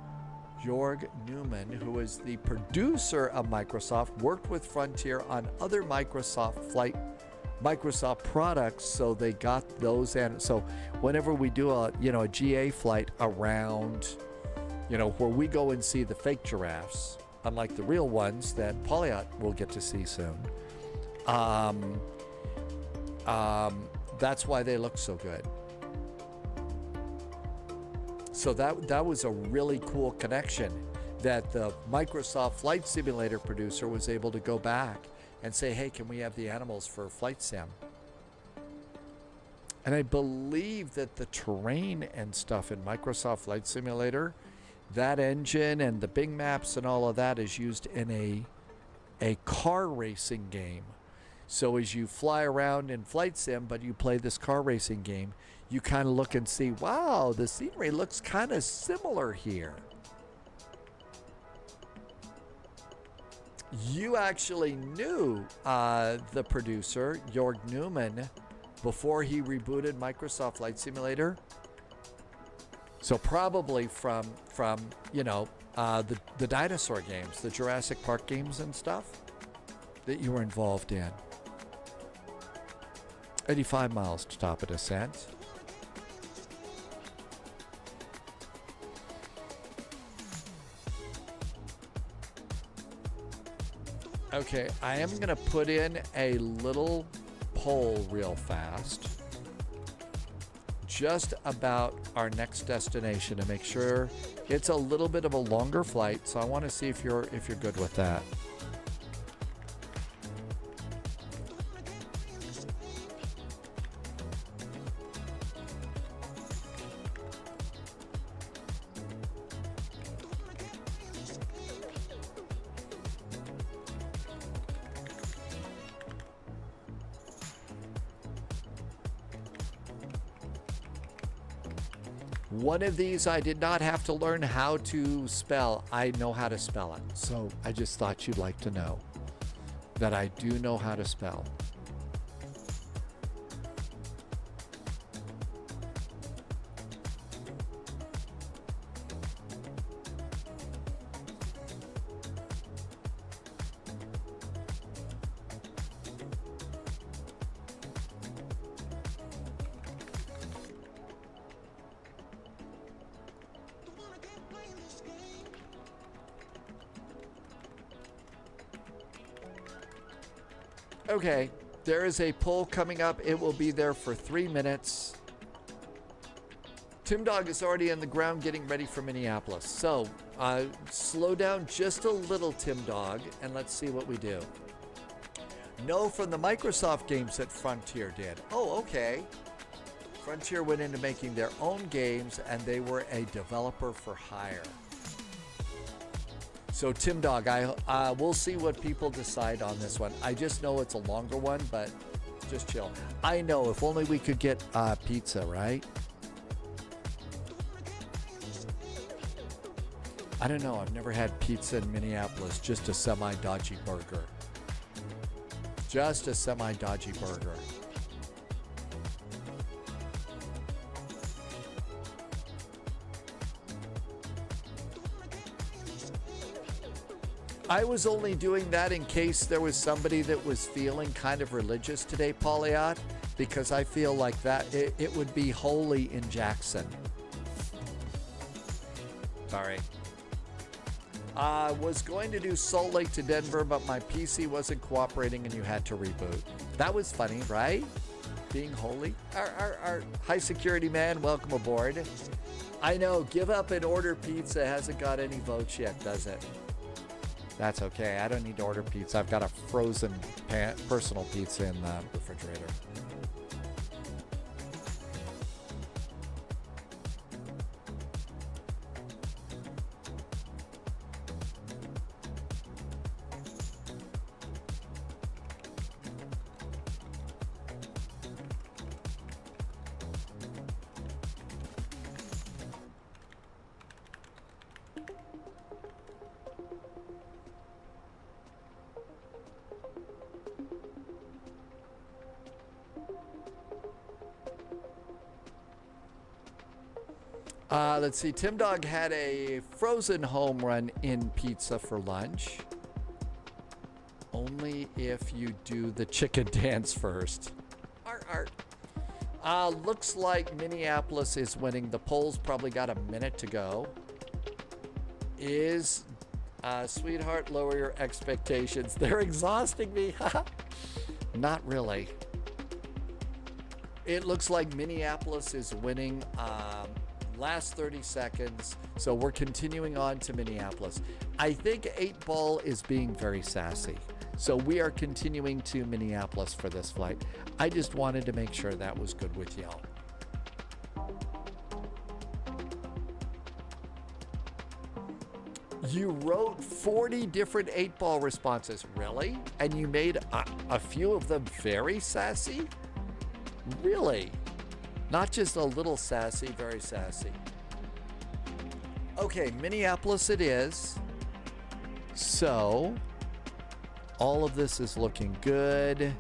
Jörg Newman, who is the producer of Microsoft, worked with Frontier on other Microsoft products, so they got those. And so whenever we do a GA flight around, where we go and see the fake giraffes, unlike the real ones that Polyot will get to see soon, that's why they look so good. So that was a really cool connection that the Microsoft Flight Simulator producer was able to go back and say, hey, can we have the animals for Flight Sim? And I believe that the terrain and stuff in Microsoft Flight Simulator, that engine and the Bing maps and all of that is used in a car racing game. So as you fly around in Flight Sim, but you play this car racing game, you kind of look and see, wow, the scenery looks kind of similar here. You actually knew the producer, Jörg Newman, before he rebooted Microsoft Flight Simulator. So probably from the dinosaur games, the Jurassic Park games and stuff that you were involved in. 85 miles to top of descent. Okay, I am going to put in a little poll real fast just about our next destination to make sure it's a little bit of a longer flight, so I want to see if you're good with that. One of these I did not have to learn how to spell. I know how to spell it. So I just thought you'd like to know that I do know how to spell. Okay, there is a poll coming up. It will be there for 3 minutes. Tim Dog is already on the ground getting ready for Minneapolis. So, slow down just a little, Tim Dog, and let's see what we do. No from the Microsoft games that Frontier did. Oh, okay. Frontier went into making their own games, and they were a developer for hire. So Tim Dog, we'll see what people decide on this one. I just know it's a longer one, but just chill. I know, if only we could get pizza, right? I don't know, I've never had pizza in Minneapolis, just a semi-dodgy burger. Just a semi-dodgy burger. I was only doing that in case there was somebody that was feeling kind of religious today, Polyot, because I feel like that it would be holy in Jackson. Sorry. I was going to do Salt Lake to Denver, but my PC wasn't cooperating and you had to reboot. That was funny, right? Being holy. Our high security man, welcome aboard. I know, give up and order pizza hasn't got any votes yet, does it? That's okay. I don't need to order pizza. I've got a frozen personal pizza in the refrigerator. Let's see. Tim Dog had a frozen home run in pizza for lunch. Only if you do the chicken dance first. Looks like Minneapolis is winning. The polls probably got a minute to go. Sweetheart, lower your expectations. They're exhausting me. Not really. It looks like Minneapolis is winning. Last 30 seconds, so we're continuing on to Minneapolis. I think 8-Ball is being very sassy, so we are continuing to Minneapolis for this flight. I just wanted to make sure that was good with y'all. You wrote 40 different 8-Ball responses, really? And you made a few of them very sassy? Really? Not just a little sassy, very sassy. Okay, Minneapolis it is. So, all of this is looking good.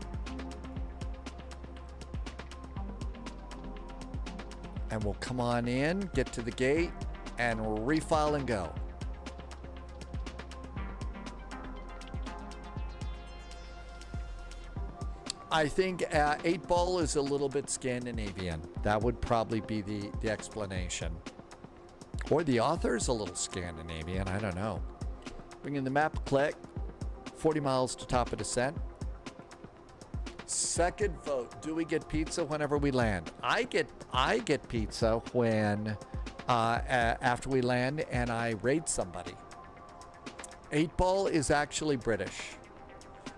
And we'll come on in, get to the gate, and refile and go. I think 8-Ball is a little bit Scandinavian. That would probably be the explanation. Or the author's a little Scandinavian, I don't know. Bring in the map, click. 40 miles to top of descent. Second vote, do we get pizza whenever we land? I get pizza when after we land and I raid somebody. 8-Ball is actually British.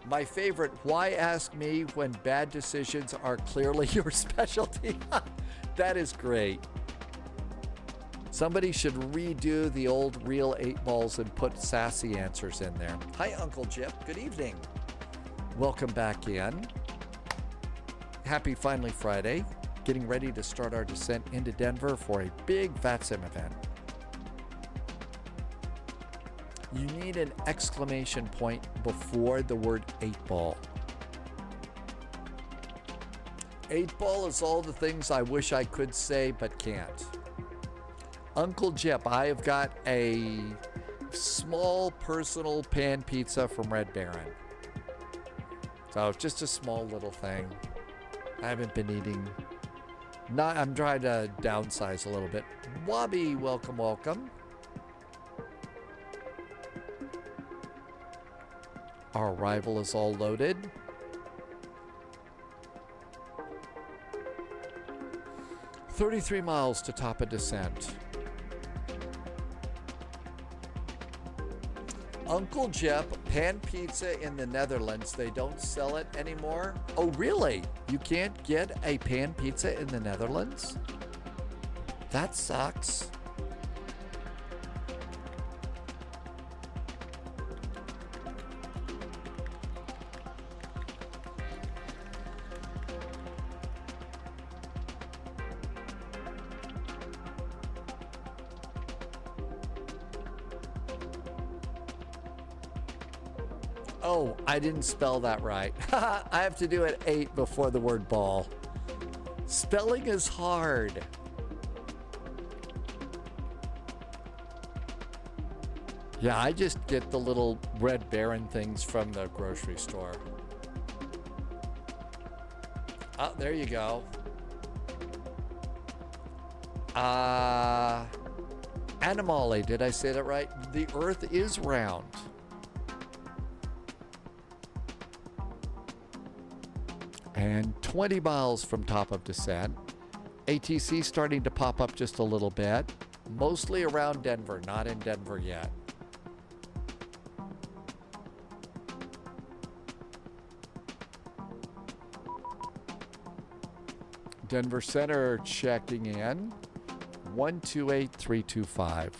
My favorite, why ask me when bad decisions are clearly your specialty? That is great. Somebody should redo the old real 8-Balls and put sassy answers in there. Hi, Uncle Jip. Good evening. Welcome back in. Happy Finally Friday. Getting ready to start our descent into Denver for a big VATSIM event. You need an exclamation point before the word 8-Ball. 8-Ball is all the things I wish I could say but can't. Uncle Jip, I have got a small personal pan pizza from Red Baron. So just a small little thing. I haven't been eating. I'm trying to downsize a little bit. Wobby, welcome, welcome. Our arrival is all loaded. $33 miles to top of descent. Uncle Jep, pan pizza in the Netherlands. They don't sell it anymore. Oh, really? You can't get a pan pizza in the Netherlands? That sucks. Oh, I didn't spell that right. I have to do it 8 before the word ball. Spelling is hard. Yeah, I just get the little Red Baron things from the grocery store. Oh, there you go. Animale, did I say that right? The Earth is round. And 20 miles from top of descent. ATC starting to pop up just a little bit. Mostly around Denver, not in Denver yet. Denver Center checking in. 128325.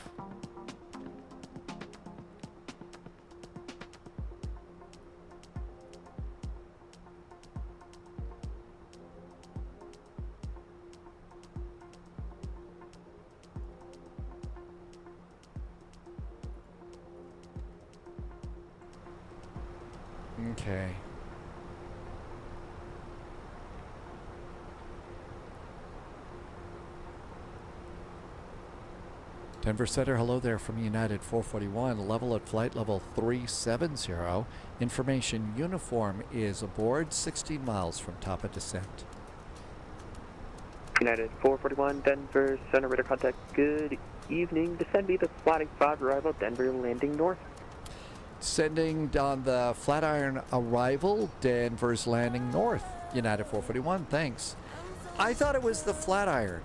Okay. Denver Center, hello there from United 441, level at flight level 370. Information uniform is aboard, 16 miles from top of descent. United 441, Denver Center, radar contact, good evening. Descend be the Flyin 5 arrival, Denver landing north. Sending on the Flatiron arrival, Denver's landing north. United 441, thanks. I thought it was the Flatiron.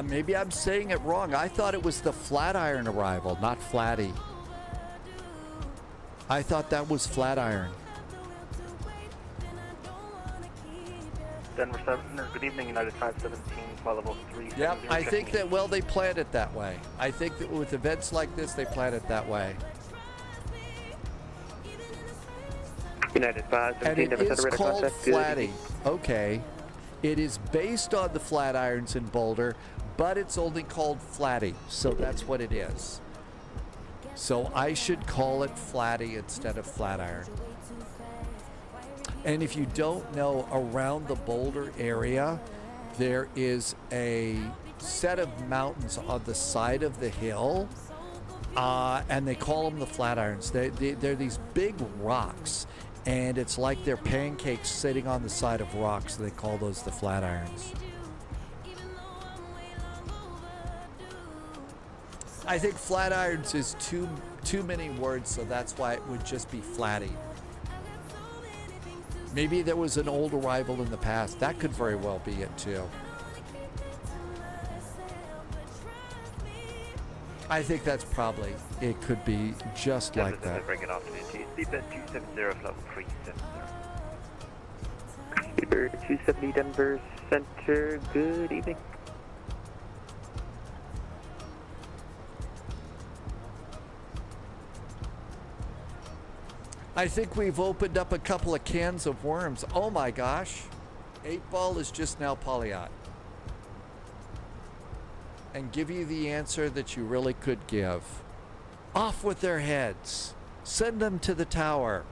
Maybe I'm saying it wrong. I thought it was the Flatiron arrival, not Flatty. I thought that was Flatiron. Denver 7, good evening, United 517, flight level 370. Yep, I think that, well, they planned it that way. I think that with events like this, they plan it that way. United 517, and it is called Flatty. Okay. It is based on the Flatirons in Boulder, but it's only called Flatty, so that's what it is. So I should call it Flatty instead of Flatiron. And if you don't know, around the Boulder area, there is a set of mountains on the side of the hill, and they call them the Flatirons. They're these big rocks, and it's like they're pancakes sitting on the side of rocks. They call those the Flatirons. I think Flatirons is too many words, so that's why it would just be Flatty. Maybe there was an old arrival in the past. That could very well be it too. I think that's probably, it could be just like that. Bring it afternoon to you. Sleeper 270, level 370. Sleeper 270, Denver Center, good evening. I think we've opened up a couple of cans of worms. Oh my gosh. 8-ball is just now polyot. And give you the answer that you really could give. Off with their heads. Send them to the tower.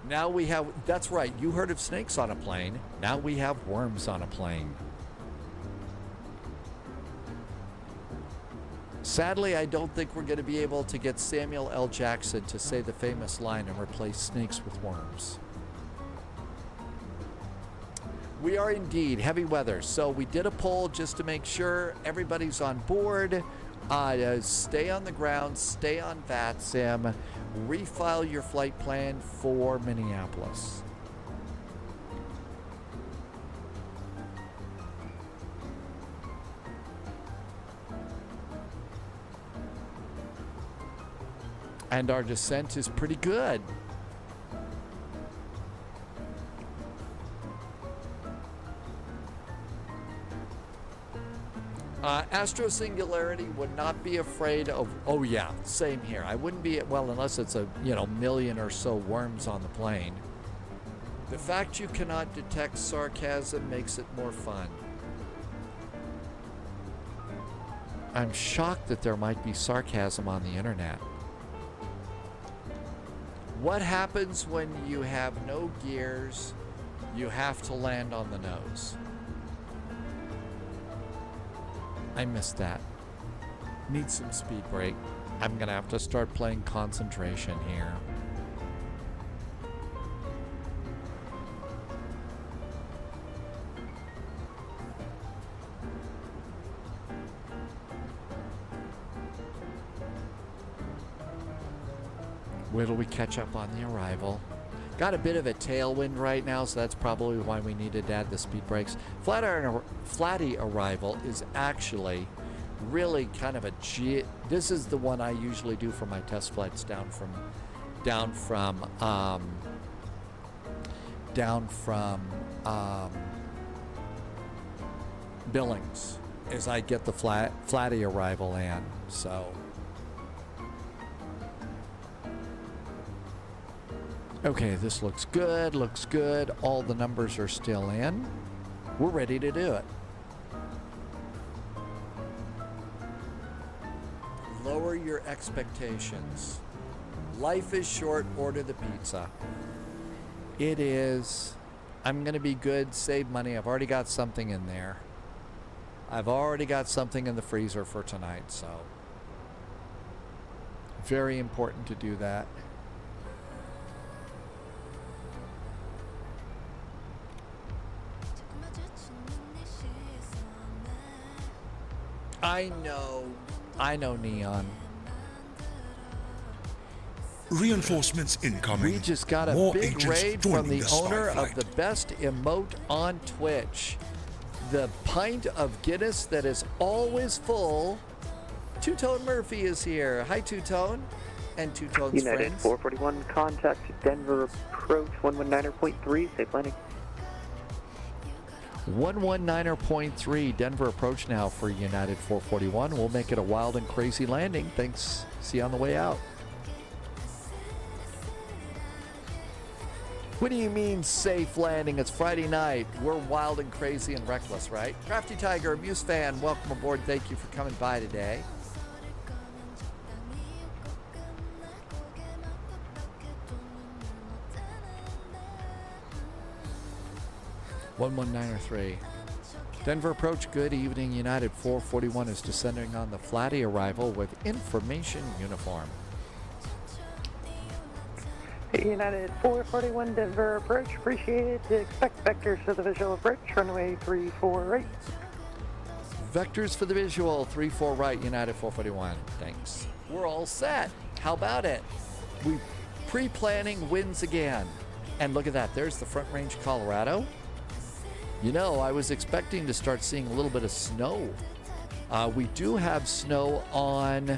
Now we have, that's right, you heard of snakes on a plane. Now we have worms on a plane. Sadly, I don't think we're going to be able to get Samuel L. Jackson to say the famous line and replace snakes with worms. We are indeed heavy weather, so we did a poll just to make sure everybody's on board. Stay on the ground, stay on VATSIM, refile your flight plan for Minneapolis. And our descent is pretty good. Astro Singularity would not be afraid of, oh yeah, same here. I wouldn't be, well, unless it's a, million or so worms on the plane. The fact you cannot detect sarcasm makes it more fun. I'm shocked that there might be sarcasm on the internet. What happens when you have no gears? You have to land on the nose. I missed that. Need some speed brake. I'm gonna have to start playing concentration here. Where do we catch up on the arrival? Got a bit of a tailwind right now, so that's probably why we needed to add the speed brakes. Flatty arrival is actually really kind of a this is the one I usually do for my test flights down from Billings, is I get the flatty arrival in. So okay, this looks good, all the numbers are still in. We're ready to do it. Lower your expectations. Life is short, order the pizza. It is. I'm gonna be good, save money. I've already got something in there. I've already got something in the freezer for tonight, so very important to do that. I know, Neon. Reinforcements incoming. We just got a More big agents raid from joining the spy owner flight. of the best emote on Twitch. The pint of Guinness that is always full. Two-Tone Murphy is here. Hi, Two-Tone. And Two-Tone's United friends. 441, contact Denver approach 119.3, safe landing. 119.3 Denver approach now for United 441. We'll make it a wild and crazy landing. Thanks. See you on the way out. What do you mean safe landing? It's Friday night. We're wild and crazy and reckless, right? Crafty Tiger, Muse fan, welcome aboard. Thank you for coming by today. (11903) Denver approach, good evening. United 441 is descending on the Flatty arrival with information uniform. United 441 Denver approach, appreciate it. Expect vectors for the visual approach, runway 34 right. Vectors for the visual, 34 right, United 441. Thanks. We're all set. How about it? We pre-planning wins again. And look at that, there's the Front Range, Colorado. You know, I was expecting to start seeing a little bit of snow. We do have snow on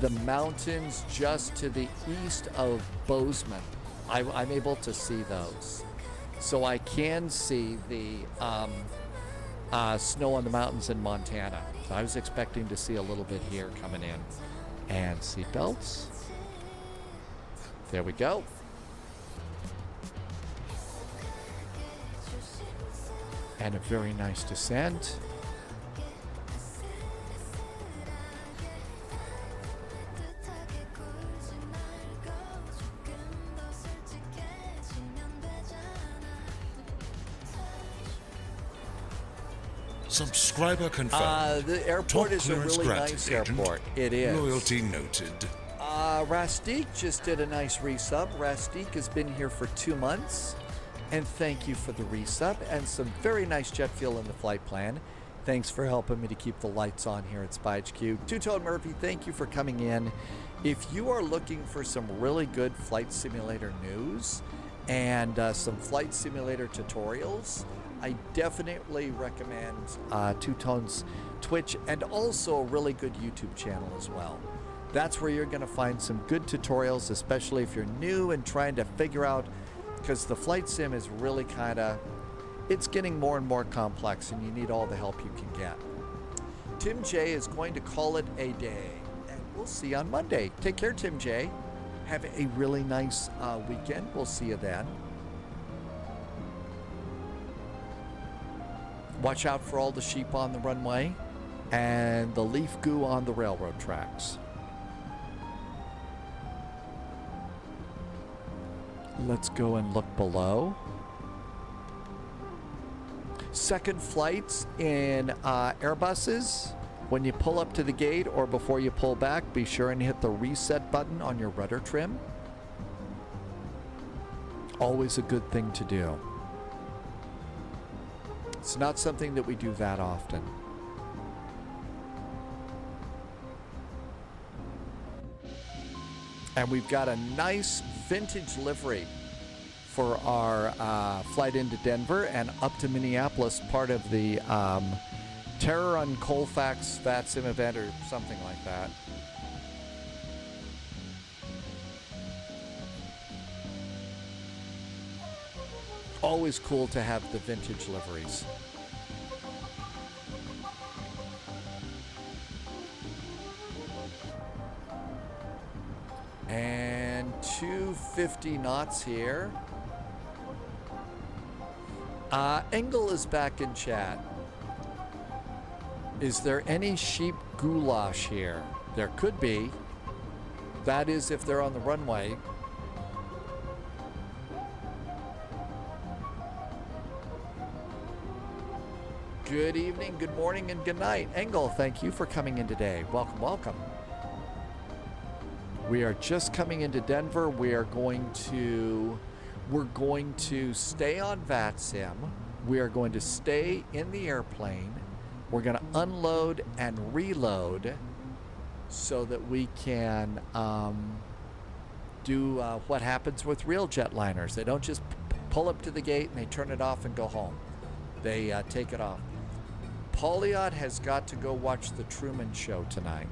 the mountains just to the east of Bozeman. I'm able to see those. So I can see the snow on the mountains in Montana. So I was expecting to see a little bit here coming in. And seatbelts. There we go. And a very nice descent. Subscriber confirmed. The airport Top is a clearance really granted, nice agent. airport. It is. Loyalty noted. Rastik just did a nice resub. Rastik has been here for 2 months. And thank you for the resub and some very nice jet fuel in the flight plan. Thanks for helping me to keep the lights on here at Spy HQ. Two-Tone Murphy, thank you for coming in. If you are looking for some really good flight simulator news and some flight simulator tutorials, I definitely recommend Two-Tone's Twitch and also a really good YouTube channel as well. That's where you're going to find some good tutorials, especially if you're new and trying to figure out, because the flight sim is really it's getting more and more complex and you need all the help you can get. Tim J is going to call it a day and we'll see you on Monday. Take care, Tim J. Have a really nice weekend. We'll see you then. Watch out for all the sheep on the runway and the leaf goo on the railroad tracks. Let's go and look below. Second flights in Airbuses. When you pull up to the gate or before you pull back, be sure and hit the reset button on your rudder trim. Always a good thing to do. It's not something that we do that often. And we've got a nice vintage livery for our flight into Denver and up to Minneapolis, part of the Terror on Colfax VATSIM event or something like that. Always cool to have the vintage liveries. And 250 knots here. Engel is back in chat. Is there any sheep goulash here? There could be. That is if they're on the runway. Good evening, good morning, and good night. Engel, thank you for coming in today. Welcome, welcome. We are just coming into Denver. We're going to stay on VATSIM. We are going to stay in the airplane. We're going to unload and reload so that we can do what happens with real jetliners. They don't just pull up to the gate and they turn it off and go home. They take it off. Pauliot has got to go watch the Truman Show tonight.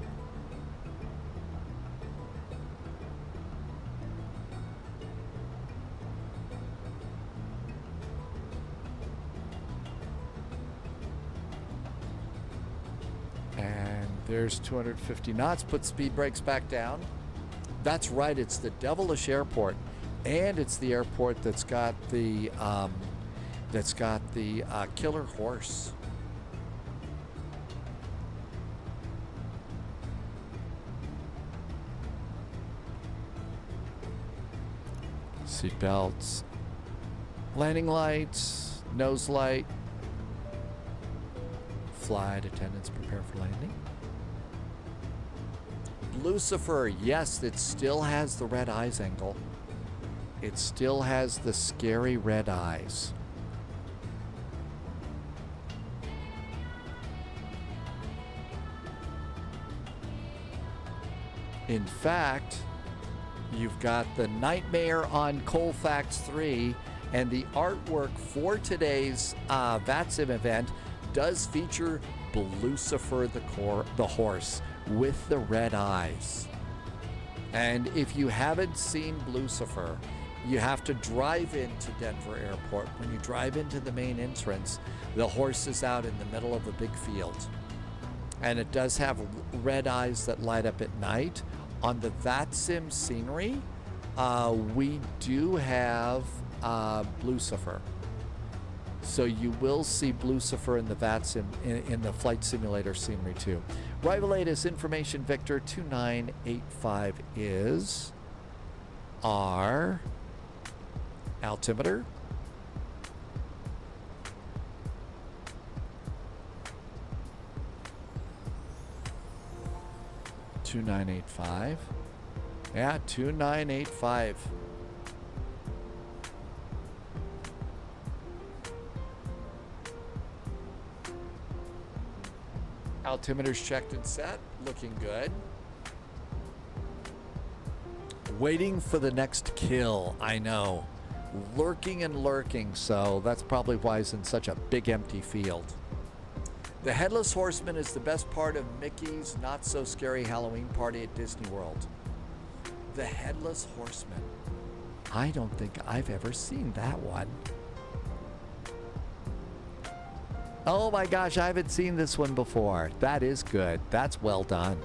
And there's 250 knots. Put speed brakes back down. That's right. It's the devilish airport, and it's the airport that's got the killer horse. Seat belts, landing lights, nose light. Flight attendants prepare for landing. Lucifer, yes, it still has the red eyes angle. It still has the scary red eyes. In fact, you've got the Nightmare on Colfax 3, and the artwork for today's VATSIM event does feature Lucifer the horse with the red eyes. And if you haven't seen Lucifer, you have to drive into Denver Airport. When you drive into the main entrance, the horse is out in the middle of a big field. And it does have red eyes that light up at night. On the VATSIM scenery, we do have Lucifer. So you will see Lucifer in the VATSIM, in the flight simulator scenery too. Rivalatus information Victor 2985 is our altimeter. $2985. Yeah, 2985. Altimeter's checked and set, looking good. Waiting for the next kill, I know. Lurking and lurking, so that's probably why he's in such a big empty field. The Headless Horseman is the best part of Mickey's Not So Scary Halloween Party at Disney World. The Headless Horseman. I don't think I've ever seen that one. Oh my gosh, I haven't seen this one before. That is good. That's well done.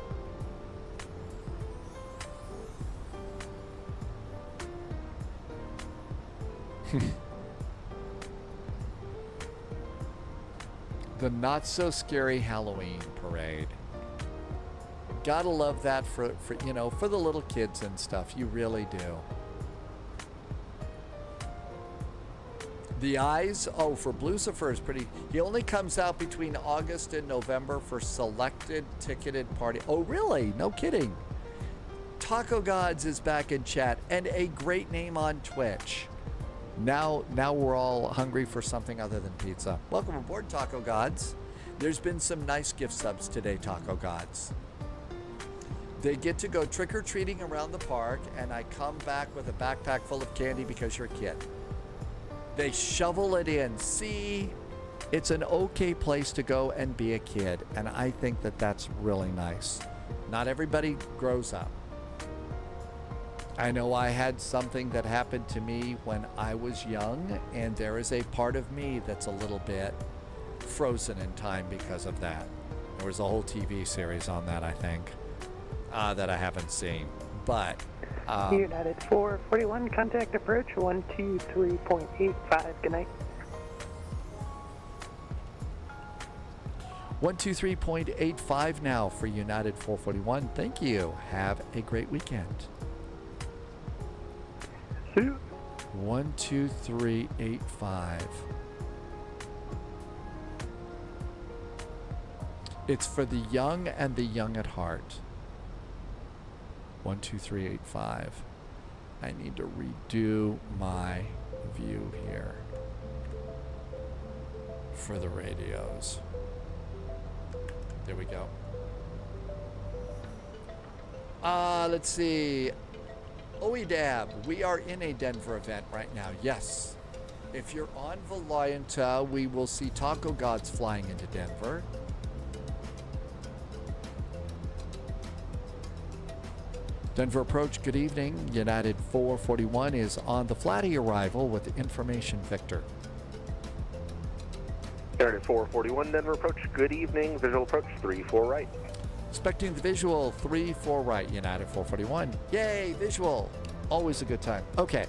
The not so scary Halloween parade. Gotta love that for you know, for the little kids and stuff. You really do. The Eyes, oh, for Blucifer is pretty. He only comes out between August and November for selected ticketed party. Oh, really? No kidding. Taco Gods is back in chat, and a great name on Twitch. Now we're all hungry for something other than pizza. Welcome aboard, Taco Gods. There's been some nice gift subs today, Taco Gods. They get to go trick-or-treating around the park, and I come back with a backpack full of candy because you're a kid. They shovel it in. See, it's an okay place to go and be a kid, and I think that that's really nice. Not everybody grows up. I know I had something that happened to me when I was young, and there is a part of me that's a little bit frozen in time because of that. There was a whole TV series on that, I think, that I haven't seen. But United 441, contact approach 123.85. Good night. 123.85 now for United 441. Thank you. Have a great weekend. 12385. It's for the young and the young at heart. 12385. I need to redo my view here for the radios. There we go. Let's see. EDDF, we are in a Denver event right now. Yes. If you're on Valianta, we will see Taco Gods flying into Denver. Denver approach, good evening. United 441 is on the Flatty arrival with information Victor. United 441, Denver approach, good evening. Visual approach 34 right. Expecting the visual 34 right, United 441. Yay, visual. Always a good time. Okay,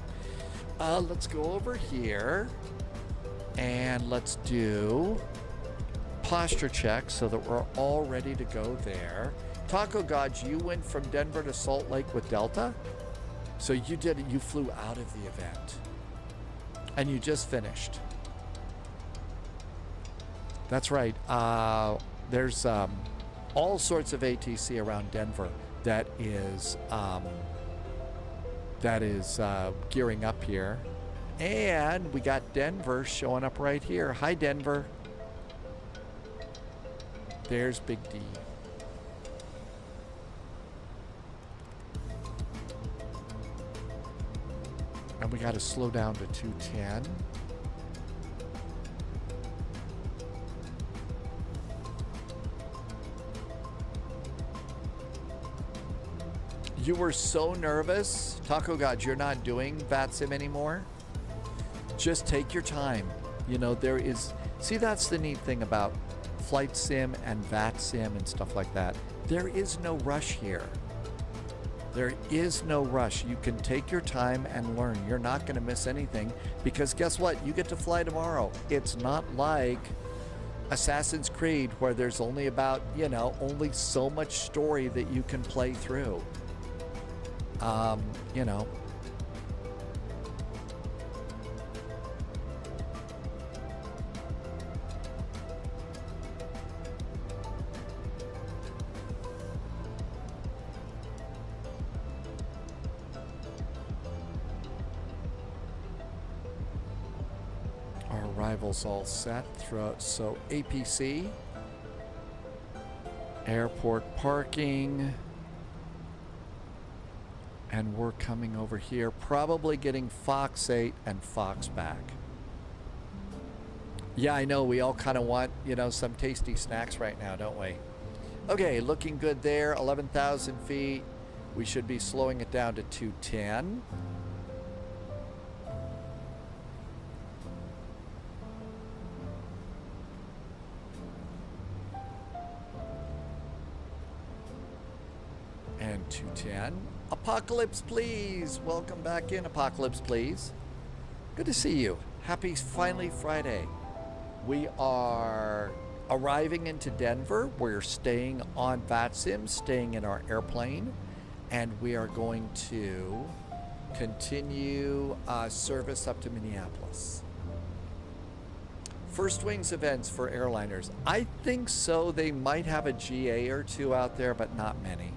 let's go over here and let's do posture check so that we're all ready to go there. Taco Gods, you went from Denver to Salt Lake with Delta? So you did it, you flew out of the event. And you just finished. That's right. There's all sorts of ATC around Denver that is gearing up here. And we got Denver showing up right here. Hi, Denver. There's Big D. And we got to slow down to 210. You were so nervous. Taco God, you're not doing VATSIM anymore. Just take your time. You know, there is... See, that's the neat thing about Flight Sim and VATSIM and stuff like that. There is no rush here. There is no rush. You can take your time and learn. You're not going to miss anything because guess what? You get to fly tomorrow. It's not like Assassin's Creed where there's only about, you know, only so much story that you can play through. You know. Arrivals all set. So APC, airport parking, and we're coming over here, probably getting Fox 8 and Fox back. Yeah, I know, we all kind of want, you know, some tasty snacks right now, don't we? Okay, looking good there, 11,000 feet. We should be slowing it down to 210. And 210. Apocalypse, please. Welcome back in, Apocalypse, please. Good to see you. Happy finally Friday. We are Arriving into Denver, we're staying on VATSIM, staying in our airplane, and we are going to continue service up to Minneapolis. First Wings events for airliners. I think so. They might have a GA or two out there, but not many.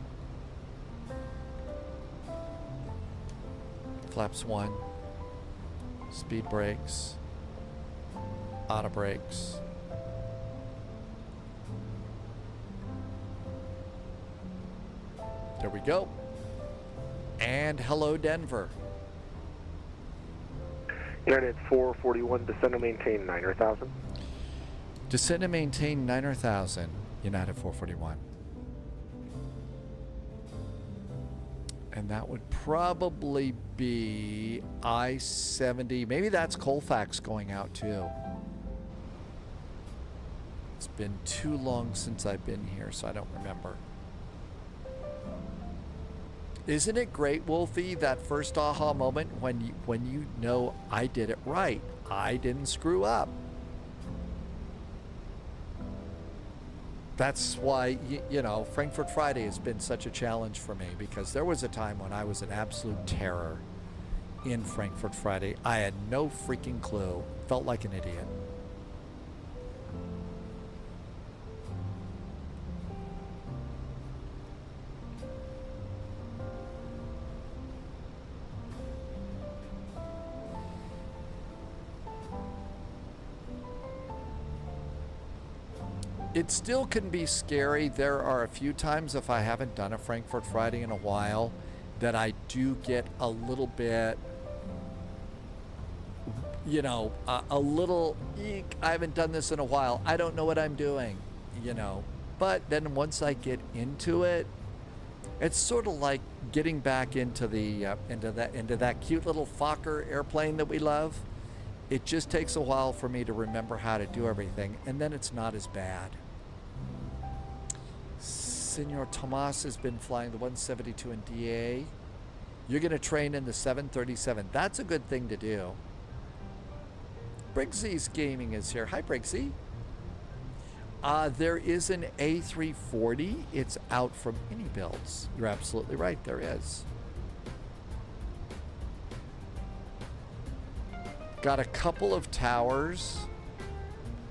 Flaps 1. Speed brakes. Auto brakes. There we go. And hello, Denver. United 441, descend and maintain 9,000. Descend and maintain 9,000, United 441. And that would probably be I-70. Maybe that's Colfax going out too. It's been too long since I've been here, so I don't remember. Isn't it great, Wolfie, that first aha moment when you know I did it right? I didn't screw up. That's why, you know, Frankfurt Friday has been such a challenge for me, because there was a time when I was an absolute terror in Frankfurt Friday. I had no freaking clue. Felt like an idiot. It still can be scary. There are a few times, if I haven't done a Frankfurt Friday in a while, that I do get a little bit, you know, a little, eek, I haven't done this in a while. I don't know what I'm doing, you know. But then once I get into it, it's sort of like getting back into the into that cute little Fokker airplane that we love. It just takes a while for me to remember how to do everything, and then it's not as bad. Senor Tomas has been flying the 172 in DA. You're going to train in the 737. That's a good thing to do. Briggsy's Gaming is here. Hi, Briggsy. There is an A340. It's out from any builds. You're absolutely right. There is. Got a couple of towers.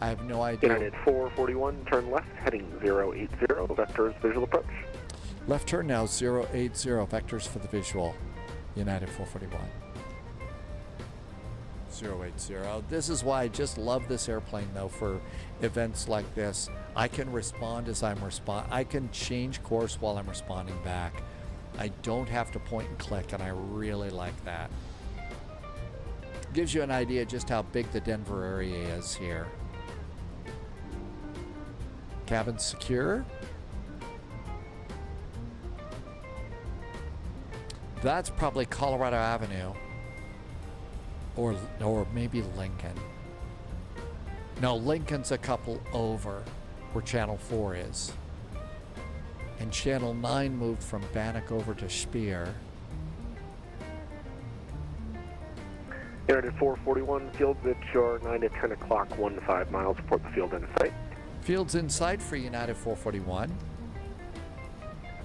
I have no idea. United 441, turn left, heading 080, vectors, visual approach. Left turn now, 080, vectors for the visual. United 441. 080. This is why I just love this airplane, though, for events like this. I can respond as I'm I can change course while I'm responding back. I don't have to point and click, and I really like that. Gives you an idea just how big the Denver area is here. Cabin secure. That's probably Colorado Avenue. Or maybe Lincoln. No, Lincoln's a couple over where Channel 4 is. And Channel 9 moved from Bannock over to Speer. United 441, field at your 9 to 10 o'clock, 1 to 5 miles, report the field in sight. Field's in sight for United 441.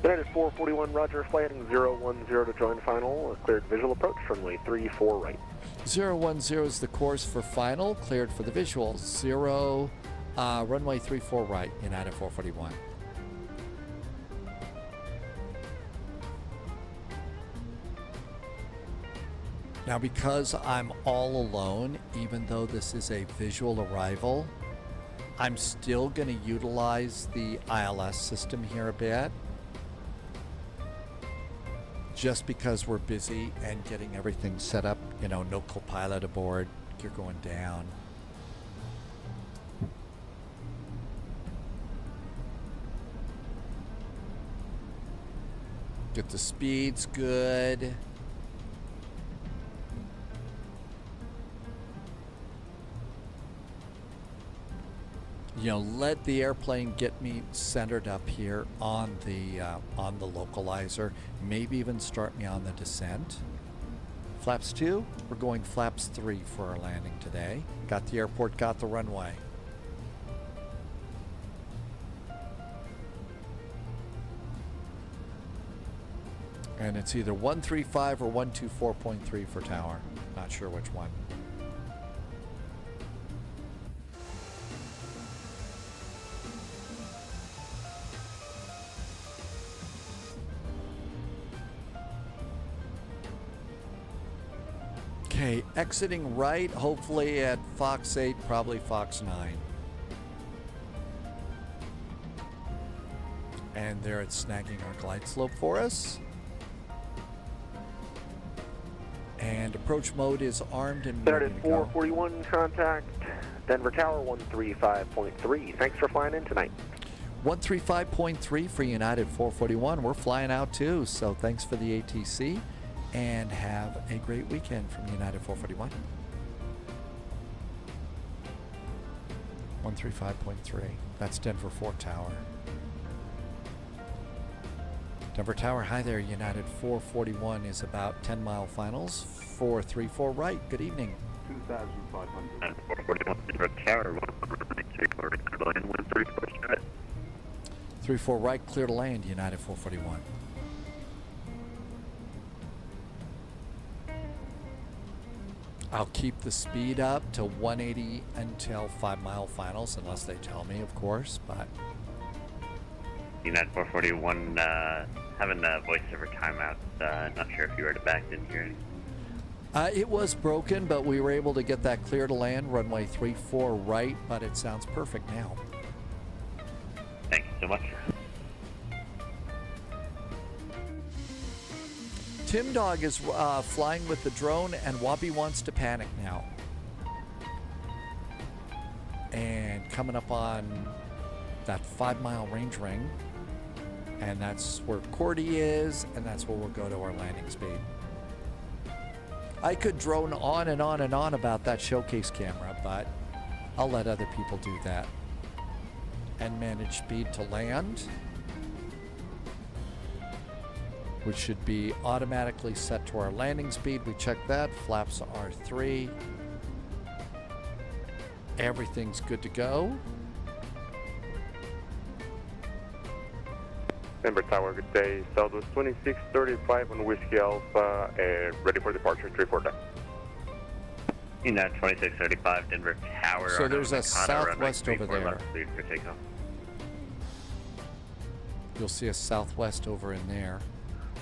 United 441, roger, flight heading 010 to join final, cleared visual approach, runway 34 right. 010 is the course for final, cleared for the visual. Runway 34 right, United 441. Now, because I'm all alone, even though this is a visual arrival, I'm still going to utilize the ILS system here a bit. Just because we're busy and getting everything set up, you know, no co-pilot aboard, you're going down. Get the speeds good. You know, let the airplane get me centered up here on the localizer. Maybe even start me on the descent. Flaps 2, we're going flaps 3 for our landing today. Got the airport, got the runway. And it's either 135 or 124.3 for tower. Not sure which one. Okay, exiting right, hopefully at Fox 8, probably Fox 9. And there it's snagging our glide slope for us. And approach mode is armed and ready to go. 441 contact, Denver Tower 135.3. Thanks for flying in tonight. 135.3 for United 441. We're flying out too, so thanks for the ATC. And have a great weekend from United 441. 135.3. That's Denver 4 Tower. Denver Tower, hi there. United 441 is about 10-mile finals. 434 right. Good evening. 2,500. 441 Denver Tower 134 right. 34 right, clear to land. United 441. I'll keep the speed up to 180 until 5-mile finals, unless they tell me, of course, but... United 441, having a voiceover timeout. Not sure if you were back in here. It was broken, but we were able to get that clear to land, runway 34 right, but it sounds perfect now. Thank you so much. Tim Dog is flying with the drone, and Wabi wants to panic now. And coming up on that 5-mile range ring, and that's where Cordy is, and that's where we'll go to our landing speed. I could drone on and on and on about that showcase camera, but I'll let other people do that. And manage speed to land, which should be automatically set to our landing speed. We check that. Flaps are 3. Everything's good to go. Denver Tower, good day. Southwest 2635 on Whiskey Alpha, and ready for departure, 34 deck. United 2635, Denver Tower. So there's a southwest over there. For takeoff. You'll see a southwest over in there.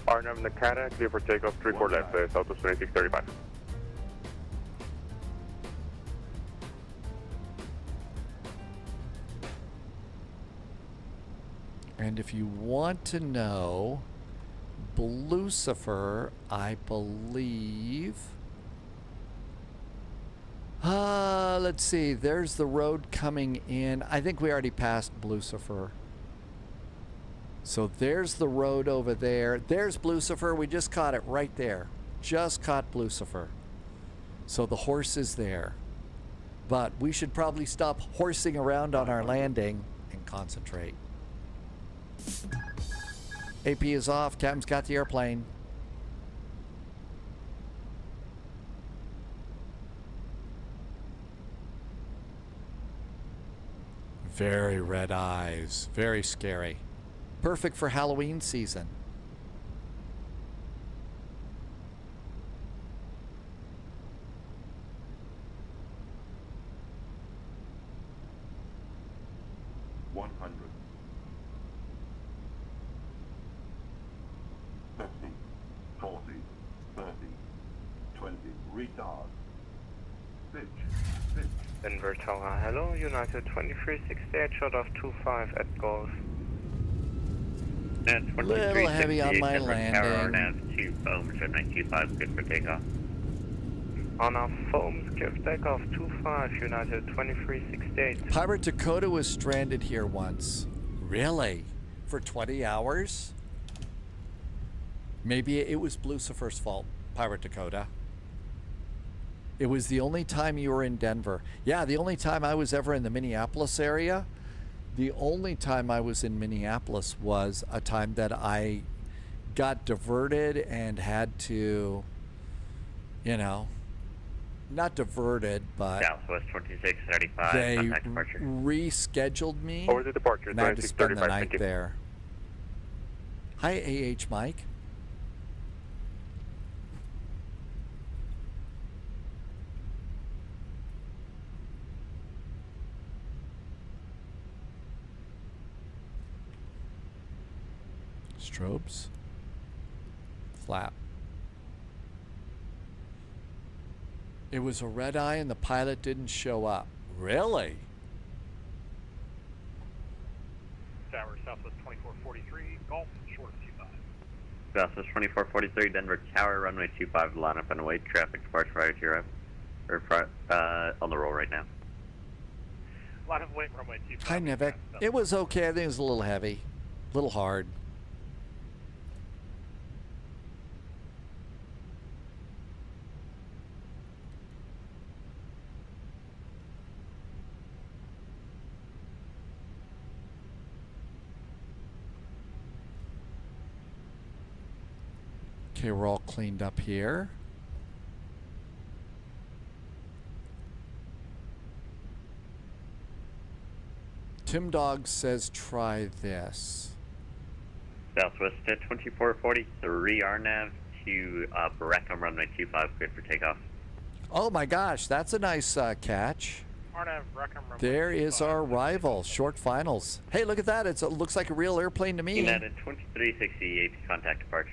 RNAV Nakata, clear for takeoff, 34 left, Southwest 2635. And if you want to know, Lucifer, I believe... let's see, there's the road coming in. I think we already passed Lucifer. So there's the road over there. There's Lucifer. We just caught it right there. Just caught Lucifer. So the horse is there. But we should probably stop horsing around on our landing and concentrate. AP is off. Captain's got the airplane. Very red eyes. Very scary. Perfect for Halloween season. Denver Tower, hello, United 2368, short of 25 at Golf. A little heavy on my landing. Nav 2 foams at 925, good for takeoff. On our foams, give takeoff 25, United 2368. Pirate Dakota was stranded here once. Really? For 20 hours? Maybe it was Lucifer's fault, Pirate Dakota. It was the only time you were in Denver. Yeah, the only time I was ever in the Minneapolis area. The only time I was in Minneapolis was a time that I got diverted and had to, you know, not diverted, but Southwest 2635, they contact departure. rescheduled me. Over the departure, And I had to spend the 2635, night thank you. there. Hi, AH Mike. Strobes. Flap. It was a red eye and the pilot didn't show up. Really? Tower, Southwest 2443, Golf, short of 25. Southwest 2443, Denver Tower, runway 25, line up and await. Traffic departure prior to your up. Or on the roll right now. Line of wait, runway 25. Hi, Nivek. It was okay. I think it was a little heavy. A little hard. Okay, we're all cleaned up here. Tim Dog says try this. Southwest 2443, RNAV to Baracum, runway 25, cleared for takeoff. Oh my gosh, that's a nice catch. RNAV, Rackham, runway There is our rival, short finals. Hey, look at that. It looks like a real airplane to me. United 2360, AP contact departure.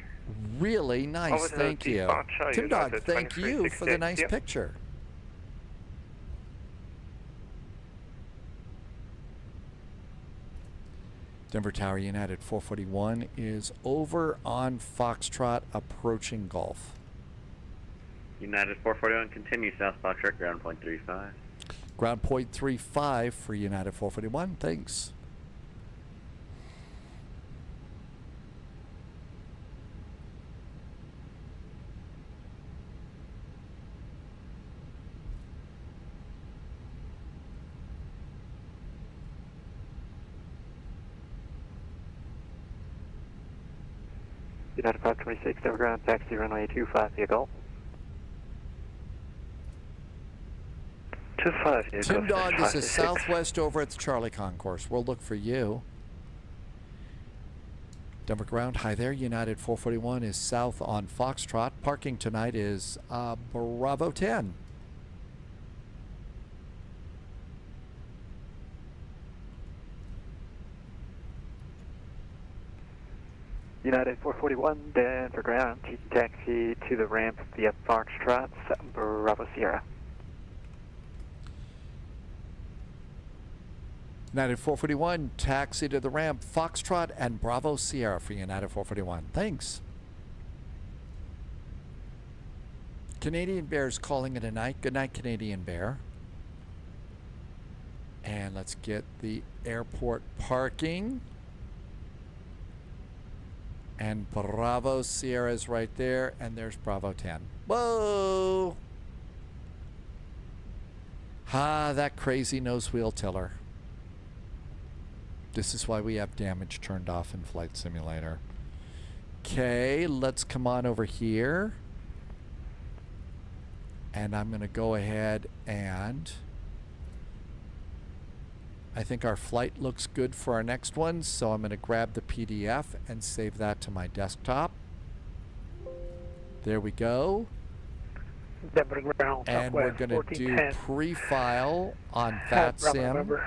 Really nice, thank you. Tim Dog, thank you for the nice picture. Denver Tower, United 441 is over on Foxtrot, approaching Gulf. United 441, continue south Foxtrot, ground point 35. Ground point 35 for United 441, thanks. United 526, Denver ground, taxi runway 25 via Gulf. 25 via Tim Dog, this is southwest over at the Charlie Concourse. We'll look for you. Denver ground, hi there. United 441 is south on Foxtrot. Parking tonight is Bravo 10. United 441, Denver ground, taxi to the ramp via Foxtrot, Bravo Sierra. United 441, taxi to the ramp, Foxtrot and Bravo Sierra for United 441. Thanks. Canadian Bear's calling it a night. Good night, Canadian Bear. And let's get the airport parking. And Bravo Sierra's right there, and there's Bravo 10. Whoa! Ah, that crazy nose wheel tiller. This is why we have damage turned off in Flight Simulator. Okay, let's come on over here. And I'm going to go ahead and... I think our flight looks good for our next one, so I'm going to grab the PDF and save that to my desktop. There we go. Denver ground, and we're going to do pre-file on VATSIM.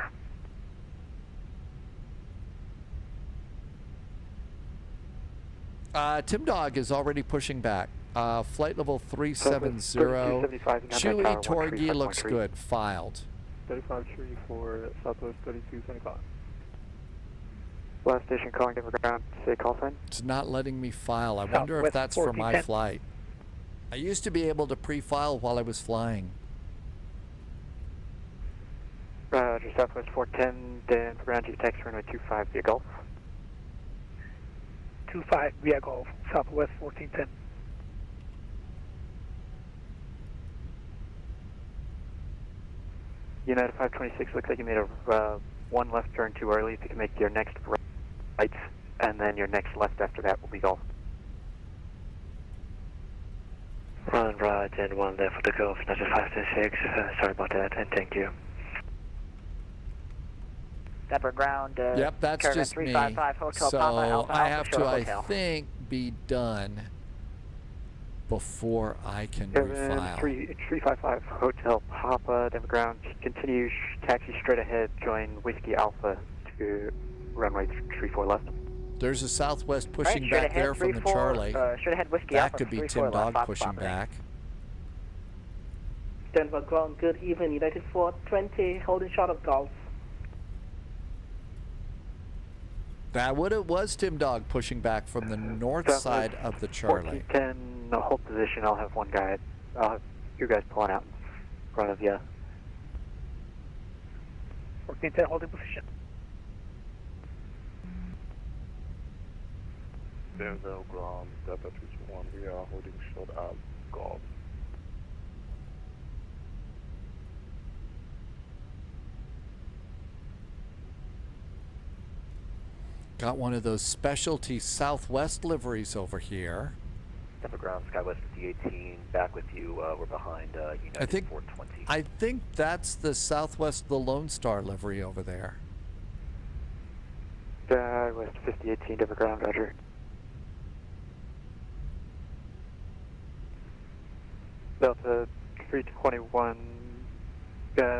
Tim Dog is already pushing back. Flight level 370. Chewy Torgi looks good. Filed. 35 tree for Southwest 3225. Last station calling Denver ground, say call sign. It's not letting me file. I wonder if that's for my flight. I used to be able to pre-file while I was flying. Roger, Southwest 410, Denver ground, taxi runway 25 via Gulf. 25 via Gulf, Southwest 1410. United 526, looks like you made a one left turn too early. If you can make your next right, and then your next left after that will be Gulf. Run right and one left for the Gulf, United 526. Sorry about that, and thank you. Denver ground. Yep, that's just me. Hotel so Papa, Alpha, I have to, Hotel. I think, be done before I can refile. 355 Hotel Papa, Denver ground. Continue taxi straight ahead. Join Whiskey Alpha to runway 34 left. There's a Southwest pushing back there from the Charlie. Should have Whiskey That Alpha could be 34 Tim Dog left, pushing back. Denver ground, good evening, United 420, holding short of Golf. That was Tim Dog pushing back from the north side of the Charlie. 1410, hold position. I'll have one guy. I'll have you guys pulling out in front of you. 1410, holding position. Denver ground, Delta 221, we are holding short of Golf. Got one of those specialty Southwest liveries over here. Denver ground, Skywest 5018, back with you. We're behind United 420. I think that's the Southwest, the Lone Star livery over there. Skywest 5018, Denver ground, roger. Delta 321,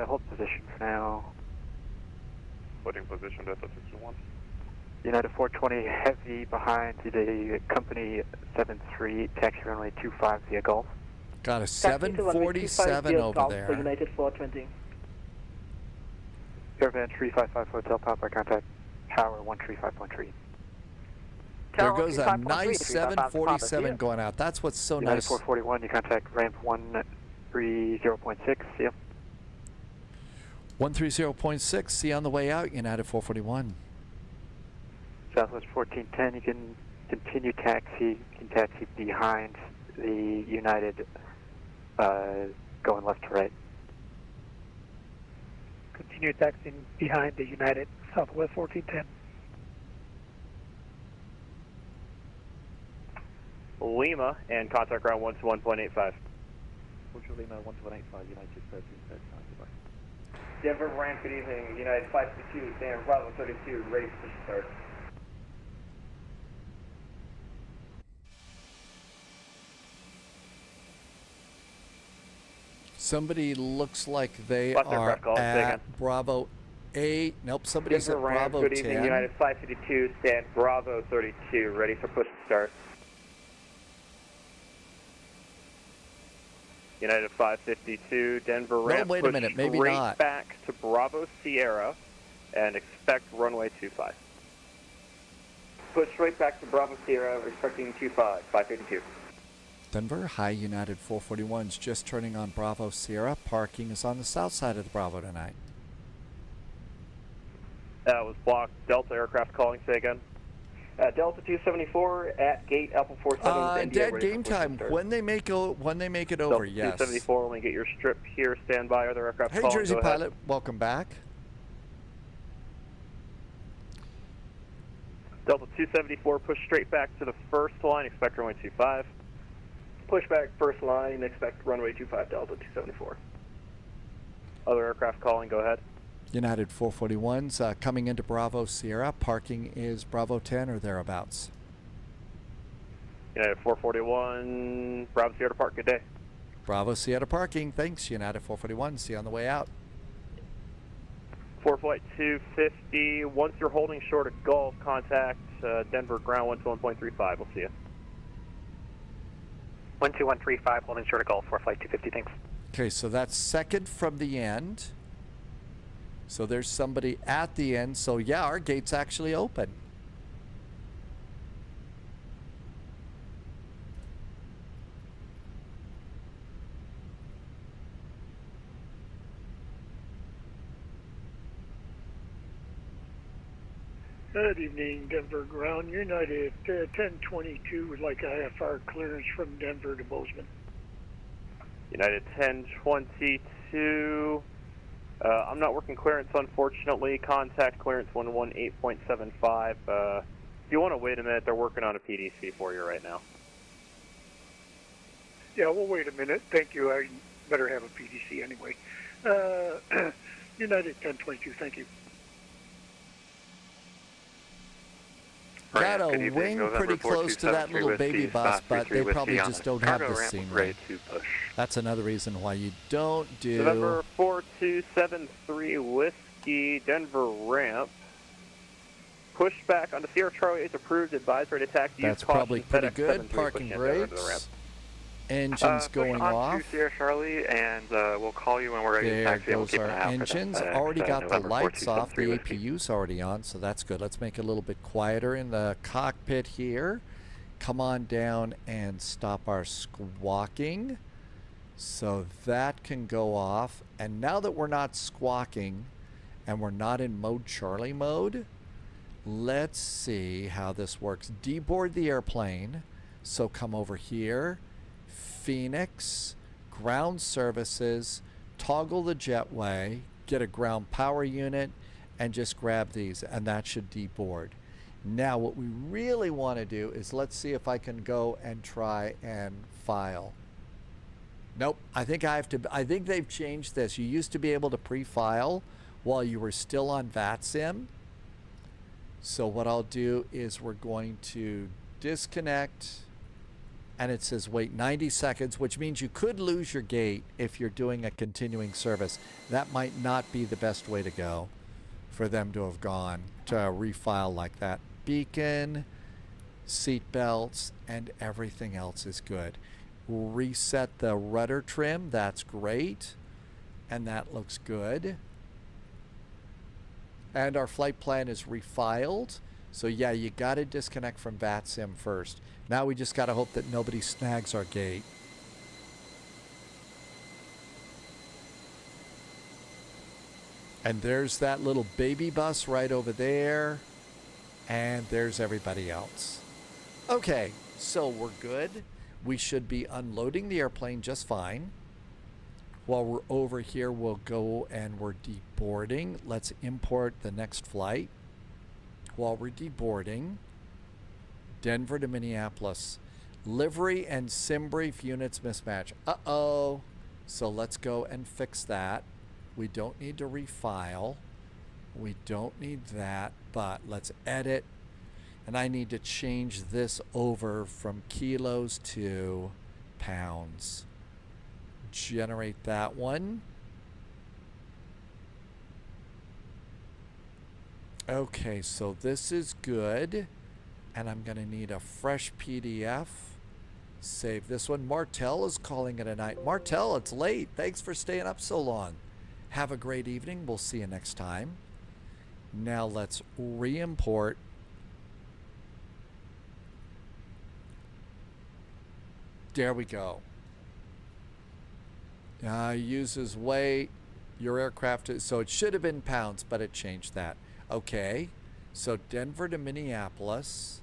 hold position for now. Holding position, Delta 221. United 420 heavy behind the company 73, taxi runway 25 via Gulf. Got a 747 over there. United 420. Caravan 355 Hotel Papa, contact tower 135.3. There goes a nice 747 going out. That's what's so United nice. 441, you contact ramp 130.6, see ya. 130.6, see you on the way out, United 441. Southwest 1410, you can continue taxi. You can taxi behind the United, going left to right. Continue taxiing behind the United, Southwest 1410. Lima and contact ground 121.85. Lima 121.85, United 13. Denver ramp, good evening. United 522, Dan Bravo 32, ready for start. Somebody looks like they are at Bravo 8. Nope, somebody's Denver at ramp, Bravo good 10. evening. United 552, stand Bravo 32, ready for push to start. United 552, Denver ramp, wait a minute, maybe straight not. back to Bravo Sierra and expect runway 25. Push straight back to Bravo Sierra, expecting 25, 552. Denver, hi, United 441's just turning on Bravo Sierra. Parking is on the south side of the Bravo tonight. That was blocked. Delta aircraft calling, say again. Delta 274 at gate Alpha 47. Dead game time. When they make it over, Delta yes. 274, when we get your strip here, stand by. Other aircraft Hey, calling, Jersey go ahead. pilot, welcome back. Delta 274, push straight back to the first line, expect runway 25. Push back first line, expect runway 25, Delta 274. Other aircraft calling, go ahead. United 441's coming into Bravo Sierra. Parking is Bravo 10 or thereabouts. United 441, Bravo Sierra to park, good day. Bravo Sierra parking, thanks, United 441. See you on the way out. 4 flight 250, once you're holding short of Gulf, contact Denver ground 121.35, we'll see you. 12135, holding short of Gulf, 4 flight 250, thanks. Okay, so that's second from the end. So there's somebody at the end. So yeah, our gate's actually open. Good evening, Denver ground. United 1022 would like IFR clearance from Denver to Bozeman. United 1022. I'm not working clearance, unfortunately. Contact clearance 118.75. If you want to wait a minute, they're working on a PDC for you right now. Yeah, we'll wait a minute. Thank you. I better have a PDC anyway. United 1022, thank you. Got a wing pretty close to that little baby bus, but they probably just don't have the scenery. That's another reason why you don't do... November 4273 Whiskey, Denver ramp. pushback on the Sierra Charlie 8 approved. Advisory to taxi. That's probably pretty good. Parking brakes. Engines going off. To Sierra Charlie, and we'll call you when we're ready to taxi. There goes our engines. Already got the lights off. The APU's already on, so that's good. Let's make it a little bit quieter in the cockpit here. Come on down and stop our squawking. So that can go off. And now that we're not squawking and we're not in mode Charlie mode, let's see how this works. Deboard the airplane. So come over here. Phoenix, ground services, toggle the jetway, get a ground power unit, and just grab these, and that should deboard. Now what we really want to do is, let's see if I can go and try and file. Nope, I think they've changed this. You used to be able to pre-file while you were still on VATSIM. So what I'll do is we're going to disconnect, and it says wait 90 seconds, which means you could lose your gate if you're doing a continuing service. That might not be the best way to go for them to have gone to refile like that. Beacon, seat belts, and everything else is good. Reset the rudder trim. That's great. And that looks good. And our flight plan is refiled. So yeah, you got to disconnect from VATSIM first. Now we just got to hope that nobody snags our gate. And there's that little baby bus right over there. And there's everybody else. Okay, so we're good. We should be unloading the airplane just fine. While we're over here, we'll go and we're deboarding. Let's import the next flight. While we're deboarding, Denver to Minneapolis. Livery and sim brief units mismatch. Uh-oh. So let's go and fix that. We don't need to refile. We don't need that, but let's edit. And I need to change this over from kilos to pounds. Generate that one. Okay, so this is good. And I'm going to need a fresh PDF. Save this one. Martel is calling it a night. Martel, it's late. Thanks for staying up so long. Have a great evening. We'll see you next time. Now let's re-import. There we go. Uses weight. Your aircraft is, so it should have been pounds, but it changed that. Okay. So Denver to Minneapolis.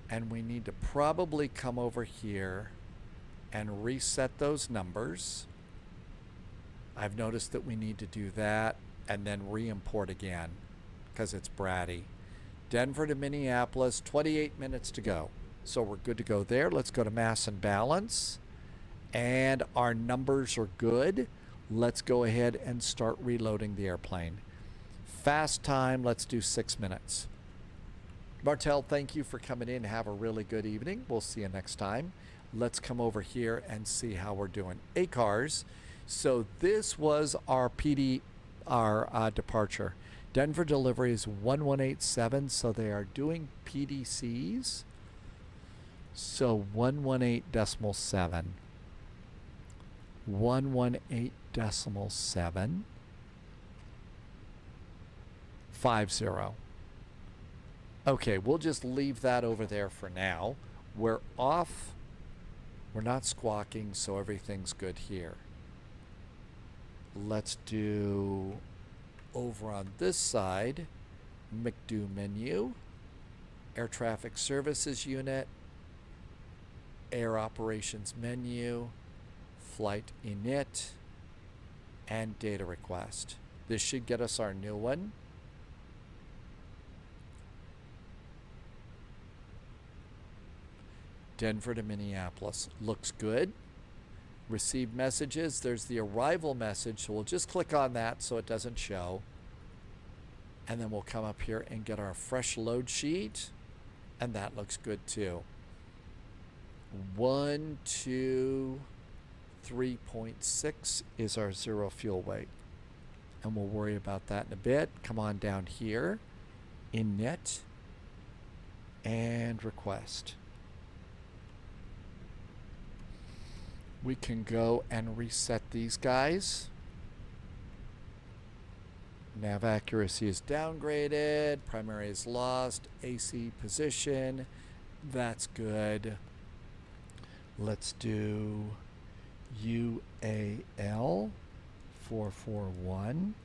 And we need to probably come over here and reset those numbers. I've noticed that we need to do that and then re-import again because it's bratty. Denver to Minneapolis, 28 minutes to go. So we're good to go there. Let's go to mass and balance. And our numbers are good. Let's go ahead and start reloading the airplane. Fast time, let's do 6 minutes. Martel, thank you for coming in. Have a really good evening. We'll see you next time. Let's come over here and see how we're doing. ACARS. So this was our departure. Denver delivery is 1187, so they are doing PDCs. So 118.7. 118.7. 50. Okay, we'll just leave that over there for now. We're off. We're not squawking, so everything's good here. Let's do over on this side, McDo menu, air traffic services unit, air operations menu, flight init, and data request. This should get us our new one. Denver to Minneapolis. Looks good. Receive messages. There's the arrival message, so we'll just click on that so it doesn't show. And then we'll come up here and get our fresh load sheet. And that looks good too. 123.6 is our zero fuel weight. And we'll worry about that in a bit. Come on down here. init, and request. We can go and reset these guys. Nav accuracy is downgraded, primary is lost, AC position, that's good. Let's do UAL 441.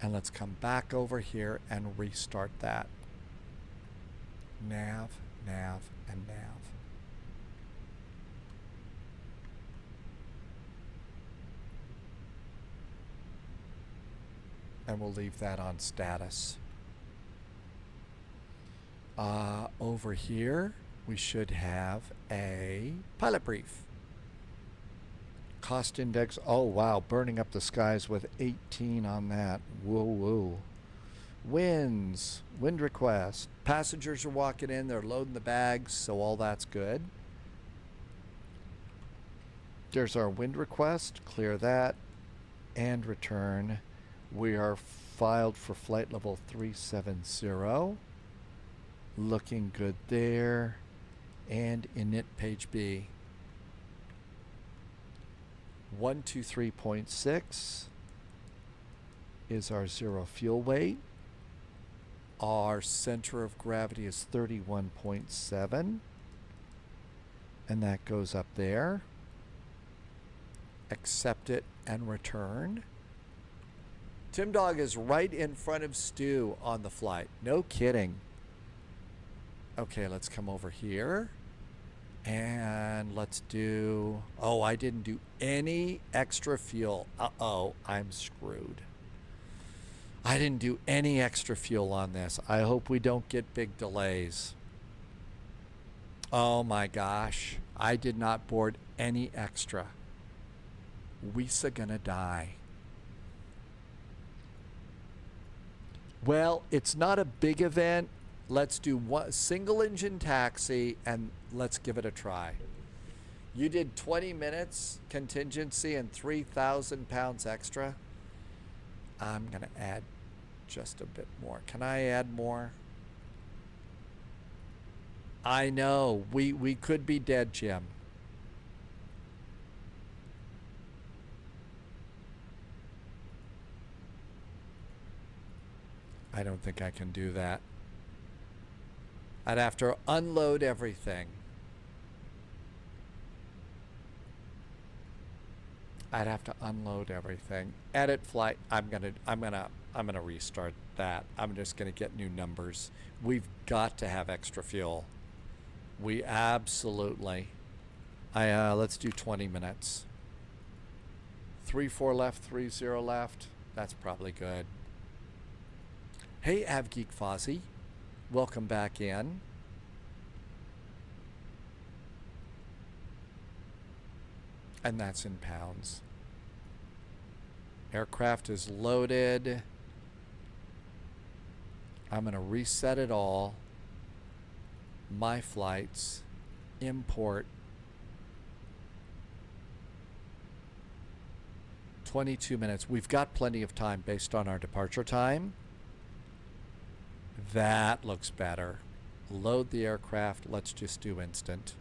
And let's come back over here and restart that. Nav, nav, and nav. And we'll leave that on status. Over here, we should have a pilot brief. Cost index, oh wow, burning up the skies with 18 on that. Whoa, whoa. Winds, wind request. Passengers are walking in, they're loading the bags, so all that's good. There's our wind request, clear that, and return. We are filed for flight level 370. Looking good there. And init page B. 123.6 is our zero fuel weight. Our center of gravity is 31.7. And that goes up there. Accept it and return. Tim Dog is right in front of Stu on the flight. No kidding. Okay, let's come over here. And let's do... Oh, I didn't do any extra fuel. Uh-oh, I'm screwed. I didn't do any extra fuel on this. I hope we don't get big delays. Oh my gosh. I did not board any extra. We's gonna die. Well, it's not a big event. Let's do one single engine taxi and let's give it a try. You did 20 minutes contingency and 3,000 pounds extra. I'm going to add just a bit more. Can I add more? I know. We could be dead, Jim. I don't think I can do that. I'd have to unload everything. I'd have to unload everything. Edit flight. I'm gonna restart that. I'm just gonna get new numbers. We've got to have extra fuel. We absolutely. Let's do 20 minutes. 3-4 left, 3-0 left. That's probably good. Hey, AvGeek Fozzie. Welcome back in. And that's in pounds. Aircraft is loaded. I'm going to reset it all. My flights. Import. 22 minutes. We've got plenty of time based on our departure time. That looks better. Load the aircraft. Let's just do instant.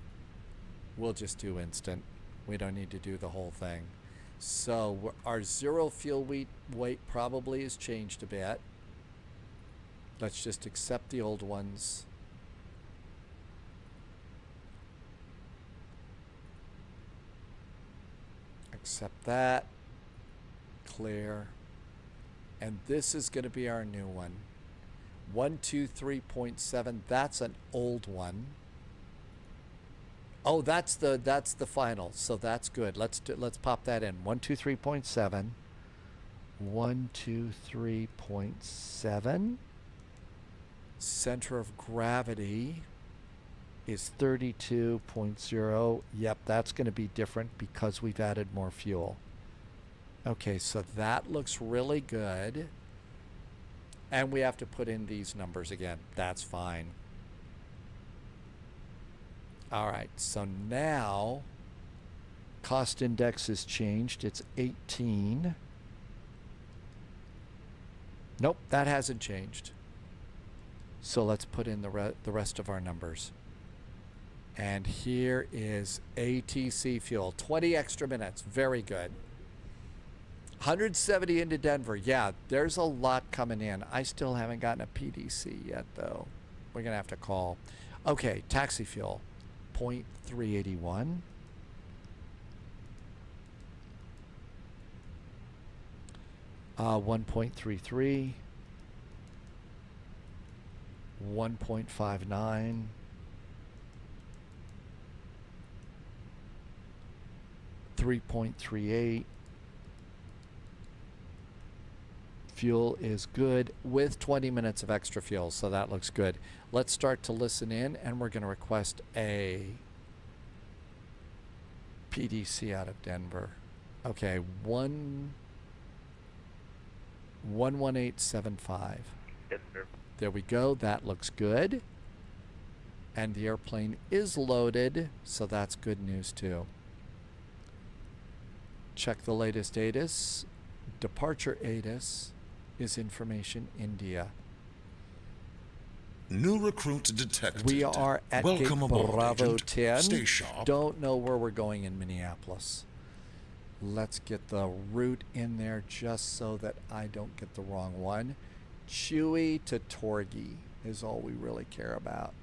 We'll just do instant. We don't need to do the whole thing. So our zero fuel weight probably has changed a bit. Let's just accept the old ones. Accept that. Clear. And this is going to be our new one. 123.7. That's an old one. Oh, that's the final. So that's good. Let's pop that in. 123.7. 123.7. Center of gravity is 32.0. Yep, that's going to be different because we've added more fuel. Okay, so that looks really good. And we have to put in these numbers again. That's fine. All right, so now cost index is changed. It's 18. Nope, that hasn't changed. So let's put in the rest of our numbers. And here is ATC fuel. 20 extra minutes. Very good. 170 into Denver. Yeah, there's a lot coming in. I still haven't gotten a PDC yet, though. We're going to have to call. Okay, taxi fuel. 0.381. Uh, 1.33. 1.59. 3.38. Fuel is good with 20 minutes of extra fuel, so that looks good. Let's start to listen in, and we're going to request a PDC out of Denver. Okay, 11875. Denver. There we go. That looks good. And the airplane is loaded, so that's good news too. Check the latest ATIS. Departure ATIS is information India. New recruit detected. We are at Welcome Gate aboard, Bravo Agent. 10. Stay sharp. Don't know where we're going in Minneapolis. Let's get the route in there just so that I don't get the wrong one. Chewy to Torgy is all we really care about.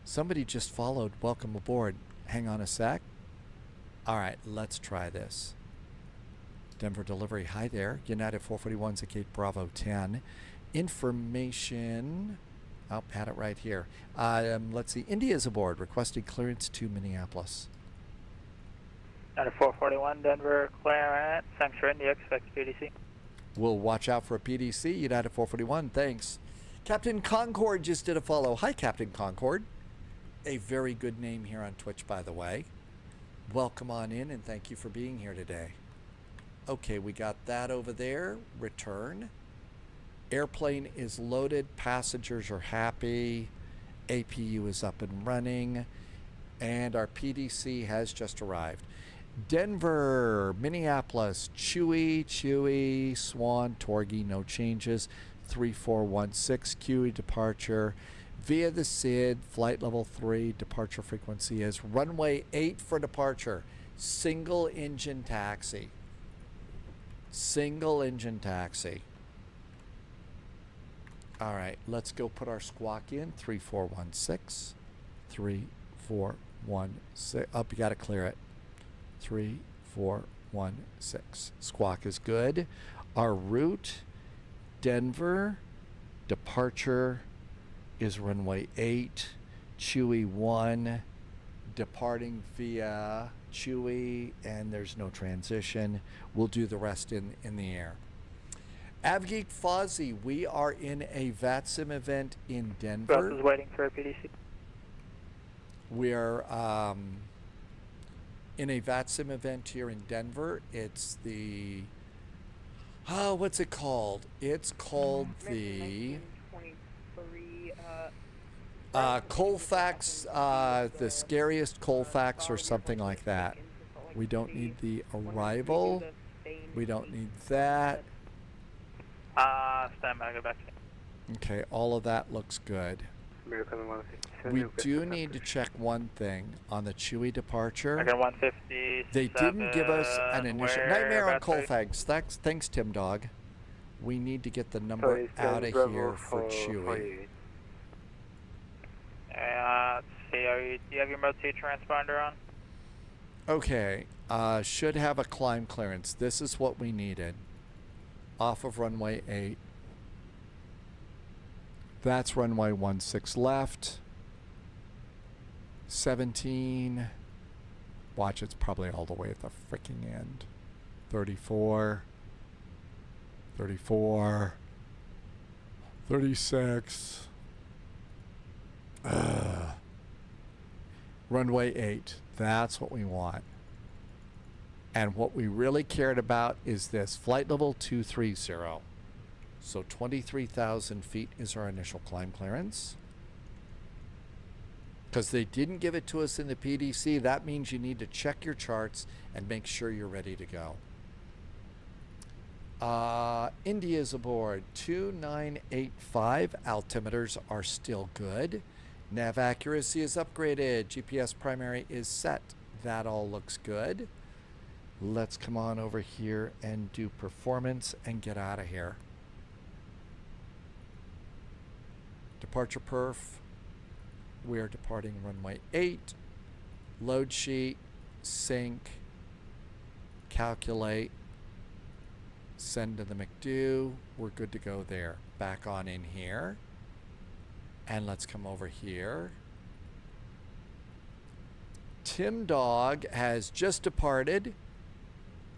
Somebody just followed. Welcome aboard. Hang on a sec. All right, let's try this. Denver delivery. Hi there. United 441's at Gate Bravo 10. Information. I'll pat it right here. Let's see. India's aboard. Requesting clearance to Minneapolis. United 441 Denver clearance. Thanks for India. Expect PDC. We'll watch out for a PDC. United 441. Thanks. Captain Concord just did a follow. Hi, Captain Concord. A very good name here on Twitch, by the way. Welcome on in, and thank you for being here today. Okay, we got that over there. Return. Airplane is loaded. Passengers are happy. APU is up and running. And our PDC has just arrived. Denver, Minneapolis, Chewy, Swan, Torgy, no changes. 3416, QE departure. Via the SID, flight level 3, departure frequency is runway 8 for departure. Single engine taxi. Single engine taxi. All right, let's go put our squawk in. 3416. 3416. Up, you got to clear it. 3416. Squawk is good. Our route, Denver, departure is runway 8, Chewy 1, departing via Chewy, and there's no transition. We'll do the rest in the air. Avgeek Fozzie, we are in a VATSIM event in Denver. Bus is waiting for a PDC. We are in a VATSIM event here in Denver. It's the, what's it called? It's called the Colfax, the scariest Colfax or something like that. We don't need the arrival. We don't need that. Stand by, go back. Okay, all of that looks good. We do need to check one thing on the Chewy departure. I got 150. They didn't give us an initial nightmare on Colfax. Thanks, Tim Dog. We need to get the number out of here for Chewy. Let's see. Do you have your mode 2 transponder on? Okay. Should have a climb clearance. This is what we needed. Off of runway 8. That's runway 16 left. 17. Watch, it's probably all the way at the freaking end. 34. 34. 36. Runway 8. That's what we want. And what we really cared about is this. Flight level 230. So 23,000 feet is our initial climb clearance. Because they didn't give it to us in the PDC, that means you need to check your charts and make sure you're ready to go. India's aboard. 2985. Altimeters are still good. Nav accuracy is upgraded. GPS primary is set. That all looks good. Let's come on over here and do performance and get out of here. Departure perf. We are departing runway 8. Load sheet. Sync. Calculate. Send to the McDo. We're good to go there. Back on in here. And let's come over here. Tim Dog has just departed.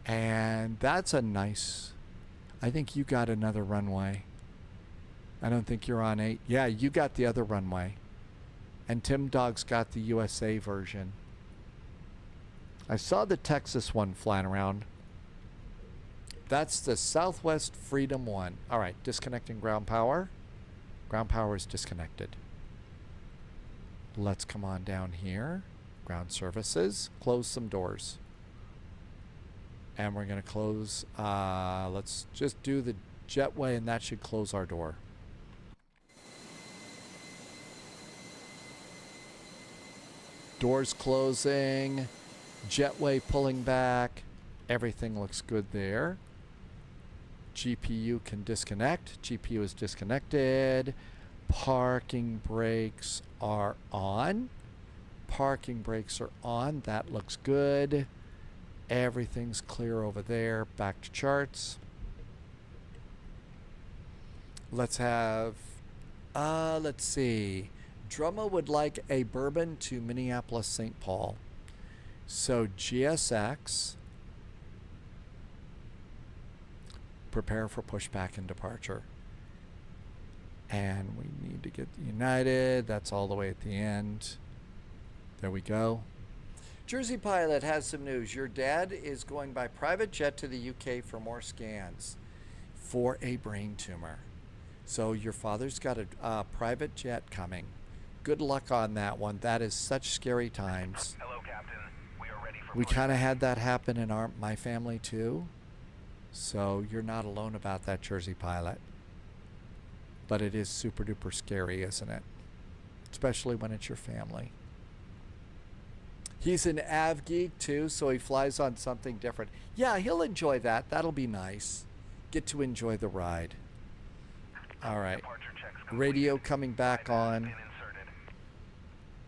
And that's a nice... I think you got another runway. I don't think you're on 8. Yeah, you got the other runway. And Tim Dog's got the USA version. I saw the Texas one flying around. That's the Southwest Freedom 1. All right, disconnecting ground power. Ground power is disconnected. Let's come on down here. Ground services. Close some doors. And we're going to close. Let's just do the jetway, and that should close our door. Doors closing. Jetway pulling back. Everything looks good there. GPU can disconnect. GPU is disconnected. Parking brakes are on. Parking brakes are on. That looks good. Everything's clear over there. Back to charts. Let's have, let's see. Drumma would like a bourbon to Minneapolis, St. Paul. So GSX. Prepare for pushback and departure. And we need to get United. That's all the way at the end. There we go. Jersey Pilot has some news. Your dad is going by private jet to the UK for more scans for a brain tumor. So your father's got a private jet coming. Good luck on that one. That is such scary times. Hello, Captain. We are ready for... We kind of had that happen in my family too. So you're not alone about that, Jersey Pilot. But it is super duper scary, isn't it? Especially when it's your family. He's an AV geek too, so he flies on something different. Yeah, he'll enjoy that. That'll be nice. Get to enjoy the ride. All right. Radio coming back on.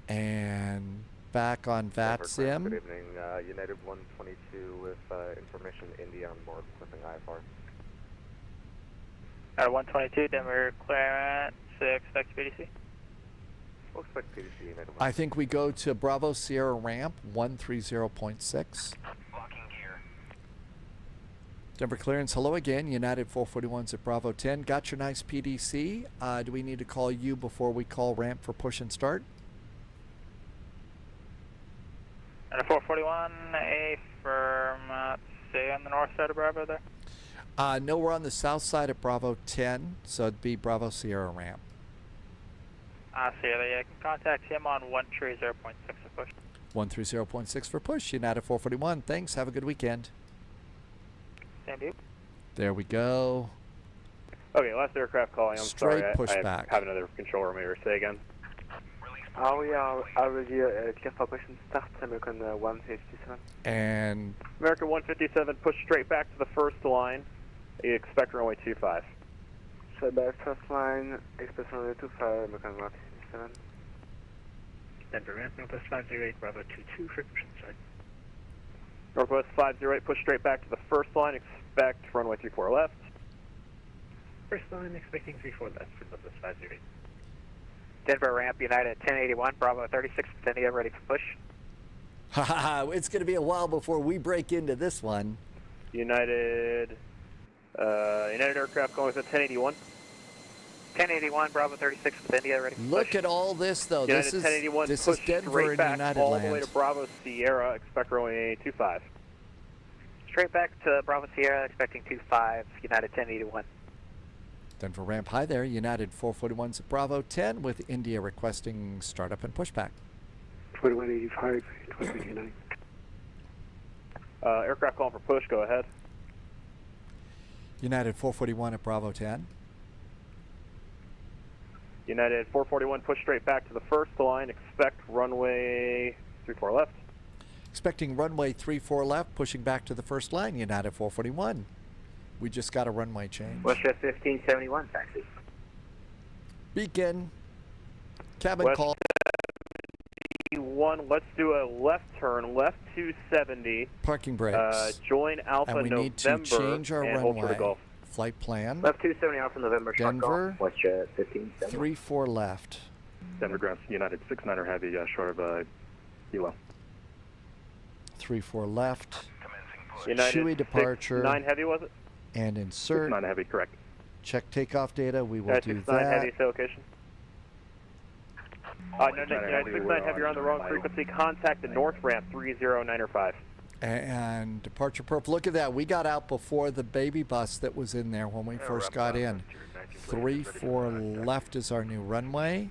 And back on VATSIM. Good evening. United 122 with information India on board, flipping IFR. 122, Denver clearance, expect PDC. We'll expect PDC United 1. I think we go to Bravo Sierra ramp 130.6. Locking gear. Denver clearance, hello again. United 441's at Bravo 10. Got your nice PDC. Do we need to call you before we call ramp for push and start? And a 441, a firm, stay on the north side of Bravo there? No, we're on the south side of Bravo 10, so it'd be Bravo Sierra ramp. Sierra, yeah, you can contact him on 130.6 for push. 130.6 for push. United 441, thanks. Have a good weekend. Same to you. There we go. Okay, last aircraft calling. I'm Straight sorry, pushback. I have another controller mirror. Say again. We are already clear for push and start, American 157. And American 157, push straight back to the first line. Expect runway 25. So back first line, expect runway 25, American 157. Denver ramp, Northwest 508, Bravo 22 for push and start. Northwest 508, push straight back to the first line. Expect runway 34 left. First line, expecting 34 left for Northwest 508. Denver ramp, United 1081, Bravo 36, India ready for push. Haha, it's going to be a while before we break into this one. United aircraft going with a 1081. 1081, Bravo 36, India ready for push. Look at all this, though. United This 1081, is push Denver straight and back United all land. the way to Bravo Sierra. Expect runway 25. Straight back to Bravo Sierra, expecting 25, United 1081. Denver ramp, hi there. United 441's at Bravo 10 with India requesting startup and pushback. 2185, 2229. Aircraft calling for push, go ahead. United 441 at Bravo 10. United 441, push straight back to the first line. Expect runway 34 left. Expecting runway 34 left, pushing back to the first line, United 441. We just got a runway change. WestJet 1571, taxi. Beacon. Cabin West call. 71, let's do a left turn, left 270. Parking brakes. Join Alpha and we November. need to change our and hold for the runway. Gulf. Flight plan. Left 270 Alpha November. Denver. WestJet 1571. 34 left. Denver ground, United 69er heavy, short of Kilo. 34 left. United Chewy departure. 9 heavy, was it? And insert. 69 heavy, correct. Check takeoff data. We will do 69 that. heavy, location. No, United 69 heavy, you're on the wrong frequency. Contact the north ramp 30905. And departure profile. Look at that. We got out before the baby bus that was in there when we first got in. 34 left is our new runway.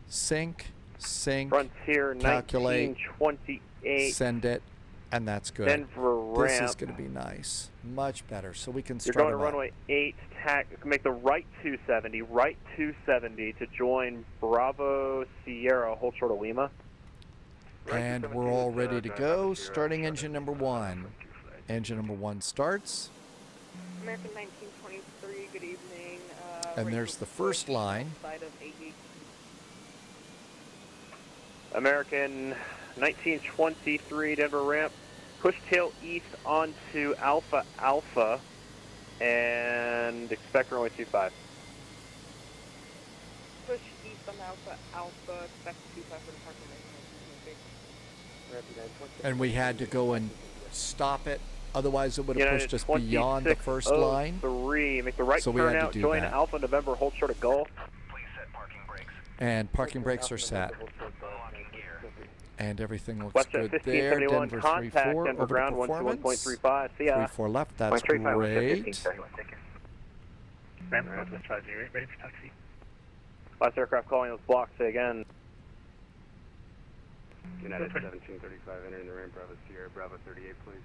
Sync, Frontier calculate, 1928. send it, and that's good. Denver This is ramp. going to be nice. Much better. So we can You're start going to them up. runway 8, make the right 270 to join Bravo Sierra, hold short of Lima. And we're all ready to go. Starting engine number 1. Engine number 1 starts. American 1923, good evening. And there's the first line. American 1923, Denver ramp. Push tail east onto Alpha Alpha and expect runway 25. Push east on Alpha Alpha, expect 25 for the parking lot. And we had to go and stop it. Otherwise, it would have United pushed us beyond the first line. 2603, make the right So we turn had to out, do join that. Alpha November, hold short of Gulf. And parking brakes are set. And everything looks WestJet good there. 1571, Denver contact 3-4 Denver over to ground performance. 121.35. See ya. 3-4 left, that's great. Ready for taxi. Last aircraft calling those blocks, say again. United 1735, entering the ramp, Bravo Sierra, Bravo 38, please.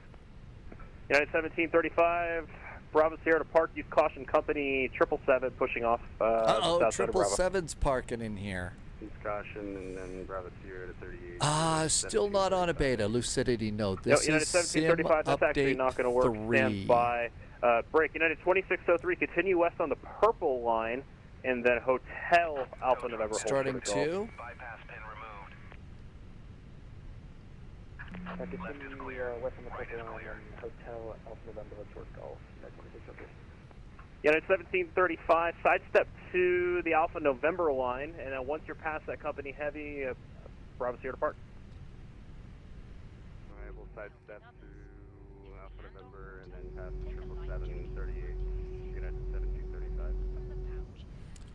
United 1735, Bravo Sierra to park, use caution company 777 pushing off. Uh-oh, south side of Bravo. 777's parking in here. Use caution, and then Bravo Sierra to 38. Still not on a beta. Lucidity note. This United is SIM 1735, that's actually update not going to work. 3. Stand by. Break. United 2603, continue west on the purple line, and then Hotel Alpha November. Starting 2. Continue west on the purple line and Hotel Alpha November, short Gulf. United 1735, sidestep to the Alpha November line, and then once you're past that company heavy, Bravo Sierra to park. Alright, we'll sidestep to Alpha November and then past 777, 38, United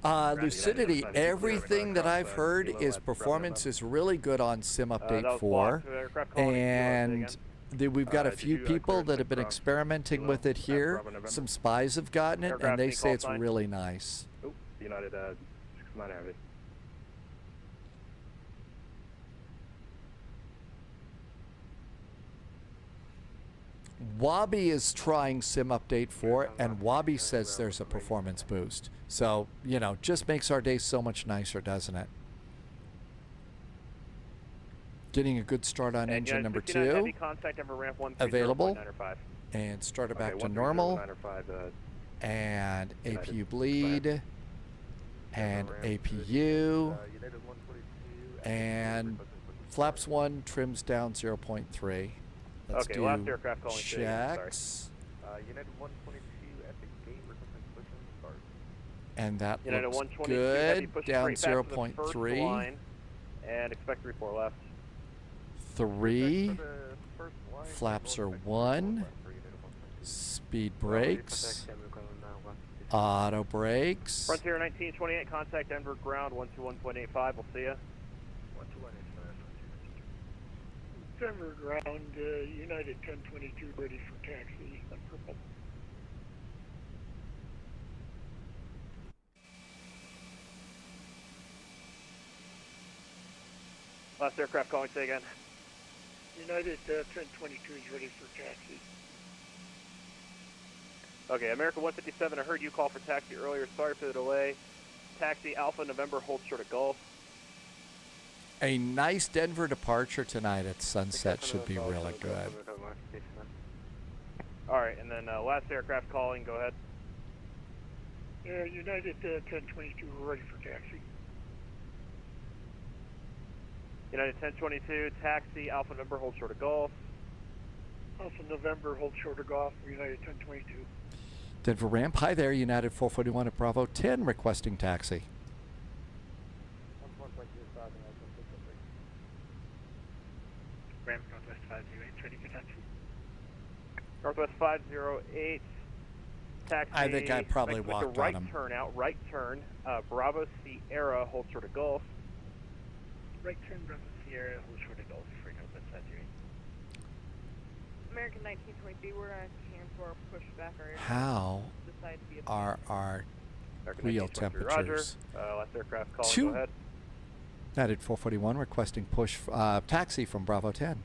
1735. Lucidity, everything that I've heard is performance is really good on SIM Update 4. And we've got a few people that have been experimenting with it here. Some spies have gotten it, and they say it's really nice. United 69 heavy. Wabi is trying SIM Update 4, and Wabi says there's a performance boost. So, you know, just makes our day so much nicer, doesn't it? Getting a good start on engine number 2. Available. And started back to normal. And APU bleed. And APU. And flaps 1 trims down 0.3. Let's okay, do last aircraft calling checks. United 122 at the gate, requesting collision start. And that United looks 122 good. heavy, push Down straight back to the first 0.3. line, and expect 3-4 left. 3. Flaps are 1. Speed brakes. Auto brakes. Frontier 1928, contact Denver ground 121.85. We'll see ya. Denver ground, United 1022 ready for taxi on purple. Last aircraft calling, say again. United 1022 is ready for taxi. Okay, America 157, I heard you call for taxi earlier. Sorry for the delay. Taxi Alpha November, hold short of Gulf. A nice Denver departure tonight at sunset should be really good. Alright, and then last aircraft calling, go ahead. United 1022, we're ready for taxi. United 1022, taxi Alpha November, hold short of Gulf. Alpha November, hold short of Gulf, United 1022. Denver ramp, hi there, United 441 at Bravo 10, requesting taxi. Ramp Northwest 508, ready for taxi. Northwest 508, taxi. I think I probably with walked the right on him. turn out, right turn. Bravo Sierra, hold short of Gulf. Right turn, Bravo Sierra, hold short of Gulf for Northwest 508. American 1922, we're going to cancel our pushback. How are our real temperatures? Roger. Last aircraft calling, Two. go ahead. United 441 requesting push taxi from Bravo 10.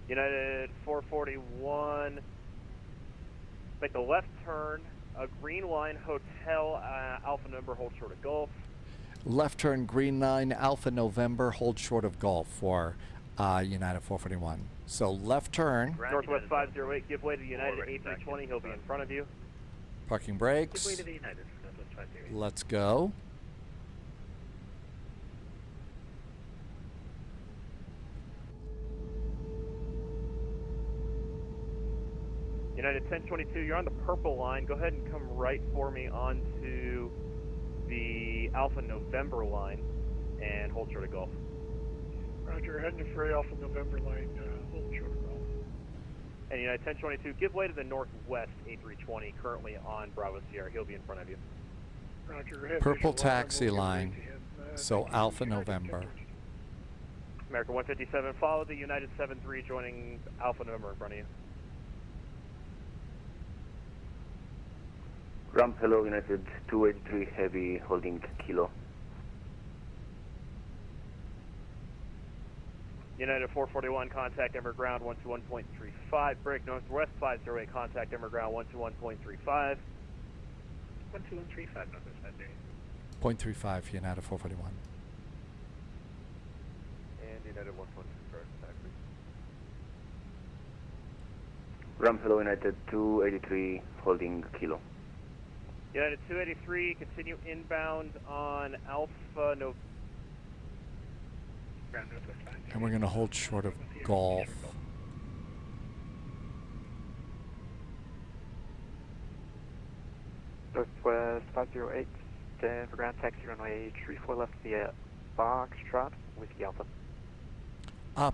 United 441, make the left turn, Green Line Hotel, Alpha November, hold short of Gulf. Left turn, Green Line, Alpha November, hold short of Gulf for United 441. So left turn. Northwest 508, give way to the United 8320, he'll be in front of you. Parking brakes. Give way to the United for Northwest 508. Let's go. United 1022, you're on the purple line. Go ahead and come right for me onto the Alpha November line and hold short of Gulf. Roger, heading for Alpha November line, hold short of Gulf. And United 1022, give way to the Northwest A320, currently on Bravo Sierra. He'll be in front of you. Roger, Purple taxi line, so Alpha November. American 157, follow the United 73 joining Alpha November in front of you. Ramp, hello, United 283 Heavy, holding Kilo. United 441, contact Denver ground 121.35. Break Northwest 508, contact Denver ground 121.35. 12135, Northwest 508. 0.35, United 441. And United 121, taxi. Ramp, hello, United 283 holding Kilo. United 283, continue inbound on Alpha November. And we're going to hold short of Gulf. Northwest 508, Denver ground, taxi runway 34 left via Foxtrot, Whiskey Alpha.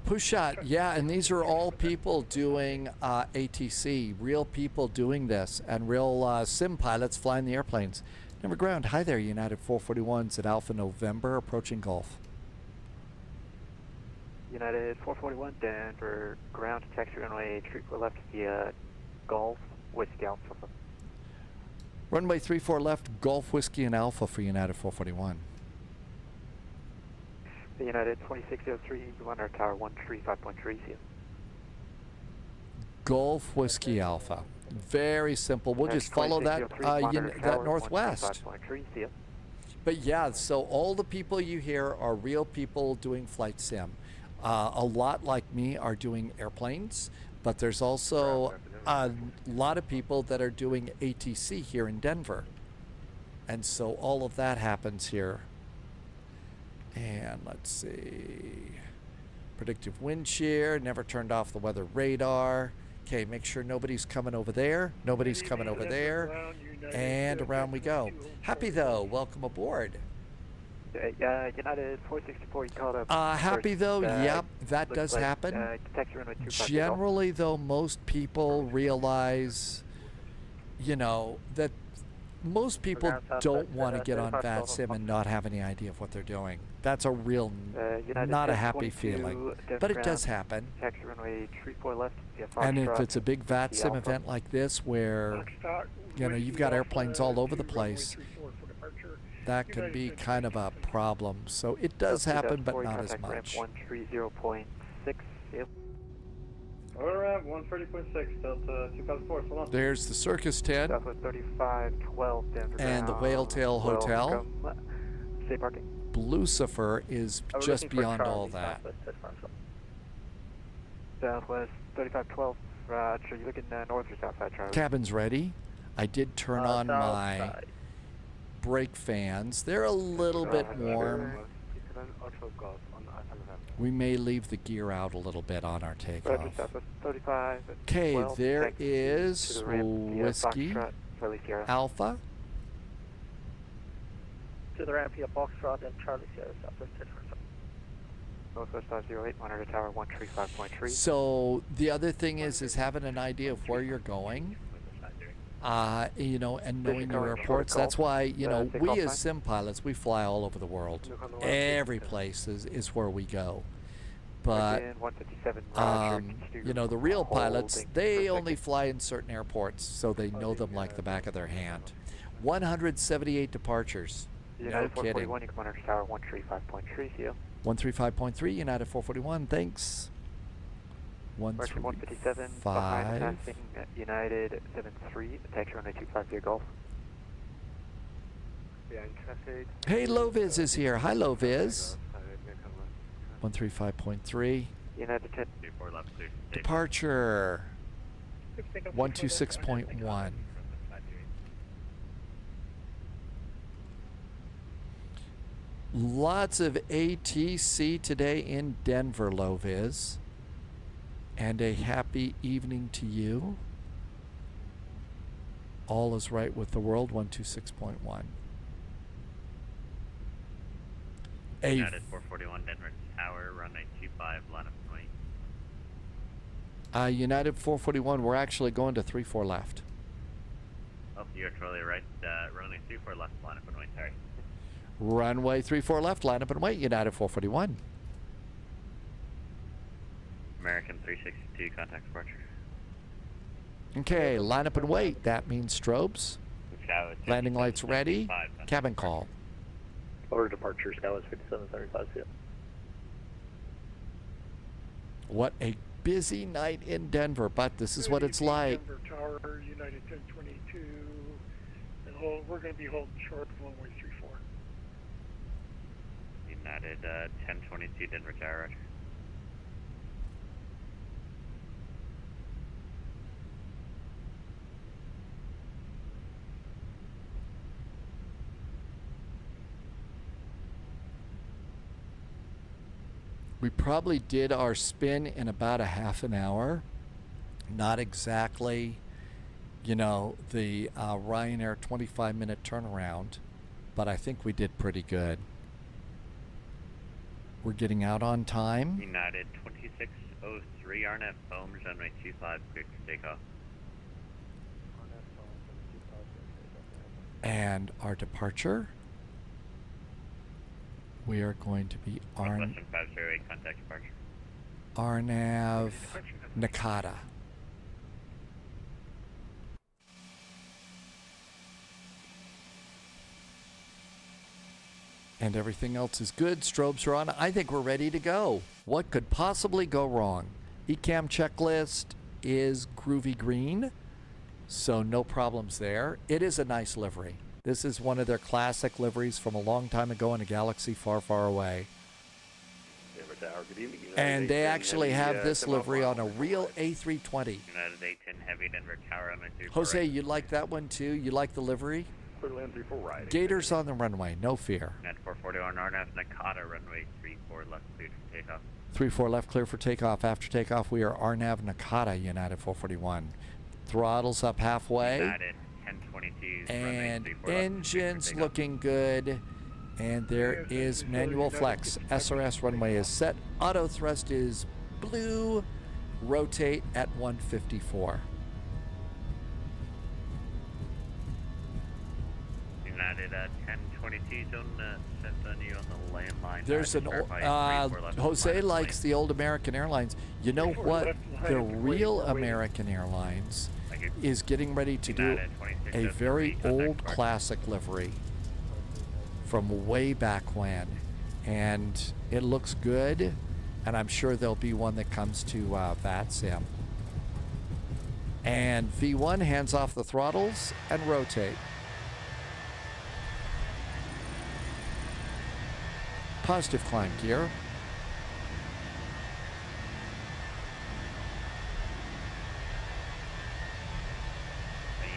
Push shot, yeah, and these are all people doing ATC, real people doing this, and real sim pilots flying the airplanes. Denver ground, hi there, United 441's at Alpha November, approaching Gulf. United 441, Denver ground, taxi runway 34 left via Gulf, Whiskey Alpha. Runway 34 left, Gulf, Whiskey, and Alpha for United 441. The United 2603, you want our tower 135.3, see you. Gulf, Whiskey, Alpha. Very simple. We'll just follow that that northwest. But yeah, so all the people you hear are real people doing flight sim. A lot like me are doing airplanes, but there's also a lot of people that are doing ATC here in Denver. And so all of that happens here. And let's see. Predictive wind shear, never turned off the weather radar. Okay, make sure nobody's coming over there. Nobody's coming over there. And around we go. Happy though, welcome aboard. United 464, you called up. Happy though, yep, that does happen. Generally though, most people realize, you know, that most people don't want to get on VATSIM and not have any idea of what they're doing. That's a real, not a happy feeling. But it does happen. And if it's a big VATSIM event like this where, you know, you've got airplanes all over the place, that can be kind of a problem. So it does happen, but not as much. Around 130.6, Delta 2004, hold on. There's the Circus tent Southwest 3512 Denver. and the Whale Tail Hotel. Stay parking. Lucifer is just beyond all that. Southwest 3512. Roger. You looking north or south side, Charlie? Cabin's ready. I did turn on my side. brake fans. They're a little bit warm. We may leave the gear out a little bit on our takeoff. Roger, Southwest 35. Okay, there is to the ramp, Whiskey Foxtrot, Charlie Sierra. Alpha. To the ramp via Foxtrot and Charlie Sierra Southwest 10. Northwest 508, monitor tower 135.3. So the other thing is having an idea of where you're going. You know, and knowing your airports. That's why, you know, we as sim pilots, we fly all over the world. Every place is where we go. But, you know, the real pilots, they only fly in certain airports, so they know them like the back of their hand. 178 departures. No kidding. You can monitor tower 135.3, see you. 135.3, United 441, thanks. 157, behind passing United 73, taxi runway 25 via Gulf. Behind traffic. Hey, Loviz is here. Hi, Loviz. 135.3. United 10. Departure. 126.1. Lots of ATC today in Denver, Loviz. And a happy evening to you. All is right with the world, 126.1. United 441, Denver Tower, runway 25, line up and wait. United 441, we're actually going to 34 left. Oh, you're totally right. Runway 34 left, line up and wait, sorry. Runway 34 left, line up and wait, United 441. American 362, contact departure. Okay, line up and wait. That means strobes. Landing lights ready. Cabin call. Order departure, Skywest 5735, see ya. What a busy night in Denver, but this is what it's like. Denver Tower, United 1022, and we're going to be holding short of runway 34. United 1022, Denver Tower, roger. We probably did our spin in about a half an hour. Not exactly, you know, the Ryanair 25-minute turnaround, but I think we did pretty good. We're getting out on time. United 2603, RNF Foams, runway 25, cleared for takeoff. And our departure, we are going to be Western 508, contact departure. Arnav Nakata. And everything else is good. Strobes are on. I think we're ready to go. What could possibly go wrong? ECAM checklist is groovy green, so no problems there. It is a nice livery. This is one of their classic liveries from a long time ago in a galaxy far, far away. And they actually have this livery on a real A320. United 810 Heavy, Denver Tower, runway 34 Jose, right. you like that one too? You like the livery? Land 34 right. Gators on the runway, no fear. United 441, RNF Nakata, runway 34 left, cleared for takeoff. 34 left, clear for takeoff. After takeoff, we are Arnav Nakata, United 441. Throttles up halfway. United 1022, And runway 34 left, engines looking good. And there is manual flex. SRS runway is set. Auto thrust is blue. Rotate at 154. United 1022, zone set on you on the landline. There's an Jose likes the old American Airlines. You know what? The real American Airlines is getting ready to do a very old classic livery from way back when, and it looks good. And I'm sure there'll be one that comes to VATSIM. And V1, hands off the throttles and rotate. Positive climb gear.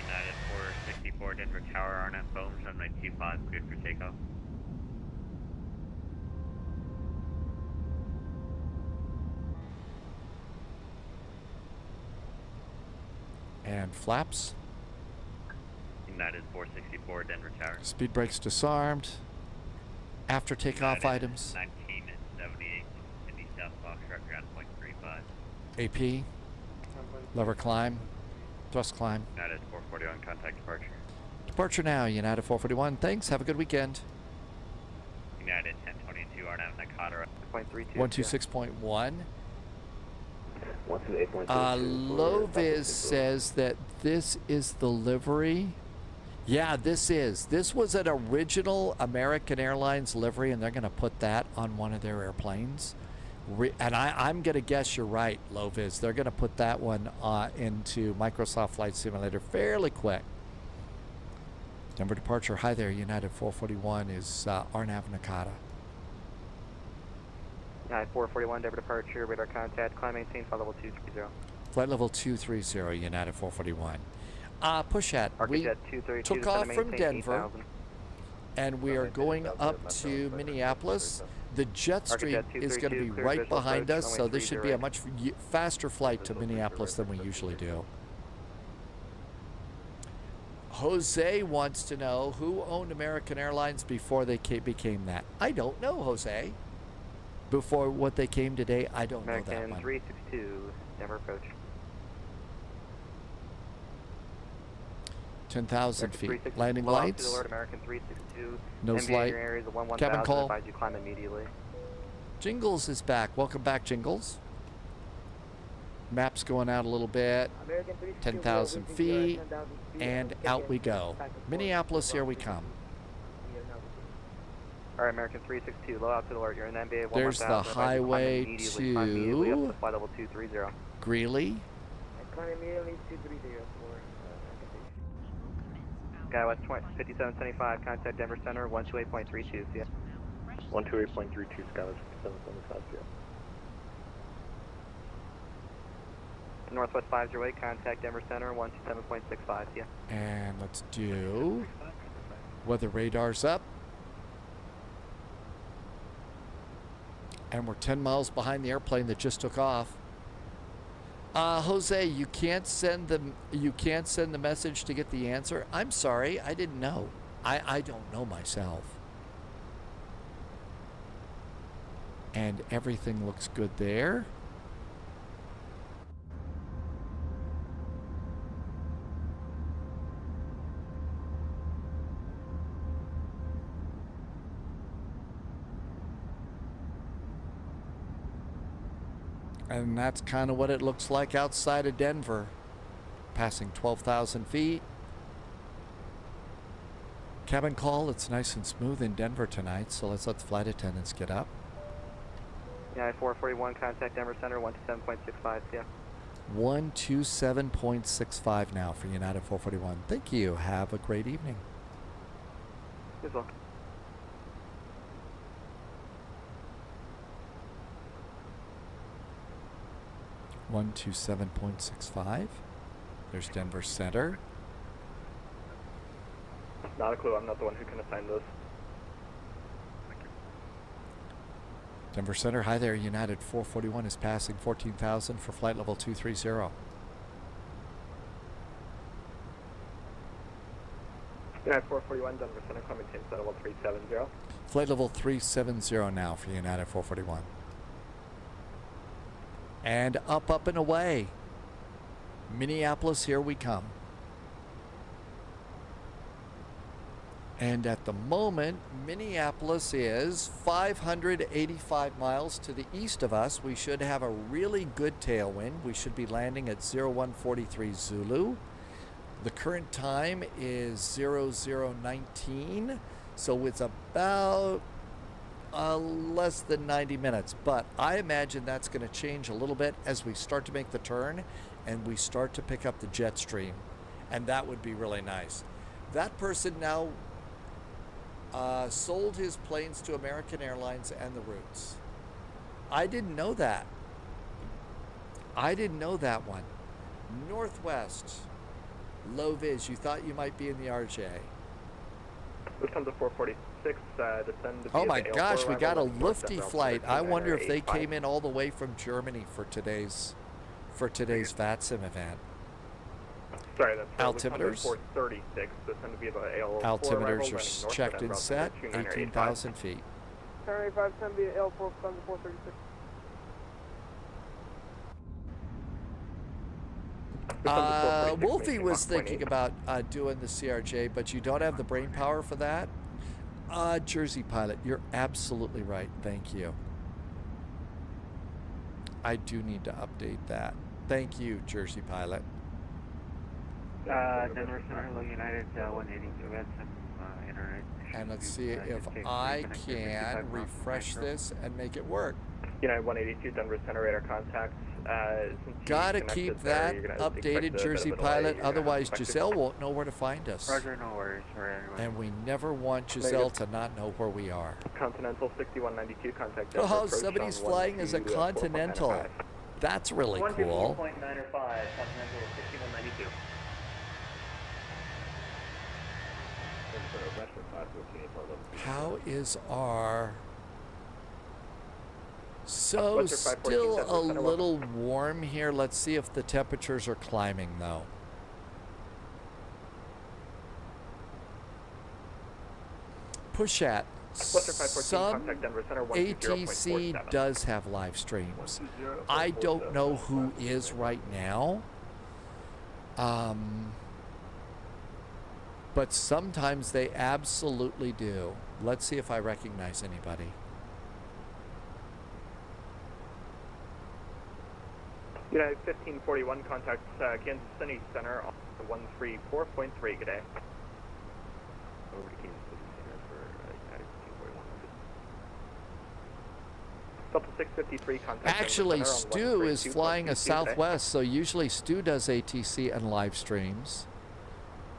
United 464 Denver Tower, RNF Bones, runway 25, good for takeoff. And flaps. United 464 Denver Tower. Speed brakes disarmed. After takeoff United items. 1978, Indy South Foxtrot, ground point 35. AP. Lever climb. Thrust climb. United 441, contact departure. Departure now, United 441. Thanks. Have a good weekend. United 1022, RNF Nakata. 126.1. 128.2. Loviz says that this is the livery. Yeah, this is. This was an original American Airlines livery, and they're going to put that on one of their airplanes. And I'm going to guess you're right, Loviz. They're going to put that one into Microsoft Flight Simulator fairly quick. Denver departure. Hi there, United 441 is Arnav Nakata. United 441, Denver departure, radar contact, climb maintain, flight level 230. Flight level 230, United 441. Push at. We Arctic Jet 232, took off from Denver, 8,000. and we are going up to Minneapolis. The jet stream is going to be right behind us, so this should be a much faster flight to Minneapolis than we usually do. Jose wants to know who owned American Airlines before they became that. I don't know, Jose. Before what they came today, I don't know that American one. 362, Denver approach. 10,000 feet. Landing low altitude lights. alert, American 362. Nose MVA light. areas of 1-1000, Cabin call. advise you climb immediately. Jingles is back. Welcome back, Jingles. Maps going out a little bit. 10,000 feet. And out we go. Minneapolis, here we come. Alright, American 362, low altitude alert. You're in MBA 1-1000. There's the highway to Climb immediately up to flight level 230. Greeley. Climb immediately 230 for Skywest 5775, contact Denver Center, 128.32, yeah. 128.32, Skywest 5775, yeah. Northwest 508, contact Denver Center, 127.65, yeah. And let's do weather radar's up. And we're 10 miles behind the airplane that just took off. Jose, you can't send the message to get the answer. I'm sorry, I didn't know. I don't know myself. And everything looks good there. And that's kind of what it looks like outside of Denver. Passing 12,000 feet. Cabin call, it's nice and smooth in Denver tonight, so let's let the flight attendants get up. Yeah, 441, contact Denver Center, 127.65, yeah. 127.65 now for United 441. Thank you. Have a great evening. Good luck. One 127.65. There's Denver Center. Not a clue. I'm not the one who can assign this. Denver Center. Hi there. United 441 is passing 14,000 for flight level 230. United 441, Denver Center, climb maintain flight level 370. Flight level 370 now for United 441. And up and away. Minneapolis, here we come. And at the moment, Minneapolis is 585 miles to the east of us. We should have a really good tailwind. We should be landing at 0143 Zulu. The current time is 0019. So it's about less than 90 minutes, but I imagine that's going to change a little bit as we start to make the turn and we start to pick up the jet stream, and that would be really nice. That person now sold his planes to American Airlines and the routes. I didn't know that. I didn't know that one. Northwest, low vis, you thought you might be in the RJ. Lufthansa 446, descend to Oh my gosh, we got a lofty flight. I wonder if they came in all the way from Germany for today's VATSIM event. Sorry, that's altimeters. 436, descend to be the AL4 altimeters are checked and set, 18,000 feet. Sorry, 510 via L4, Lufthansa 436. Wolfie was thinking about doing the CRJ, but you don't have the brain power for that. Jersey Pilot, you're absolutely right. Thank you. I do need to update that. Thank you, Jersey Pilot. Denver Center, United 182 VATSIM, internet. And let's see if I can refresh this and make it work. United 182 Denver Center radar contacts. Gotta keep that updated, Jersey Pilot, otherwise Giselle won't know where to find us. Roger, no worries. And we never want Giselle to not know where we are. Continental 6192, contact. Oh, somebody's flying as a Continental. That's really cool. 154.9 or 5, Continental 6192. How is our... So still a little warm here. Let's see if the temperatures are climbing though. Push at. Some ATC does have live streams. I don't know who is right now. But sometimes they absolutely do. Let's see if I recognize anybody. United 1541, contact Kansas City Center on 134.3, good day. Over to Kansas City Center for United 1541. Delta 653, contact. Actually, Stu is flying a Southwest, so usually Stu does ATC and live streams.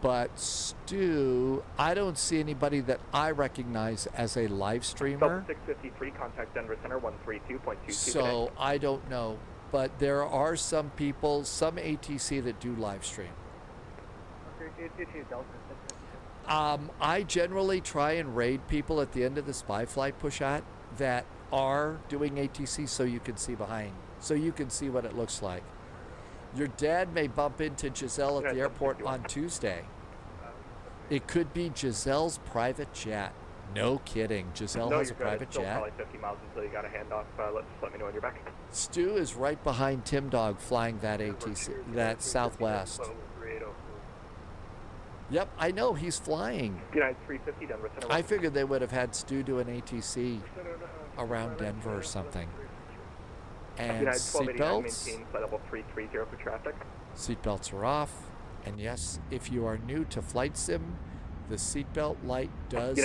But Stu, I don't see anybody that I recognize as a live streamer. Delta 653, contact Denver Center 132.22. So I don't know. But there are some people, some ATC that do live stream. I generally try and raid people at the end of the spy flight push-out that are doing ATC so you can see behind, so you can see what it looks like. Your dad may bump into Giselle at the airport on Tuesday. It could be Giselle's private jet. No kidding. Giselle has a private jet. Probably 50 miles until you got a handoff. Let me know when you're back. Stu is right behind Tim Dog flying that ATC, that Southwest. Yep, I know he's flying. United 350 Denver Center. I figured they would have had Stu do an ATC around Denver or something. And seatbelts. Flight level 330 for traffic. Seatbelts are off. And yes, if you are new to flight sim, the seatbelt light does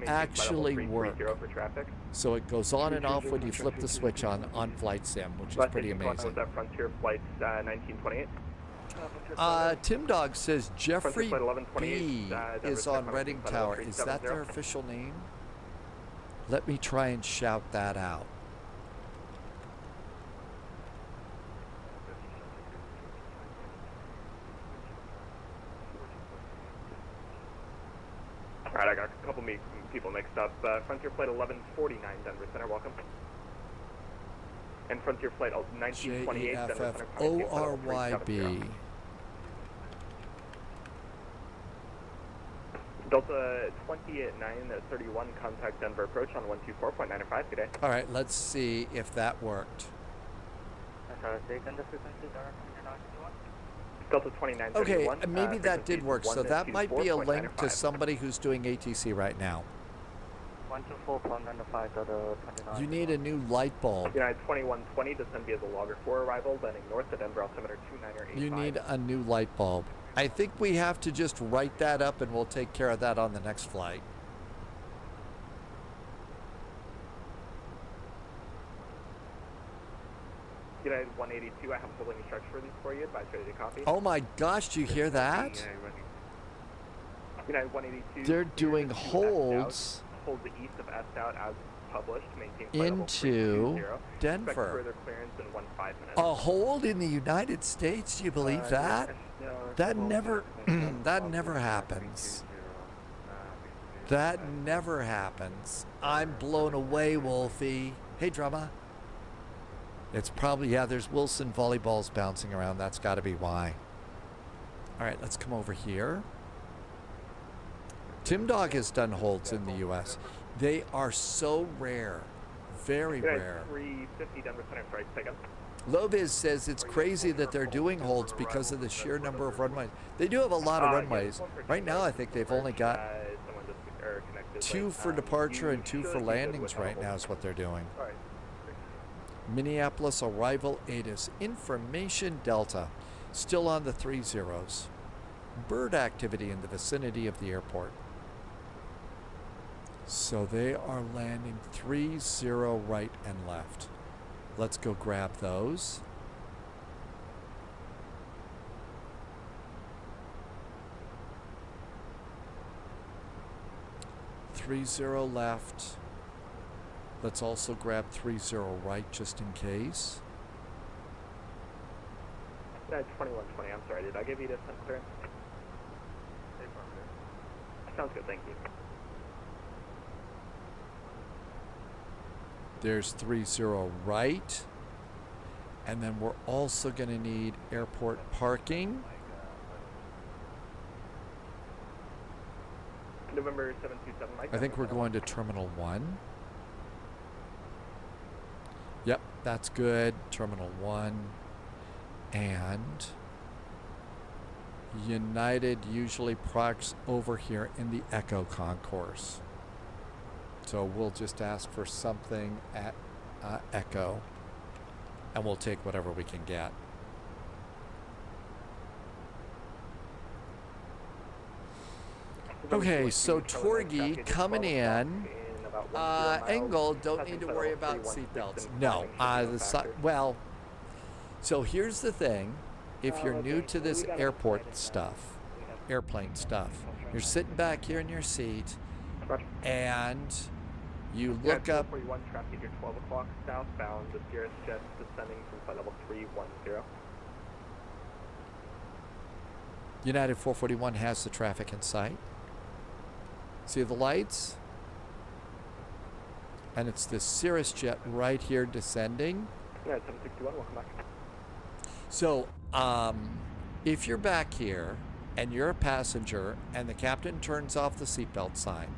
actually work. So it goes on and off when you flip the switch on flight sim, which is pretty amazing. Frontier Flight 1928. Tim Dog says Jeffrey B is on Reading Tower. Is that their official name? Let me try and shout that out. All right, I got a couple people mixed up. Frontier Flight 1149, Denver Center, welcome. And Frontier Flight 1928, Denver Center. JEFF-ORYB. Delta 2931, contact Denver approach on 124.95 today. All right, let's see if that worked. Delta 2931. Okay, maybe that did work. So that might be a link to somebody who's doing ATC right now. 124.95 Delta 29. You need a new light bulb. United 2120, descend via the logger 4 arrival, landing north at Denver altimeter 2985. You need a new light bulb. I think we have to just write that up and we'll take care of that on the next flight. 182, I have holding instructions for you. Advise ready to copy. Oh my gosh, do you hear that? United 182. They're doing holds Hold the east of S out as published. Maintain flight level into 320. Expect Denver. further clearance in 5 minutes. A hold in the United States? Do you believe that? That never, that never happens. That never happens. I'm blown away, Wolfie. Hey, Drama. It's probably, yeah, there's Wilson volleyballs bouncing around. That's got to be why. All right, let's come over here. Tim Dog has done holds in the U.S. They are so rare. Very rare. 350 Denver Center, strike second. Loviz says it's crazy that they're doing holds because of the sheer number of runways. They do have a lot of runways. Right now, I think they've only got 2 for departure and 2 for landings right now is what they're doing. Minneapolis arrival ATIS. Information Delta. Still on the 30s. Bird activity in the vicinity of the airport. So they are landing 30 right and left. Let's go grab those. Three zero left. Let's also grab 30 right just in case. 2120, I'm sorry, did I give you this clearance? Sounds good, thank you. There's 30 right. And then we're also going to need airport parking. November 727, Mike. I think we're going to Terminal 1. Yep, that's good. Terminal 1. And United usually parks over here in the Echo Concourse. So we'll just ask for something at Echo, and we'll take whatever we can get. Okay, so Torgy coming in. Engel, don't need to worry about seatbelts. No, well, so here's the thing. If you're new to this airport stuff, airplane stuff, you're sitting back here in your seat, and you look up. 41 traffic at 12 o'clock southbound. The Cirrus jet descending from flight level 310. United 441 has the traffic in sight. See the lights? And it's the Cirrus jet right here descending. United 761, welcome back. So, if you're back here and you're a passenger and the captain turns off the seatbelt sign,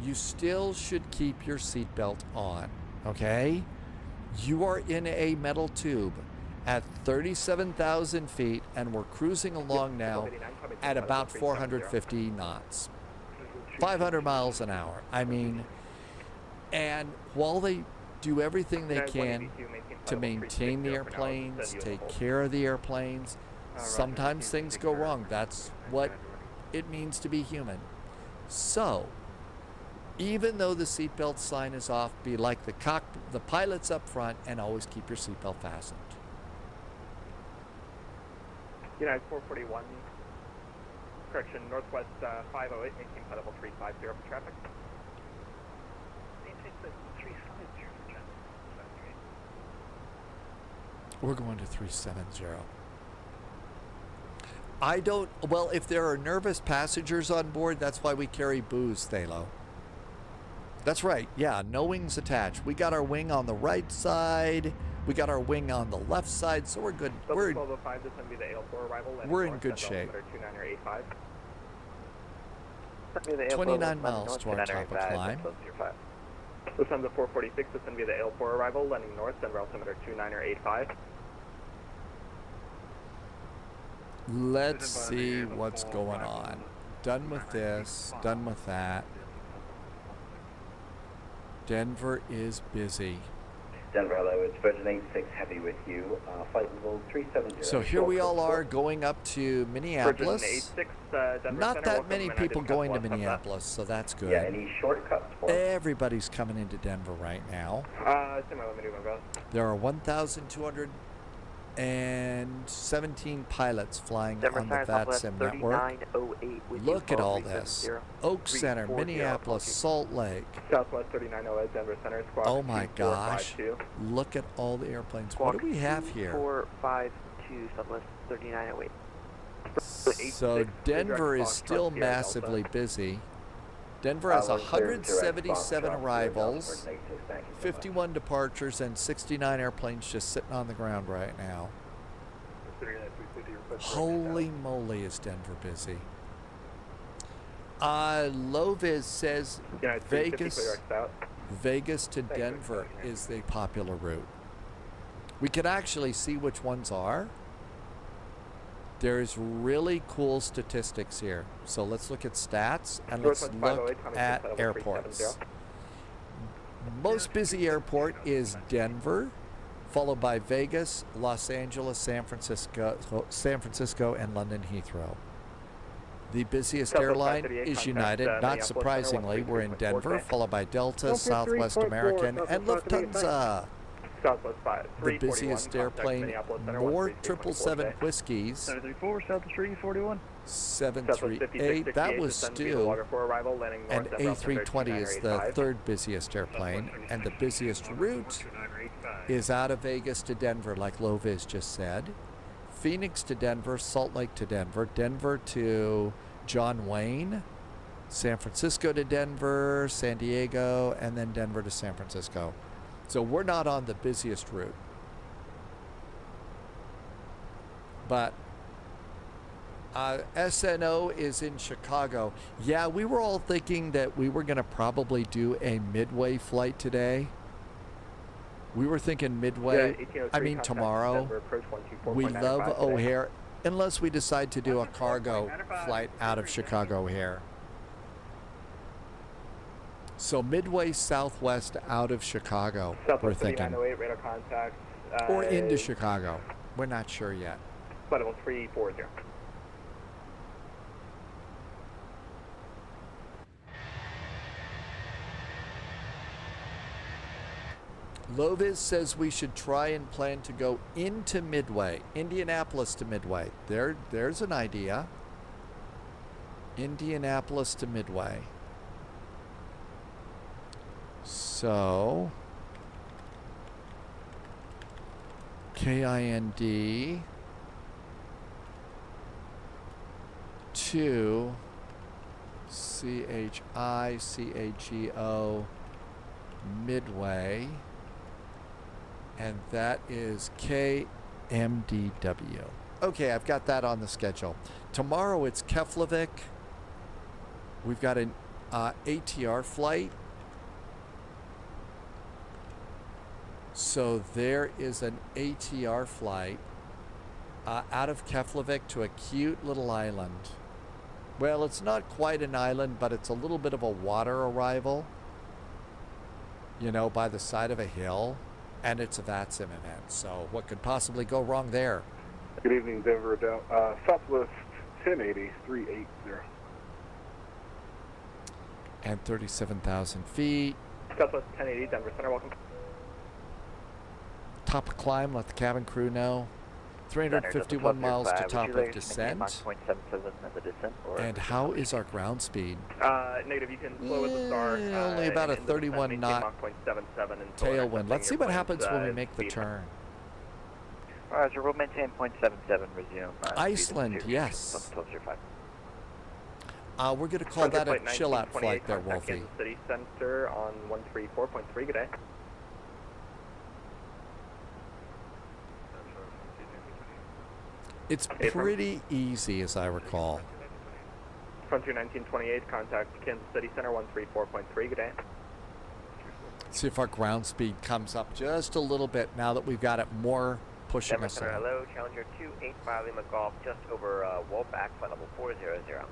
you still should keep your seatbelt on, okay? You are in a metal tube at 37,000 feet and we're cruising along now at about 450 knots. 500 miles an hour. I mean, and while they do everything they can to maintain the airplanes, take care of the airplanes, sometimes things go wrong. That's what it means to be human. So, even though the seatbelt sign is off, be like the pilots up front and always keep your seatbelt fastened. United 441, correction, Northwest 508, maintain flight level 350 for traffic. Maintain flight 350 for traffic. We're going to 370. I don't, well, if there are nervous passengers on board, that's why we carry booze, Thalo. That's right, yeah, no wings attached. We got our wing on the right side, we got our wing on the left side, so we're good. We're in good shape. 29 miles to our top of climb. Lufthansa 446, descend via the L4 arrival, landing north, Denver altimeter 2985. Let's see what's going on. Done with this, done with that. Denver is busy. Denver, hello, it's Virgin 86 Heavy with you, flight level 370. So here we all are going up to Minneapolis. Not that many people going to Minneapolis, so that's good. Yeah, any shortcuts for us? Everybody's coming into Denver right now. There are 1,200 and 17 pilots flying Denver on the Center, Southwest VATSIM network. 3908 with Look you, at all 370, this. Oak Center, 340, Minneapolis, Salt Lake. Southwest 3908, Denver Center, squawk. Oh my gosh. 2452. Look at all the airplanes. Squawk What do we have here? 2452, Southwest 3908. So Denver is still massively busy. Denver has 177 arrivals, 51 departures, and 69 airplanes just sitting on the ground right now. Holy moly, is Denver busy. Loviz says Vegas to Denver is the popular route. We can actually see which ones are. There's really cool statistics here. So let's look at stats and let's look at airports. Most busy airport is Denver, followed by Vegas, Los Angeles, San Francisco, and London Heathrow. The busiest airline is United. Not surprisingly, we're in Denver, followed by Delta, Southwest American, and Lufthansa. Southwest 5. The busiest airplane, more 777 Whiskies. 734, Southwest 341. 738, that was Stu. And A320 is the third busiest airplane. And the busiest route is out of Vegas to Denver, like Loviz just said. Phoenix to Denver, Salt Lake to Denver, Denver to John Wayne, San Francisco to Denver, San Diego, and then Denver to San Francisco. So we're not on the busiest route. But SNO is in Chicago. Yeah, we were all thinking that we were going to probably do a midway flight today. We were thinking midway, I mean tomorrow. We love O'Hare, unless we decide to do a cargo flight out of Chicago O'Hare. So midway southwest out of Chicago, we're thinking. Radar contact. Or into Chicago. We're not sure yet. Level 340. Loviz says we should try and plan to go into Midway, Indianapolis to Midway. There's an idea. Indianapolis to Midway. So, KIND to CHICAGO Midway, and that is KMDW. Okay, I've got that on the schedule. Tomorrow it's Keflavik. We've got an ATR flight. So there is an ATR flight out of Keflavik to a cute little island. Well, it's not quite an island, but it's a little bit of a water arrival, you know, by the side of a hill, and it's a VATSIM event. So what could possibly go wrong there? Good evening, Denver. Southwest 1080, 380. And 37,000 feet. Southwest 1080, Denver Center, welcome. Top of climb, let the cabin crew know. 351 miles to top of descent. And how is our ground speed? Negative, you can slow with the star. Only about a 31 knot tailwind. Let's see what happens when we make the turn. Roger, we'll maintain 0.77, resume. Iceland, yes. We're going to call that a chill-out flight there, Wolfie. Kansas City Center on 134.3, good day. It's pretty easy, as I recall. Frontier 1928, contact Kansas City Center 134.3, good day. See if our ground speed comes up just a little bit now that we've got it more pushing Denver us Center, in. hello, Challenger 285 Lima Golf, just over Wolfpack, flight level 400.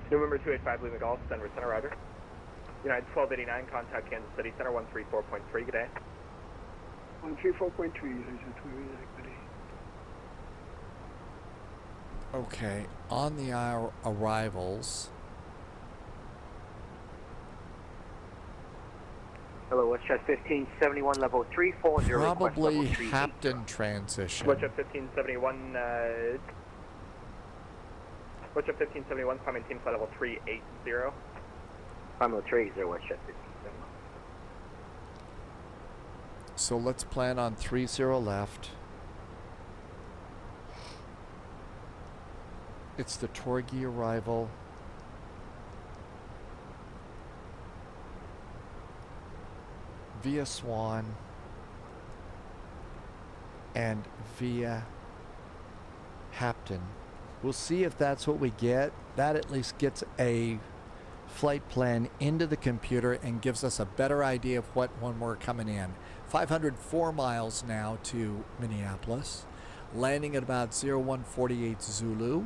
November 285 Lima Golf, Denver Center, roger. United 1289, contact Kansas City Center 134.3, good day. 134.3, Okay, on the arrivals. Hello, Hello, WestJet 1571, level 340. Probably Hampton transition. WestJet 1571, WestJet 1571, climbing team flight level 380. Climb level 380, WestJet 1571. So let's plan on 30 left. It's the Torgi arrival. Via Swan and via Hampton. We'll see if that's what we get. That at least gets a flight plan into the computer and gives us a better idea of when we're coming in. 504 miles now to Minneapolis, landing at about 0148 Zulu,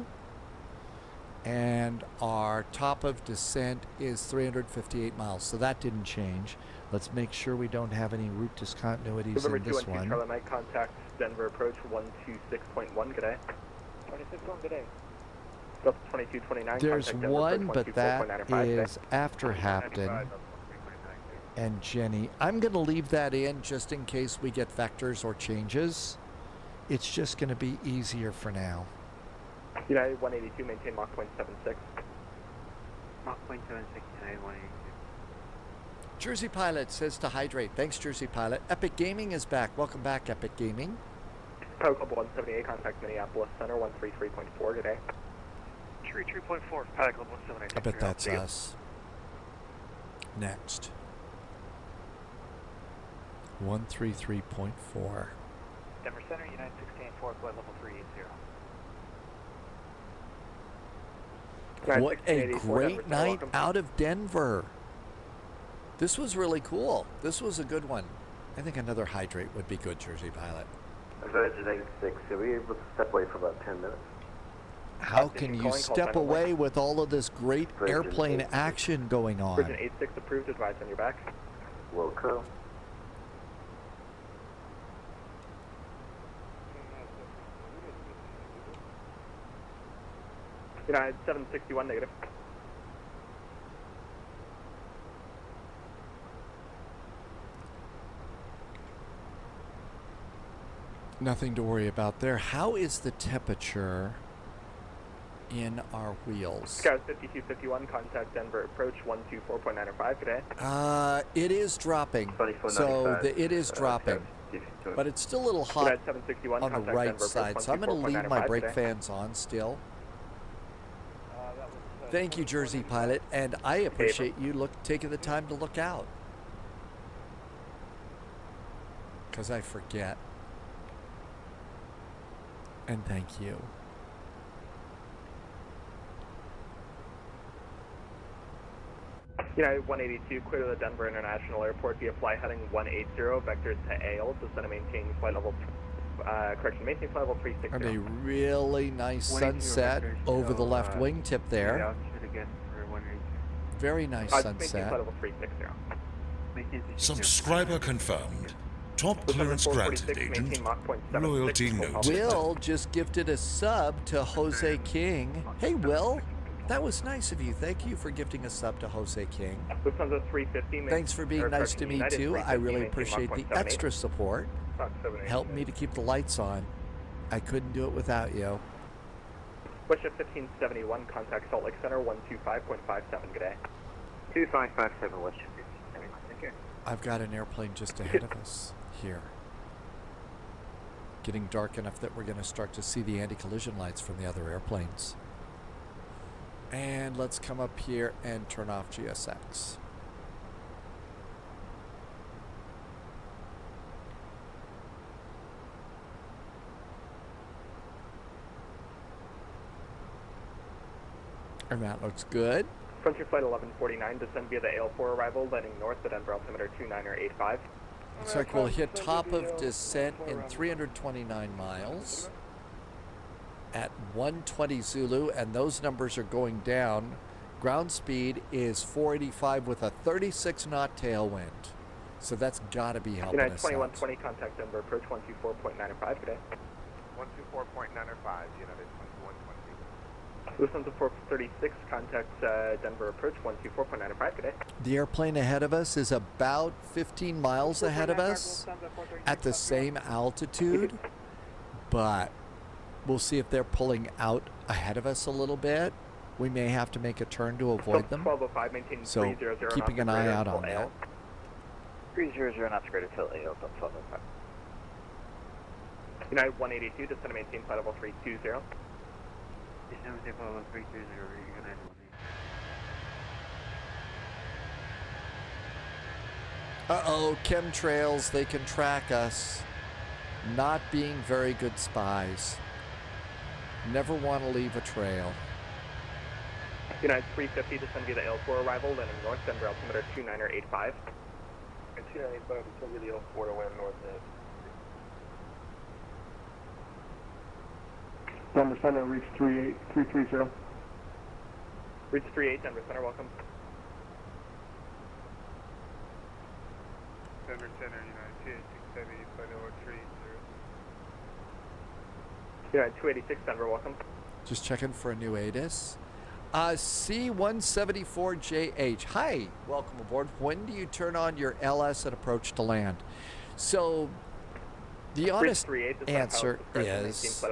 and our top of descent is 358 miles, so that didn't change. Let's make sure we don't have any route discontinuities in this one. Charlie Mike, contact Denver approach 126.1, good day. 26.1, good day. Delta 2229, There's contact one, Denver but that is today. after Hampton and Jenny. I'm going to leave that in just in case we get vectors or changes. It's just going to be easier for now. United 182, maintain Mach 0.76. Mach 0.76, United 182. Jersey Pilot says to hydrate. Thanks, Jersey Pilot. Epic Gaming is back. Welcome back, Epic Gaming. Power Club 178, contact Minneapolis Center 133.4 today. 33.4, Pilot Club 178. I bet that's us. Next. 133.4. Denver Center, United 16, 4, flight level 380. What a great night out of Denver. This was really cool. This was a good one. I think another hydrate would be good, Jersey Pilot. Virgin 86, are we able to step away for about 10 minutes? How can you step away with all of this great airplane action going on? Virgin 86 approved, advise on your back. Welcome. United 761 negative. Nothing to worry about there. How is the temperature in our wheels? Scout 5251, contact Denver approach 124.905 today. It is dropping. So it is dropping. But it's still a little hot on the right side. So I'm going to leave my brake fans on still. Thank you, Jersey Pilot. And I appreciate you taking the time to look out. Because I forget. And thank you. United 182, clear the Denver International Airport via fly heading 180, vectors to AIL, descend and maintain flight level, maintain flight level 360. And a really nice sunset over the left wingtip there. Very nice sunset. Flight level 360. Subscriber confirmed. Top clearance granted, Agent. Loyalty noted. Will just gifted a sub to Jose King. Hey, Will. That was nice of you. Thank you for gifting a sub to Jose King. Thanks for being nice to me, too. I really appreciate the extra support. Helped me to keep the lights on. I couldn't do it without you. WestJet 1571, contact Salt Lake Center 125.57, good day. 2557, WestJet 1571, take care. I've got an airplane just ahead of us here. Getting dark enough that we're going to start to see the anti-collision lights from the other airplanes. And let's come up here and turn off GSX. And that looks good. Frontier Flight 1149, descend via the AL4 arrival, landing north at Denver altimeter 2985. Looks like we'll hit top of descent in 329 miles at 120 Zulu, and those numbers are going down. Ground speed is 485 with a 36 knot tailwind. So that's got to be helping United us out. 2120, contact Denver approach 124.905 today. 124.905, United 2120. Lufthansa 436, contact Denver approach 124.95 today. The airplane ahead of us is about 15 miles ahead of us at the same altitude, but we'll see if they're pulling out ahead of us a little bit. We may have to make a turn to avoid them. 1205, maintain So 300 keeping an eye out on that. 300 knots greater till AO, 1205. United 182, descend and maintain flight level 320. Uh-oh, chemtrails, they can track us. Not being very good spies. Never want to leave a trail. United 350, descend via the L4 arrival, landing north, Denver altimeter 2985. 2985, descend via the L4 to land north. Denver Center, reach 330. Reach 38, Denver Center, welcome. Denver Center, United 28670, flight level 30. United 286, Denver, welcome. Just checking for a new ATIS. C-174JH. Hi, welcome aboard. When do you turn on your LS and approach to land? So, the honest answer is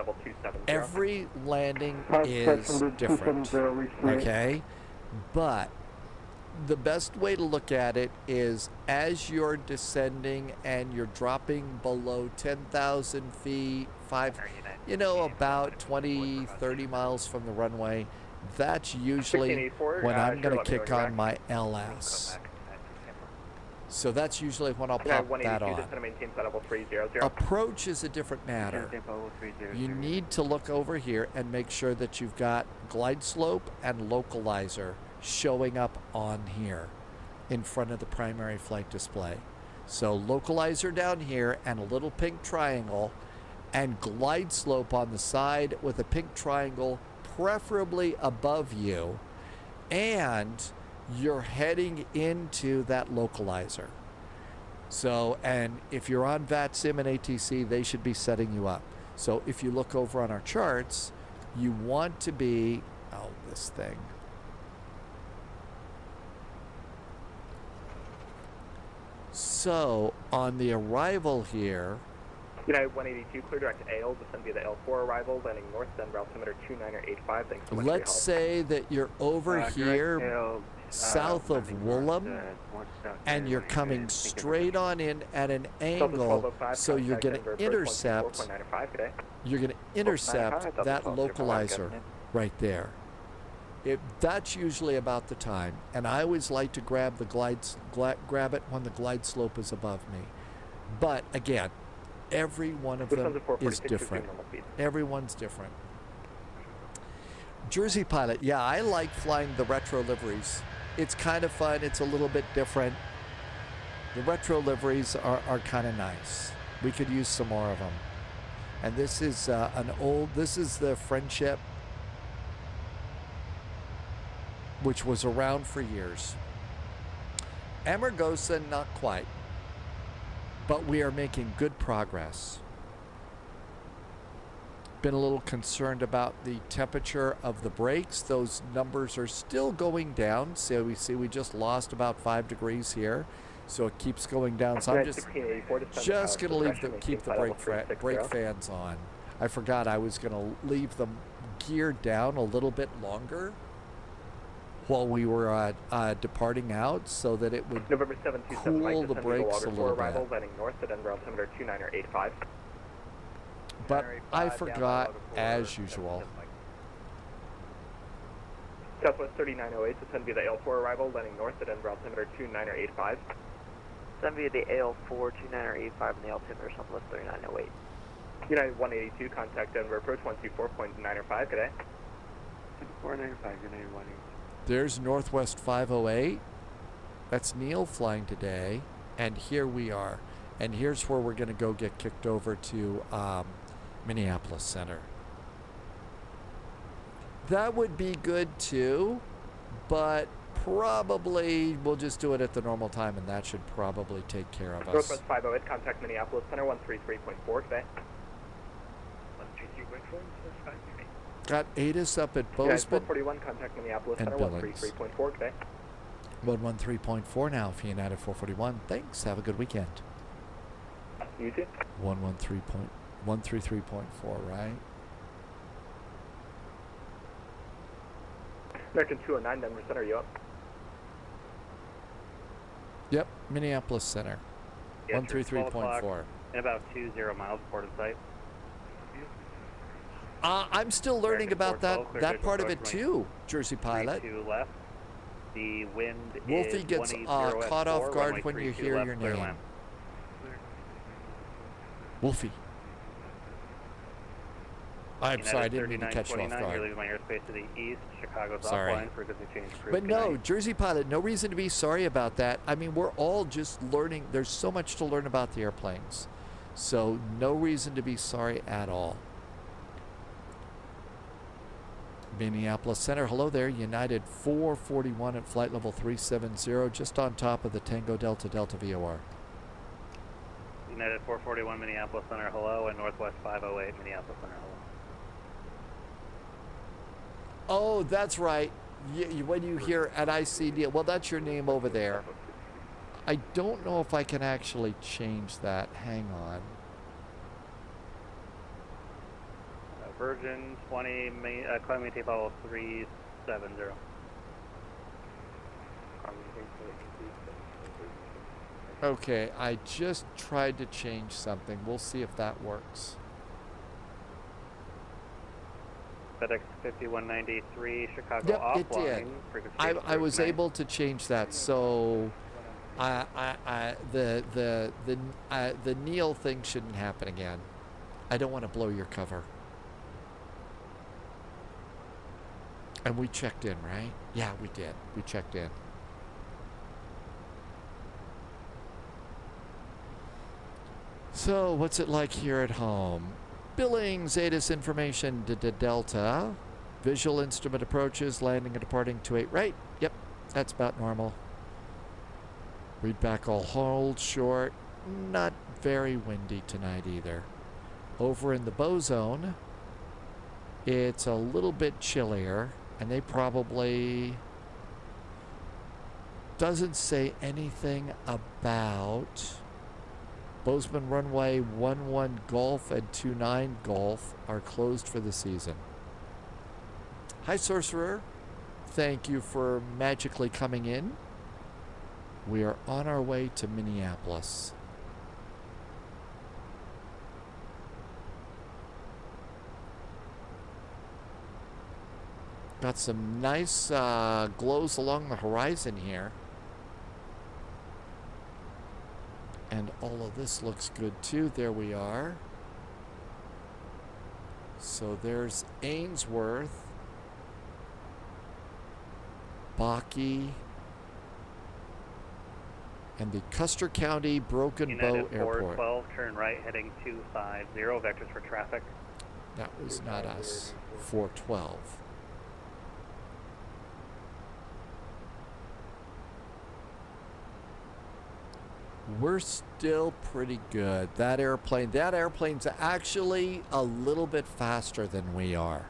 every landing is different, okay? But the best way to look at it is as you're descending and you're dropping below 10,000 feet, about 20, 30 miles from the runway, that's usually when I'm going to kick on my LS. So that's usually when I'll pop that on. Approach is a different matter. You need to look over here and make sure that you've got glide slope and localizer showing up on here in front of the primary flight display. So localizer down here and a little pink triangle, and glide slope on the side with a pink triangle preferably above you, and you're heading into that localizer. So, and if you're on VATSIM and ATC, they should be setting you up. So if you look over on our charts, you want to be, this thing. So on the arrival here, United 182, clear direct to AL, descend via the L4 arrival, landing north, Denver altimeter 2985. Thanks so much. Let's say that you're over here south of Woolham, and you're coming straight on in at an angle, so you're going to intercept. You're going to intercept that localizer right there. That's usually about the time, and I always like to grab the grab it when the glide slope is above me. But again, every one of them is different. Everyone's different. Jersey pilot, yeah, I like flying the retro liveries. It's kind of fun. It's a little bit different. The retro liveries are kind of nice. We could use some more of them. And this is this is the Friendship, which was around for years. Amargosa, not quite. But we are making good progress. Been a little concerned about the temperature of the brakes. Those numbers are still going down. So we just lost about 5 degrees here. So it keeps going down. So I'm just going to keep the brake fans on. I forgot I was going to leave them geared down a little bit longer while we were departing out, so that it would cool the brakes a little bit. But I forgot, as usual. Southwest 3908, descend via the AL4 arrival, landing north at Denver altimeter 2985. Descend via the AL4 2985 and the altimeter Southwest 3908. United 182, contact Denver approach 124.905 today. 495, United 182. There's Northwest 508. That's Neil flying today. And here we are. And here's where we're going to go get kicked over to Minneapolis Center. That would be good too, but probably we'll just do it at the normal time, and that should probably take care of us. Northwest 508, contact Minneapolis Center 133.4 today. 133.4, that's fine. Got ATIS up at United Bozeman. 441, contact Minneapolis and Center, Billings. 133.4 today. 113.4 now for United 441. Thanks. Have a good weekend. You too. 133.4, right? American 209, Denver Center, you up? Yep, Minneapolis Center. Yeah, 133.4. In about 20 miles port of sight. I'm still learning about that part of it approach too, Jersey Pilot. 32 left. The wind Wolfie is gets 180 caught at off 4, guard runway when you 32 hear left, your clear name. land. Wolfie. I'm United sorry, I didn't mean to catch you off 3929, guard. You're leaving my airspace to the east. Chicago's Sorry. offline for frequency change. Crew. But Good no, night. Jersey Pilot, no reason to be sorry about that. I mean, we're all just learning. There's so much to learn about the airplanes. So no reason to be sorry at all. Minneapolis Center, hello there. United 441 at flight level 370, just on top of the Tango Delta Delta VOR. United 441 Minneapolis Center, hello, and Northwest 508 Minneapolis Center, hello. Oh, that's right. When you hear at ICD, well, that's your name over there. I don't know if I can actually change that. Hang on. Virgin 20, climbing tape level 370. Okay, I just tried to change something. We'll see if that works. FedEx 5193, Chicago Yep, offline. it did. Frequency I change was tonight. able to change that, so the Neil thing shouldn't happen again. I don't want to blow your cover. And we checked in, right? Yeah, we did. We checked in. So, what's it like here at home? Billings, ATIS information, Delta. Visual instrument approaches, landing and departing 28 right. Yep, that's about normal. Read back all hold short. Not very windy tonight either. Over in the bow zone, it's a little bit chillier, and they probably doesn't say anything about Bozeman runway 11 Golf and 29 Golf are closed for the season. Hi, Sorcerer. Thank you for magically coming in. We are on our way to Minneapolis. Got some nice glows along the horizon here. And all of this looks good too. There we are. So there's Ainsworth, Baki, and the Custer County Broken Bow United Airport. 412, turn right, heading 250, vectors for traffic. That was not us. 412. We're still pretty good. That airplane's actually a little bit faster than we are.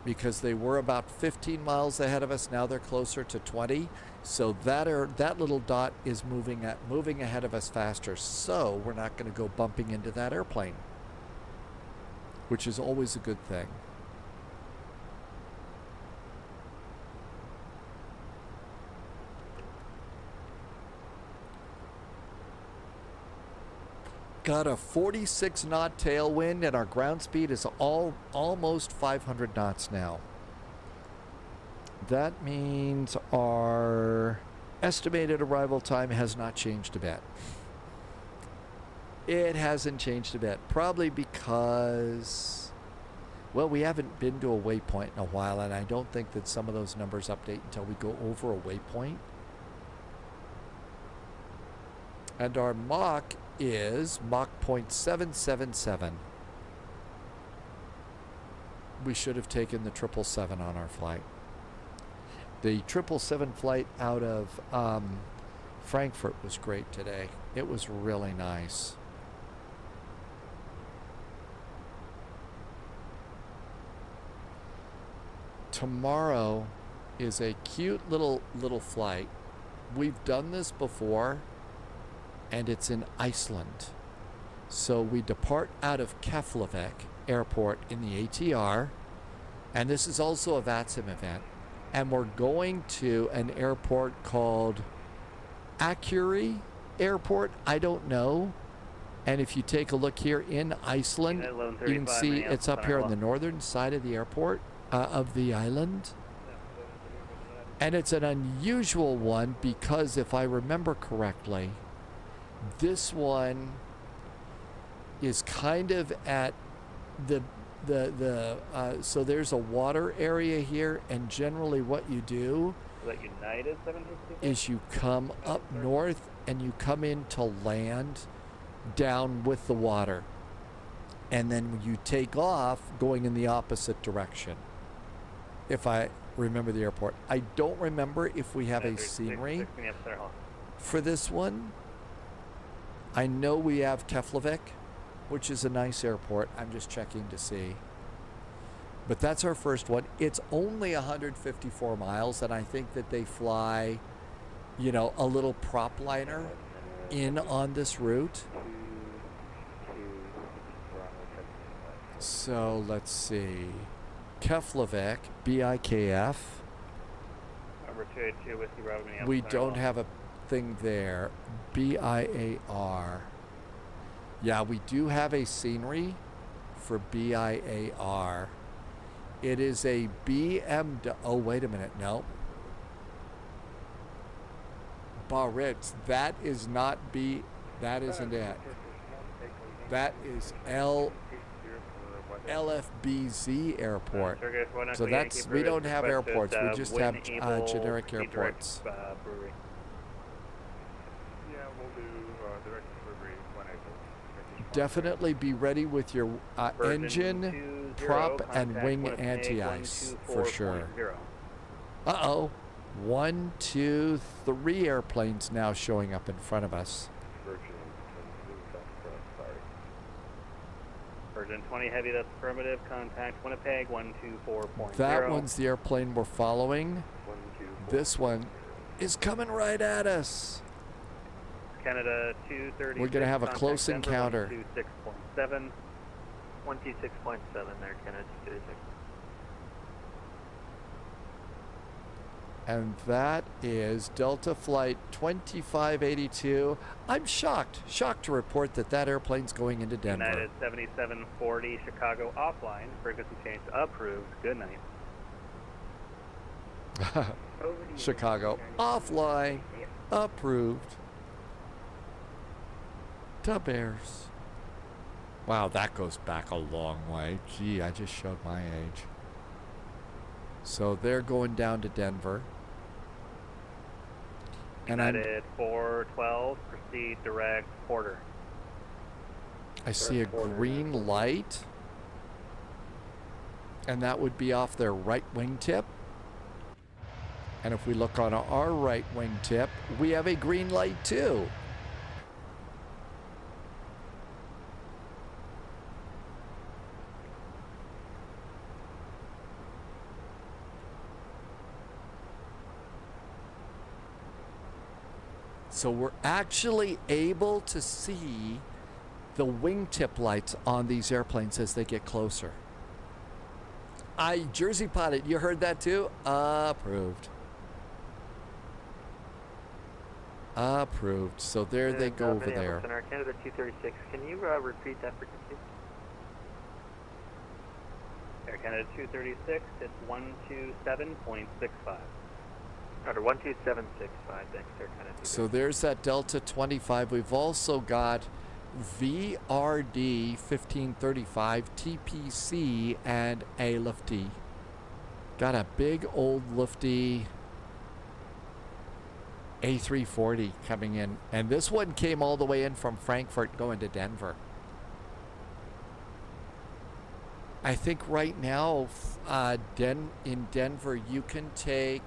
Because they were about 15 miles ahead of us, now they're closer to 20. So that little dot is moving ahead of us faster. So we're not going to go bumping into that airplane, which is always a good thing. Got a 46 knot tailwind, and our ground speed is almost 500 knots now. That means our estimated arrival time has not changed a bit. It hasn't changed a bit, probably because, well, we haven't been to a waypoint in a while, and I don't think that some of those numbers update until we go over a waypoint. And our Mach is Mach 0.777. We should have taken the 777 on our flight. The 777 flight out of Frankfurt was great today. It was really nice. tomorrow is a cute little flight. We've done this before, and it's in Iceland. So we depart out of Keflavik Airport in the ATR, and this is also a VATSIM event, and we're going to an airport called Akureyri Airport. I don't know. And if you take a look here in Iceland, you can see it's up here on the northern side of the airport, of the island. And it's an unusual one because if I remember correctly, this one is kind of at so there's a water area here, and generally what you do is you come up north and you come into land down with the water, and then you take off going in the opposite direction, if I remember the airport. I don't remember if we have a scenery for this one. I know we have Keflavik, which is a nice airport. I'm just checking to see. But that's our first one. It's only 154 miles, and I think that they fly, you know, a little prop liner in on this route. So let's see. Keflavik, BIKF. Number 282 Whiskey Bravo. We don't have a thing there. BIAR. Yeah, we do have a scenery for BIAR. It is a BMW. Oh, wait a minute. No. Boris. That is not B. That isn't it. That is LFBZ airport. So that's, we don't have airports. We just have generic airports. Definitely be ready with your engine, prop, and wing anti-ice for sure. Uh-oh. 1, 2, 3 airplanes now showing up in front of us. Virgin 20 Heavy, that's affirmative. Contact Winnipeg 124.0. That one's the airplane we're following. This one is coming right at us. Canada 230. We're going to have a close encounter. 126.7. 126.7 there, Canada 236. And that is Delta Flight 2582. I'm shocked to report that that airplane's going into Denver. United 7740 Chicago offline. Frequency change approved. Good night. Chicago offline approved. To Bears. Wow, that goes back a long way. Gee, I just showed my age. So they're going down to Denver. And United 412, proceed direct Porter. I see a green light. And that would be off their right wingtip. And if we look on our right wingtip, we have a green light too. So we're actually able to see the wingtip lights on these airplanes as they get closer. Jersey Pilot, you heard that too? Approved. Approved. So there they go over there. Center, Canada 236. Can you repeat that frequency? Air Canada 236, it's 127.65. Under 12765, thanks, Air Canada 236. So there's that Delta 25. We've also got VRD 1535 TPC and a lifty. Got a big old lifty A340 coming in. And this one came all the way in from Frankfurt going to Denver. I think right now in Denver you could take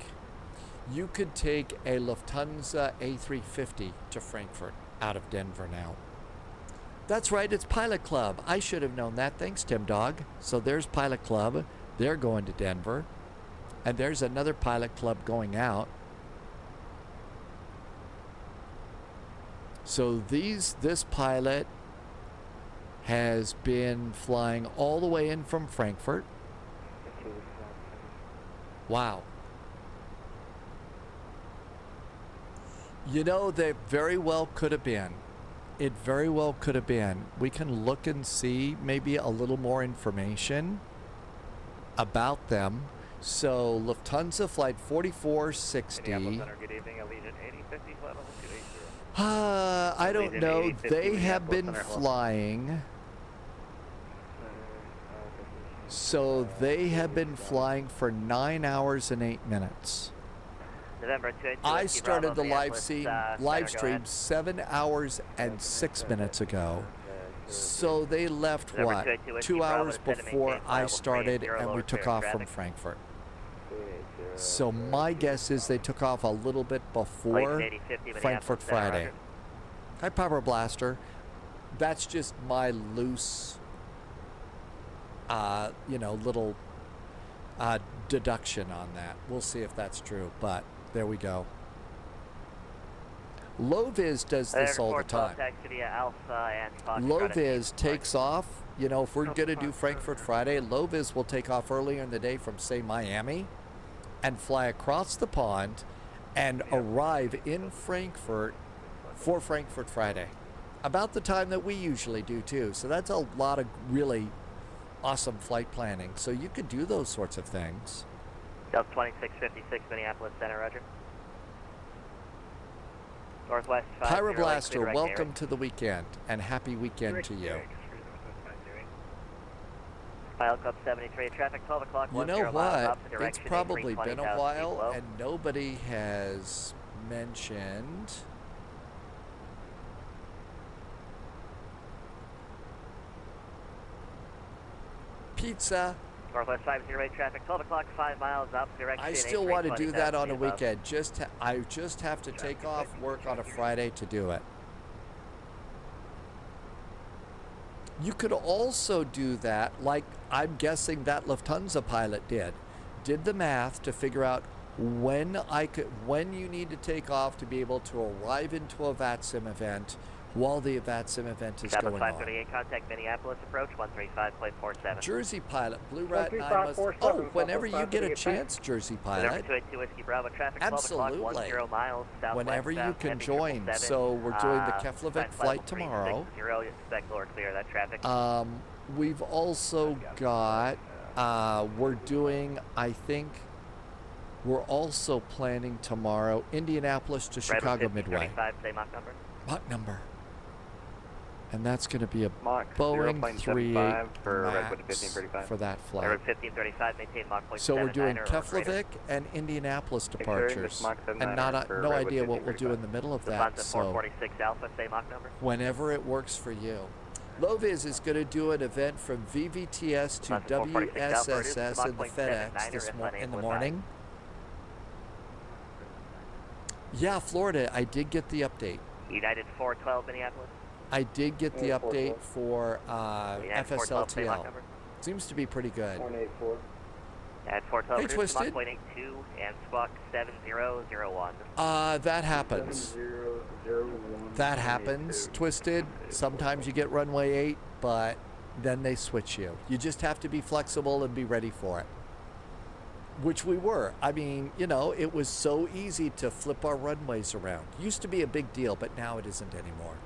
a Lufthansa A350 to Frankfurt out of Denver now. That's right, it's Pilot Club. I should have known that. Thanks, Tim Dog. So there's Pilot Club. They're going to Denver. And there's another pilot club going out. So this pilot has been flying all the way in from Frankfurt. Wow. You know, they very well could have been. It very well could have been. We can look and see maybe a little more information about them. So Lufthansa flight 4460. Good evening, Allegiant 8050, flight level 280. I don't know. They have been flying. So they have been flying for 9 hours and 8 minutes. November 282, I started the live Center, stream 7 hours and 6 minutes ago. So they left what? 2 hours before I started, and we took off from Frankfurt. So my guess is they took off a little bit before Frankfurt Friday. Hi, Power Blaster. That's just my loose, little deduction on that. We'll see if that's true, but there we go. Loviz does this all the time. Loviz takes off. You know, if we're going to do Frankfurt Friday, Loviz will take off earlier in the day from, say, Miami and fly across the pond and arrive in Frankfurt for Frankfurt Friday. About the time that we usually do, too. So that's a lot of really awesome flight planning. So you could do those sorts of things. Delta 2656, Minneapolis Center, roger. Northwest 50, Pyroblaster, welcome to the weekend, and happy weekend to you. Pilot Club 73, traffic 12 o'clock. You know what? It's probably been a while, and nobody has mentioned pizza. Northwest 508, traffic 12 o'clock, 5 miles, opposite direction. I still want to do that on a weekend. I just have to take off work on a Friday to do it. You could also do that, like I'm guessing that Lufthansa pilot did the math to figure out when you need to take off to be able to arrive into a VATSIM event while the VATSIM event is going on. 538, contact Minneapolis approach 135.47. Jersey pilot, Blue Rat 9 must. Oh, whenever you get a chance, Jersey pilot. Absolutely. Whenever you can join. So we're doing the Keflavik flight tomorrow. We've also got. We're also planning tomorrow Indianapolis to Chicago Midway. Mach number. And that's going to be a Boeing 38 Max for that flight. So we're doing Keflavik and Indianapolis departures, and no idea what we'll do in the middle of that. So whenever it works for you. Loviz is going to do an event from VVTS to WSSS in the FedEx in the morning. Yeah, Florida, I did get the update. United 412 Minneapolis. I did get the update for FSLTL. Seems to be pretty good. 484. At 412, hey, Twisted. 1.82 and squawk 7001. That happens. That happens, Twisted. Sometimes you get runway 8, but then they switch you. You just have to be flexible and be ready for it. Which we were. I mean, you know, it was so easy to flip our runways around. Used to be a big deal, but now it isn't anymore.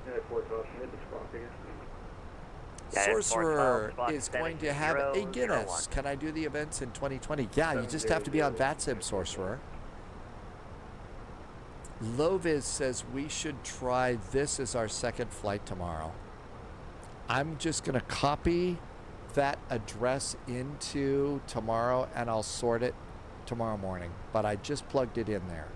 Sorcerer is going to have a Guinness. Can I do the events in 2020? Yeah, you just have to be on VATSIM, Sorcerer. Loviz says we should try this as our second flight tomorrow. I'm just going to copy that address into tomorrow and I'll sort it tomorrow morning, but I just plugged it in there.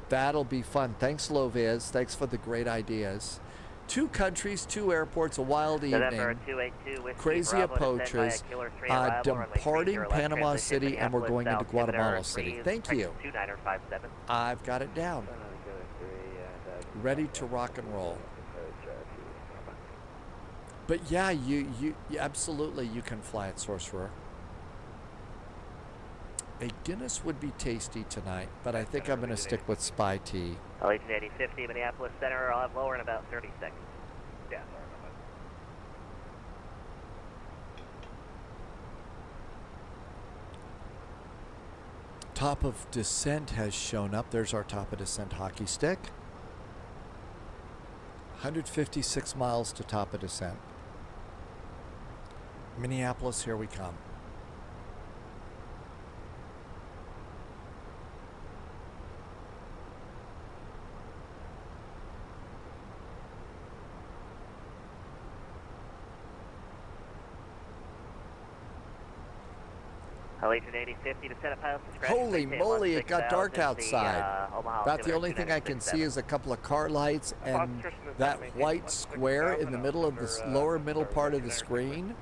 That'll be fun. Thanks, Loviz. Thanks for the great ideas. 2 countries, 2 airports, a wild evening. Crazy approaches, departing Panama City, and we're going into Guatemala City. Thank you. I've got it down. Ready to rock and roll. But yeah, you absolutely you can fly at Sorcerer. A Guinness would be tasty tonight, but I think I'm going to stick with Spy Tea. Allegiant 8050, Minneapolis Center. I'll have lower in about 30 seconds. Yeah, sorry about that. Top of descent has shown up. There's our top of descent hockey stick. 156 miles to top of descent. Minneapolis, here we come. Allegiant 8050 to set up pilots. Holy moly, it got dark outside. About the only thing I can see is a couple of car lights and that white square in the middle of the lower middle part of the screen.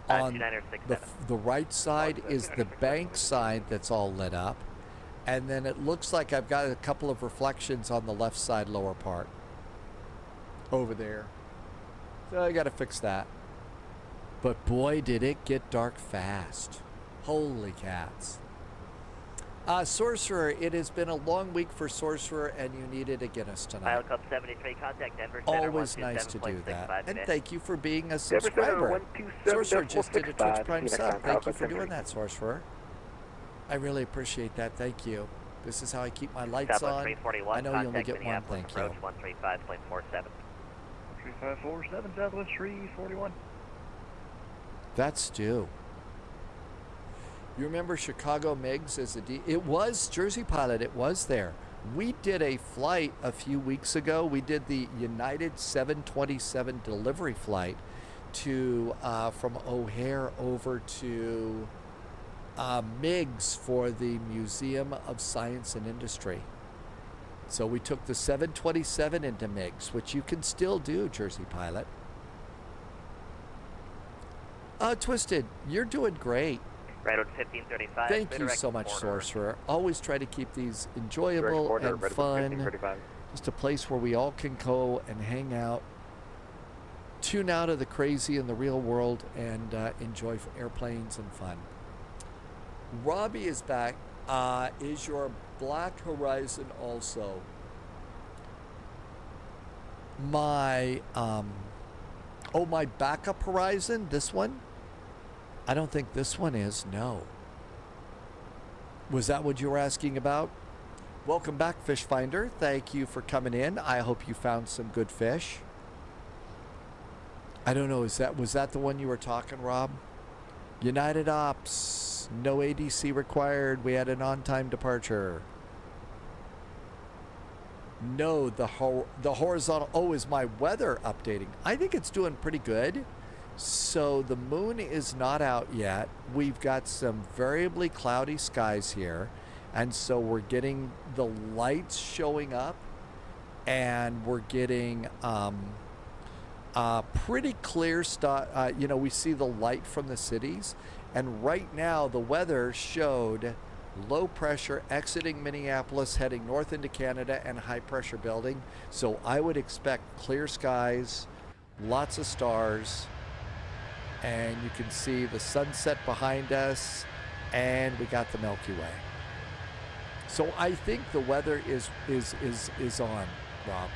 On the right side is the bank side that's all lit up. And then it looks like I've got a couple of reflections on the left side lower part. Over there. So I got to fix that. But boy, did it get dark fast. Holy cats. Sorcerer, it has been a long week for Sorcerer, and you needed a Guinness tonight. Pilot Club 73, contact Denver Center. Always nice to do that. And thank you for being a subscriber. Sorcerer just did a Twitch Prime sub. Thank you for doing that, Sorcerer. I really appreciate that. Thank you. This is how I keep my lights on. I know you only get one. Thank you. 135.47. 3547, Southwest 341. That's Stu. You remember Chicago MiGs as a it was Jersey Pilot, it was there. We did a flight a few weeks ago. We did the United 727 delivery flight to from O'Hare over to MiGs for the Museum of Science and Industry. So we took the 727 into MiGs, which you can still do, Jersey Pilot. Twisted, you're doing great. Right on 1535. Thank you so much, Sorcerer. Always try to keep these enjoyable and fun. Just a place where we all can go and hang out, tune out of the crazy in the real world, and enjoy airplanes and fun. Robbie is back. Is your Black Horizon also? My, my backup Horizon? This one? I don't think this one is, no. Was that what you were asking about? Welcome back, Fish Finder. Thank you for coming in. I hope you found some good fish. I don't know, was that the one you were talking, Rob? United Ops, no ADC required. We had an on-time departure. No, the horizontal, is my weather updating? I think it's doing pretty good. So the moon is not out yet. We've got some variably cloudy skies here. And so we're getting the lights showing up. And we're getting pretty clear stuff. We see the light from the cities. And right now the weather showed low pressure exiting Minneapolis, heading north into Canada, and high pressure building. So I would expect clear skies, lots of stars. And you can see the sunset behind us, and we got the Milky Way. So I think the weather is on, Rob.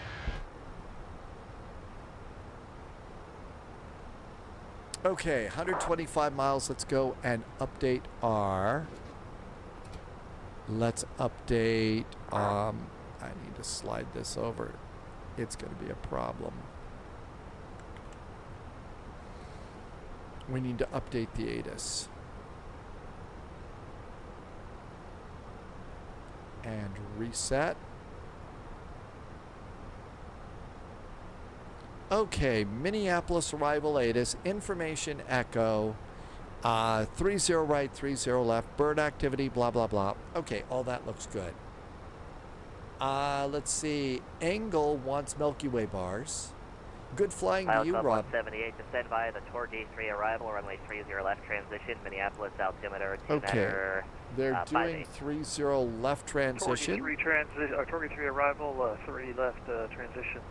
Okay, 125 miles. Let's go and update our. Let's update. I need to slide this over. It's going to be a problem. We need to update the ATIS. And reset. Okay, Minneapolis arrival ATIS, information echo, 30 right, 30 left, bird activity, blah, blah, blah. Okay, all that looks good. Let's see, Angle wants Milky Way bars. Good flying to you, Rob. 178, descend via the Tor D3 arrival, runway 30 left transition, Minneapolis altimeter. Okay, they're doing 30 left transition. Tor D3 arrival, 30 left transition.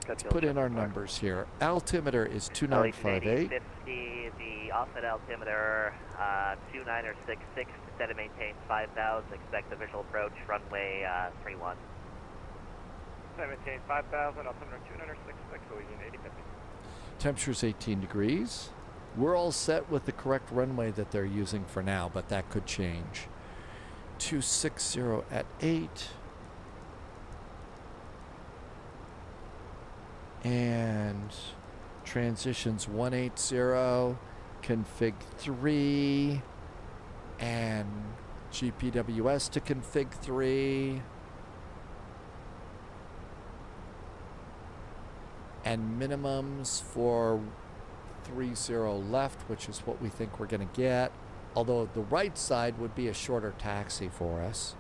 Let's put in our numbers here. Altimeter is 2958. 50, the offset altimeter 2966, set to maintain 5,000, expect the visual approach, runway 31. Set to maintain 5,000, altimeter 2966, Allegiant 8050. Temperature's 18 degrees. We're all set with the correct runway that they're using for now, but that could change. 260 at 8. And transitions 180, config 3, and GPWS to config 3. And minimums for 30 left, which is what we think we're going to get. Although the right side would be a shorter taxi for us.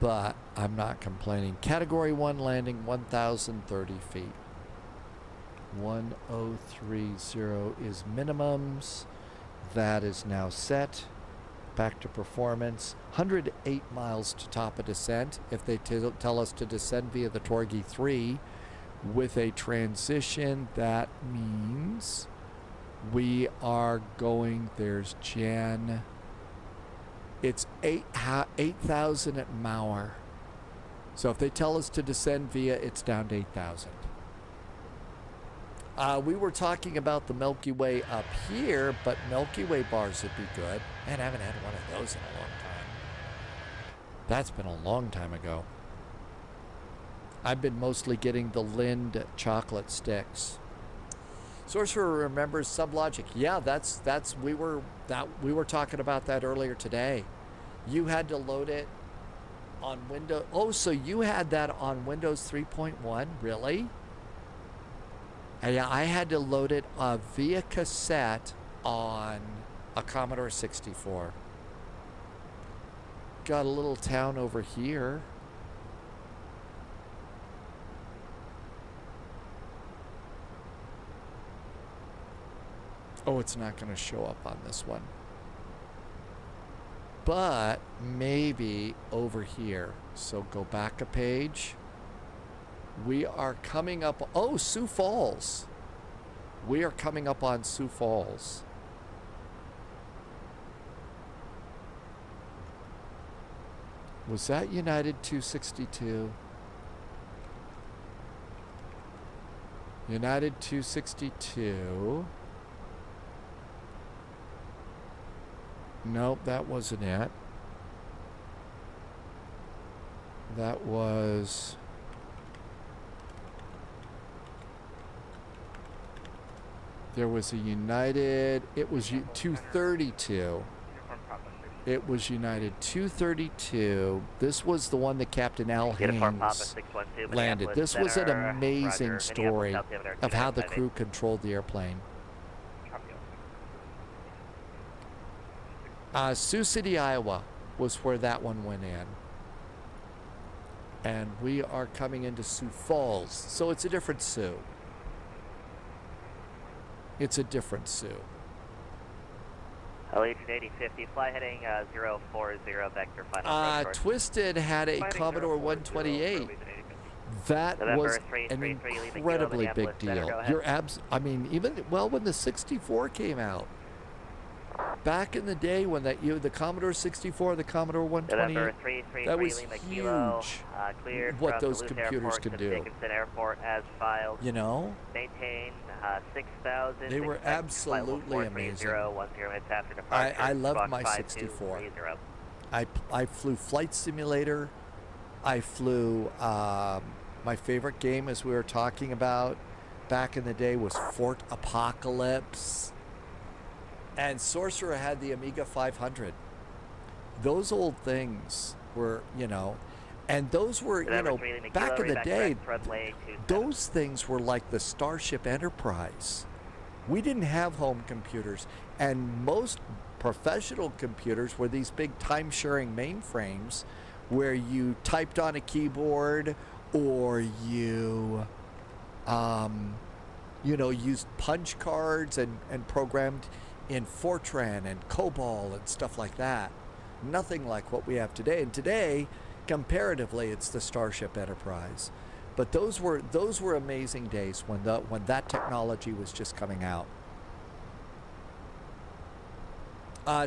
But I'm not complaining. Category 1 landing 1,030 feet. 1030 is minimums. That is now set. Back to performance. 108 miles to top of descent. If they tell us to descend via the Torgi 3 with a transition, that means we are going, there's Jan. It's 8,000 at Mauer. So if they tell us to descend via, it's down to 8,000. We were talking about the Milky Way up here, but Milky Way bars would be good. Man, I haven't had one of those in a long time. That's been a long time ago. I've been mostly getting the Lind chocolate sticks. Sorcerer remembers Sublogic. Yeah, we were talking about that earlier today. You had to load it on Windows. Oh, so you had that on Windows 3.1? Really? Yeah, I had to load it via cassette on a Commodore 64. Got a little town over here. Oh, it's not going to show up on this one. But maybe over here. So go back a page. We are coming up. Oh, Sioux Falls. We are coming up on Sioux Falls. Was that United 262? United 262. Nope, that wasn't it. That was... There was a United... It was 232. It was United 232. This was the one that Captain Al Haynes landed. This was an amazing story of how the crew controlled the airplane. Sioux City, Iowa was where that one went in. And we are coming into Sioux Falls. So it's a different Sioux. It's a different Sioux. Allegiant 8050, fly heading 040, vector final. Twisted had a Commodore 128. That was an incredibly big deal. I mean, even, well, when the 64 came out, back in the day when the Commodore 64, the Commodore 128, that was huge what those computers could do. Airport as filed. You know? Maintain 6,000. They were absolutely amazing. I loved my 64. I flew Flight Simulator. I flew, my favorite game, as we were talking about back in the day, was Fort Apocalypse. And Sorcerer had the Amiga 500. Those old things were, you know, and those were, you know, back in the day, those things were like the Starship Enterprise. We didn't have home computers, and most professional computers were these big time-sharing mainframes where you typed on a keyboard or you, you know, used punch cards and programmed in Fortran and COBOL and stuff like that. Nothing like what we have today. And today, comparatively, it's the Starship Enterprise. But those were amazing days when that technology was just coming out.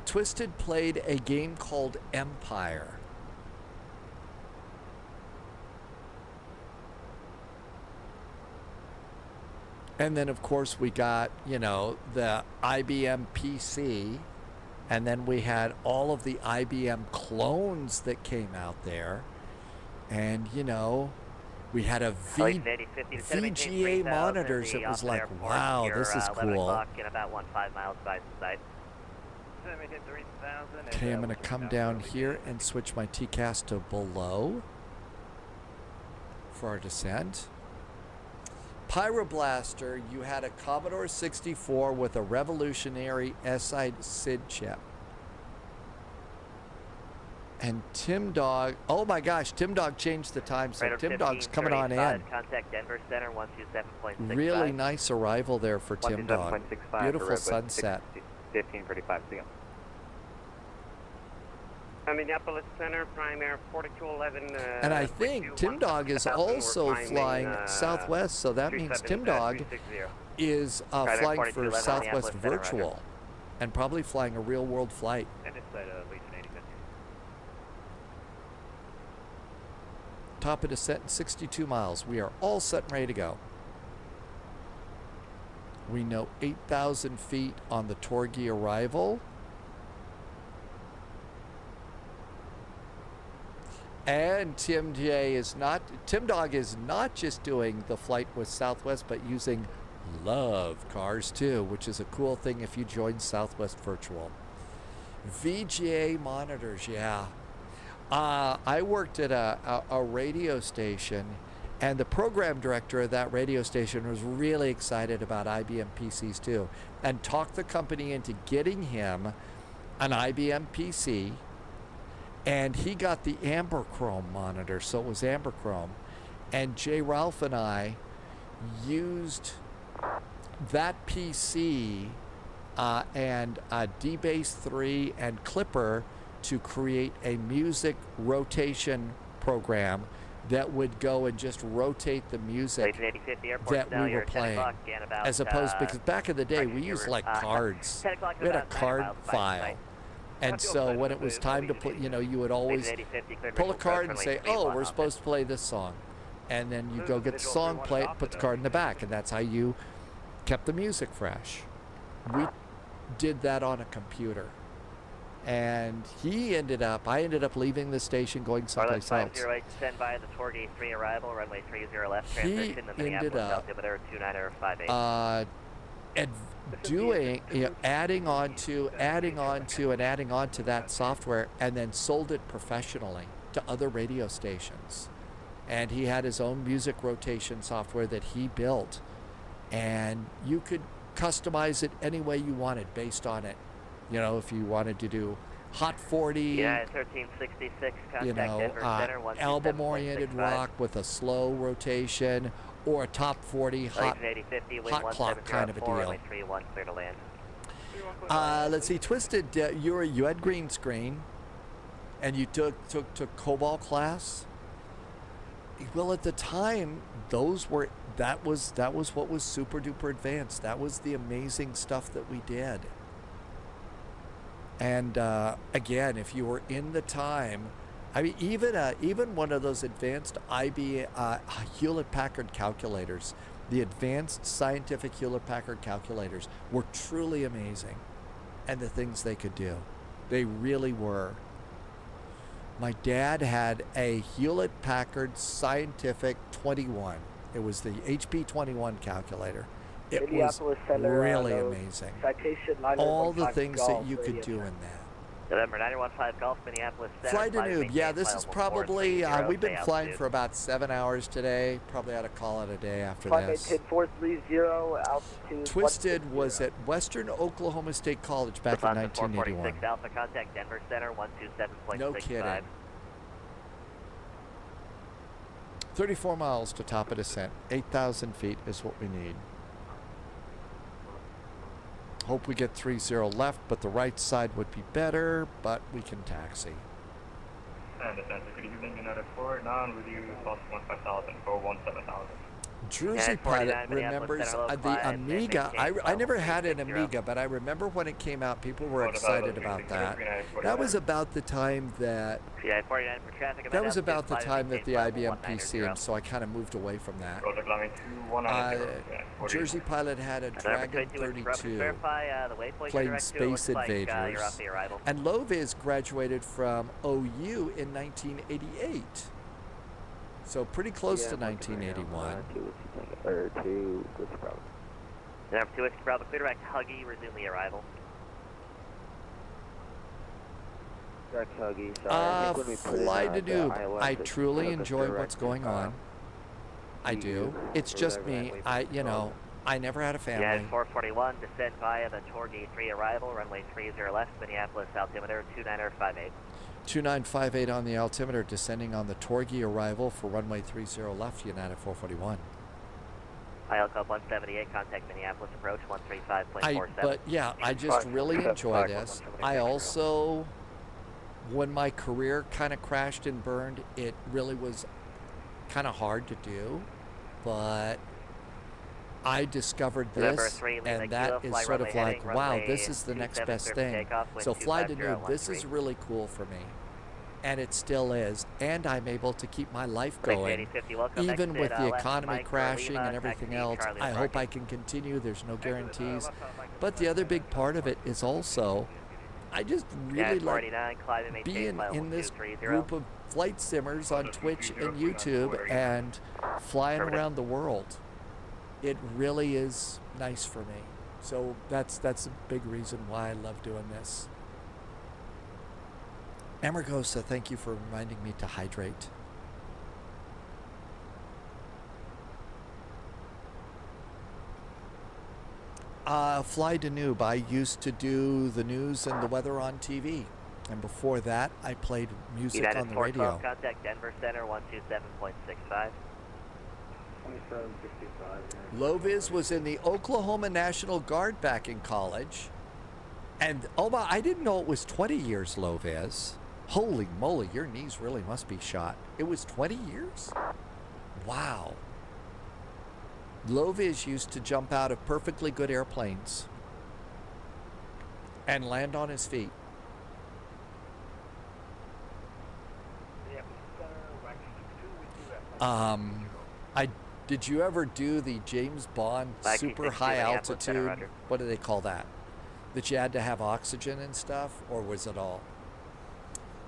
Twisted played a game called Empire. And then, of course, we got, you know, the IBM PC. And then we had all of the IBM clones that came out there. And, you know, we had a VGA monitors. It was like, wow, this is cool. In about 15 miles by site. Okay, I'm going to come down here and switch my TCAS to below for our descent. Pyroblaster, you had a Commodore 64 with a revolutionary SID chip. And Tim Dog, oh my gosh, Tim Dog changed the time, so Tim Dog's coming on in. Contact Denver Center 127.65. Really nice arrival there for Tim Dog. Beautiful sunset. 15:35. See you. Minneapolis Center, prime air 4211. And I think Tim Dog is also flying Southwest, so that means Tim Dog is flying for Southwest Virtual and probably flying a real world flight. Top of descent, 62 miles. We are all set and ready to go. We know 8,000 feet on the Torgi arrival. And Tim Dog is not just doing the flight with Southwest, but using Love cars too, which is a cool thing if you join Southwest Virtual. VGA monitors, yeah. I worked at a radio station, and the program director of that radio station was really excited about IBM PCs too, and talked the company into getting him an IBM PC. And he got the Amber Chrome monitor, so it was Amber Chrome. And Jay Ralph and I used that PC and D-Base 3 and Clipper to create a music rotation program that would go and just rotate the music that we were playing. As opposed, because back in the day, we used like cards. We had a card file. And so when it was time to play, you know, you would always pull a card and say, oh, we're supposed to play this song. And then you go get the song, play it, put the card in the back. And that's how you kept the music fresh. We did that on a computer. And I ended up leaving the station, going someplace else. 508, stand by the Torgi 3 arrival, runway 30 left, He transition to Minneapolis, altimeter 2958. Doing, you know, adding on to that software, and then sold it professionally to other radio stations. And he had his own music rotation software that he built, and you could customize it any way you wanted based on it. You know, if you wanted to do Hot 40, yeah, 1366, you know, album-oriented rock with a slow rotation, or a top 40 hot clock kind of a deal. Let's see, Twisted, you had green screen, and you took COBOL class. Well, at the time, that was what was super duper advanced. That was the amazing stuff that we did. And again, if you were in the time, I mean, even one of those advanced Hewlett-Packard calculators, the advanced scientific Hewlett-Packard calculators were truly amazing, and the things they could do, they really were. My dad had a Hewlett-Packard Scientific 21. It was the HP 21 calculator. It was really amazing. All the things that you could do in that. November 915 Golf, Minneapolis Center. Fly Danube, yeah, this is probably, we've been flying for about 7 hours today. Probably ought to call it a day after this. 430, altitude. Twisted was at Western Oklahoma State College back in 1981. Alpha, contact Denver Center 127.65. No kidding. 34 miles to top of descent. 8,000 feet is what we need. Hope we get 30 left, but the right side would be better, but we can taxi. And the center, good evening, United 4, now with you, lost 15,000 for 17,000. Jersey Pilot remembers the Amiga. I never had an Amiga, but I remember when it came out, people were excited about that. That was about the time that the IBM PC, and so I kind of moved away from that. Jersey Pilot had a Dragon 32 playing Space Invaders, and Loviz graduated from OU in 1988. So pretty close to 1981. Number 2 Whiskey Bravo, clear direct Huggy, resume the arrival. Direct Huggy, sorry. Fly to noob. I truly enjoy what's going on. I do. It's just me. I never had a family. Yeah, 441, descend via the Torgay 3 arrival, runway 30 left, Minneapolis altimeter 2958. 2958 on the altimeter, descending on the Torgay arrival for runway 30 left, United 441. IL Club 178, contact Minneapolis approach 135.47. But yeah, I just really enjoy this. I also, when my career kind of crashed and burned, it really was kind of hard to do, but I discovered this, and that is sort of like, wow, this is the next best thing. So Fly to Noob, this is really cool for me, and it still is, and I'm able to keep my life going, even with the economy crashing and everything else. I hope I can continue. There's no guarantees, but the other big part of it is also, I just really like being in this group of flight simmers on Twitch and YouTube and flying around the world. It really is nice for me. So that's a big reason why I love doing this. Amargosa, thank you for reminding me to hydrate. Fly to Noob. I used to do the news and the weather on TV. And before that, I played music United on the radio. Contact Denver Center 127.65. Loviz was in the Oklahoma National Guard back in college. And, I didn't know it was 20 years, Loviz. Holy moly, your knees really must be shot. It was 20 years? Wow. Loviz used to jump out of perfectly good airplanes and land on his feet. Did you ever do the James Bond super high altitude? What do they call that? That you had to have oxygen and stuff, or was it all?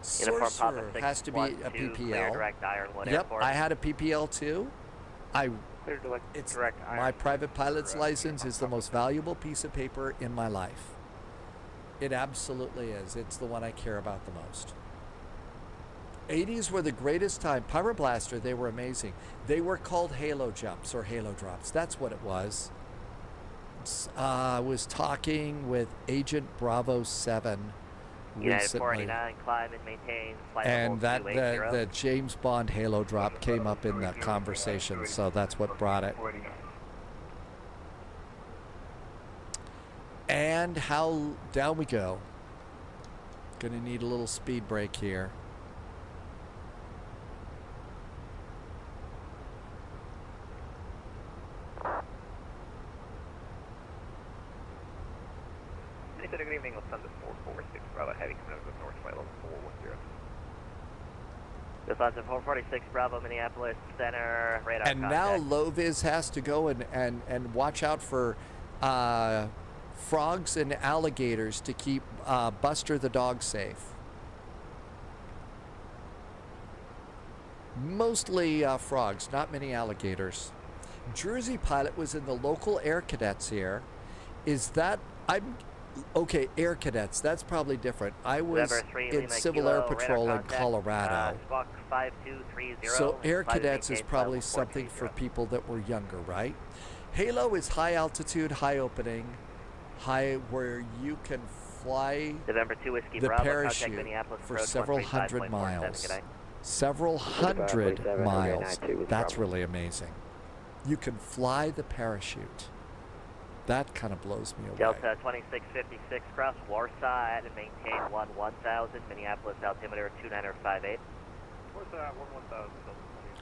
Sorcerer has to be a PPL. Yep, I had a PPL too. My private pilot's license is the most valuable piece of paper in my life. It absolutely is. It's the one I care about the most. 80s were the greatest time. Pyroblaster, they were amazing. They were called halo jumps or halo drops. That's what it was. I was talking with Agent Bravo 7 recently, and that the James Bond halo drop came up in the conversation, so that's what brought it. And how down we go. Gonna need a little speed break here. Good evening, Lufthansa 446, Bravo Heavy, coming over with north flight level 410. Lufthansa 446, Bravo, Minneapolis Center, radar and contact. now Loviz has to go and watch out for frogs and alligators to keep Buster the dog safe. Mostly frogs, not many alligators. Jersey Pilot was in the local Air Cadets here. Is that... Okay, Air Cadets, that's probably different. I was in Civil Air Patrol in Colorado. So Air Cadets is probably something for people that were younger, right? Halo is high altitude, high opening, high where you can fly the parachute for several hundred miles. Several hundred miles. That's really amazing. You can fly the parachute. That kind of blows me away. Delta 2656, cross Warsaw and maintain 1000, Minneapolis altimeter 2958. Where's that 11000?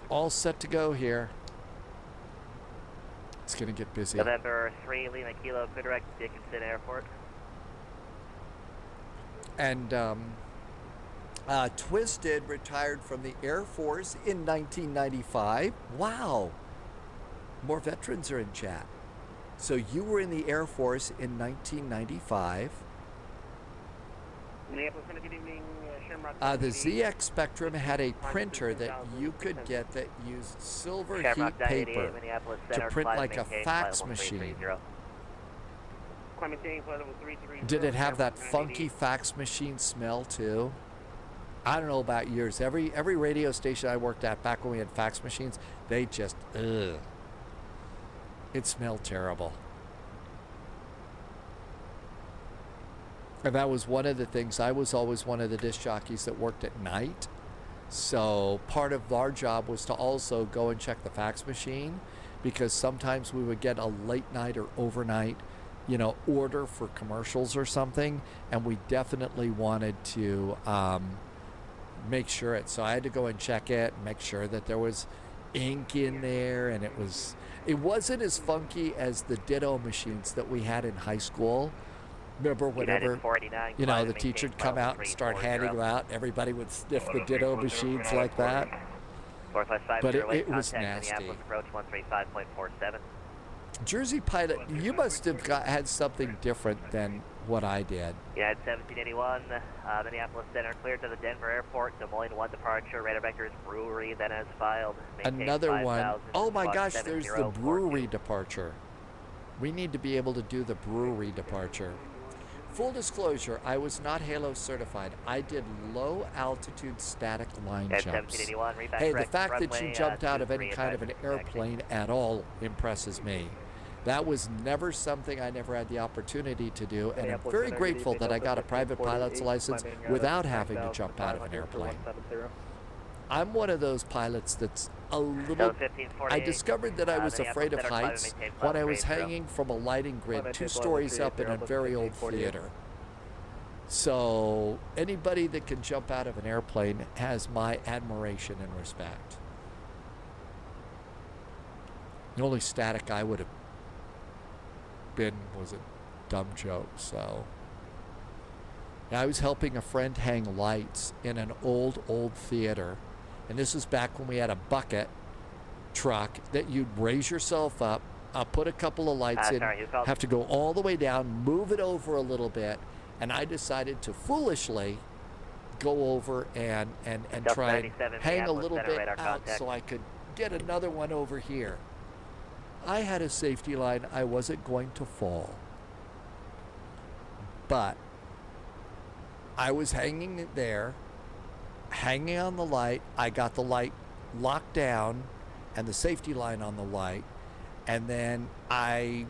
All set to go here. It's going to get busy. November 3, Lima Kilo, clear direct Dickinson Airport. And Twisted retired from the Air Force in 1995. Wow. More veterans are in chat. So you were in the Air Force in 1995. Good evening, The ZX Spectrum had a printer that you could get that used silver heat paper to print like a fax machine. Did it have that funky fax machine smell too? I don't know about yours. Every radio station I worked at back when we had fax machines, they just, ugh. It smelled terrible. And that was one of the things. I was always one of the disc jockeys that worked at night. So part of our job was to also go and check the fax machine, because sometimes we would get a late night or overnight, order for commercials or something, and we definitely wanted to make sure it. So I had to go and check it and make sure that there was ink in there, and it wasn't as funky as the Ditto machines that we had in high school. Remember whenever, the teacher would come out and start handing them out, everybody would sniff the Ditto machines like that. But it was nasty. Jersey Pilot, you must have had something different than what I did. United 1781, Minneapolis Center cleared to the Denver Airport, Des Moines 1 departure, radar vectors brewery, then as filed. Another one. Oh my gosh, there's the brewery departure. We need to be able to do the brewery departure. Full disclosure, I was not Halo certified. I did low altitude static line jumps. Hey, the fact that you jumped out of any kind of an airplane at all impresses me. That was never something I never had the opportunity to do, and I'm very grateful that I got a private pilot's license without having to jump out of an airplane. I'm one of those pilots that's a little... I discovered that I was afraid of heights when I was hanging from a lighting grid 2 stories up in a very old theater. So anybody that can jump out of an airplane has my admiration and respect. The only static I would have been was a dumb joke, so... I was helping a friend hang lights in an old theater. And this was back when we had a bucket truck that you'd raise yourself up, put a couple of lights in, have to go all the way down, move it over a little bit, and I decided to foolishly go over and try and hang a little bit out so I could get another one over here. I had a safety line. I wasn't going to fall. But I was hanging there, hanging on the light. I got the light locked down and the safety line on the light, and then I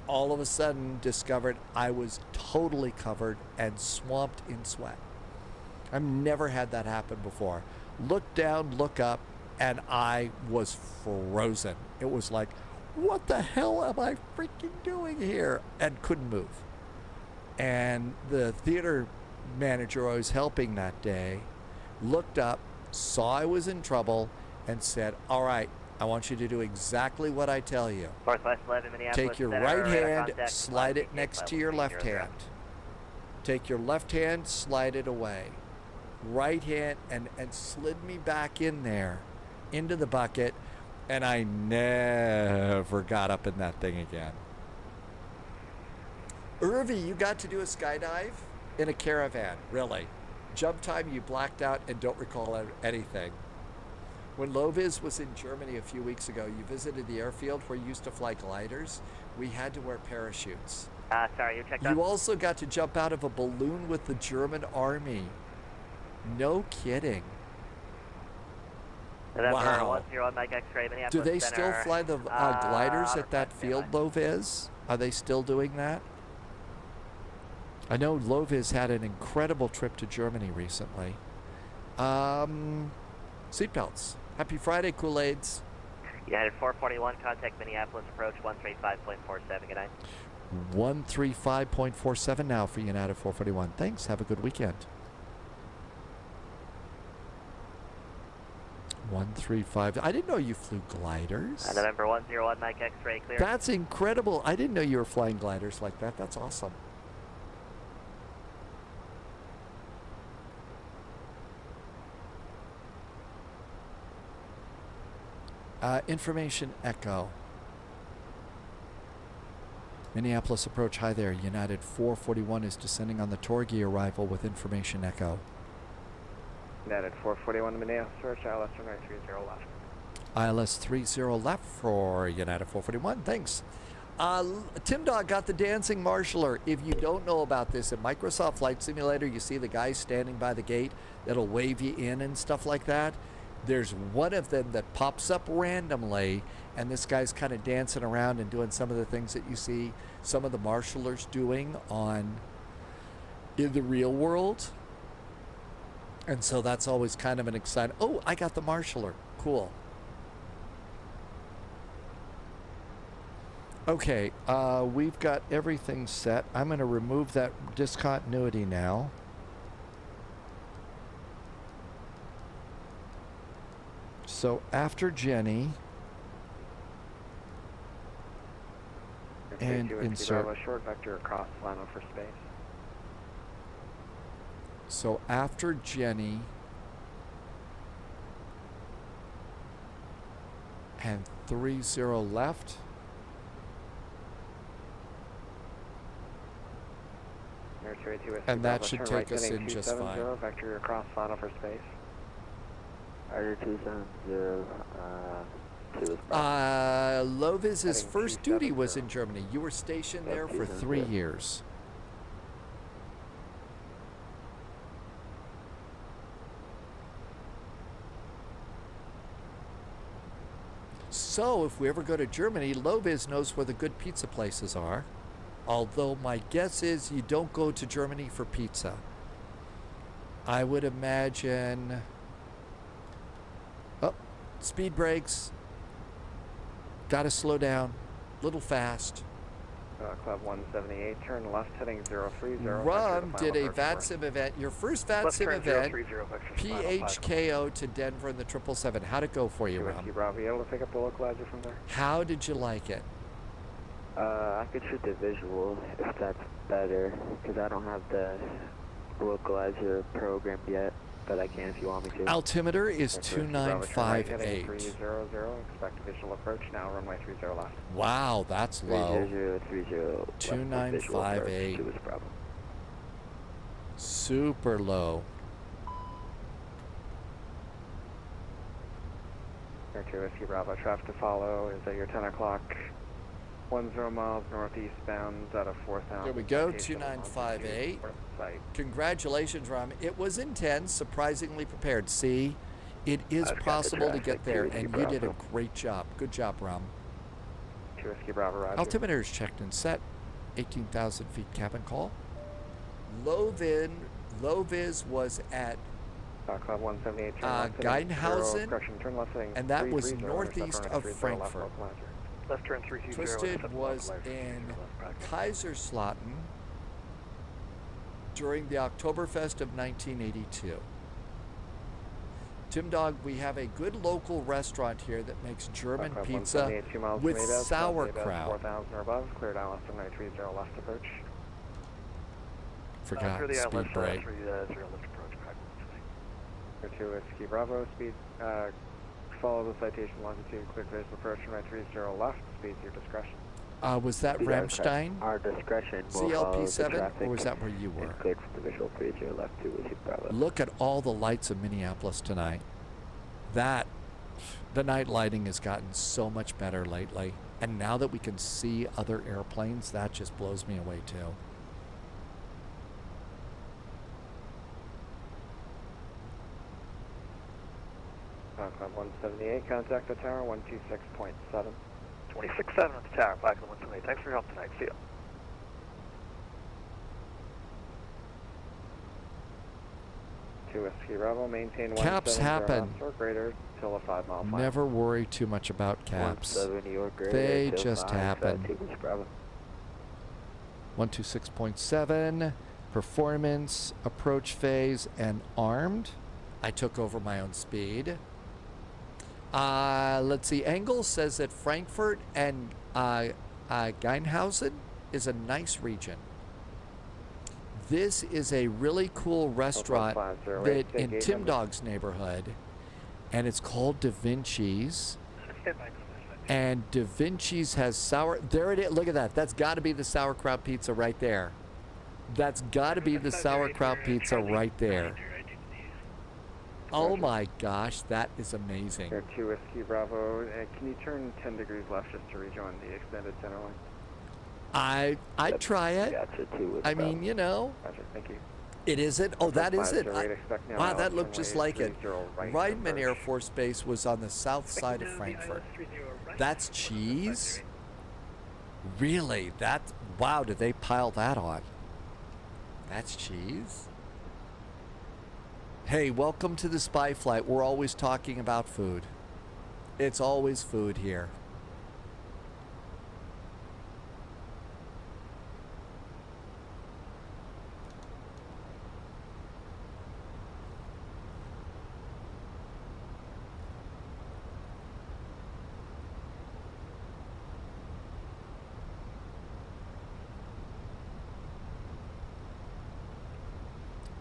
all of a sudden discovered I was totally covered and swamped in sweat. I've never had that happen before. Look down, look up, and I was frozen. It was like, what the hell am I freaking doing here? And couldn't move. And the theater manager I was helping that day looked up, saw I was in trouble, and said, all right, I want you to do exactly what I tell you. Take your right hand, slide it next to your left hand. Take your left hand, slide it away. Right hand, and slid me back in there, into the bucket, and I never got up in that thing again. Irvi, you got to do a skydive in a caravan, really. Jump time, you blacked out and don't recall anything. When Loviz was in Germany a few weeks ago, you visited the airfield where you used to fly gliders. We had to wear parachutes. Sorry, you checked on? You also got to jump out of a balloon with the German army. No kidding. Wow. Do they still fly the gliders at that field, Loviz? Are they still doing that? I know Loviz had an incredible trip to Germany recently. Seatbelts. Happy Friday, Kool-Aids. United 441, contact Minneapolis, approach 135.47, good night. 135.47 now for United 441. Thanks, have a good weekend. 135. I didn't know you flew gliders. November 101, Mike X-ray clear. That's incredible. I didn't know you were flying gliders like that. That's awesome. Information Echo. Minneapolis approach. Hi there. United 441 is descending on the Torgi arrival with information Echo. United 441 to Minneapolis approach. ILS 2930 left. ILS 30 left for United 441. Thanks. Tim Dog got the dancing marshaller. If you don't know about this, in Microsoft Flight Simulator, you see the guy standing by the gate that'll wave you in and stuff like that. There's one of them that pops up randomly, and this guy's kind of dancing around and doing some of the things that you see some of the marshallers doing in the real world. And so that's always kind of an exciting, oh, I got the marshaller. Cool. Okay, we've got everything set. I'm going to remove that discontinuity now. So after Jenny, and insert. A short vector across final for space. So after Jenny and 30 left. And that should take us in just fine. Vector across final for space. Lovis's first duty was in Germany. You were stationed there for 3 years. So if we ever go to Germany, Lovis knows where the good pizza places are. Although my guess is you don't go to Germany for pizza. I would imagine... Oh, speed brakes. Gotta slow down. Little fast. Club 178, turn left heading 030. Rum did a VATSIM event. Your first VATSIM event, PHKO to Denver in the 777. How'd it go for you, Rum? Bravo, able to pick up the localizer from there? How did you like it? I could shoot the visual if that's better, because I don't have the localizer programmed yet, but I can if you want me to. Altimeter is 2958. 300, expect visual approach now, runway 30 left. Wow, that's low. 3030. 2958. Super low. Air Whiskey Bravo, traffic to follow is at your 10 o'clock. 10 miles northeastbound out of 4,000. There we go, 2958. Congratulations, Ram. It was intense, surprisingly prepared. See, it is possible to get there, and you did a great job. Good job, Ram. Whiskey Bravo, roger. Altimeter is checked and set. 18,000 feet cabin call. Lovis was at Club 178, Geinhausen, and that was northeast of Frankfurt. Left turn 320. Twisted was in Kaiserslautern during the Oktoberfest of 1982. Tim Dog, we have a good local restaurant here that makes German pizza with sauerkraut. 4,000 or above, cleared ILS 930 left approach. Forgot speed brake. 2 Whiskey Bravo, speed, follow the citation longitude, clear visual approach from 930 left, speed's your discretion. Was that Ramstein? Our discretion. CLP7, or was that where you were? Cleared for the visual 30 left 2 Whiskey Bravo. Look at all the lights of Minneapolis tonight. The night lighting has gotten so much better lately. And now that we can see other airplanes, that just blows me away too. Club 178, contact the tower 126.7. 26.7 at the tower, back to 178. Thanks for your help tonight. See ya. Whiskey Bravo, maintain Caps happen. or greater till a 5 mile flight. Never worry too much about caps. They just happen. 126.7, performance, approach phase, and armed. I took over my own speed. Let's see. Engel says that Frankfurt and Geinhausen is a nice region. This is a really cool restaurant that in Tim Dog's neighborhood, and it's called Da Vinci's. And Da Vinci's has there it is. Look at that. That's got to be the sauerkraut pizza right there. That's got to be the sauerkraut pizza right there. Oh my gosh, that is amazing. Air 2 Whiskey Bravo. Can you turn 10 degrees left just to rejoin the extended center line? I'd try it. I mean, you know. Roger, thank you. It is it? Oh, that is it. Wow, that looked just like it. Reitman Air Force Base was on the south side of Frankfurt. That's cheese? Really? Wow, did they pile that on? That's cheese? Hey, welcome to the Spy Flight. We're always talking about food. It's always food here.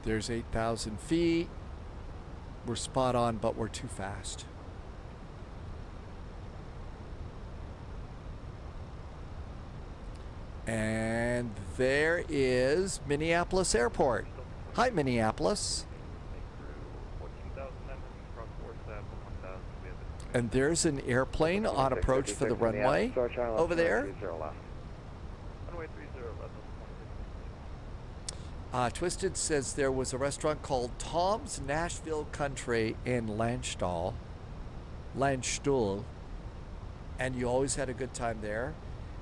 There's 8,000 feet. We're spot on, but we're too fast. And there is Minneapolis Airport. Hi, Minneapolis. And there's an airplane on approach for the runway over there. Twisted says there was a restaurant called Tom's Nashville Country in Landstuhl, and you always had a good time there.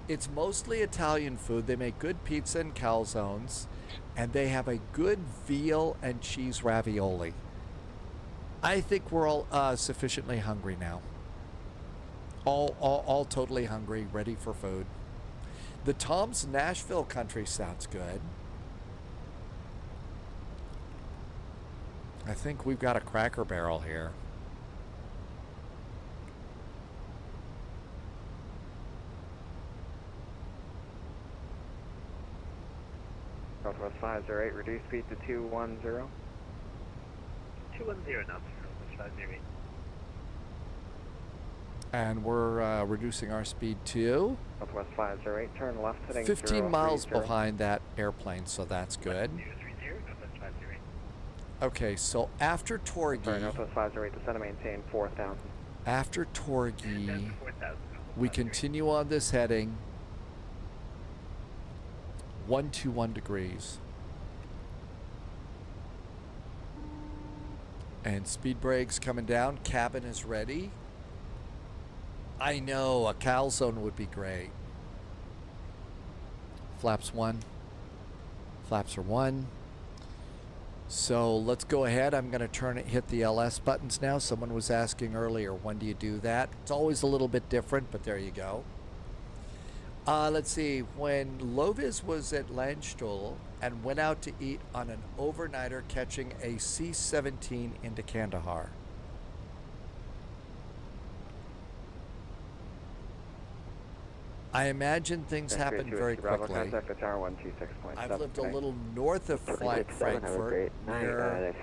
It's mostly Italian food. They make good pizza and calzones, and they have a good veal and cheese ravioli. I think we're all sufficiently hungry now. All totally hungry, ready for food. The Tom's Nashville Country sounds good. I think we've got a Cracker Barrel here. Southwest 508, reduce speed to 210. 210 now, Southwest 508. And we're reducing our speed to Southwest 508, turn left heading 15 miles behind that airplane, so that's good. Okay, so after Torgi, Northwest 508, descend and maintain 4,000. After Torgi, we continue on this heading 121 degrees. And speed brakes coming down, cabin is ready. I know, a calzone would be great. Flaps 1. Flaps are 1. So let's go ahead. I'm going to hit the LS buttons now. Someone was asking earlier, when do you do that? It's always a little bit different, but there you go. Let's see. When Lovis was at Landstuhl and went out to eat on an overnighter catching a C-17 into Kandahar. I imagine things happen very quickly. I've lived a little north of Frankfurt, near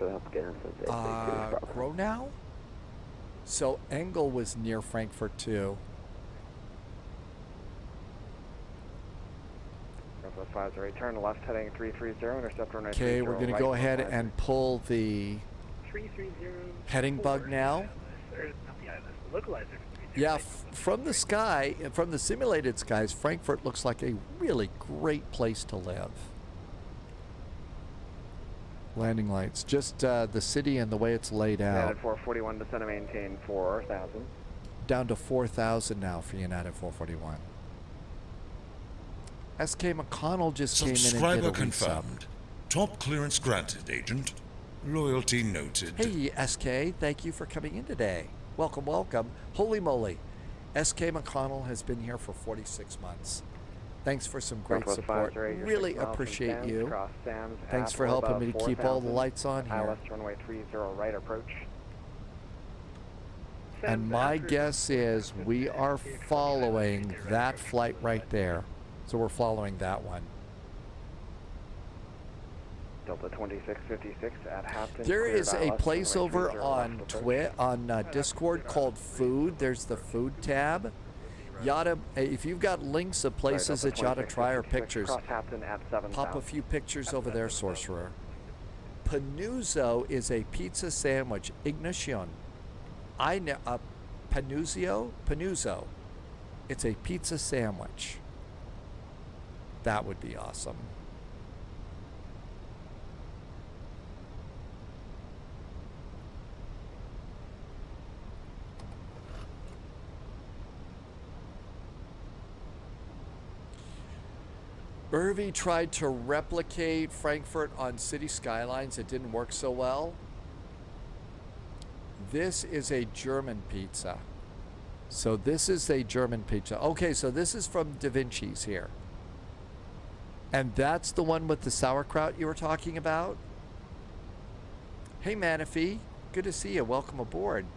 Gronau. So Engel was near Frankfurt too. Turn left heading 330, intercept runway. Okay, we're going to go ahead and pull the heading bug now. Yeah, from the sky, from the simulated skies, Frankfurt looks like a really great place to live. Landing lights, just the city and the way it's laid out. United 441, descend and maintain 4,000. Down to 4,000 now for United 441. SK McConnell just came in and did a Subscriber confirmed. Top clearance granted, Agent. Loyalty noted. Hey, SK, thank you for coming in today. Welcome, welcome. Holy moly. SK McConnell has been here for 46 months. Thanks for some great support. Really appreciate you. Thanks for helping me to keep all the lights on here. ILS runway 30 right approach. And my guess is we are following that flight right there. So we're following that one. Delta 2656 at Hampton. There cleared is a ILS, place runway over 30 on left approach. Discord called Food. There's the Food tab. If you've got links of places that you ought to try or pictures, Cross Hampton at 7,000. pop a few pictures over there, Sorcerer. Panuzzo is a pizza sandwich. Ignition. Panuzzo. It's a pizza sandwich. That would be awesome. Irvi tried to replicate Frankfurt on City Skylines. It didn't work so well. This is a German pizza. So this is a German pizza. Okay, so this is from Da Vinci's here. And that's the one with the sauerkraut you were talking about? Hey, Manifee. Good to see you. Welcome aboard.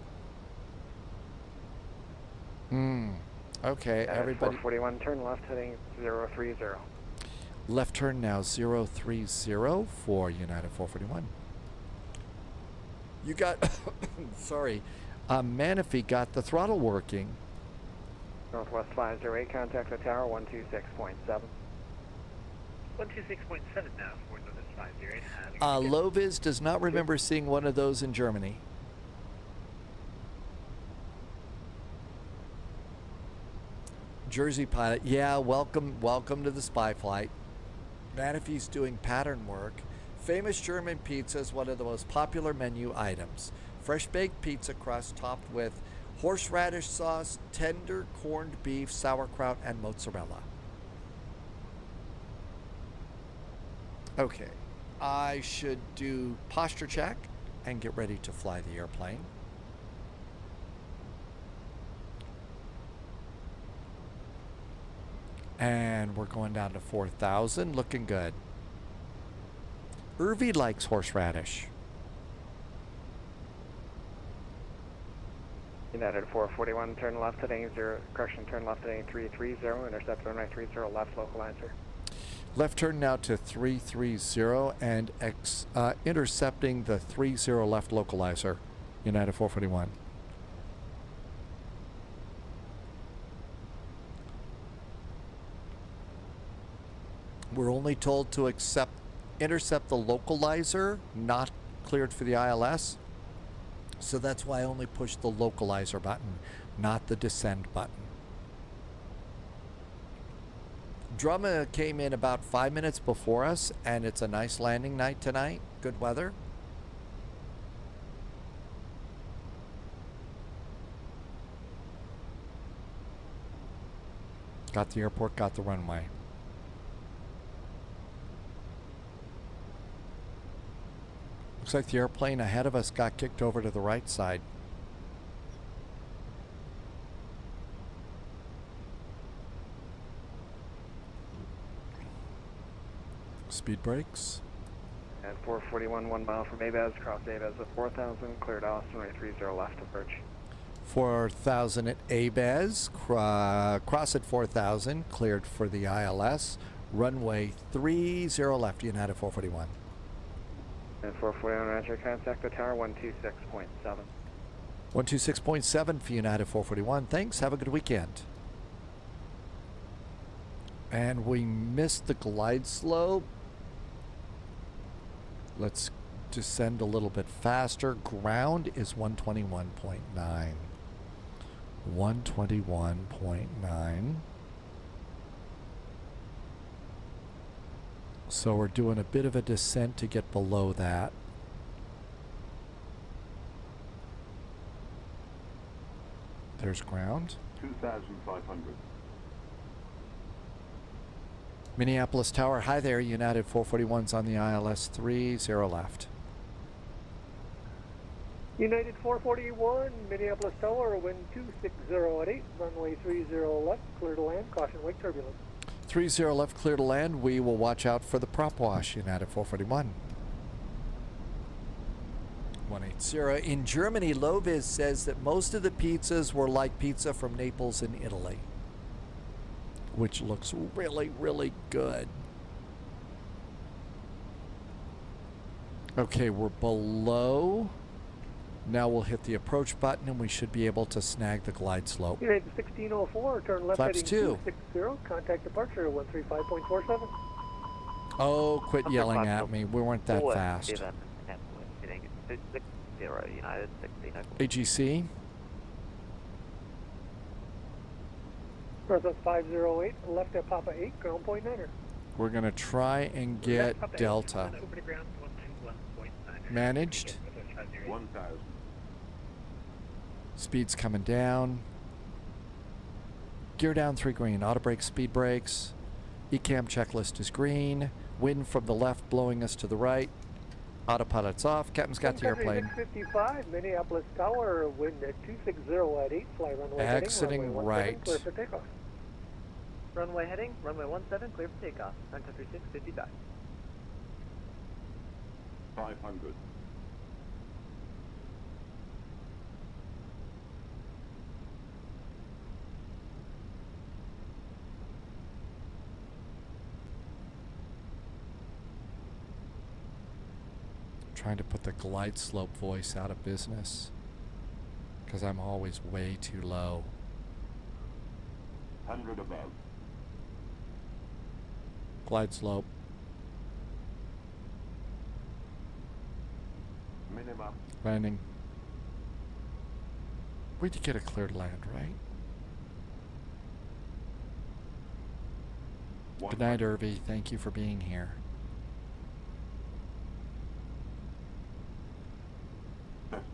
Okay, everybody. 441, turn left heading 030. Left turn now 030 for United 441. You got, sorry, Manifee got the throttle working. Northwest 508, contact the tower 126.7. 126.7 now for Northwest 508. Loviz does not remember seeing one of those in Germany. Jersey pilot, yeah, welcome to the spy flight. Manifee's doing pattern work. Famous German pizza is one of the most popular menu items. Fresh baked pizza crust topped with horseradish sauce, tender corned beef, sauerkraut, and mozzarella. Okay, I should do posture check and get ready to fly the airplane. And we're going down to 4,000, looking good. Irvi likes horseradish. United 441, turn left heading 0, correction, turn left heading 330, intercept runway 30 left localizer. Left turn now to 330 and intercepting the 30 left localizer, United 441. We're only told to intercept the localizer, not cleared for the ILS. So that's why I only pushed the localizer button, not the descend button. Drummer came in about 5 minutes before us, and it's a nice landing night tonight. Good weather. Got the airport, got the runway. Looks like the airplane ahead of us got kicked over to the right side. Speed brakes. And 441, 1 mile from ABAS, cross ABAS at 4,000, cleared Austin, runway 30 left approach. 4,000 at ABAS, cross at 4,000, cleared for the ILS, runway 30 left, United 441. And 441, roger, contact the tower 126.7. 126.7 for United 441. Thanks, have a good weekend. And we missed the glide slope. Let's descend a little bit faster. Ground is 121.9. 121.9. So we're doing a bit of a descent to get below that. There's ground. 2,500. Minneapolis Tower, hi there, United 441's on the ILS 30 left. United 441, Minneapolis Tower, wind 260 at 8, runway 30 left, clear to land, caution wake turbulence. 30 left, clear to land. We will watch out for the prop wash, United 441. 180. In Germany, Loviz says that most of the pizzas were like pizza from Naples in Italy, which looks really, really good. Okay, we're below. Now we'll hit the approach button and we should be able to snag the glide slope. United 1604, turn left Flaps heading 2. 260, contact departure 135.47. Oh, quit yelling at me. We weren't that fast. United 1604. AGC. Northwest 508, left at Papa 8, ground point 9er. We're going to try and get Delta. Managed. 1,000. Speed's coming down. Gear down 3 green. Auto brakes, speed brakes. ECAM checklist is green. Wind from the left blowing us to the right. Autopilot's off. Captain's got the airplane. 655, Minneapolis Tower, wind at 260 at 8, fly runway Exiting heading, runway right. 17, clear for takeoff. Runway heading, runway 17, clear for takeoff. Sun country 655. 500. Trying to put the glide slope voice out of business because I'm always way too low. 100 above. Glide slope. Minimum. Landing. We did get a cleared land, right? Good night, Irby. Thank you for being here. 50,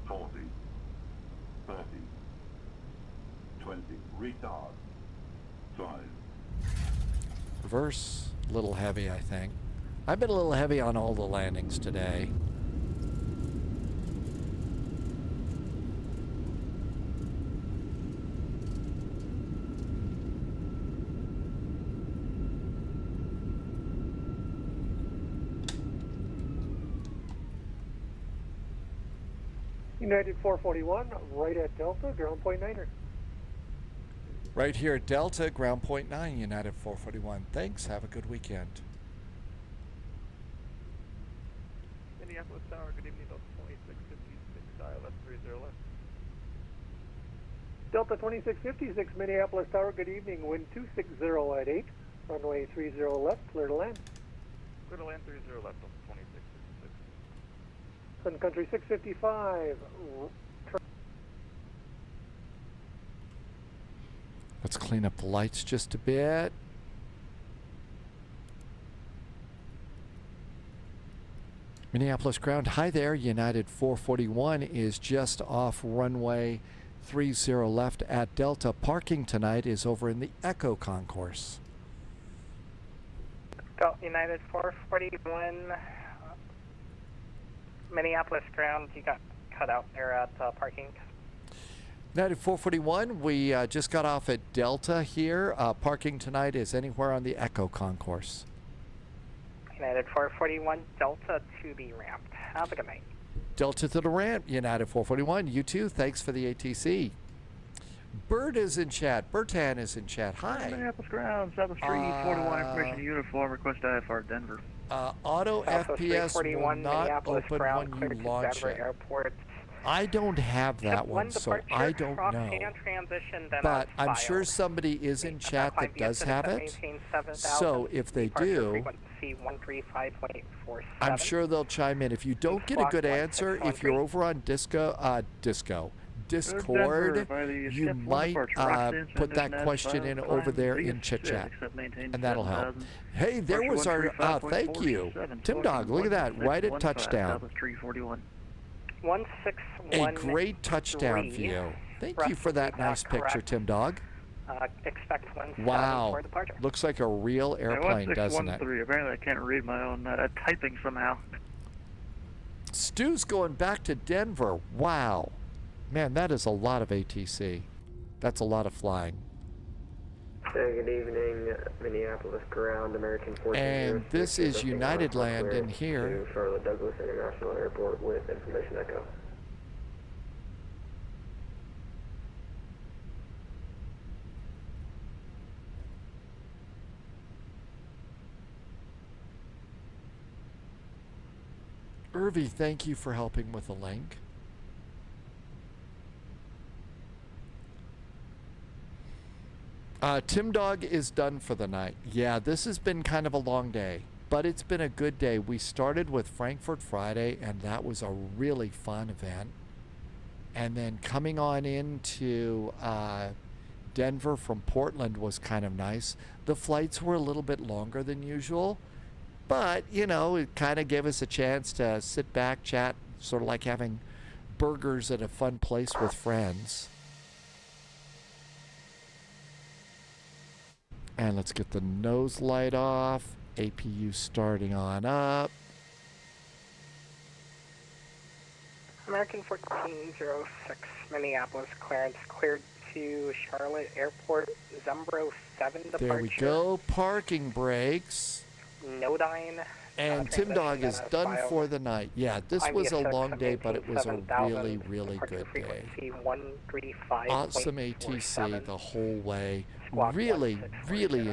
40, 30, 20, retard, 5. Reverse, a little heavy, I think. I've been a little heavy on all the landings today. United 441, right at Delta, ground point 9er. Right here at Delta, ground point 9, United 441. Thanks. Have a good weekend. Minneapolis Tower, good evening, Delta 2656, dial left 30 left. Delta 2656, Minneapolis Tower, good evening, wind 260 at 8, runway 30 left, clear to land. Clear to land 30 left, Delta 2656. Sun country 655, Let's clean up the lights just a bit. Minneapolis ground. Hi there. United 441 is just off runway 30 left at Delta. Parking tonight is over in the Echo Concourse. United 441, Minneapolis ground, you got cut out there at parking. United 441, we just got off at Delta here. Parking tonight is anywhere on the Echo Concourse. United 441, Delta to the ramp. Have a good night. Delta to the ramp, United 441. You too. Thanks for the ATC. Bert is in chat. Bertan is in chat. Hi. Minneapolis ground, Southwest 341, information uniform, request IFR Denver. Auto Southwest FPS will 341, not Minneapolis open ground, when clear you to launch Denver it. Airport. I don't have that one, so I don't know. And transition, then But I'm filed. sure somebody is in chat that does have it. So if they do, I'm sure they'll chime in. If you don't get a good answer, if you're over on Discord, you might put that question in over there in chit chat, and that'll help. Hey, there was our thank you, Tim Dog. Look at that, right at touchdown. 161. A great touchdown view. Thank you for that nice picture, Tim Dog. Expect 170 Wow, for departure. looks like a real airplane, doesn't it? 1613. Apparently I can't read my own typing somehow. Stu's going back to Denver. Wow. Man, that is a lot of ATC. That's a lot of flying. Good evening, Minneapolis ground, American 14. And this is United Land in here. To Charlotte Douglas International Airport with information echo. Irvi, thank you for helping with the link. Tim Dog is done for the night. Yeah, this has been kind of a long day, but it's been a good day. We started with Frankfurt Friday, and that was a really fun event. And then coming on into Denver from Portland was kind of nice. The flights were a little bit longer than usual, but, you know, it kind of gave us a chance to sit back, chat, sort of like having burgers at a fun place with friends. And let's get the nose light off. APU starting on up. American 1406, Minneapolis clearance cleared to Charlotte Airport, Zumbro 7 departure. There we go. Parking brakes. No dying. And Tim Dog is done for the night. Yeah, this was a long day, but it was a really, really good day. Awesome ATC the whole way. Really, really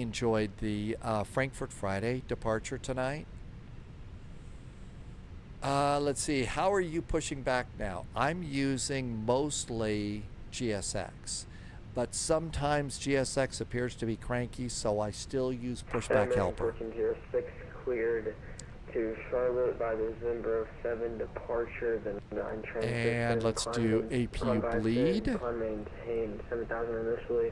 enjoyed the Frankfurt Friday departure tonight. Let's see, how are you pushing back now? I'm using mostly GSX, but sometimes GSX appears to be cranky, so I still use pushback helper. 1406 cleared to Charlotte by the Zimbro 7 departure, the 9 transit. And let's do APU bleed. Maintained 7,000 initially.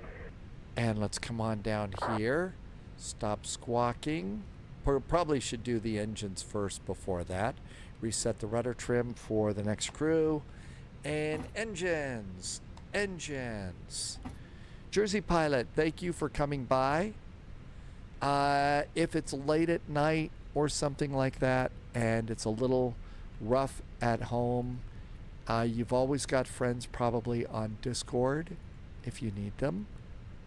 And let's come on down here. Stop squawking. Probably should do the engines first before that. Reset the rudder trim for the next crew. And engines. Jersey Pilot, thank you for coming by. If it's late at night or something like that and it's a little rough at home, you've always got friends probably on Discord if you need them.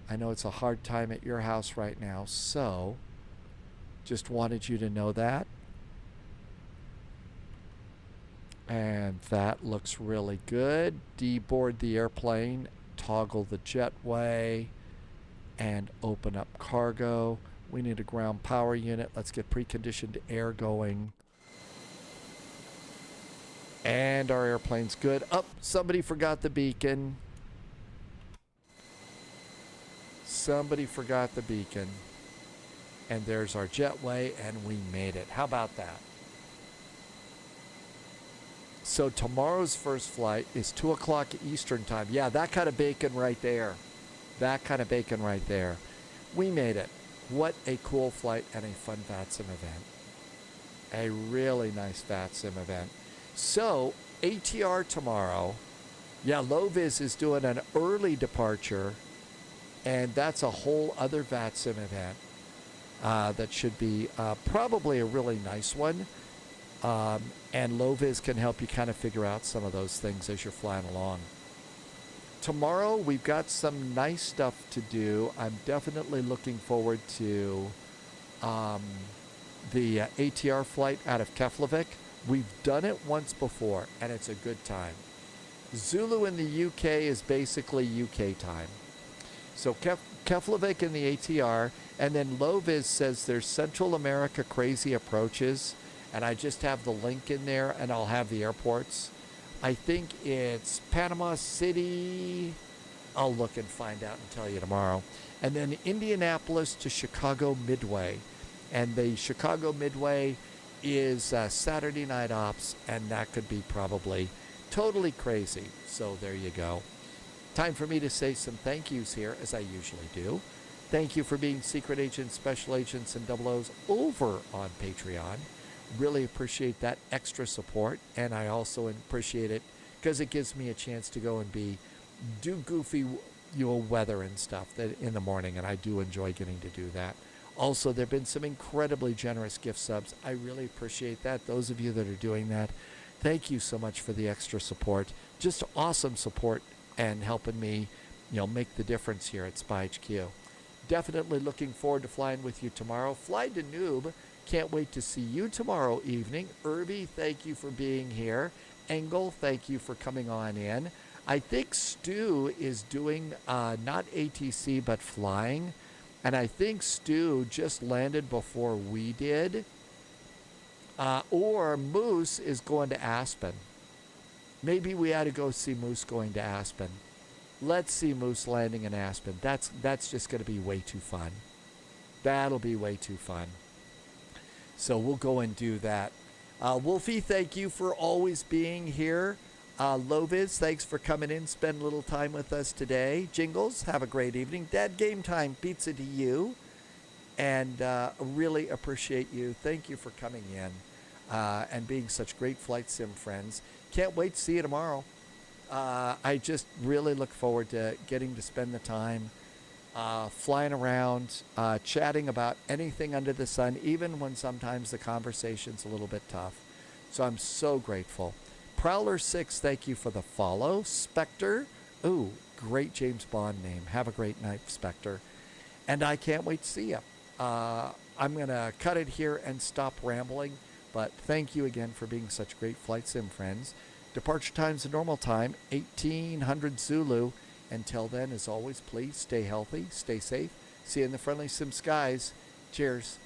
I know it's a hard time at your house right now, so just wanted you to know that. And that looks really good. Deboard the airplane, toggle the jetway, and open up cargo. We need a ground power unit. Let's get preconditioned air going. And our airplane's good. Oh, somebody forgot the beacon. Somebody forgot the beacon. And there's our jetway, and we made it. How about that? So tomorrow's first flight is 2 o'clock Eastern time. Yeah, that kind of bacon right there. That kind of bacon right there. We made it. What a cool flight and a fun VATSIM event. A really nice VATSIM event. So, ATR tomorrow. Yeah, Loviz is doing an early departure, and that's a whole other VATSIM event that should be probably a really nice one. And Loviz can help you kind of figure out some of those things as you're flying along. Tomorrow, we've got some nice stuff to do. I'm definitely looking forward to the ATR flight out of Keflavik. We've done it once before, and it's a good time. Zulu in the UK is basically UK time. So Keflavik in the ATR, and then Loviz says there's Central America crazy approaches, and I just have the link in there, and I'll have the airports. I think it's Panama City. I'll look and find out and tell you tomorrow. And then Indianapolis to Chicago Midway. And the Chicago Midway is Saturday night ops, and that could be probably totally crazy. So there you go. Time for me to say some thank yous here, as I usually do. Thank you for being secret agents, special agents, and double O's over on Patreon. Really appreciate that extra support, and I also appreciate it because it gives me a chance to go and do goofy weather and stuff that in the morning, and I do enjoy getting to do that. Also, there have been some incredibly generous gift subs. I really appreciate that. Those of you that are doing that, thank you so much for the extra support. Just awesome support and helping me make the difference here at Spy HQ. Definitely looking forward to flying with you tomorrow. Fly to Noob. Can't wait to see you tomorrow evening. Irby, thank you for being here. Engel, thank you for coming on in. I think Stu is doing not ATC but flying. And I think Stu just landed before we did. Or Moose is going to Aspen. Maybe we ought to go see Moose going to Aspen. Let's see Moose landing in Aspen. That's just going to be way too fun. That'll be way too fun. So we'll go and do that. Wolfie, thank you for always being here. Loviz, thanks for coming in, spend a little time with us today. Jingles, have a great evening. Dad, game time pizza to you. And really appreciate you. Thank you for coming in and being such great flight sim friends. Can't wait to see you tomorrow. I just really look forward to getting to spend the time flying around, chatting about anything under the sun, even when sometimes the conversation's a little bit tough. So I'm so grateful. Prowler6, thank you for the follow. Spectre, ooh, great James Bond name. Have a great night, Spectre. And I can't wait to see you. I'm going to cut it here and stop rambling, but thank you again for being such great flight sim friends. Departure time's the normal time, 1800 Zulu. Until then, as always, please stay healthy, stay safe. See you in the friendly sim skies. Cheers.